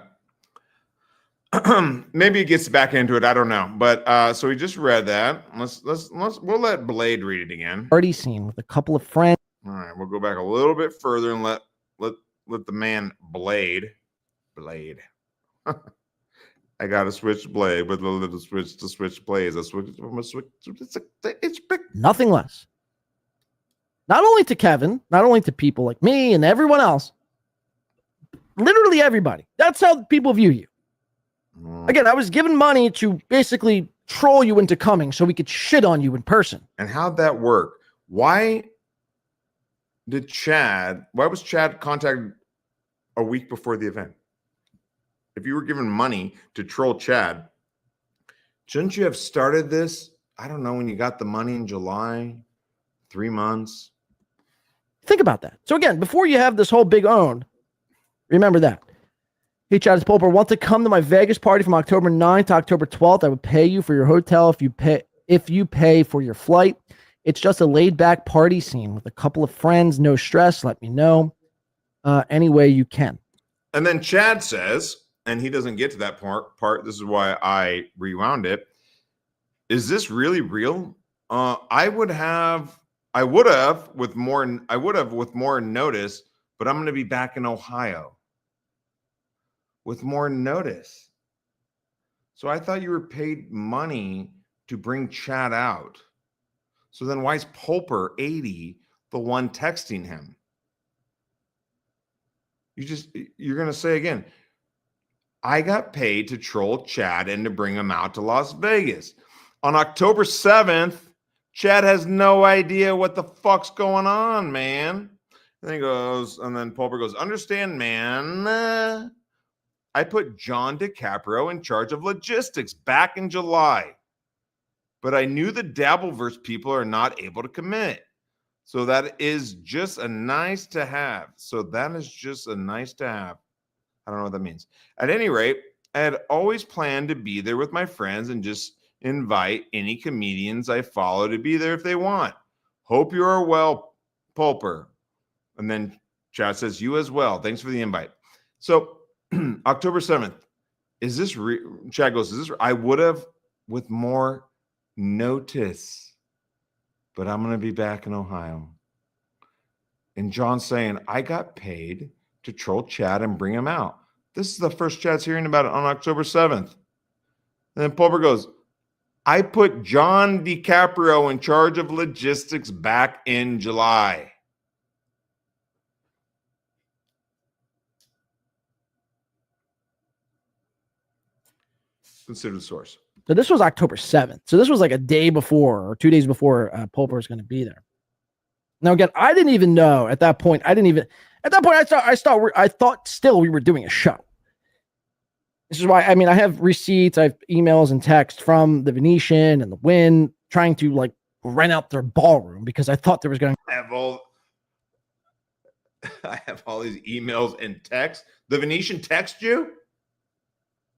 Maybe it gets back into it. I don't know. But so we just read that. We'll let Blade read it again. Party scene with a couple of friends. All right, we'll go back a little bit further and let the man Blade. I got to switch Blade with a little switch to switch plays. Nothing less. Not only to Kevin, not only to people like me and everyone else, literally everybody. That's how people view you. Again, I was given money to basically troll you into coming so we could shit on you in person. And how'd that work? Why was Chad contacted a week before the event? If you were given money to troll Chad, shouldn't you have started this? I don't know, when you got the money in July, 3 months. Think about that. So again, before you have this whole big own, remember that. Hey, Chad, it's Pulper. Want to come to my Vegas party from October 9th to October 12th? I would pay you for your hotel if you pay for your flight. It's just a laid-back party scene with a couple of friends. No stress. Let me know any way you can. And then Chad says, and he doesn't get to that part. This is why I rewound it. Is this really real? I would have with more notice, but I'm going to be back in Ohio with more notice. So I thought you were paid money to bring Chad out. So then why is Pulper 80 the one texting him? You're going to say again, I got paid to troll Chad and to bring him out to Las Vegas. On October 7th, Chad has no idea what the fuck's going on, man. And then Pulper goes, understand, man. I put John DiCaprio in charge of logistics back in July. But I knew the Dabbleverse people are not able to commit. So that is just a nice to have. I don't know what that means. At any rate, I had always planned to be there with my friends and just invite any comedians I follow to be there if they want. Hope you are well, Pulper. And then Chad says, you as well. Thanks for the invite. So October 7th, is this Chad goes, is this I would have with more notice, but I'm going to be back in Ohio. And John's saying, I got paid to troll Chad and bring him out. This is the first Chad's hearing about it on October 7th. And then Pulver goes, I put John DiCaprio in charge of logistics back in July. Consider the source. So this was October 7th. So this was like a day before or 2 days before Pulper was going to be there. Now, again, I didn't even know at that point. I thought still we were doing a show. This is why, I mean, I have receipts, I have emails and texts from the Venetian and the Wynn trying to like rent out their ballroom because I thought there was going to I have all these emails and texts. The Venetian text you?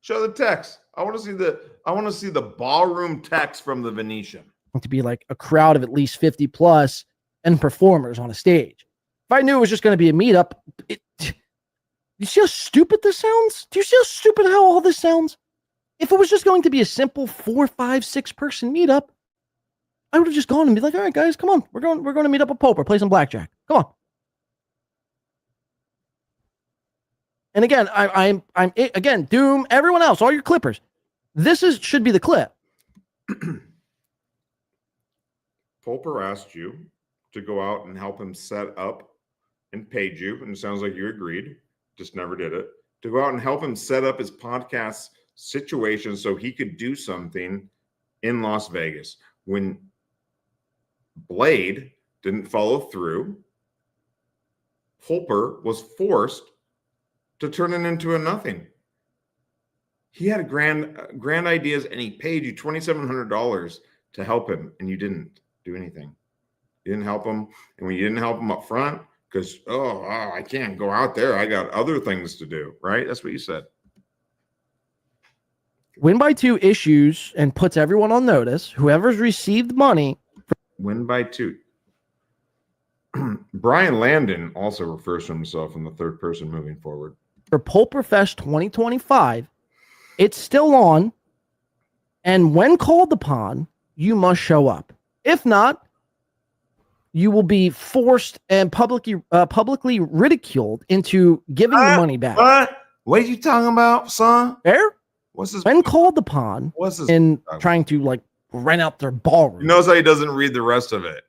Show the text. I want to see the ballroom text from the Venetian. to be like a crowd of at least 50 plus and performers on a stage. If I knew it was just going to be a meetup, you see how stupid this sounds? Do you see how stupid how all this sounds? If it was just going to be a simple 4, 5, 6 person meetup, I would have just gone and be like, all right, guys, come on. We're going to meet up at Pope or play some blackjack. Come on. And again, I'm again, Doom, everyone else, all your clippers. Should be the clip. Pulper asked you to go out and help him set up and paid you, and it sounds like you agreed, just never did it, to go out and help him set up his podcast situation so he could do something in Las Vegas. When Blade didn't follow through, Pulper was forced to turn it into a nothing. He had grand ideas, and he paid you $2,700 to help him, and you didn't do anything. You didn't help him, and when you didn't help him up front, because I can't go out there, I got other things to do. Right? That's what you said. Win by 2 issues and puts everyone on notice. Whoever's received money. Win by 2. Brian Landon also refers to himself in the third person moving forward. For Pulperfest 2025, it's still on. And when called upon, you must show up. If not, you will be forced and publicly ridiculed into giving the money back. What are you talking about, son? Fair? What's this? When called upon in trying to like rent out their ballroom. He knows how he doesn't read the rest of it.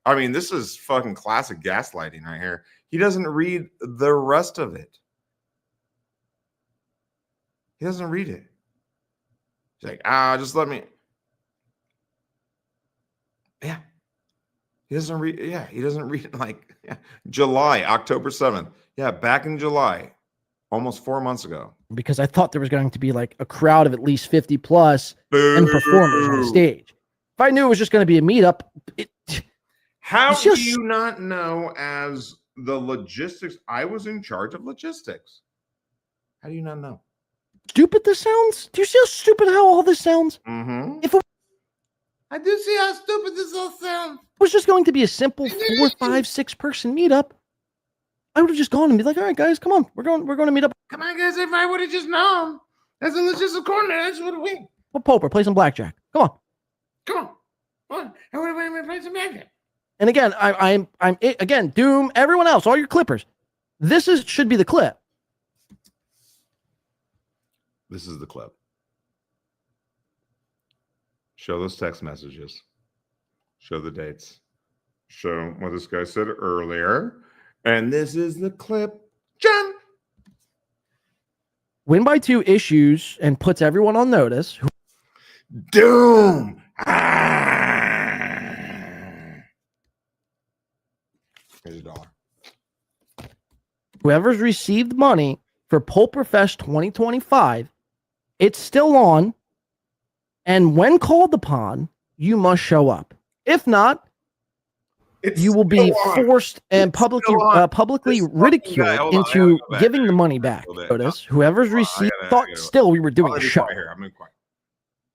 I mean, this is fucking classic gaslighting right here. He doesn't read the rest of it. He doesn't read it. He's like, just let me. Yeah. He doesn't read. Yeah, he doesn't read like July, October 7th. Yeah, back in July, almost 4 months ago. Because I thought there was going to be like a crowd of at least 50 plus and performers on stage. If I knew it was just going to be a meetup, how do you not know as the logistics? I was in charge of logistics. How do you not know? Stupid this sounds? Do you see how stupid how all this sounds? Mm-hmm. I do see how stupid this all sounds. It was just going to be a simple 4, 5, 6 person meetup, I would have just gone and be like, all right, guys, come on. We're going to meet up. Come on, guys. If I would have just known, as a logistical coordinator, I just would have went. Well, Pope, play some blackjack. Come on. Come on. I would have went and played some blackjack. And again, I'm again, Doom, everyone else, all your clippers. Should be the clip. This is the clip. Show those text messages. Show the dates. Show what this guy said earlier. And this is the clip. John. Win by 2 issues and puts everyone on notice. Doom. Here's $1. whoever's received money for Pulperfest 2025, it's still on. And when called upon, you must show up. If not, you will be forced and publicly ridiculed into giving the money back. Notice, whoever's received thought still we were doing a show.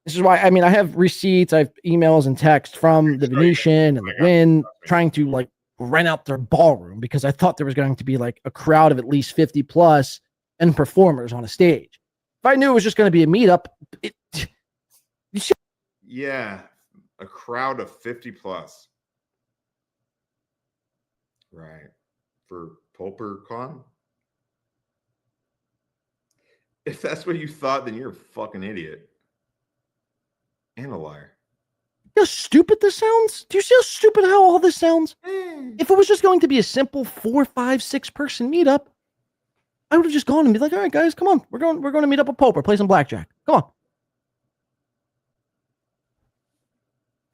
This is why, I mean, I have receipts, I have emails and text from the Venetian and the Wynn trying to like rent out their ballroom because I thought there was going to be like a crowd of at least 50 plus and performers on a stage. If I knew it was just going to be a meetup, yeah, a crowd of 50 plus. Right. For Pulper Con? If that's what you thought, then you're a fucking idiot. And a liar. See how stupid this sounds? Do you see how stupid how all this sounds? If it was just going to be a simple 4, 5, 6 person meetup, I would have just gone and be like, all right, guys, come on. We're going to meet up at Pulper, play some blackjack. Come on.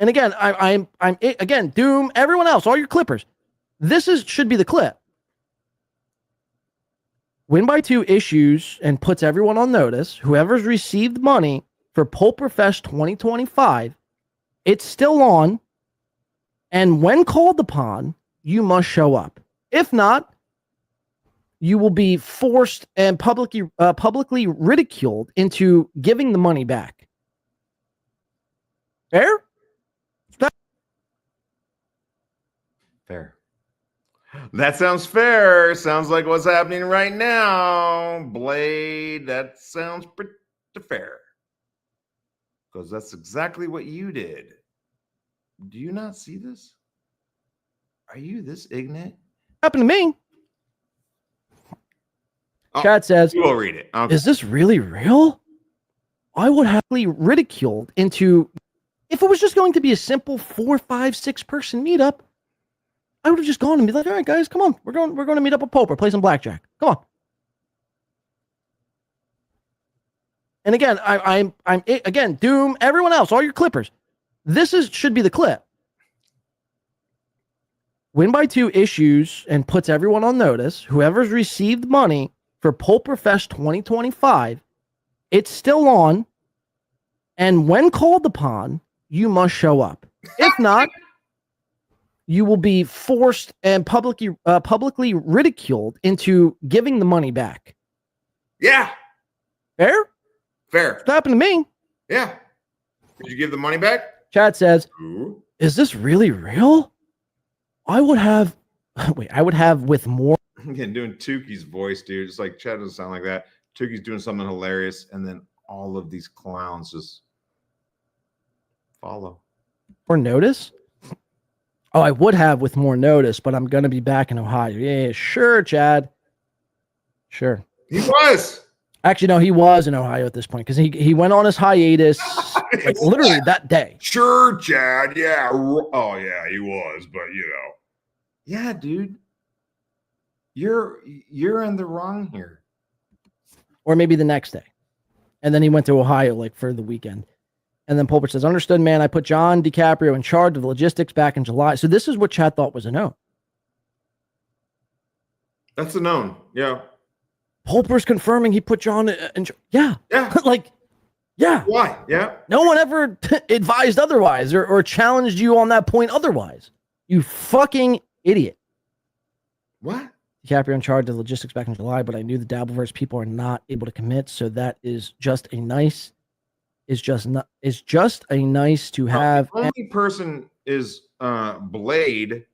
And again, I'm again, Doom, everyone else, all your clippers. This should be the clip. Win by 2 issues and puts everyone on notice. Whoever's received money for Pulperfest 2025, it's still on. And when called upon, you must show up. If not, you will be forced and publicly ridiculed into giving the money back. Fair? Fair. That sounds fair. Sounds like what's happening right now. Blade, that sounds pretty fair. Because that's exactly what you did. Do you not see this? Are you this ignorant? Happened to me. Chad says, you will read it. Okay. Is this really real? I would have to be ridiculed into, if it was just going to be a simple 4, 5, 6 person meetup, I would have just gone and be like, all right, guys, come on. We're going to meet up at Pulper, play some blackjack. Come on. And again, I'm again, Doom, everyone else, all your clippers. This should be the clip. Win by 2 issues and puts everyone on notice. Whoever's received money for Pulperfest 2025, it's still on. And when called upon, you must show up. If not, you will be forced and publicly ridiculed into giving the money back. Yeah. Fair? Fair. That happened to me. Yeah. Did you give the money back? Chad says, Ooh. Is this really real? I would have with more. Again, doing Tuki's voice, dude. It's like Chad doesn't sound like that. Tuki's doing something hilarious, and then all of these clowns just follow. Or notice? Oh, I would have with more notice, but I'm going to be back in Ohio. Yeah, sure, Chad. Sure. He was. Actually, no, he was in Ohio at this point because he went on his hiatus like literally that day. Sure, Chad. Yeah. Oh, yeah, he was. But, you know. Yeah, dude. You're in the wrong here. Or maybe the next day. And then he went to Ohio like for the weekend. And then Pulper says, understood, man. I put John DiCaprio in charge of the logistics back in July. So this is what Chad thought was a no. That's a known. Yeah. Pulper's confirming he put John in. Yeah. Yeah. Like, yeah. Why? Yeah. No one ever advised otherwise or challenged you on that point otherwise. You fucking idiot. What? DiCaprio in charge of the logistics back in July, but I knew the Dabbleverse people are not able to commit. So that is just a nice to have. The only person is Blade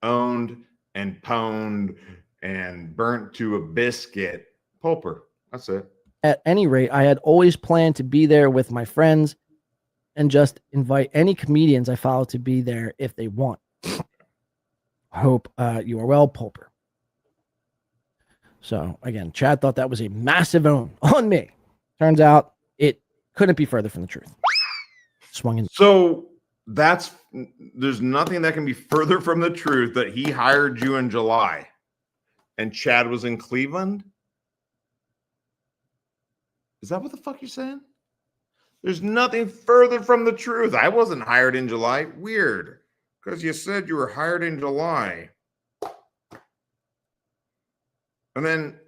owned and pwned and burnt to a biscuit. Pulper. That's it. At any rate, I had always planned to be there with my friends and just invite any comedians I follow to be there if they want. Hope you are well, Pulper. So again, Chad thought that was a massive own on me. Turns out it couldn't be further from the truth. Swung in. So there's nothing that can be further from the truth that he hired you in July and Chad was in Cleveland. Is that what the fuck you're saying? There's nothing further from the truth. I wasn't hired in July. Weird. Because you said you were hired in July. And then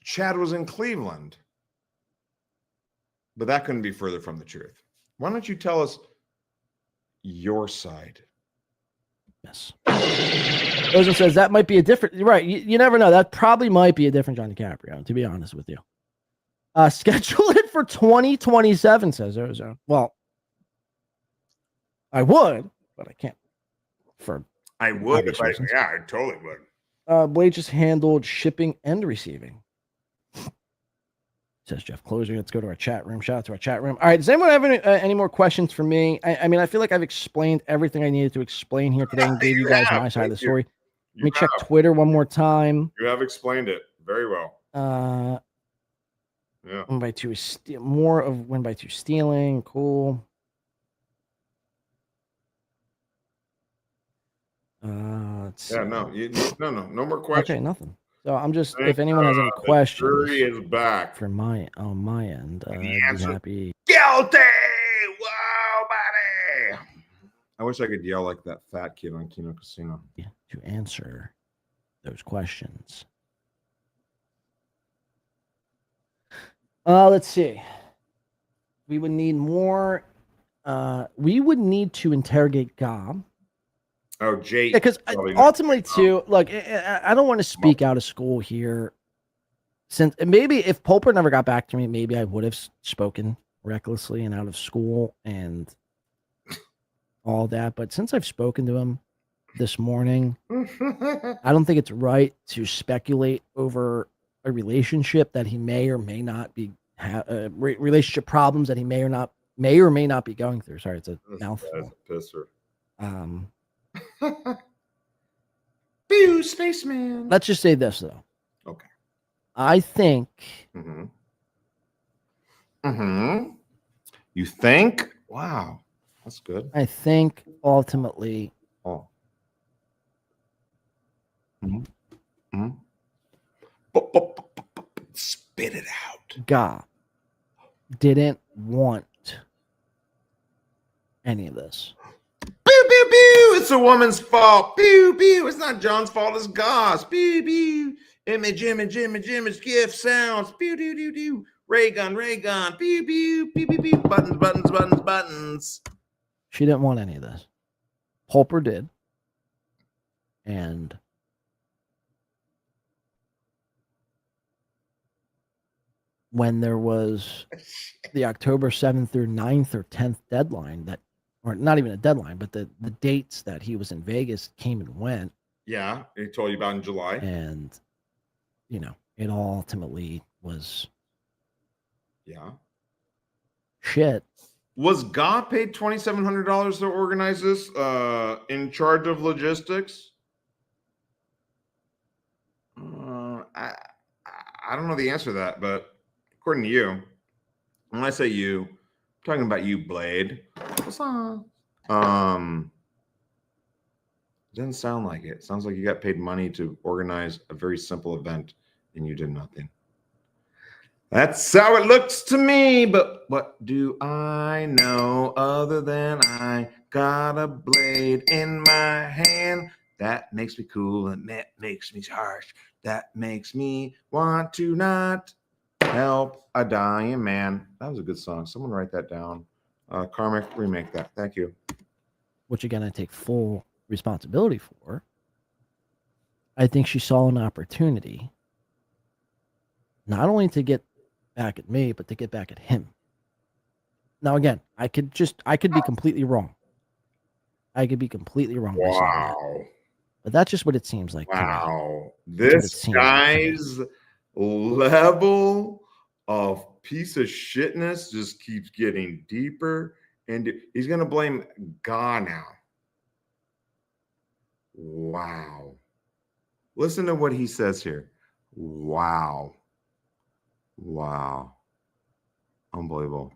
Chad was in Cleveland. But that couldn't be further from the truth. Why don't you tell us your side? Yes. Ozen says that might be a different. Right. You never know. That probably might be a different John DiCaprio, to be honest with you. Schedule it for 2027, says Ozone. Well, I would, but I can't. I would if I totally would. Blade just handled shipping and receiving. Says Jeff Closer. Let's go to our chat room. Shout out to our chat room. All right. Does anyone have any more questions for me? I mean, I feel like I've explained everything I needed to explain here today and gave you guys my side of the story. Let me check Twitter one more time. You have explained it very well. Yeah. Win by 2 is more of win by 2 stealing. Cool. Let's see. No more questions. Okay, nothing. So I'm just, if anyone has any questions, the jury is back for my end. I'd be happy. Guilty! Wow, buddy! I wish I could yell like that fat kid on Kino Casino. To answer those questions. Let's see. We would need more. We would need to interrogate Gob. Oh, Jake. Because ultimately, too, look, I don't want to speak out of school here. Since maybe if Pulper never got back to me, maybe I would have spoken recklessly and out of school and all that. But since I've spoken to him this morning, I don't think it's right to speculate over a relationship that he may or may not be relationship problems that he may or may not be going through. Sorry, it's a mouthful. Pisser. Pew, spaceman. Let's just say this though. Okay. I think. You think? Wow, that's good. I think ultimately. Oh. Spit it out. God didn't want any of this. Pew, pew, pew. It's a woman's fault. Pew, pew. It's not John's fault. It's God's. Pew, pew. Image, gift sounds. Pew, doo, doo, doo. Ray gun. Pew, pew, pew, pew, pew. Buttons. She didn't want any of this. Pulper did. And when there was the October 7th through 9th or 10th deadline or not even a deadline, but the dates that he was in Vegas came and went. Yeah, he told you about in July. And, it all ultimately was shit. Was God paid $2,700 to organize this in charge of logistics? I don't know the answer to that, but according to you, when I say you, I'm talking about you, Blade. Doesn't sound like it. Sounds like you got paid money to organize a very simple event and you did nothing. That's how it looks to me, but what do I know other than I got a blade in my hand? That makes me cool and that makes me harsh. That makes me want to not help a dying man. That was a good song. Someone write that down. Karmic, remake that. Thank you. Which again, I take full responsibility for. I think she saw an opportunity not only to get back at me, but to get back at him. Now, again, I could be completely wrong. I could be completely wrong. Wow. But that's just what it seems like. Wow. This guy's level of piece of shitness just keeps getting deeper. And he's going to blame God now. Wow. Listen to what he says here. Wow. Unbelievable.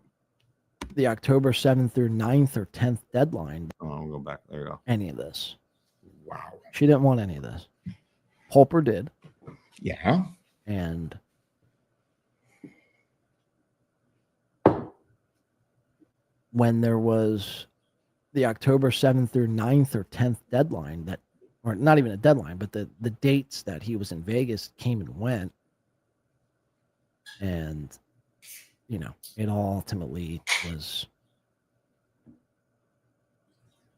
The October 7th through 9th or 10th deadline. Oh, I'll go back. There you go. Any of this. Wow. She didn't want any of this. Pulper did. Yeah. And when there was the October 7th through 9th or 10th deadline or not even a deadline, but the dates that he was in Vegas came and went. And, you know, it all ultimately was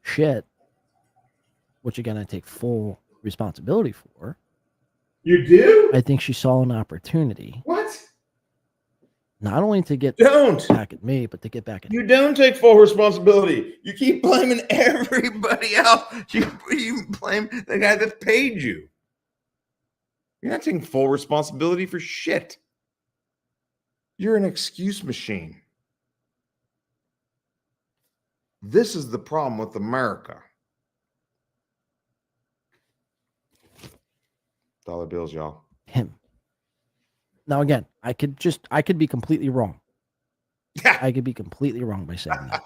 shit, which again, I take full responsibility for. You do? I think she saw an opportunity. What? Not only to get Don't. back at me, but to get back at You don't take full responsibility. You keep blaming everybody else. You blame the guy that paid you. You're not taking full responsibility for shit. You're an excuse machine. This is the problem with America. Dollar bills, y'all. him. Now, again, I could be completely wrong. I could be completely wrong by saying that.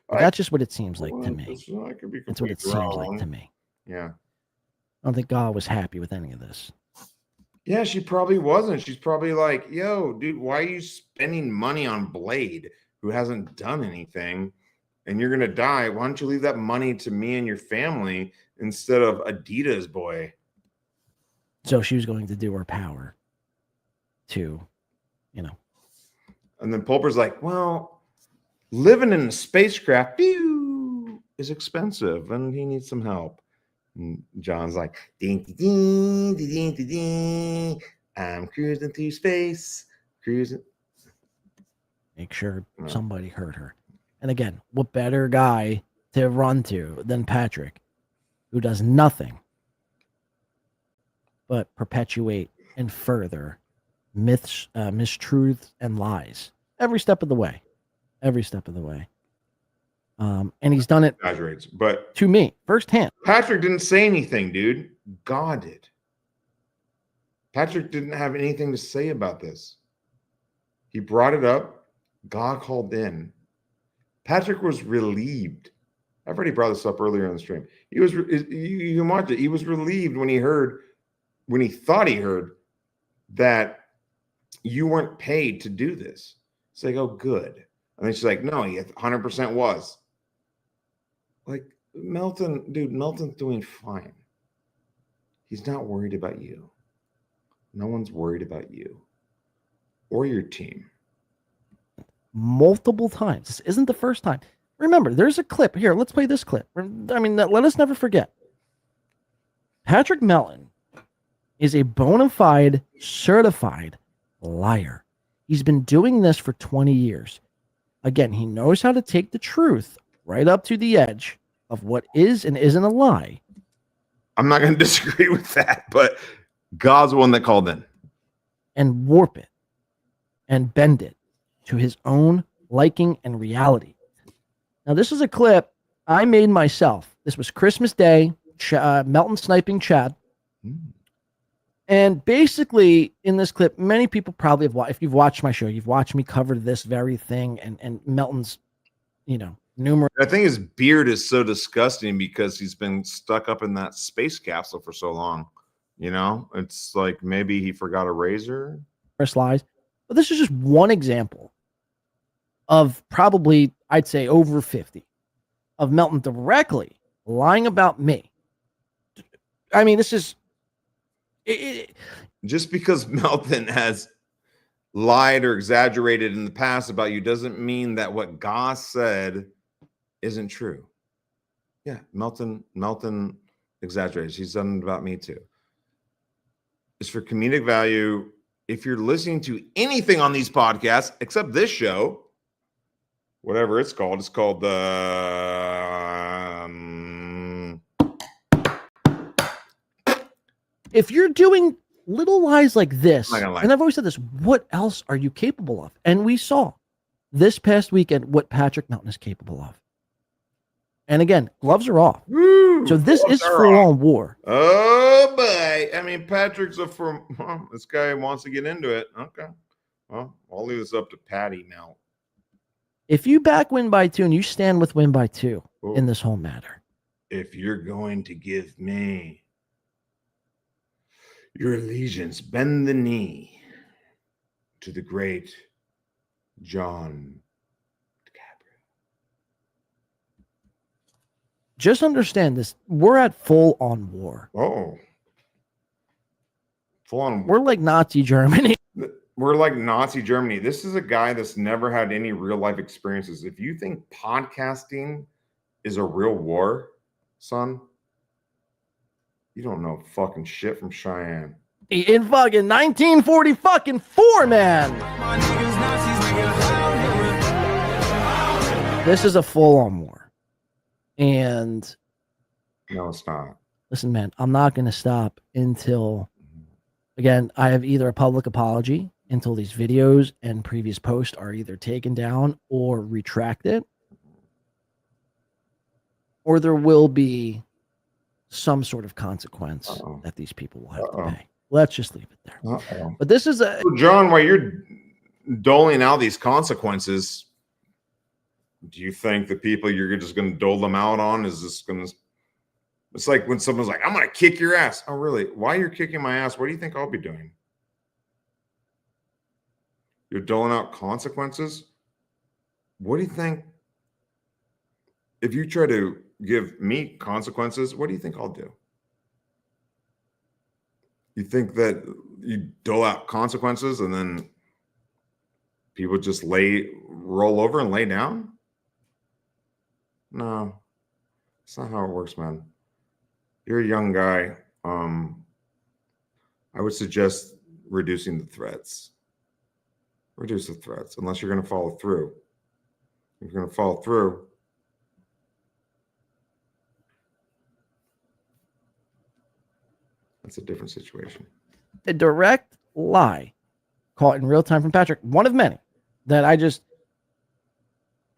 But that's just what it seems like to me. I could be That's what it seems like to me. Yeah. I don't think God was happy with any of this. Yeah, she probably wasn't. She's probably like, yo, dude, why are you spending money on Blade, who hasn't done anything, and you're going to die? Why don't you leave that money to me and your family instead of Adidas boy? So she was going to do her power to, you know. And then Pulper's like, well, living in a spacecraft is expensive, and he needs some help. And John's like, ding, ding, ding, ding, ding. I'm cruising through space, cruising. Make sure somebody heard her. And again, what better guy to run to than Patrick, who does nothing but perpetuate and further myths, mistruths, and lies every step of the way. Every step of the way. And he's done it Exaggerates, but to me firsthand. Patrick didn't say anything, dude. God did. Patrick didn't have anything to say about this. He brought it up. God called in. Patrick was relieved. I've already brought this up earlier in the stream. He was, you can watch it. He was relieved when he thought he heard that you weren't paid to do this. It's like, oh, good. And then she's like, no, he 100% was. Like, Melton's doing fine. He's not worried about you. No one's worried about you or your team. Multiple times. This isn't the first time. Remember, there's a clip here. Let's play this clip. I mean, let us never forget. Patrick Melton is a bona fide, certified liar. He's been doing this for 20 years. Again, he knows how to take the truth right up to the edge of what is and isn't a lie. I'm not going to disagree with that, but God's the one that called in. And warp it and bend it to his own liking and reality. Now, this is a clip I made myself. This was Christmas Day, Melton sniping Chad. And basically, in this clip, many people probably have watched, if you've watched my show, you've watched me cover this very thing and Melton's, numerous. I think his beard is so disgusting because he's been stuck up in that space capsule for so long. It's like maybe he forgot a razor. Lies. But this is just one example of probably, I'd say, over 50 of Melton directly lying about me. I mean, this is... Just because Melton has lied or exaggerated in the past about you doesn't mean that what Goss said isn't true. Yeah, Melton exaggerates. He's done it about me too. It's for comedic value. If you're listening to anything on these podcasts, except this show, whatever it's called the if you're doing little lies like this, and I've always said this, what else are you capable of? And we saw this past weekend what Patrick Melton is capable of. And again, gloves are off. Woo, so this is full-on war. Oh, boy. I mean, Patrick's this guy wants to get into it. Okay. Well, I'll leave this up to Patty now. If you back win by 2 and you stand with win by 2 in this whole matter. If you're going to give me your allegiance, bend the knee to the great John DiCaprio. just understand this. We're at full on war. Oh. Full on. We're like Nazi Germany. We're like Nazi Germany. This is a guy that's never had any real life experiences. If you think podcasting is a real war, son, you don't know fucking shit from Cheyenne. In fucking 1944, man. This is a full-on war. And no, it's not. Listen, man, I'm not going to stop until, again, I have either a public apology until these videos and previous posts are either taken down or retracted, or there will be some sort of consequence that these people will have to pay. Let's just leave it there. But this is a John, while you're doling out these consequences, do you think the people you're just going to dole them out on is this going to? It's like when someone's like, "I'm going to kick your ass." Oh, really? Why you're kicking my ass? What do you think I'll be doing? You're doling out consequences. What do you think? If you try to give me consequences, what do you think I'll do? You think that you dole out consequences and then people just roll over and lay down? No, that's not how it works, man. You're a young guy. I would suggest reducing the threats. Reduce the threats, unless you're going to follow through. If you're going to follow through, that's a different situation. A direct lie caught in real time from Patrick. One of many that I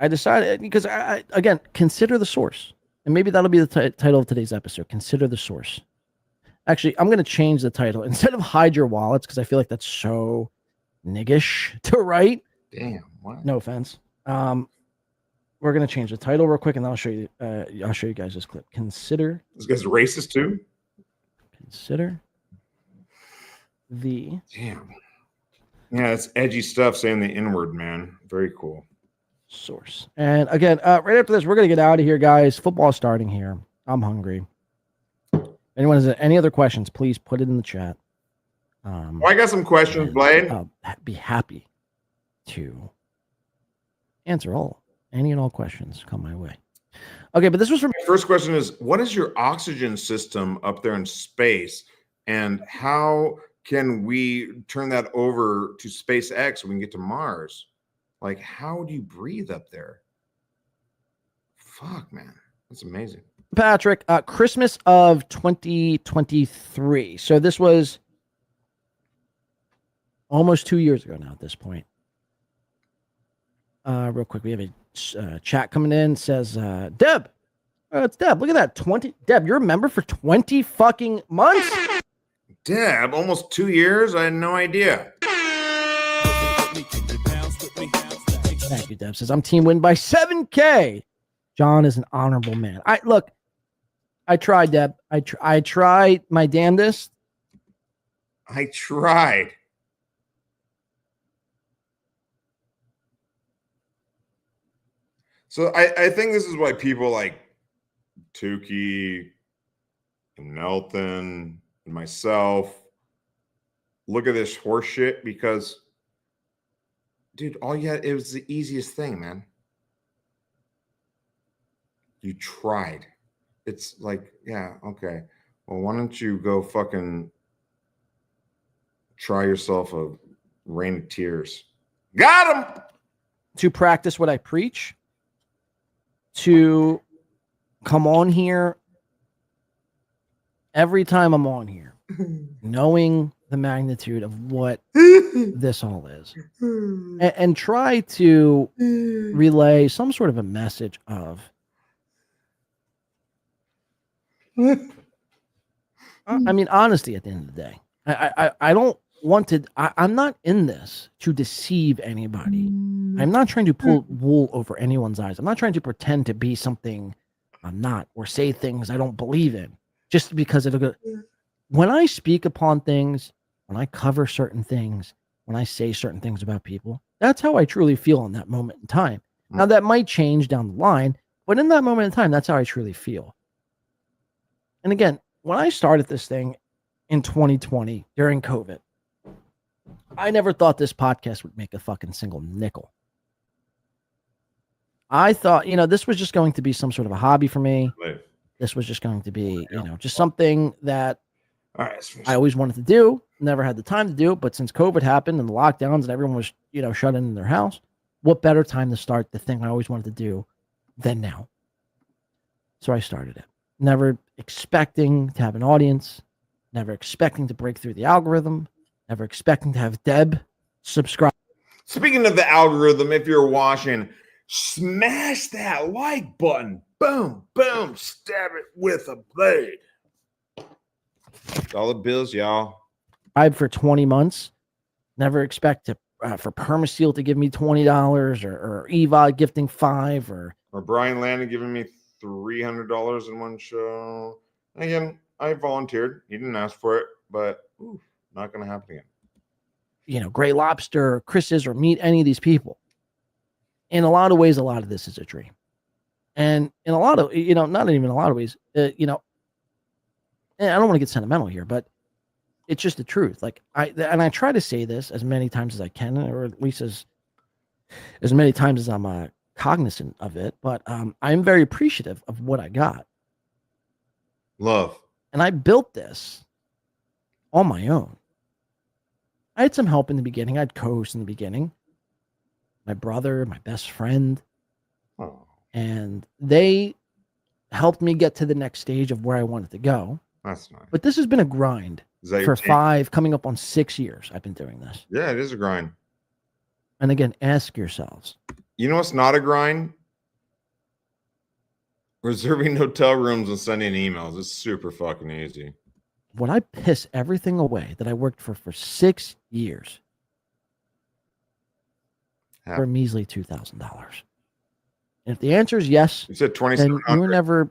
decided, because I again, consider the source. And maybe that'll be the title of today's episode. Consider the source. Actually, I'm going to change the title. Instead of hide your wallets, because I feel like that's so niggish to write. Damn. Wow. No offense. We're going to change the title real quick, and then I'll show you guys this clip. Consider. This guy's racist too? Consider the. Damn. Yeah, it's edgy stuff saying the N-word, man. Very cool. Source. And again, right after this, we're going to get out of here, guys. Football starting here. I'm hungry. Anyone has any other questions, please put it in the chat. I got some questions, Blade. I'll be happy to answer any and all questions come my way. Okay, but this was from. My first question is, what is your oxygen system up there in space? And how can we turn that over to SpaceX when we can get to Mars? Like, how do you breathe up there? Fuck, man. That's amazing. Patrick, Christmas of 2023. So this was almost 2 years ago now at this point. Real quick, we have a chat coming in. Says, Deb. It's Deb. Look at that. 20. Deb, you're a member for 20 fucking months? Deb, almost 2 years? I had no idea. Thank you, Deb. Says, I'm team win by 7K. John is an honorable man. I tried, Deb. I tried my damnedest. I tried. So I think this is why people like Tukey and Nelton and myself look at this horse shit, because, dude, it was the easiest thing, man. You tried. It's like, yeah, okay. Well, why don't you go fucking try yourself a rain of tears? Got him! To practice what I preach, to come on here every time I'm on here, knowing the magnitude of what this all is, and try to relay some sort of a message of, I mean, honesty at the end of the day. I don't want to, I'm not in this to deceive anybody. I'm not trying to pull wool over anyone's eyes. I'm not trying to pretend to be something I'm not, or say things I don't believe in just because it'll go. When I speak upon things, when I cover certain things, when I say certain things about people, that's how I truly feel in that moment in time. Now, that might change down the line, but in that moment in time, that's how I truly feel. And again, when I started this thing in 2020 during COVID, I never thought this podcast would make a fucking single nickel. I thought, this was just going to be some sort of a hobby for me. Right. This was just going to be, just something that All right. I always wanted to do, never had the time to do. But since COVID happened and the lockdowns and everyone was, shut in their house, what better time to start the thing I always wanted to do than now? So I started it. Never expecting to have an audience, never expecting to break through the algorithm, never expecting to have Deb subscribe. Speaking of the algorithm, if you're watching, smash that like button. Boom, boom, stab it with a blade. Dollar bills, y'all. For 20 months, never expect to for Permaseal to give me $20 or Eva gifting $5 or Brian Landon giving me $300 in one show. Again, I volunteered. He didn't ask for it, but not going to happen again. Gray Lobster, Chris's, or meet any of these people. In a lot of ways, a lot of this is a dream. And in a lot of, not even a lot of ways, and I don't want to get sentimental here, but it's just the truth. Like I try to say this as many times as I can, or at least as many times as I'm cognizant of it. But I'm very appreciative of what I got. Love. And I built this on my own. I had some help in the beginning. I had co-hosts in the beginning. My brother, my best friend. Oh. And they helped me get to the next stage of where I wanted to go. That's nice. But this has been a grind for 5, coming up on 6 years. I've been doing this. Yeah, it is a grind. And again, ask yourselves. You know what's not a grind? Reserving hotel rooms and sending emails. It's super fucking easy. Would I piss everything away that I worked for 6 years for a measly $2,000? And if the answer is yes, you said then you were never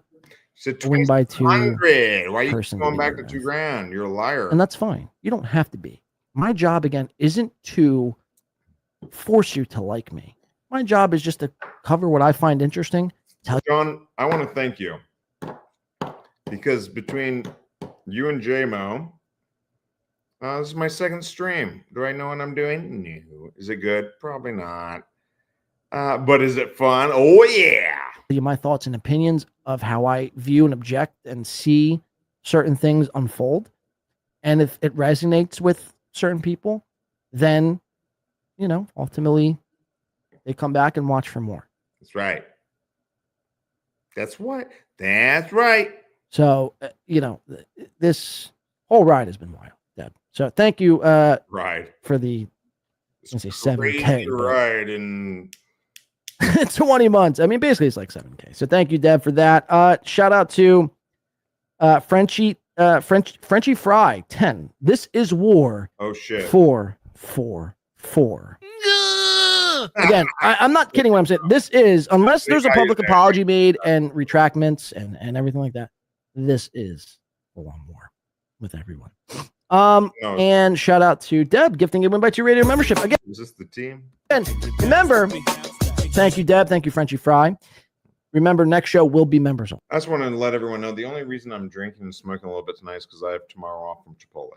win by 2. Why are you going back to $2,000? You're a liar. And that's fine. You don't have to be. My job, again, isn't to force you to like me. My job is just to cover what I find interesting. John, I want to thank you. Because between you and J-Mo, this is my second stream. Do I know what I'm doing? No. Is it good? Probably not. But is it fun? Oh, yeah. My thoughts and opinions of how I view and object and see certain things unfold. And if it resonates with certain people, then, ultimately they come back and watch for more. That's right. That's right. So, this whole ride has been wild, Deb. So thank you for the, I say 7K ride in 20 months. I mean, basically it's like 7K. So thank you, Deb, for that. Shout out to Frenchie Fry 10. This is war. Oh shit. 444. Again, I'm not kidding when I'm saying this is, unless there's a public apology made and retractments and everything like that, this is a long war with everyone. And shout out to Deb gifting a Win by 2 radio membership. Again, is this the team? And remember, thank you, Deb. Thank you, Frenchie Fry. Remember, next show will be members only. I just want to let everyone know the only reason I'm drinking and smoking a little bit tonight is because I have tomorrow off from Chipotle.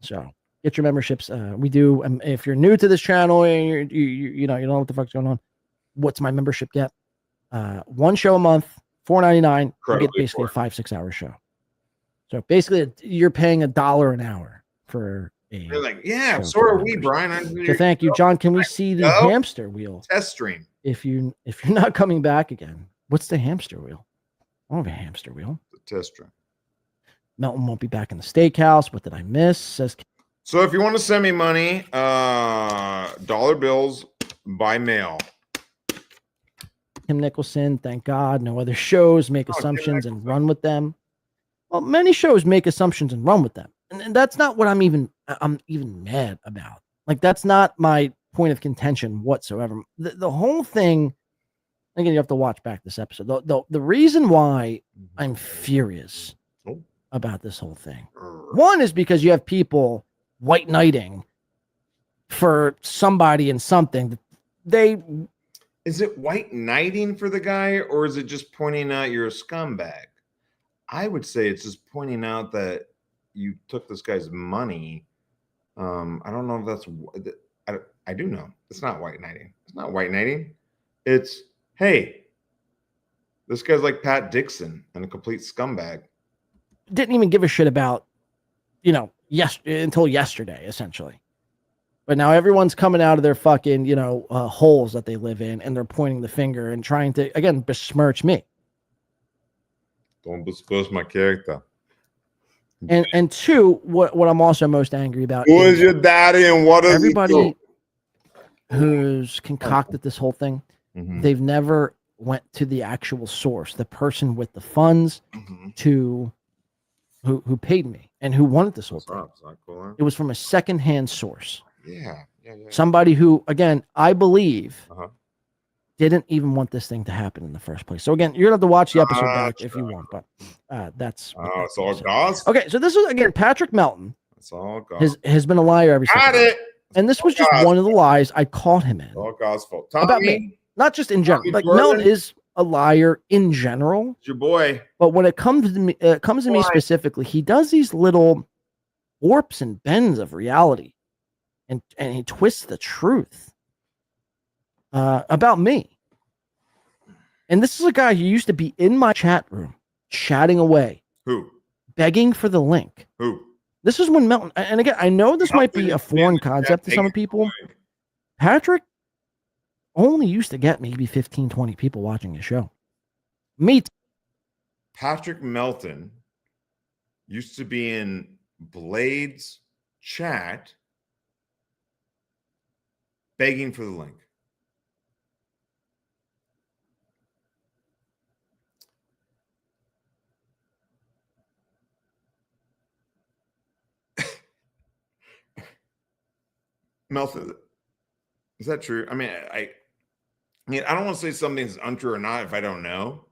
So get your memberships. We do. If you're new to this channel and you don't know what the fuck's going on, what's my membership get? One show a month, $4.99. You get basically a 5-6 hour show. So basically, you're paying $1 an hour for a. You're like, yeah, so are we, Brian. So thank you, John. Can we see the hamster wheel test stream? If you're not coming back again, what's the hamster wheel? I don't have a hamster wheel. The test stream. Melton won't be back in the steakhouse. What did I miss? Says. So if you want to send me money, dollar bills by mail. Tim Nicholson, thank God. No other shows make assumptions and run with them. Well, many shows make assumptions and run with them. And that's not what I'm even mad about. Like, that's not my point of contention whatsoever. The whole thing, again, you have to watch back this episode. The reason why I'm furious about this whole thing, one is because you have people white knighting for somebody and something. Is it white knighting for the guy, or is it just pointing out you're a scumbag? I would say it's just pointing out that you took this guy's money. I don't know if that's. I do know it's not white knighting. It's not white knighting. It's, hey, this guy's like Pat Dixon and a complete scumbag. Didn't even give a shit about, until yesterday, essentially. But now everyone's coming out of their fucking, holes that they live in, and they're pointing the finger and trying to, again, besmirch me. Don't besmirch my character. And two, what I'm also most angry about Who is your daddy and what does everybody who's concocted this whole thing, they've never went to the actual source, the person with the funds who paid me and who wanted this whole thing. Cool, it was from a secondhand source. Yeah. Somebody who, again, I believe didn't even want this thing to happen in the first place. So again, you're gonna have to watch the episode back if you want, but that's it's all God's. Okay, so this is again Patrick Melton. It's all God's. Has been a liar ever since. Got it. And this was just one of the lies I caught him in. It's all God's fault. Tommy, about me, not just in general. Like Jordan. Melton is a liar in general. It's your boy. But when it comes to me, specifically, he does these little warps and bends of reality, and he twists the truth about me. And this is a guy who used to be in my chat room, chatting away. Who? Begging for the link. Who? This is when Melton, and again, I know this might be a foreign concept to some people. Patrick only used to get maybe 15, 20 people watching his show. Patrick Melton used to be in Blade's chat begging for the link. Melton, is that true? I mean, I don't want to say something's untrue or not if I don't know.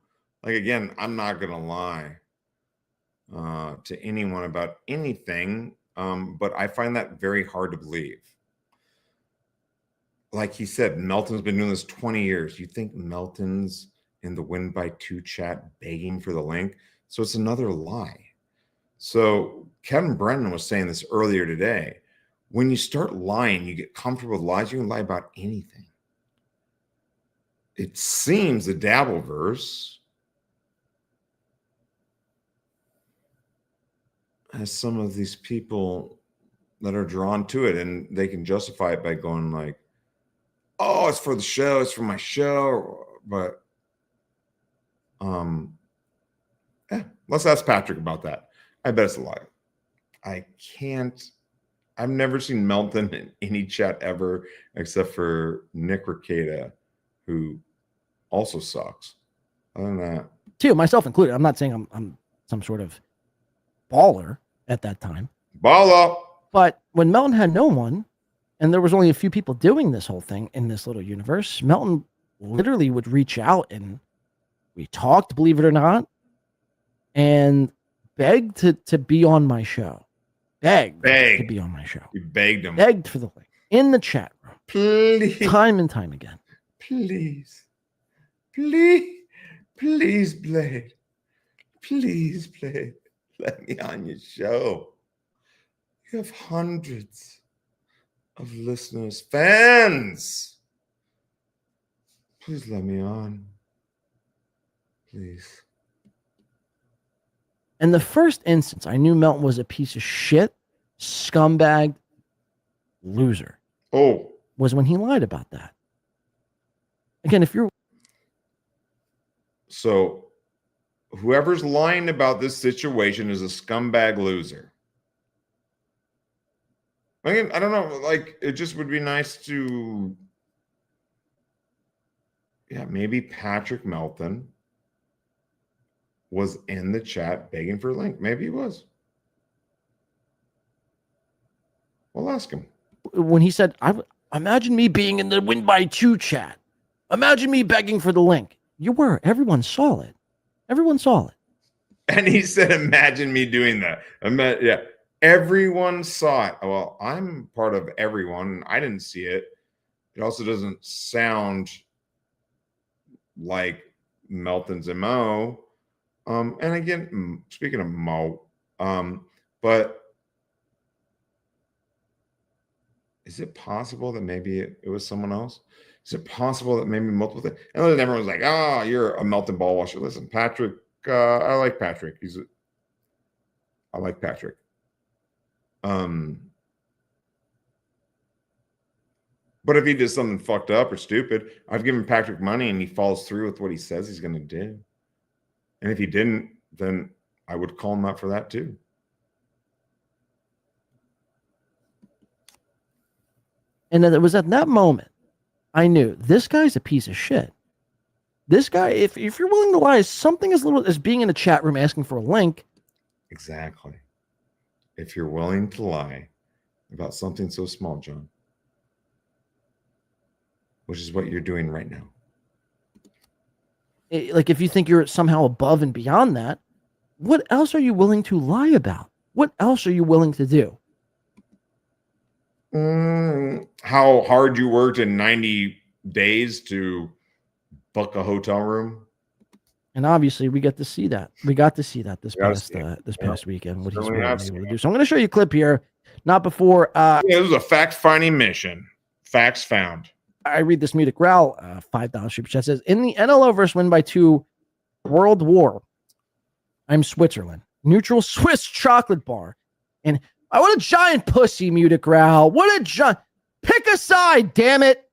Like, again, I'm not going to lie to anyone about anything, but I find that very hard to believe. Like he said, Melton's been doing this 20 years. You think Melton's in the Win by 2 chat begging for the link? So it's another lie. So Kevin Brennan was saying this earlier today. When you start lying, you get comfortable with lies, you can lie about anything. It seems the Dabbleverse has some of these people that are drawn to it, and they can justify it by going like, oh, it's for the show, it's for my show. But let's ask Patrick about that. I bet it's a lie. I've never seen Melton in any chat ever, except for Nick Ricada, who also sucks. Other than that, too, myself included. I'm not saying I'm some sort of baller at that time. Baller. But when Melton had no one, and there was only a few people doing this whole thing in this little universe, Melton literally would reach out, and we talked, believe it or not, and begged to be on my show. Begged to be on my show. You begged him. Begged for the link in the chat room. Please. Time and time again. Please, Blade. Please, Blade. Let me on your show. You have hundreds of listeners, fans. Please let me on. Please. In the first instance, I knew Melton was a piece of shit, scumbag, loser. Oh. Was when he lied about that. Again, if you're... So, whoever's lying about this situation is a scumbag loser. I mean, I don't know, like, it just would be nice to... Yeah, maybe Patrick Melton was in the chat begging for a link. Maybe he was. We'll ask him. When he said, imagine me being in the Win by 2 chat. Imagine me begging for the link. You were. Everyone saw it. Everyone saw it. And he said, imagine me doing that. Yeah. Everyone saw it. Well, I'm part of everyone. I didn't see it. It also doesn't sound like Melton's MO. And again, speaking of Mo, but is it possible that maybe it was someone else? Is it possible that maybe multiple things? And then everyone's like, "Oh, you're a melting ball washer." Listen, Patrick, I like Patrick. I like Patrick. But if he does something fucked up or stupid, I've given Patrick money and he follows through with what he says he's going to do. And if he didn't, then I would call him out for that too. And it was at that moment I knew this guy's a piece of shit. This guy, if you're willing to lie, something as little as being in a chat room asking for a link. Exactly. If you're willing to lie about something so small, John, which is what you're doing right now. Like, if you think you're somehow above and beyond that, what else are you willing to lie about? What else are you willing to do? How hard you worked in 90 days to book a hotel room. And obviously, we get to see that. We got to see that this past weekend. What he's really able to do. So I'm going to show you a clip here. Not before. It was a fact-finding mission. Facts found. I read this Mutic Growl $5 super chat says, in the NLO versus win by 2 World War, I'm Switzerland. Neutral Swiss chocolate bar. And what a giant pussy, Mutic Growl. What a giant. Pick a side, damn it.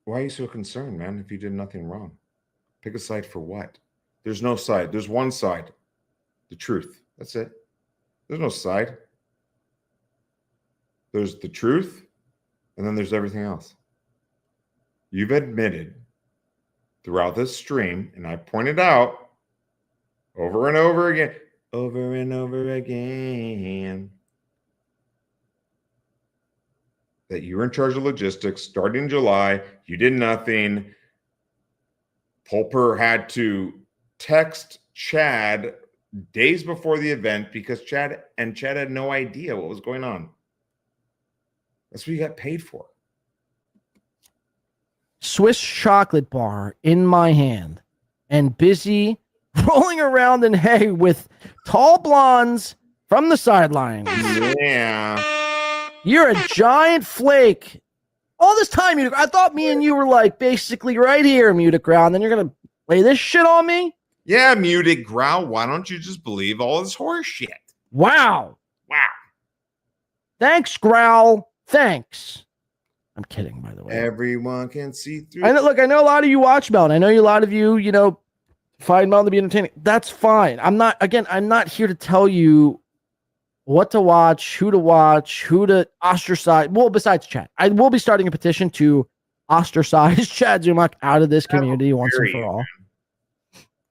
Why are you so concerned, man, if you did nothing wrong? Pick a side for what? There's no side. There's one side. The truth. That's it. There's no side. There's the truth, and then there's everything else. You've admitted throughout this stream, and I pointed out over and over again, that you were in charge of logistics starting in July. You did nothing. Pulper had to text Chad days before the event because Chad had no idea what was going on. That's what you got paid for. Swiss chocolate bar in my hand and busy rolling around in hay with tall blondes from the sidelines. Yeah. You're a giant flake. All this time, Mutic, I thought me and you were like basically right here, Mutic Growl, and then you're going to lay this shit on me? Yeah, Mutic Growl. Why don't you just believe all this horse shit? Wow. Thanks, Growl. Thanks. I'm kidding, by the way. Everyone can see through. I know a lot of you watch Mel, and I know a lot of you, find Mel to be entertaining. That's fine. I'm not here to tell you what to watch, who to ostracize. Well, besides Chad, I will be starting a petition to ostracize Chad Zumock out of this community once and for all.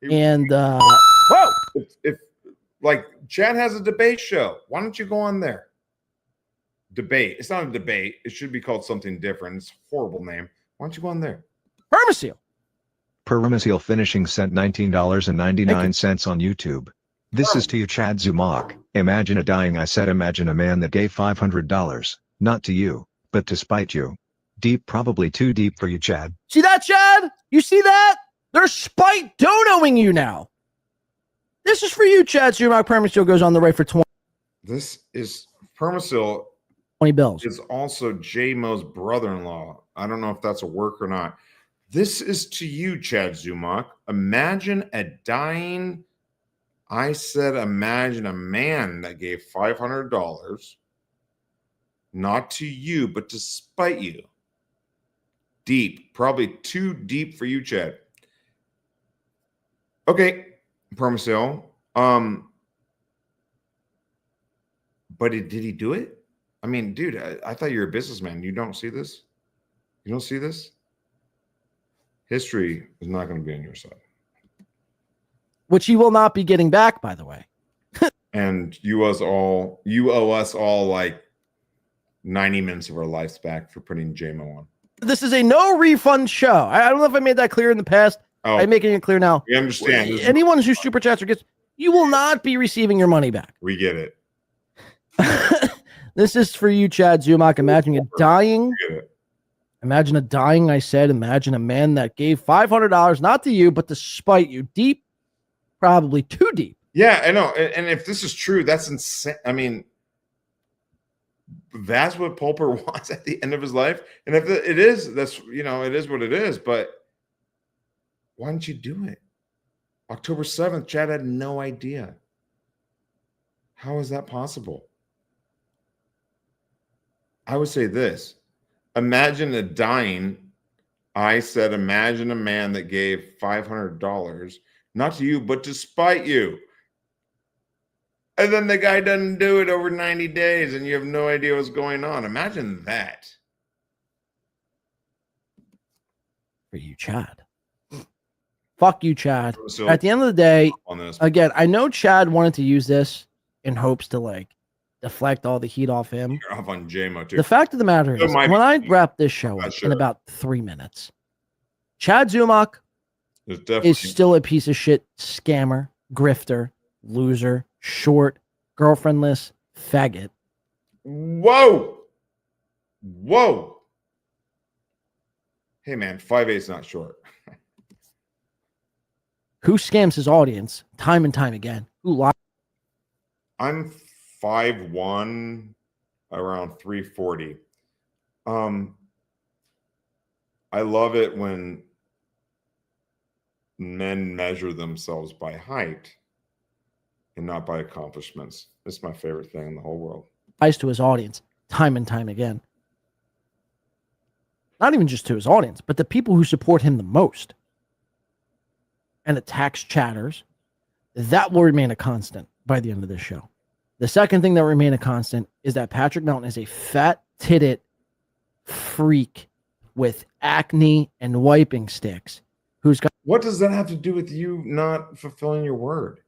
And whoa, if like Chad has a debate show, why don't you go on there? Debate. It's not a debate. It should be called something different. It's a horrible name. Why don't you go on there? Permaseal. Permaseal Finishing sent $19.99 on YouTube. This is to you, Chad Zumock. Imagine a dying. I said imagine a man that gave $500. Not to you, but to spite you. Deep, probably too deep for you, Chad. See that, Chad? You see that? They're spite donoing you now. This is for you, Chad Zumock. Permaseal goes on the right for 20. This is Permaseal. 20 bills. Is also J-Mo's brother-in-law. I don't know if that's a work or not. This is to you, Chad Zumock. Imagine a dying. I said, imagine a man that gave $500, not to you, but to spite you. Deep, probably too deep for you, Chad. Okay, Permaseal. But did he do it? I mean, dude, I thought you were a businessman. You don't see this? You don't see this? History is not going to be on your side. Which you will not be getting back, by the way. And you owe us all like 90 minutes of our lives back for putting J-Mo on. This is a no refund show. I don't know if I made that clear in the past. Oh, I'm making it clear now. We understand. Anyone who super chats or gets, you will not be receiving your money back. We get it. This is for you, Chad Zumock. Imagine a dying Imagine a dying, I said. Imagine a man that gave $500, not to you, but to spite you. Deep, probably too deep. Yeah, I know. And if this is true, that's insane. I mean, that's what Pulper wants at the end of his life. And if it is, that's, it is what it is. But why didn't you do it? October 7th, Chad had no idea. How is that possible? I would say this. Imagine a dying. I said, imagine a man that gave $500, not to you, but to spite you. And then the guy doesn't do it over 90 days and you have no idea what's going on. Imagine that. For you, Chad. Fuck you, Chad. So, at the end of the day, on this, again, I know Chad wanted to use this in hopes to like deflect all the heat off him. you're off on JMO too. The fact of the matter is, when I wrap this show up in about 3 minutes, Chad Zumach is still a piece of shit scammer, grifter, loser, short, girlfriendless, faggot. Whoa. Hey man, 5'8's not short. Who scams his audience time and time again? Who lies? I'm 5'1", around 340. I love it when men measure themselves by height and not by accomplishments. It's my favorite thing in the whole world. Lies to his audience time and time again. Not even just to his audience, but the people who support him the most. And attacks chatters. That will remain a constant by the end of this show. The second thing that will remain a constant is that Patrick Melton is a fat-titted freak with acne and wiping sticks who's got... What does that have to do with you not fulfilling your word?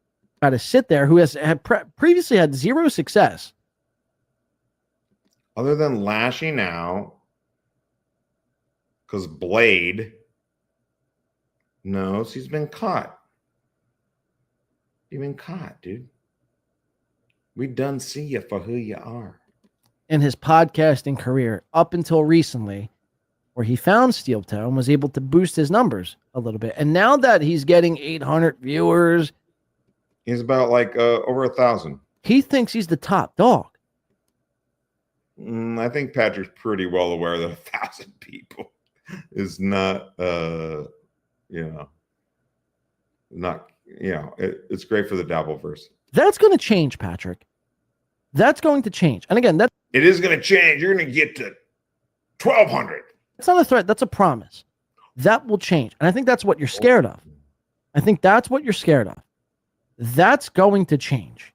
Got to sit there, who had previously had zero success. Other than lashing out, because Blade knows he's been caught. You've been caught, dude. We done see you for who you are. In his podcasting career up until recently, where he found Steel Toe and was able to boost his numbers a little bit. And now that he's getting 800 viewers, he's about like over 1,000. He thinks he's the top dog. I think Patrick's pretty well aware that 1,000 people is not, it's great for the Dabbleverse. That's going to change, Patrick. That's going to change. And again, it is going to change. You're going to get to 1,200. That's not a threat. That's a promise. That will change. And I think that's what you're scared of. That's going to change.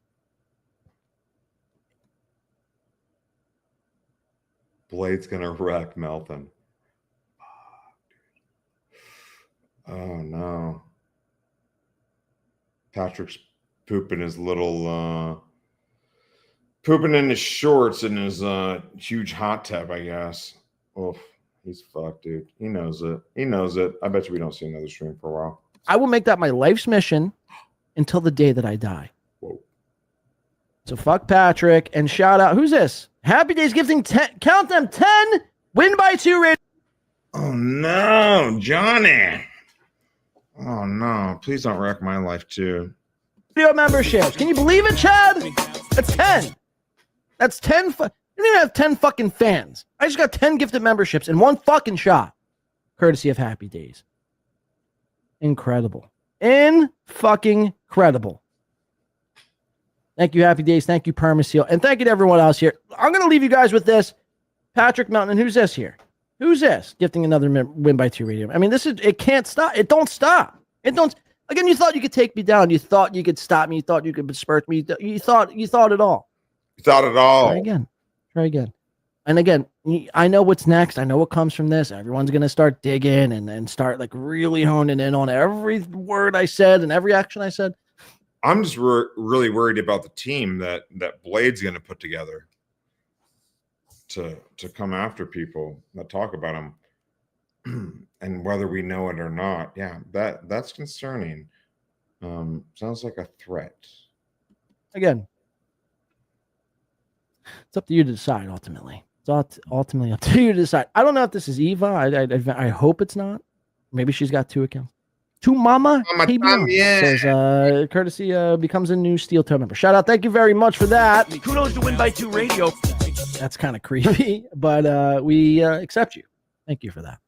Blade's going to wreck Melton. Oh, no. Patrick's pooping his little, pooping in his shorts in his huge hot tub, I guess. Oh, he's fucked, dude. He knows it. I bet you we don't see another stream for a while. I will make that my life's mission until the day that I die. Whoa. So fuck Patrick and shout out. Who's this? Happy Days gifting 10. Count them 10. Win by 2 rating. Oh, no, Johnny. Oh, no. Please don't wreck my life, too. Video memberships. Can you believe it, Chad? That's 10. That's 10. You didn't even have 10 fucking fans. I just got 10 gifted memberships in one fucking shot. Courtesy of Happy Days. Incredible. Fucking credible. Thank you, Happy Days. Thank you, Permaseal. And thank you to everyone else here. I'm going to leave you guys with this. Patrick Melton. Who's this here? Who's this? Gifting another win by 2 radio. I mean, it can't stop. It don't stop. Again, you thought you could take me down. You thought you could stop me. You thought you could disperse me. You thought it all. You thought it all. Try again. And again, I know what's next. I know what comes from this. Everyone's going to start digging and start like really honing in on every word I said and every action I said. I'm just really worried about the team that Blade's going to put together to come after people that talk about him, and whether we know it or not. Yeah, that's concerning. Sounds like a threat. Again, it's up to you to decide ultimately. It's ultimately up to you to decide. I don't know if this is Eva. I hope it's not. Maybe she's got 2 accounts. To Mama says, courtesy becomes a new Steel Toe member. Shout out. Thank you very much for that. Kudos to Win by 2 Radio. That's kind of creepy, but we accept you. Thank you for that.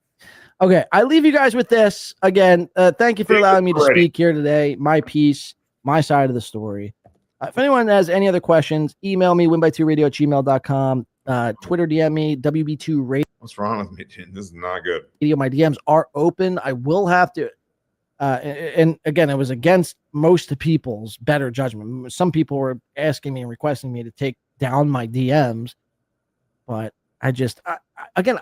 Okay, I leave you guys with this. Again, thank you for allowing me to speak here today. My piece, my side of the story. If anyone has any other questions, email me, winby2radio@gmail.com. Twitter DM me, WB2Radio. What's wrong with me, dude? This is not good. My DMs are open. I will have to. And again, it was against most people's better judgment. Some people were asking me and requesting me to take down my DMs, but again,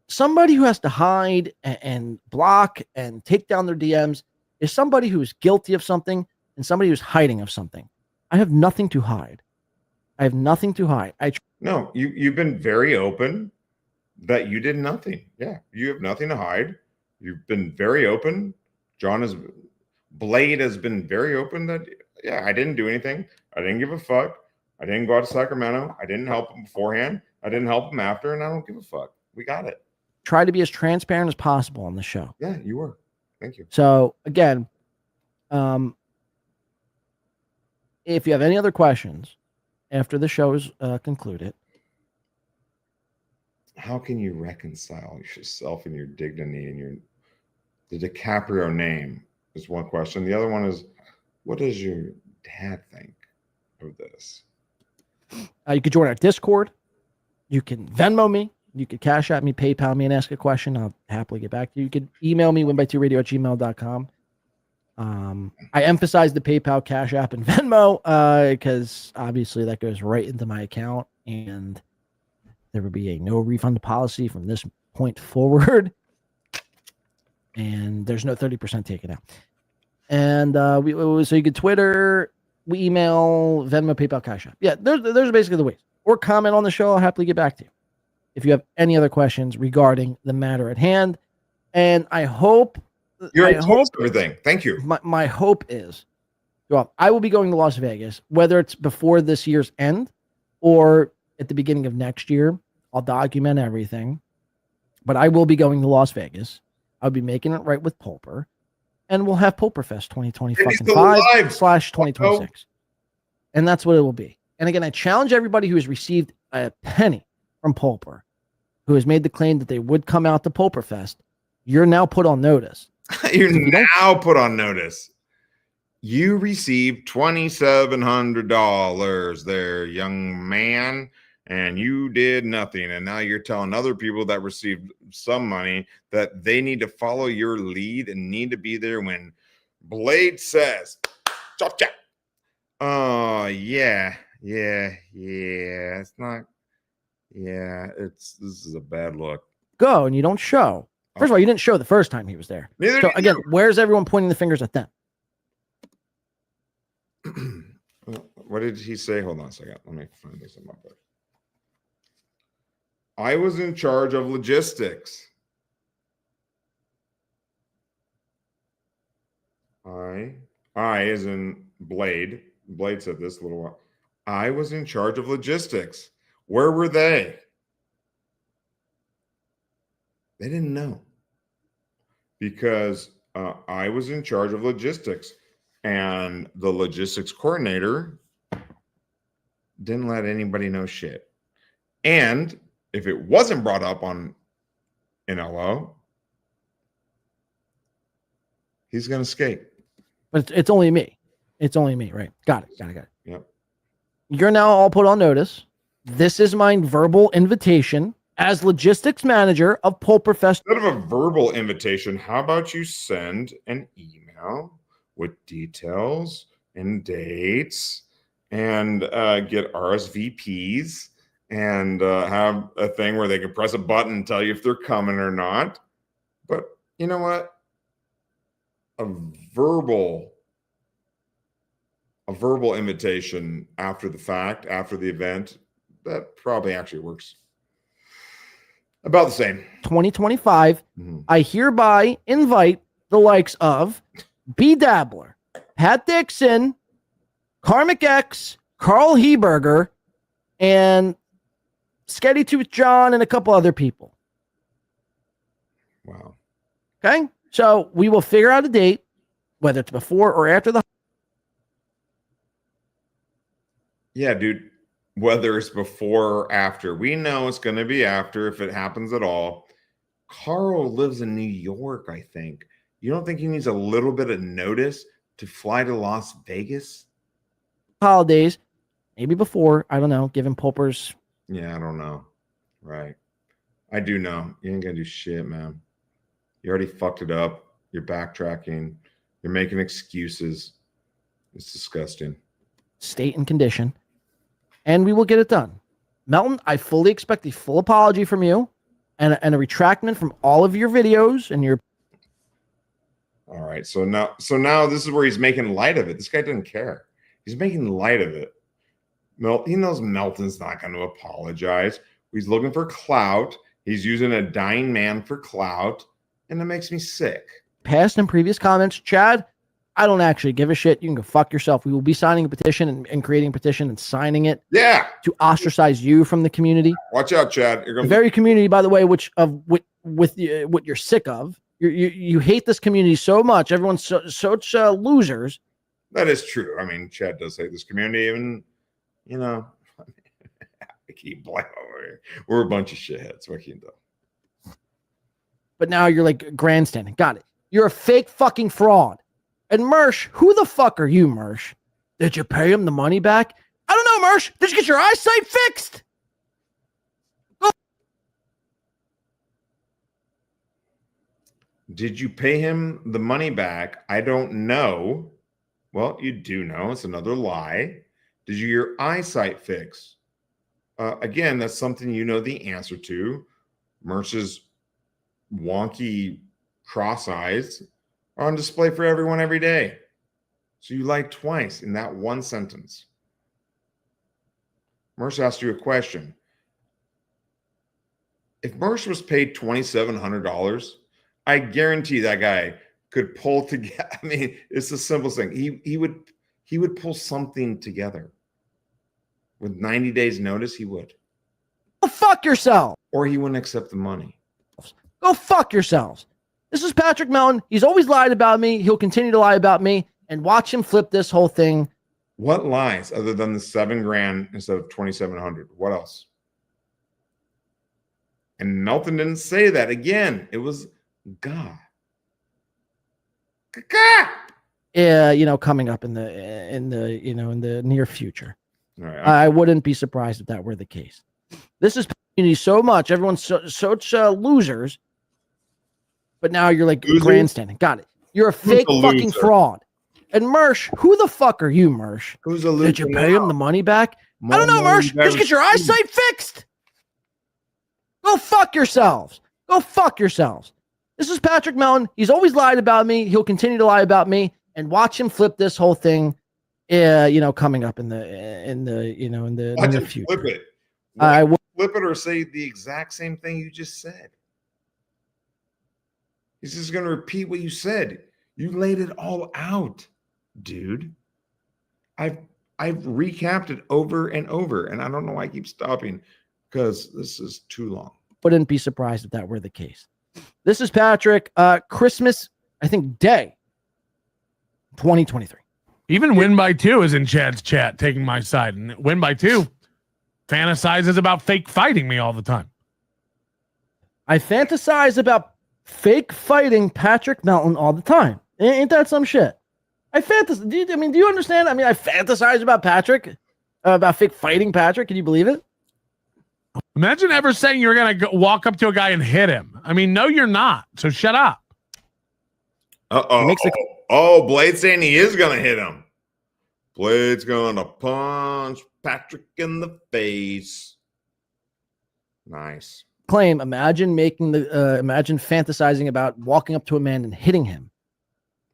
somebody who has to hide and block and take down their DMs is somebody who is guilty of something and somebody who's hiding of something. I have nothing to hide. No, you've been very open that you did nothing. Yeah, you have nothing to hide. You've been very open. Blade has been very open that, yeah, I didn't do anything. I didn't give a fuck. I didn't go out to Sacramento. I didn't help him beforehand. I didn't help him after, and I don't give a fuck. We got it. Try to be as transparent as possible on the show. Yeah, you were. Thank you. So again, if you have any other questions after the show is concluded, how can you reconcile yourself and your dignity and the DiCaprio name is one question. The other one is, what does your dad think of this? You could join our Discord. You can Venmo me. You could Cash App me, PayPal me, and ask a question. I'll happily get back to you. You could email me, winby2radio@gmail.com. I emphasize the PayPal, Cash App, and Venmo because obviously that goes right into my account, and there would be a no refund policy from this point forward. And there's no 30% taken out. And so you could Twitter, we email, Venmo, PayPal, Cash App. Yeah, there's basically the ways. Or comment on the show. I'll happily get back to you if you have any other questions regarding the matter at hand. And I hope everything. Thank you. My hope is, well, I will be going to Las Vegas, whether it's before this year's end or at the beginning of next year. I'll document everything, but I will be going to Las Vegas. I'll be making it right with Pulper, and we'll have Pulperfest 2025/2026. And that's what it will be. And again, I challenge everybody who has received a penny from Pulper, who has made the claim that they would come out to Pulperfest. You're now put on notice. You're now put on notice. You received $2,700 there, young man, and you did nothing. And now you're telling other people that received some money that they need to follow your lead and need to be there when Blade says, chop, chop. Oh, yeah. It's not. Yeah, this is a bad look. Go, and you don't show. First of all, you didn't show the first time he was there. Neither so did again, you. Where's everyone pointing the fingers at them? What did he say? Hold on a second. Let me find this in my book. I was in charge of logistics. I as in Blade. Blade said this a little while. I was in charge of logistics. Where were they? They didn't know. Because I was in charge of logistics. And the logistics coordinator didn't let anybody know shit. And if it wasn't brought up in LO, he's going to skate. But it's only me. It's only me, right? Got it. Yep. You're now all put on notice. This is my verbal invitation as logistics manager of Pulperfest. Instead of a verbal invitation, how about you send an email with details and dates and get RSVPs and have a thing where they can press a button and tell you if they're coming or not. But you know what? A verbal invitation after the fact, after the event, that probably actually works about the same. 2025, I hereby invite the likes of B. Dabbler, Pat Dixon, Karmic X, Carl Heberger, and Sketty Tooth John, and a couple other people. Wow. Okay? So we will figure out a date, whether it's before or after the. Yeah, dude. Whether it's before or after, we know it's going to be after if it happens at all. Carl lives in New York, I think. You don't think he needs a little bit of notice to fly to Las Vegas? Holidays, maybe before. I don't know. Given Pulper's. Yeah, I don't know. Right. I do know. You ain't going to do shit, man. You already fucked it up. You're backtracking. You're making excuses. It's disgusting. State and condition. And we will get it done. Melton, I fully expect a full apology from you and a retractment from all of your videos and your. All right. So now this is where he's making light of it. This guy doesn't care. He's making light of it. He knows Melton's not going to apologize. He's looking for clout. He's using a dying man for clout. And it makes me sick. Past and previous comments, Chad, I don't actually give a shit. You can go fuck yourself. We will be signing a petition and creating a petition and signing it. Yeah. To ostracise you from the community. Watch out, Chad. You're the very community, by the way, which what you're sick of. You hate this community so much. Everyone's such losers. That is true. I mean, Chad does hate this community, and you know, I keep blaming over here. We're a bunch of shitheads. What can you do? But now you're like grandstanding. Got it. You're a fake fucking fraud. And Mersh, who the fuck are you, Mersh? Did you pay him the money back? I don't know, Mersh. Did you get your eyesight fixed? Did you pay him the money back? I don't know. Well, you do know. It's another lie. Did you your eyesight fix? Again, that's something you know the answer to. Mersh's wonky cross eyes are on display for everyone every day. So you lied twice in that one sentence. Mersh asked you a question. If Mersh was paid $2,700, I guarantee that guy could pull together. I mean, it's the simplest thing. He would pull something together. With 90 days notice, he would. Go fuck yourself. Or he wouldn't accept the money. Go fuck yourselves. This is Patrick Melton. He's always lied about me. He'll continue to lie about me. And watch him flip this whole thing. What lies other than the $7,000 instead of $2,700? What else? And Melton didn't say that again. It was God. Yeah, coming up in the near future. All right, I wouldn't be surprised if that were the case. This is community so much. Everyone's such losers. But now you're like grandstanding. Got it. You're a fake fucking fraud. And Mersh, who the fuck are you, Mersh? Who's a loser? Did you pay him the money back? I don't know, Mersh. Just get your eyesight fixed. Go fuck yourselves. Go fuck yourselves. This is Patrick Melton. He's always lied about me. He'll continue to lie about me. And watch him flip this whole thing. Coming up in the near future. Flip it. Flip it or say the exact same thing you just said. He's just going to repeat what you said. You laid it all out, dude. I've recapped it over and over, and I don't know why I keep stopping because this is too long. Wouldn't be surprised if that were the case. This is Patrick. Christmas, I think, Day 2023. Even Win by Two is in Chad's chat taking my side. And Win by Two fantasizes about fake fighting me all the time. I fantasize about fake fighting Patrick Melton all the time. Ain't that some shit? Do you understand? I mean, I fantasize about Patrick, about fake fighting Patrick. Can you believe it? Imagine ever saying you're going to walk up to a guy and hit him. I mean, no, you're not. So shut up. Blade's saying he is going to hit him. Blade's going to punch Patrick in the face. Nice. Claim. Imagine fantasizing about walking up to a man and hitting him.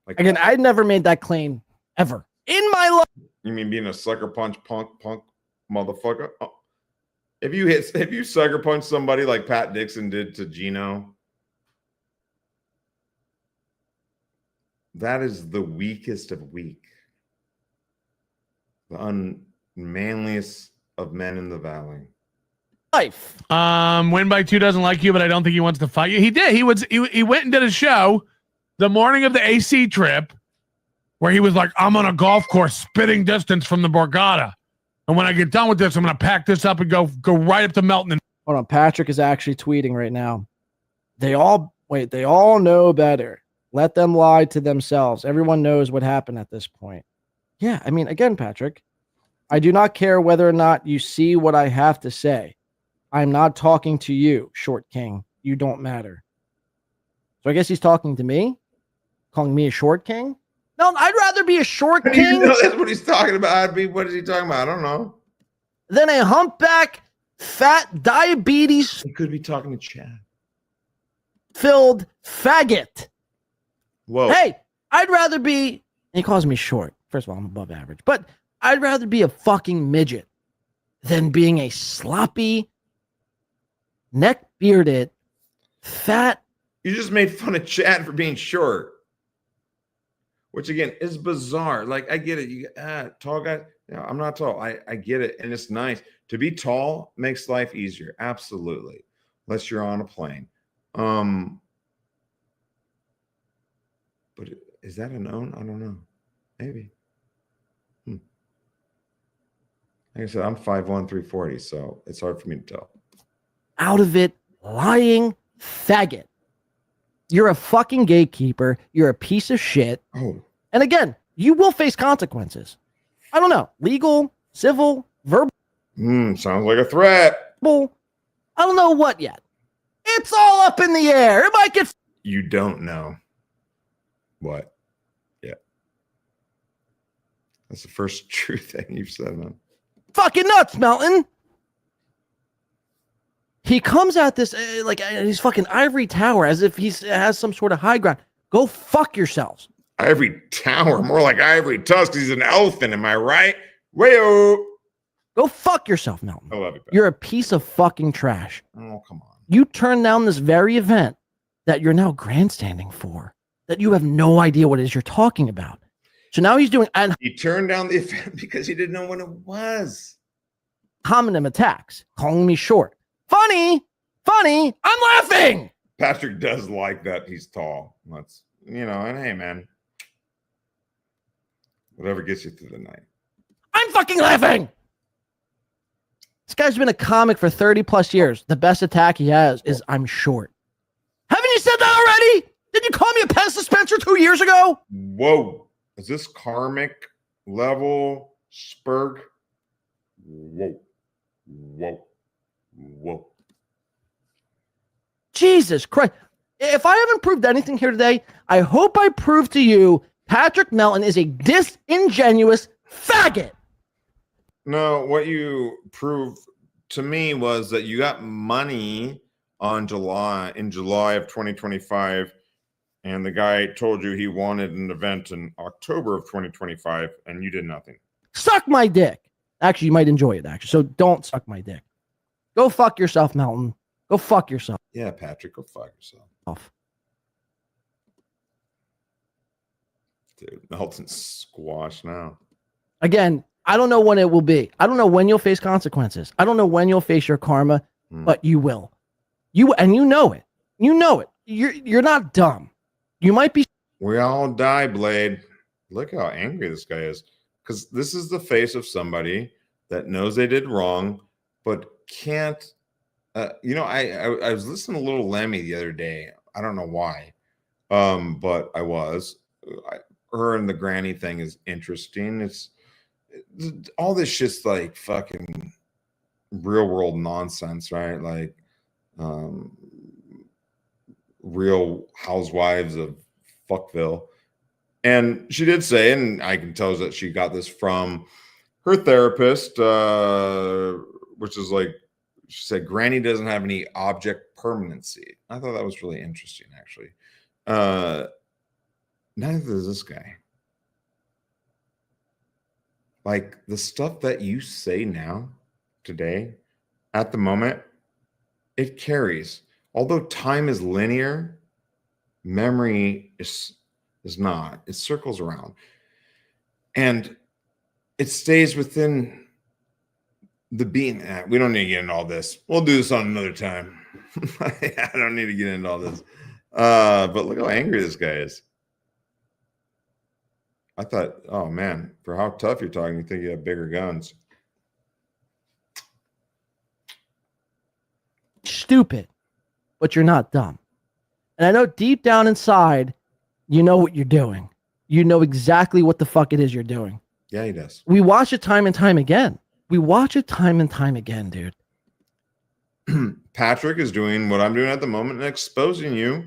Again, I never made that claim ever in my life. You mean being a sucker punch punk motherfucker? Oh. If you sucker punch somebody like Pat Dixon did to Gino, that is the weakest of weak. The unmanliest of men in the valley. life. Win by 2 doesn't like you, but I don't think he wants to fight you. He did. He went and did a show the morning of the AC trip where he was like, I'm on a golf course spitting distance from the Borgata. And when I get done with this, I'm going to pack this up and go right up to Melton. Hold on. Patrick is actually tweeting right now. They all know better. Let them lie to themselves. Everyone knows what happened at this point. Yeah. I mean, again, Patrick, I do not care whether or not you see what I have to say. I'm not talking to you, Short King. You don't matter. So I guess he's talking to me, calling me a Short King. No, I'd rather be a Short King. That's what he's talking about. What is he talking about? I don't know. Than a humpback, fat, diabetes. He could be talking to Chad. Filled faggot. Whoa. Hey, I'd rather be. He calls me short. First of all, I'm above average, but I'd rather be a fucking midget than being a sloppy, neck-bearded, fat. You just made fun of Chad for being short, which again is bizarre. Like, I get it. You tall guy. Yeah, I'm not tall. I get it, and it's nice to be tall. Makes life easier. Absolutely, unless you're on a plane. But is that a known? I don't know. Maybe. Like I said, I'm 5'1", 340, so it's hard for me to tell. Out of it, lying faggot. You're a fucking gatekeeper. You're a piece of shit. Oh. And again, you will face consequences. I don't know. Legal, civil, verbal. Sounds like a threat. Well, I don't know what yet. It's all up in the air. It might get. You don't know what yet. That's the first true thing you've said, man. Fucking nuts, Melton. He comes at this like he's fucking ivory tower as if he has some sort of high ground. Go fuck yourselves. Ivory tower, more like ivory tusk. He's an elephant, am I right? Wayo. Go fuck yourself, Melton. I love you. You're a piece of fucking trash. Oh, come on. You turned down this very event that you're now grandstanding for, that you have no idea what it is you're talking about. So now he's doing. And he turned down the event because he didn't know when it was. Homonym attacks, calling me short. Funny, I'm laughing. Patrick does like that he's tall. That's, and hey, man, whatever gets you through the night. I'm fucking laughing. This guy's been a comic for 30 plus years. The best attack he has is I'm short. Haven't you said that already? Did you call me a pen dispenser 2 years ago? Whoa. Is this karmic level Spurg? Whoa. Jesus Christ. If I haven't proved anything here today, I hope I prove to you Patrick Melton is a disingenuous faggot. No, what you proved to me was that you got money in July of 2025, and the guy told you he wanted an event in October of 2025, and you did nothing. Suck my dick. Actually, you might enjoy it, actually. So don't suck my dick. Go fuck yourself, Melton. Go fuck yourself. Yeah, Patrick, go fuck yourself. Dude, Melton's squash now. Again, I don't know when it will be. I don't know when you'll face consequences. I don't know when you'll face your karma, but you will. You know it. You know it. You're not dumb. You might be. We all die, Blade. Look how angry this guy is. Because this is the face of somebody that knows they did wrong, but can't. I was listening to Little Lemmy the other day. I don't know why, but I was. Her and the granny thing is interesting. It's all this shit's like fucking real world nonsense, right? Like Real Housewives of Fuckville. And she did say, and I can tell that she got this from her therapist, which is like, she said, Granny doesn't have any object permanency. I thought that was really interesting, actually. Neither does this guy. Like the stuff that you say now, today, at the moment, it carries. Although time is linear, memory is not. It circles around. And it stays within the bean. We don't need to get into all this. We'll do this on another time. I don't need to get into all this. But look how angry this guy is. I thought, oh man, for how tough you're talking, you think you have bigger guns. Stupid, but you're not dumb. And I know deep down inside, you know what you're doing. You know exactly what the fuck it is you're doing. Yeah, he does. We watch it time and time again. We watch it time and time again, dude. Patrick is doing what I'm doing at the moment and exposing you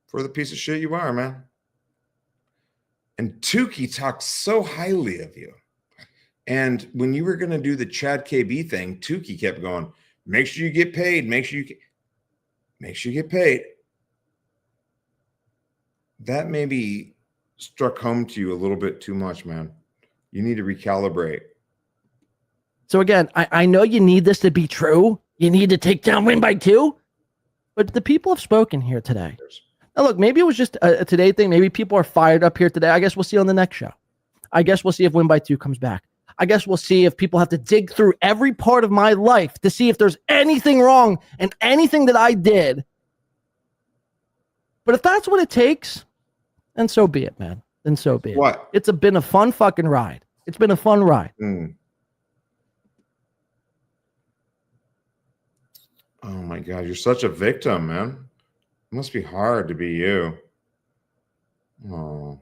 for the piece of shit you are, man. And Tukey talks so highly of you. And when you were going to do the Chad KB thing, Tukey kept going, make sure you get paid. Make sure you get paid. That maybe struck home to you a little bit too much, man. You need to recalibrate. So again, I know you need this to be true. You need to take down Win by 2. But the people have spoken here today. Now look, maybe it was just a today thing. Maybe people are fired up here today. I guess we'll see on the next show. I guess we'll see if Win by 2 comes back. I guess we'll see if people have to dig through every part of my life to see if there's anything wrong and anything that I did. But if that's what it takes, then so be it, man. Then so be it. What? It's been a fun fucking ride. It's been a fun ride. Oh my God, you're such a victim, man. It must be hard to be you. Oh,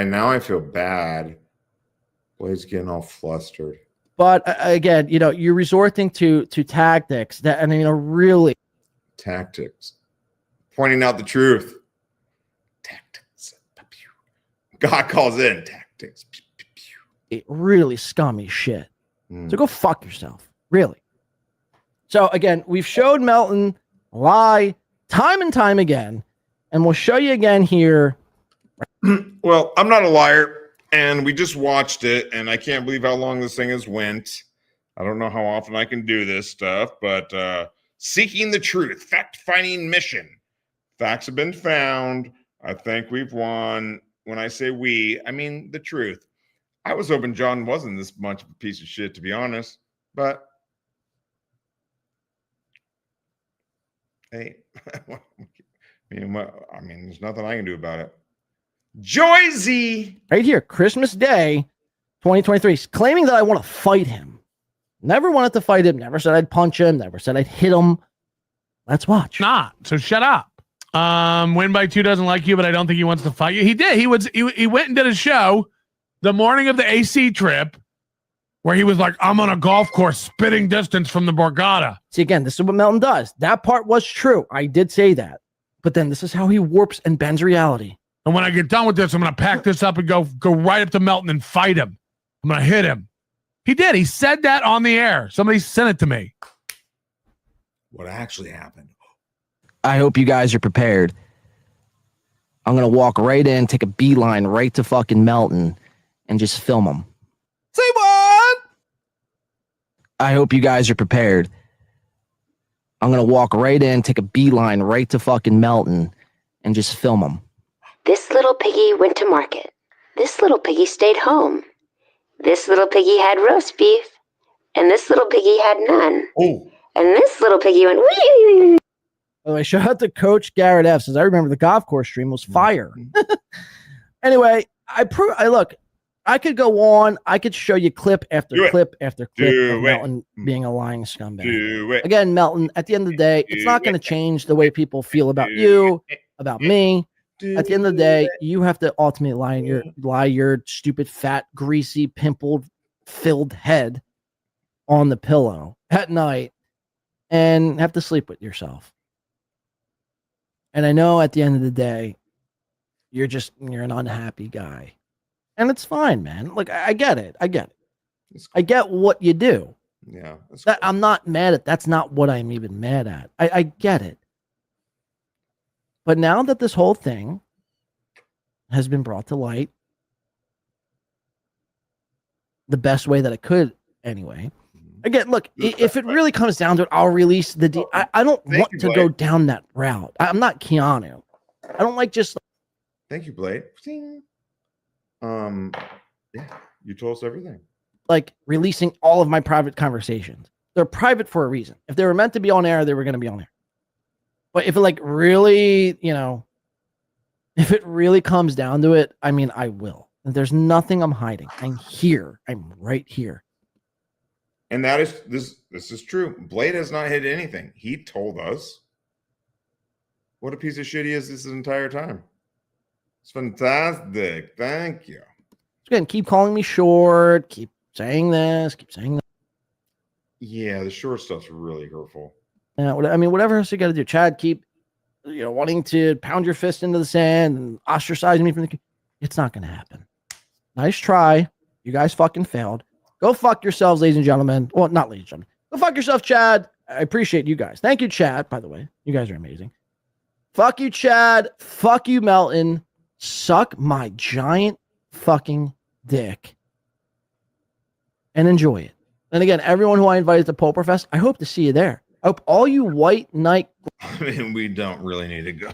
now I feel bad. Blade's getting all flustered. But again, you're resorting to tactics that, really tactics, pointing out the truth. Tactics. God calls in tactics. It really scummy shit. So go fuck yourself, really. So again, we've showed Melton lie time and time again, and we'll show you again here. Well, I'm not a liar, and we just watched it, and I can't believe how long this thing has went. I don't know how often I can do this stuff, but seeking the truth, fact-finding mission. Facts have been found. I think we've won. When I say we, I mean the truth. I was hoping John wasn't this much of a piece of shit, to be honest, but hey, there's nothing I can do about it. Joyzy! Right here, Christmas Day, 2023, claiming that I want to fight him. Never wanted to fight him. Never said I'd punch him. Never said I'd hit him. Let's watch. Not. So shut up. Win by 2 doesn't like you, but I don't think he wants to fight you. He did. He went and did a show the morning of the AC trip where he was like, I'm on a golf course spitting distance from the Borgata. See, again, this is what Melton does. That part was true. I did say that. But then this is how he warps and bends reality. And when I get done with this, I'm going to pack this up and go right up to Melton and fight him. I'm going to hit him. He did. He said that on the air. Somebody sent it to me. What actually happened? I hope you guys are prepared. I'm going to walk right in, take a beeline right to fucking Melton, and just film him. Say what? I hope you guys are prepared. I'm going to walk right in, take a beeline right to fucking Melton, and just film him. This little piggy went to market. This little piggy stayed home. This little piggy had roast beef. And this little piggy had none. Oh. And this little piggy went, wee. By the way, shout out to Coach Garrett F. Says, I remember the golf course stream was fire. Anyway, I could go on. I could show you clip after clip after clip of Melton being a lying scumbag. Again, Melton, at the end of the day, it's not going to change the way people feel about you, about me. At the end of the day, you have to ultimately lie your stupid, fat, greasy, pimple-filled head on the pillow at night and have to sleep with yourself. And I know at the end of the day, you're an unhappy guy. And it's fine, man. Like, I get it. I get what you do. Yeah. I'm not mad at. That's not what I'm even mad at. I get it. But now that this whole thing has been brought to light, the best way that it could, anyway. Again, look, if it really comes down to it, I'll release the. I don't want to go down that route. I'm not Keanu. I don't like just. Thank you, Blade. Yeah, you told us everything. like releasing all of my private conversations. They're private for a reason. If they were meant to be on air, they were going to be on air. But if it like really, if it really comes down to it, I mean, I will. There's nothing I'm hiding. I'm here. I'm right here. And that is this is true. Blade has not hid anything. He told us what a piece of shit he is this entire time. It's fantastic. Thank you. Again, keep calling me short. Keep saying this. Keep saying that. Yeah, the short stuff's really hurtful. I mean, whatever else you got to do. Chad, keep wanting to pound your fist into the sand and ostracize me from the. It's not going to happen. Nice try. You guys fucking failed. Go fuck yourselves, ladies and gentlemen. Well, not ladies and gentlemen. Go fuck yourself, Chad. I appreciate you guys. Thank you, Chad, by the way. You guys are amazing. Fuck you, Chad. Fuck you, Melton. Suck my giant fucking dick. And enjoy it. And again, everyone who I invited to Pulper Fest, I hope to see you there. I hope all you white knight. I mean, we don't really need to go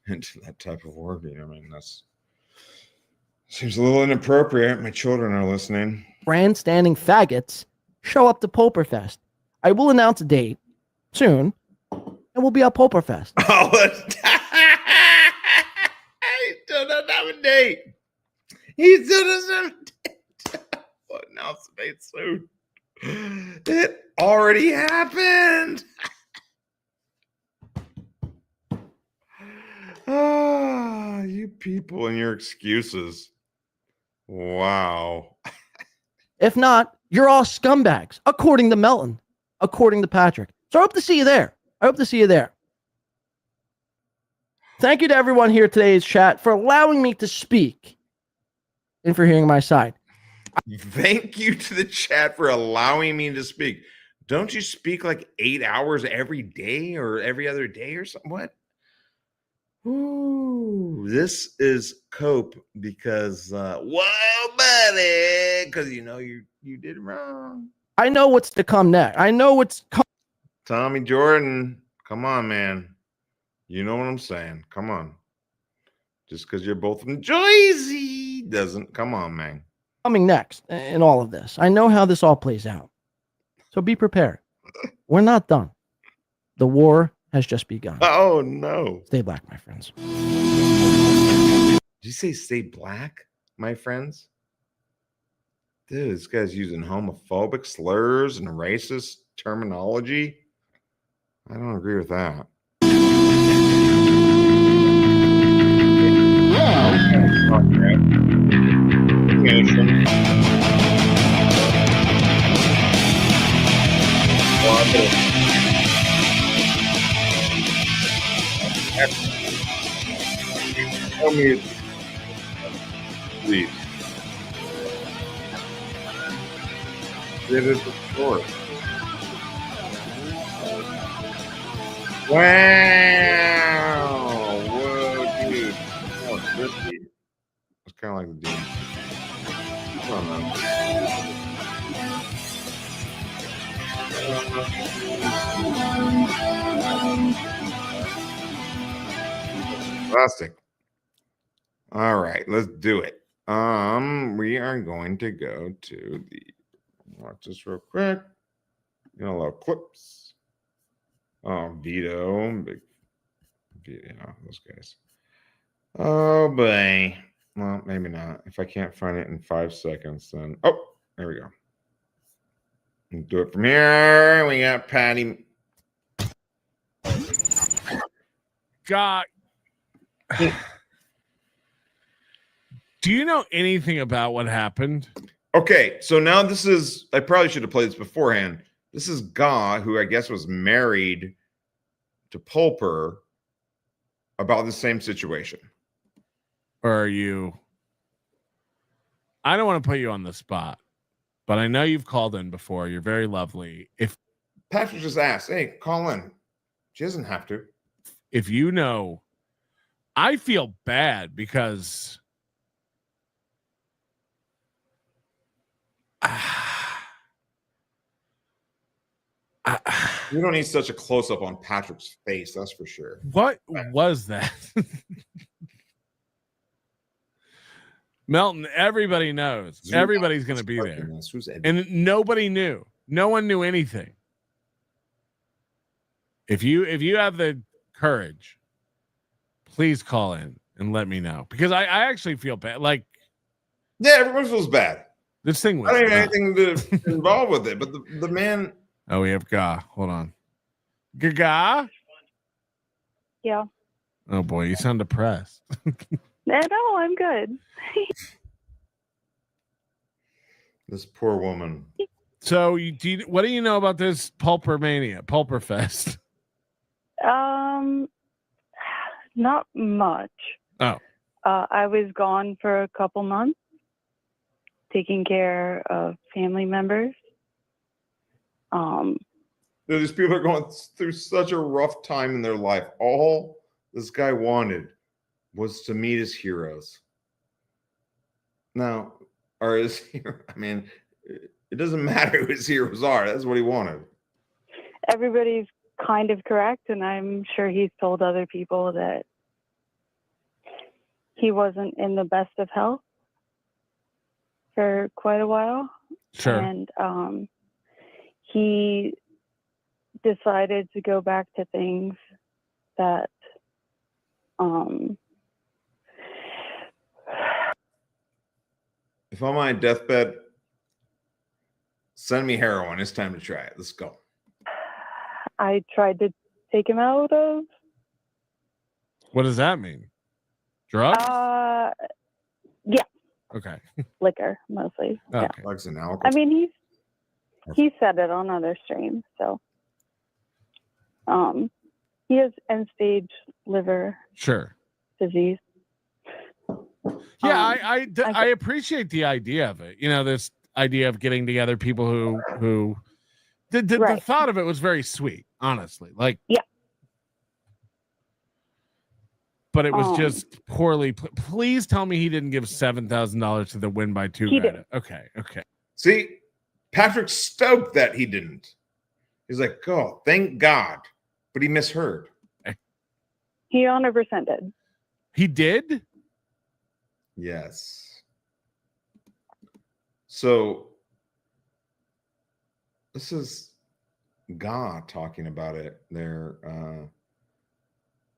into that type of wording. I mean, that's seems a little inappropriate. My children are listening. Grandstanding faggots show up to Pulper Fest. I will announce a date soon, and we'll be at Pulper Fest. Oh, he still doesn't have a date. He still doesn't have a date. We'll announce the date soon. It already happened. Ah, you people and your excuses. Wow. If not, you're all scumbags, according to Melton, according to Patrick. So I hope to see you there. I hope to see you there. Thank you to everyone here today's chat for allowing me to speak and for hearing my side. Thank you to the chat for allowing me to speak. Don't you speak like 8 hours every day or every other day or something? What? Ooh, this is cope because whoa, buddy, because you did wrong. I know what's to come next. I know what's Tommy Jordan, come on, man. You know what I'm saying. Come on. Just because you're both from Jersey doesn't come on, man. coming next in all of this. I know how this all plays out. So be prepared. We're not done. The war has just begun. Oh, no. Stay black, my friends. Did you say stay black, my friends? Dude, this guy's using homophobic slurs and racist terminology. I don't agree with that. Tell me, please. It is a short. Wow! Whoa, dude! Oh, crispy. It's kind of like the dude. I don't know. Plastic. All right, let's do it. We are going to go to the. Watch this real quick. You know, a little clips. Oh, Vito, big, those guys. Oh boy. Well, maybe not. If I can't find it in 5 seconds, then there we go. Do it from here. We got Patty. God. Do you know anything about what happened? Okay, so now this is, I probably should have played this beforehand. This is Ga, who I guess was married to Pulper about the same situation. Or are you? I don't want to put you on the spot, but I know you've called in before. You're very lovely. If Patrick just asked, hey, call in. She doesn't have to. If you know, I feel bad because we don't need such a close-up on Patrick's face, that's for sure. What was that? Melton, everybody knows. Everybody's going to be there. And nobody knew. No one knew anything. If you have the courage, please call in and let me know. Because I actually feel bad. Like, yeah, everyone feels bad. This thing was I don't have anything to involve with it, but the man. Oh, we have Ga. Hold on. Gaga? Yeah. Oh boy, you sound depressed. No, I'm good. This poor woman. So, what do you know about this Pulper Mania, Pulper Fest? Not much. Oh. I was gone for a couple months, taking care of family members. These people are going through such a rough time in their life. All this guy wanted was to meet his heroes. Now, are his heroes? I mean, it doesn't matter who his heroes are. That's what he wanted. Everybody's kind of correct, and I'm sure he's told other people that he wasn't in the best of health for quite a while. Sure. And he decided to go back to things that If I'm on my deathbed, send me heroin. It's time to try it. Let's go. I tried to take him out of. What does that mean? Drugs? Yeah. Okay. Liquor, mostly. Okay. Yeah. Drugs and alcohol. I mean, he said it on other streams, so he has end-stage liver disease. Yeah, I appreciate the idea of it. You know, this idea of getting together people who the thought of it was very sweet, honestly. Like, yeah. But it was just poorly. Please tell me he didn't give $7,000 to the Win by 2 He guy. did. Okay. See, Patrick's stoked that he didn't. He's like, oh, thank God. But he misheard. He 100% did. He did? Yes. So this is God talking about it. Their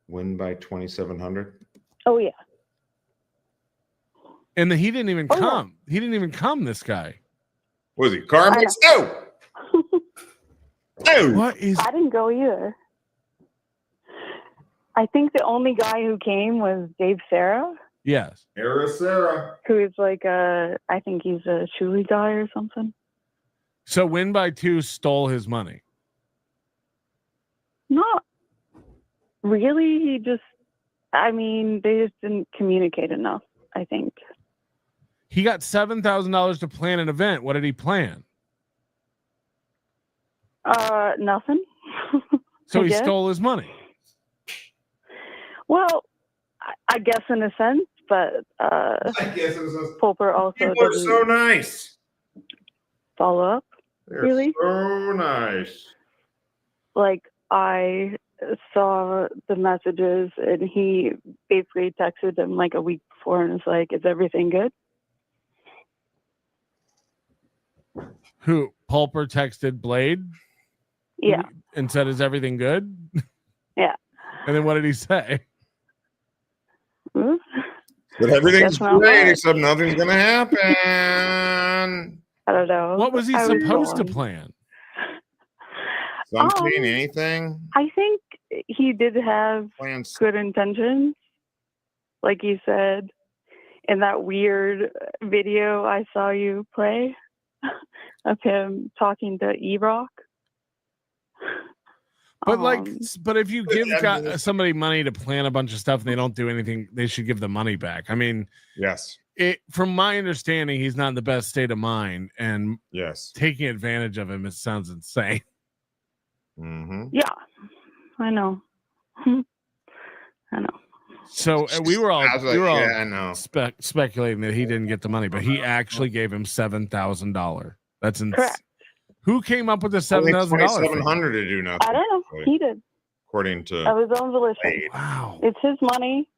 win by 2,700. Oh yeah. And he didn't even come. Yeah. He didn't even come. This guy. Was he? Carmen? No. No. What is? I didn't go either. I think the only guy who came was Dave Sarah. Yes. Sarah. Who is like I think he's a Shuli guy or something. So Win by 2 stole his money. Not really. He just, I mean, they just didn't communicate enough, I think. He got $7,000 to plan an event. What did he plan? Nothing. So he stole his money. Well, I guess in a sense, but I guess it was Pulper also people are didn't so nice. follow up. They're really? So nice. Like, I saw the messages and he basically texted them like a week before and was like, is everything good? Who? Pulper texted Blade? Yeah. And said, is everything good? Yeah. And then what did he say? But everything's great except nothing's going to happen. I don't know. What was he supposed to plan? Something, anything? I think he did have good intentions. Like you said, in that weird video I saw you play of him talking to E-Rock. But but if you give somebody money to plan a bunch of stuff and they don't do anything, they should give the money back. I mean, yes. From my understanding, he's not in the best state of mind, and taking advantage of him, it sounds insane. Mm-hmm. Yeah, I know. I know. So we were all speculating that he didn't get the money, but he actually gave him $7,000. That's insane. Correct. Who came up with the $7,000? $700 to do nothing. I don't know. He did. According to of his own volition. Wow. It's his money.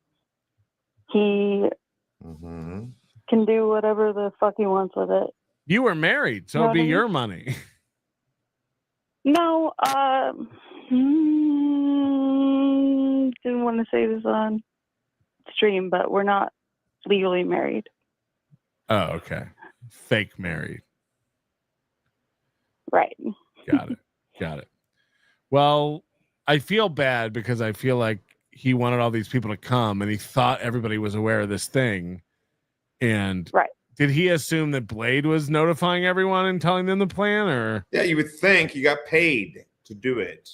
He can do whatever the fuck he wants with it. You were married, so Know it'd be what I mean? your money. No, didn't want to say this on stream, but we're not legally married. Oh, okay. Fake married. Right. Got it. Got it. Well, I feel bad because I feel like he wanted all these people to come and he thought everybody was aware of this thing. And right. Did he assume that Blade was notifying everyone and telling them the plan, or? Yeah, you would think he got paid to do it.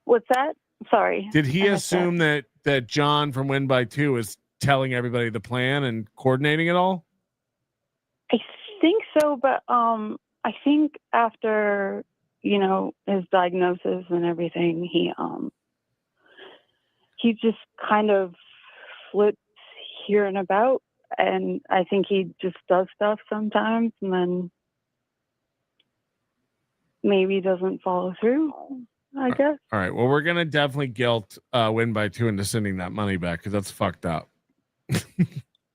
What's that? Sorry. Did he assume that John from Win by Two is telling everybody the plan and coordinating it all? I think so, but I think after, you know, his diagnosis and everything, he just kind of flips here and about, and I think he just does stuff sometimes and then maybe doesn't follow through, I guess. All right. Well, we're gonna definitely guilt Win by Two into sending that money back because that's fucked up.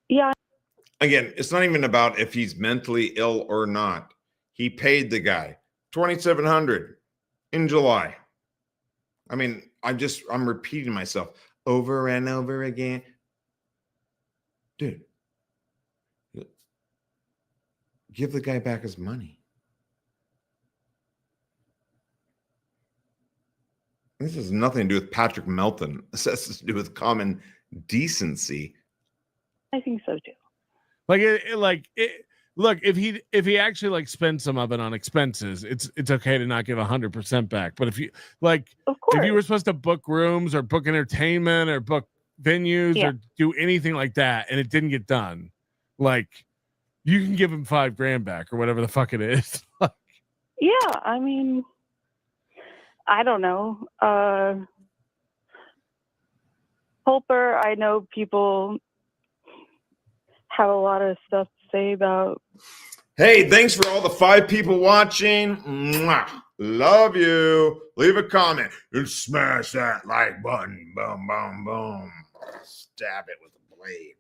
Yeah. Again, it's not even about if he's mentally ill or not. He paid the guy $2,700 in July. I mean, I'm repeating myself over and over again. Dude, give the guy back his money. This has nothing to do with Patrick Melton. This has to do with common decency. I think so too. Look, if he actually like spends some of it on expenses, it's okay to not give 100% back. But if you if you were supposed to book rooms or book entertainment or book venues or do anything like that and it didn't get done, like you can give him $5,000 back or whatever the fuck it is. Yeah, I mean, I don't know. Pulper, I know people have a lot of stuff to say about. Hey, thanks for all the 5 people watching. Mwah. Love you. Leave a comment and smash that like button. Boom, boom, boom. Stab it with a blade.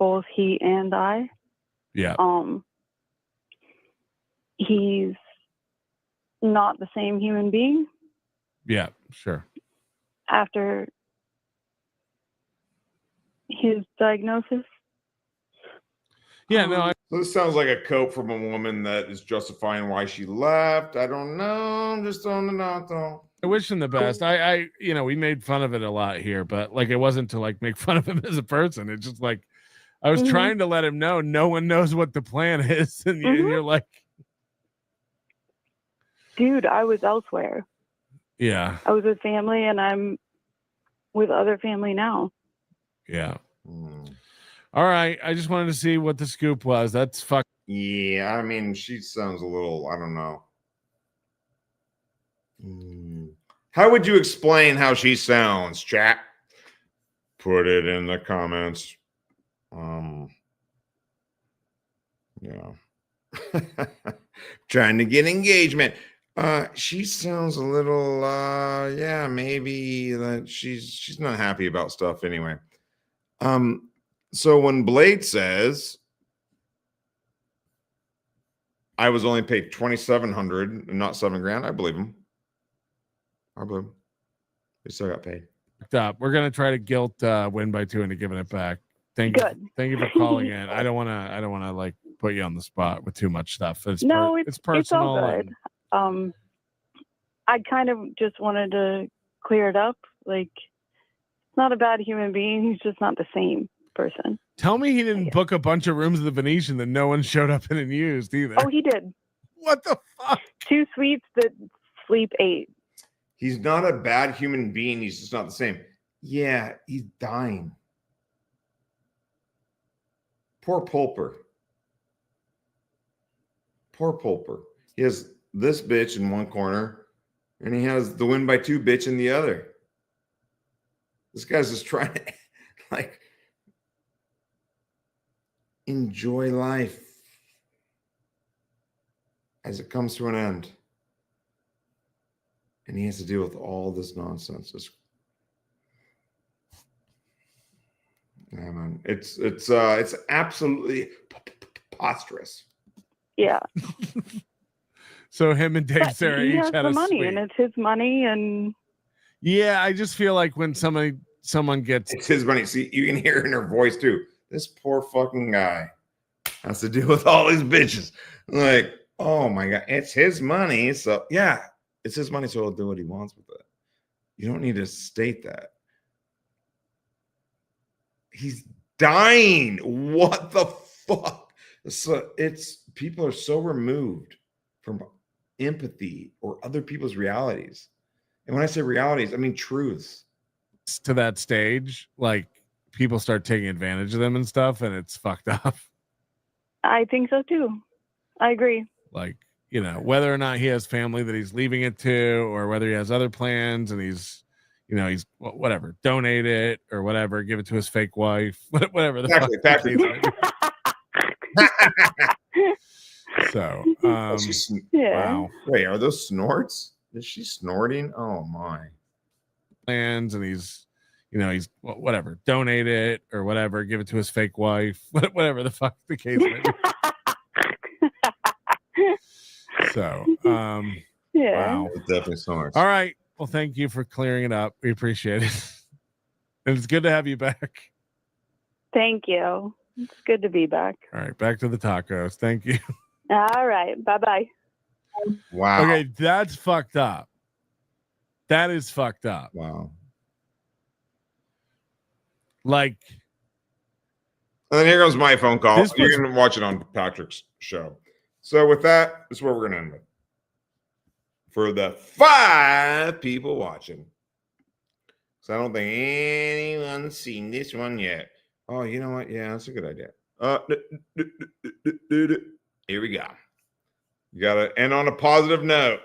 Both he and I. Yeah. He's not the same human being Yeah, sure. after his diagnosis. Yeah, no. So this sounds like a cope from a woman that is justifying why she left. I don't know. I'm just throwing it out though. I wish him the best. I we made fun of it a lot here, but like it wasn't to like make fun of him as a person. It's just like I was trying to let him know no one knows what the plan is, and you're like, dude, I was elsewhere. yeah, I was with family, and I'm with other family now. yeah. All right, I just wanted to see what the scoop was. That's fuck. Yeah, I mean, she sounds a little, I don't know. How would you explain how she sounds, chat? Put it in the comments. Yeah. Trying to get engagement. She sounds a little yeah, maybe that she's not happy about stuff anyway. So when Blade says I was only paid $2,700 and not $7,000, I believe him. I believe him. He still got paid. We're gonna try to guilt Win by Two into giving it back. Thank you for calling in. I don't wanna like put you on the spot with too much stuff. It's personal. It's all good. I kind of just wanted to clear it up. Like, it's not a bad human being. He's just not the same person. Tell me he didn't book a bunch of rooms at the Venetian that no one showed up in and used either. Oh, he did. What the fuck? 2 suites that sleep 8. He's not a bad human being. He's just not the same. Yeah, he's dying. Poor Pulper. Poor Pulper. He has this bitch in one corner, and he has the Win by Two bitch in the other. This guy's just trying to, like, enjoy life as it comes to an end. And he has to deal with all this nonsense. Yeah, man. It's absolutely preposterous. Yeah. So him and Dave But Sarah he each has had the a money, suite. and it's his money, and Yeah, I just feel like when someone gets It's his money. See, you can hear it in her voice too. This poor fucking guy has to deal with all these bitches. Like, oh my God, it's his money. So yeah, it's his money, so he'll do what he wants with it. You don't need to state that. He's dying. What the fuck? So it's people are so removed from empathy or other people's realities. And when I say realities, I mean truths. to that stage, like people start taking advantage of them and stuff, and it's fucked up. I think so too. I agree. Like, you know, whether or not he has family that he's leaving it to, or whether he has other plans and he's, you know, he's whatever, donate it or whatever, give it to his fake wife, whatever the fuck. Exactly. So, Yeah. wow. Wait, are those snorts? Is she snorting? Oh my. Plans and he's, you know, he's whatever, donate it or whatever, give it to his fake wife, whatever the fuck the case may be. So, Yeah. wow. It definitely snorts. All right. Well, thank you for clearing it up. We appreciate it. And it's good to have you back. Thank you. It's good to be back. All right, back to the tacos. Thank you. All right. Bye-bye. Wow. Okay, that's fucked up. That is fucked up. Wow. Like, and then here goes my phone call. This You was- can watch it on Patrick's show. So with that, this is where we're gonna end with. For the 5 people watching. So I don't think anyone's seen this one yet. Oh, you know what? Yeah, that's a good idea. Here we go. You gotta end on a positive note.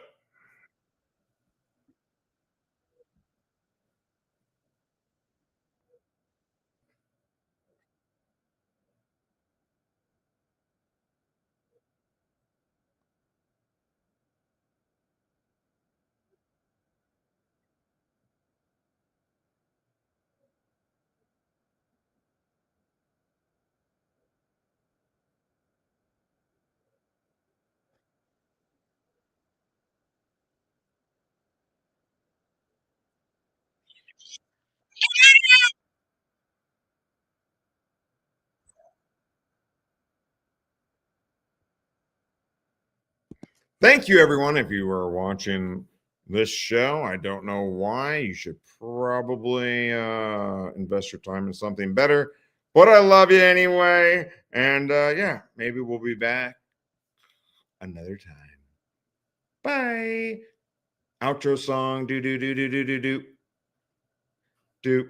Thank you, everyone. If you are watching this show, I don't know why. You should probably invest your time in something better. But I love you anyway. And yeah, maybe we'll be back another time. Bye. Outro song. Do.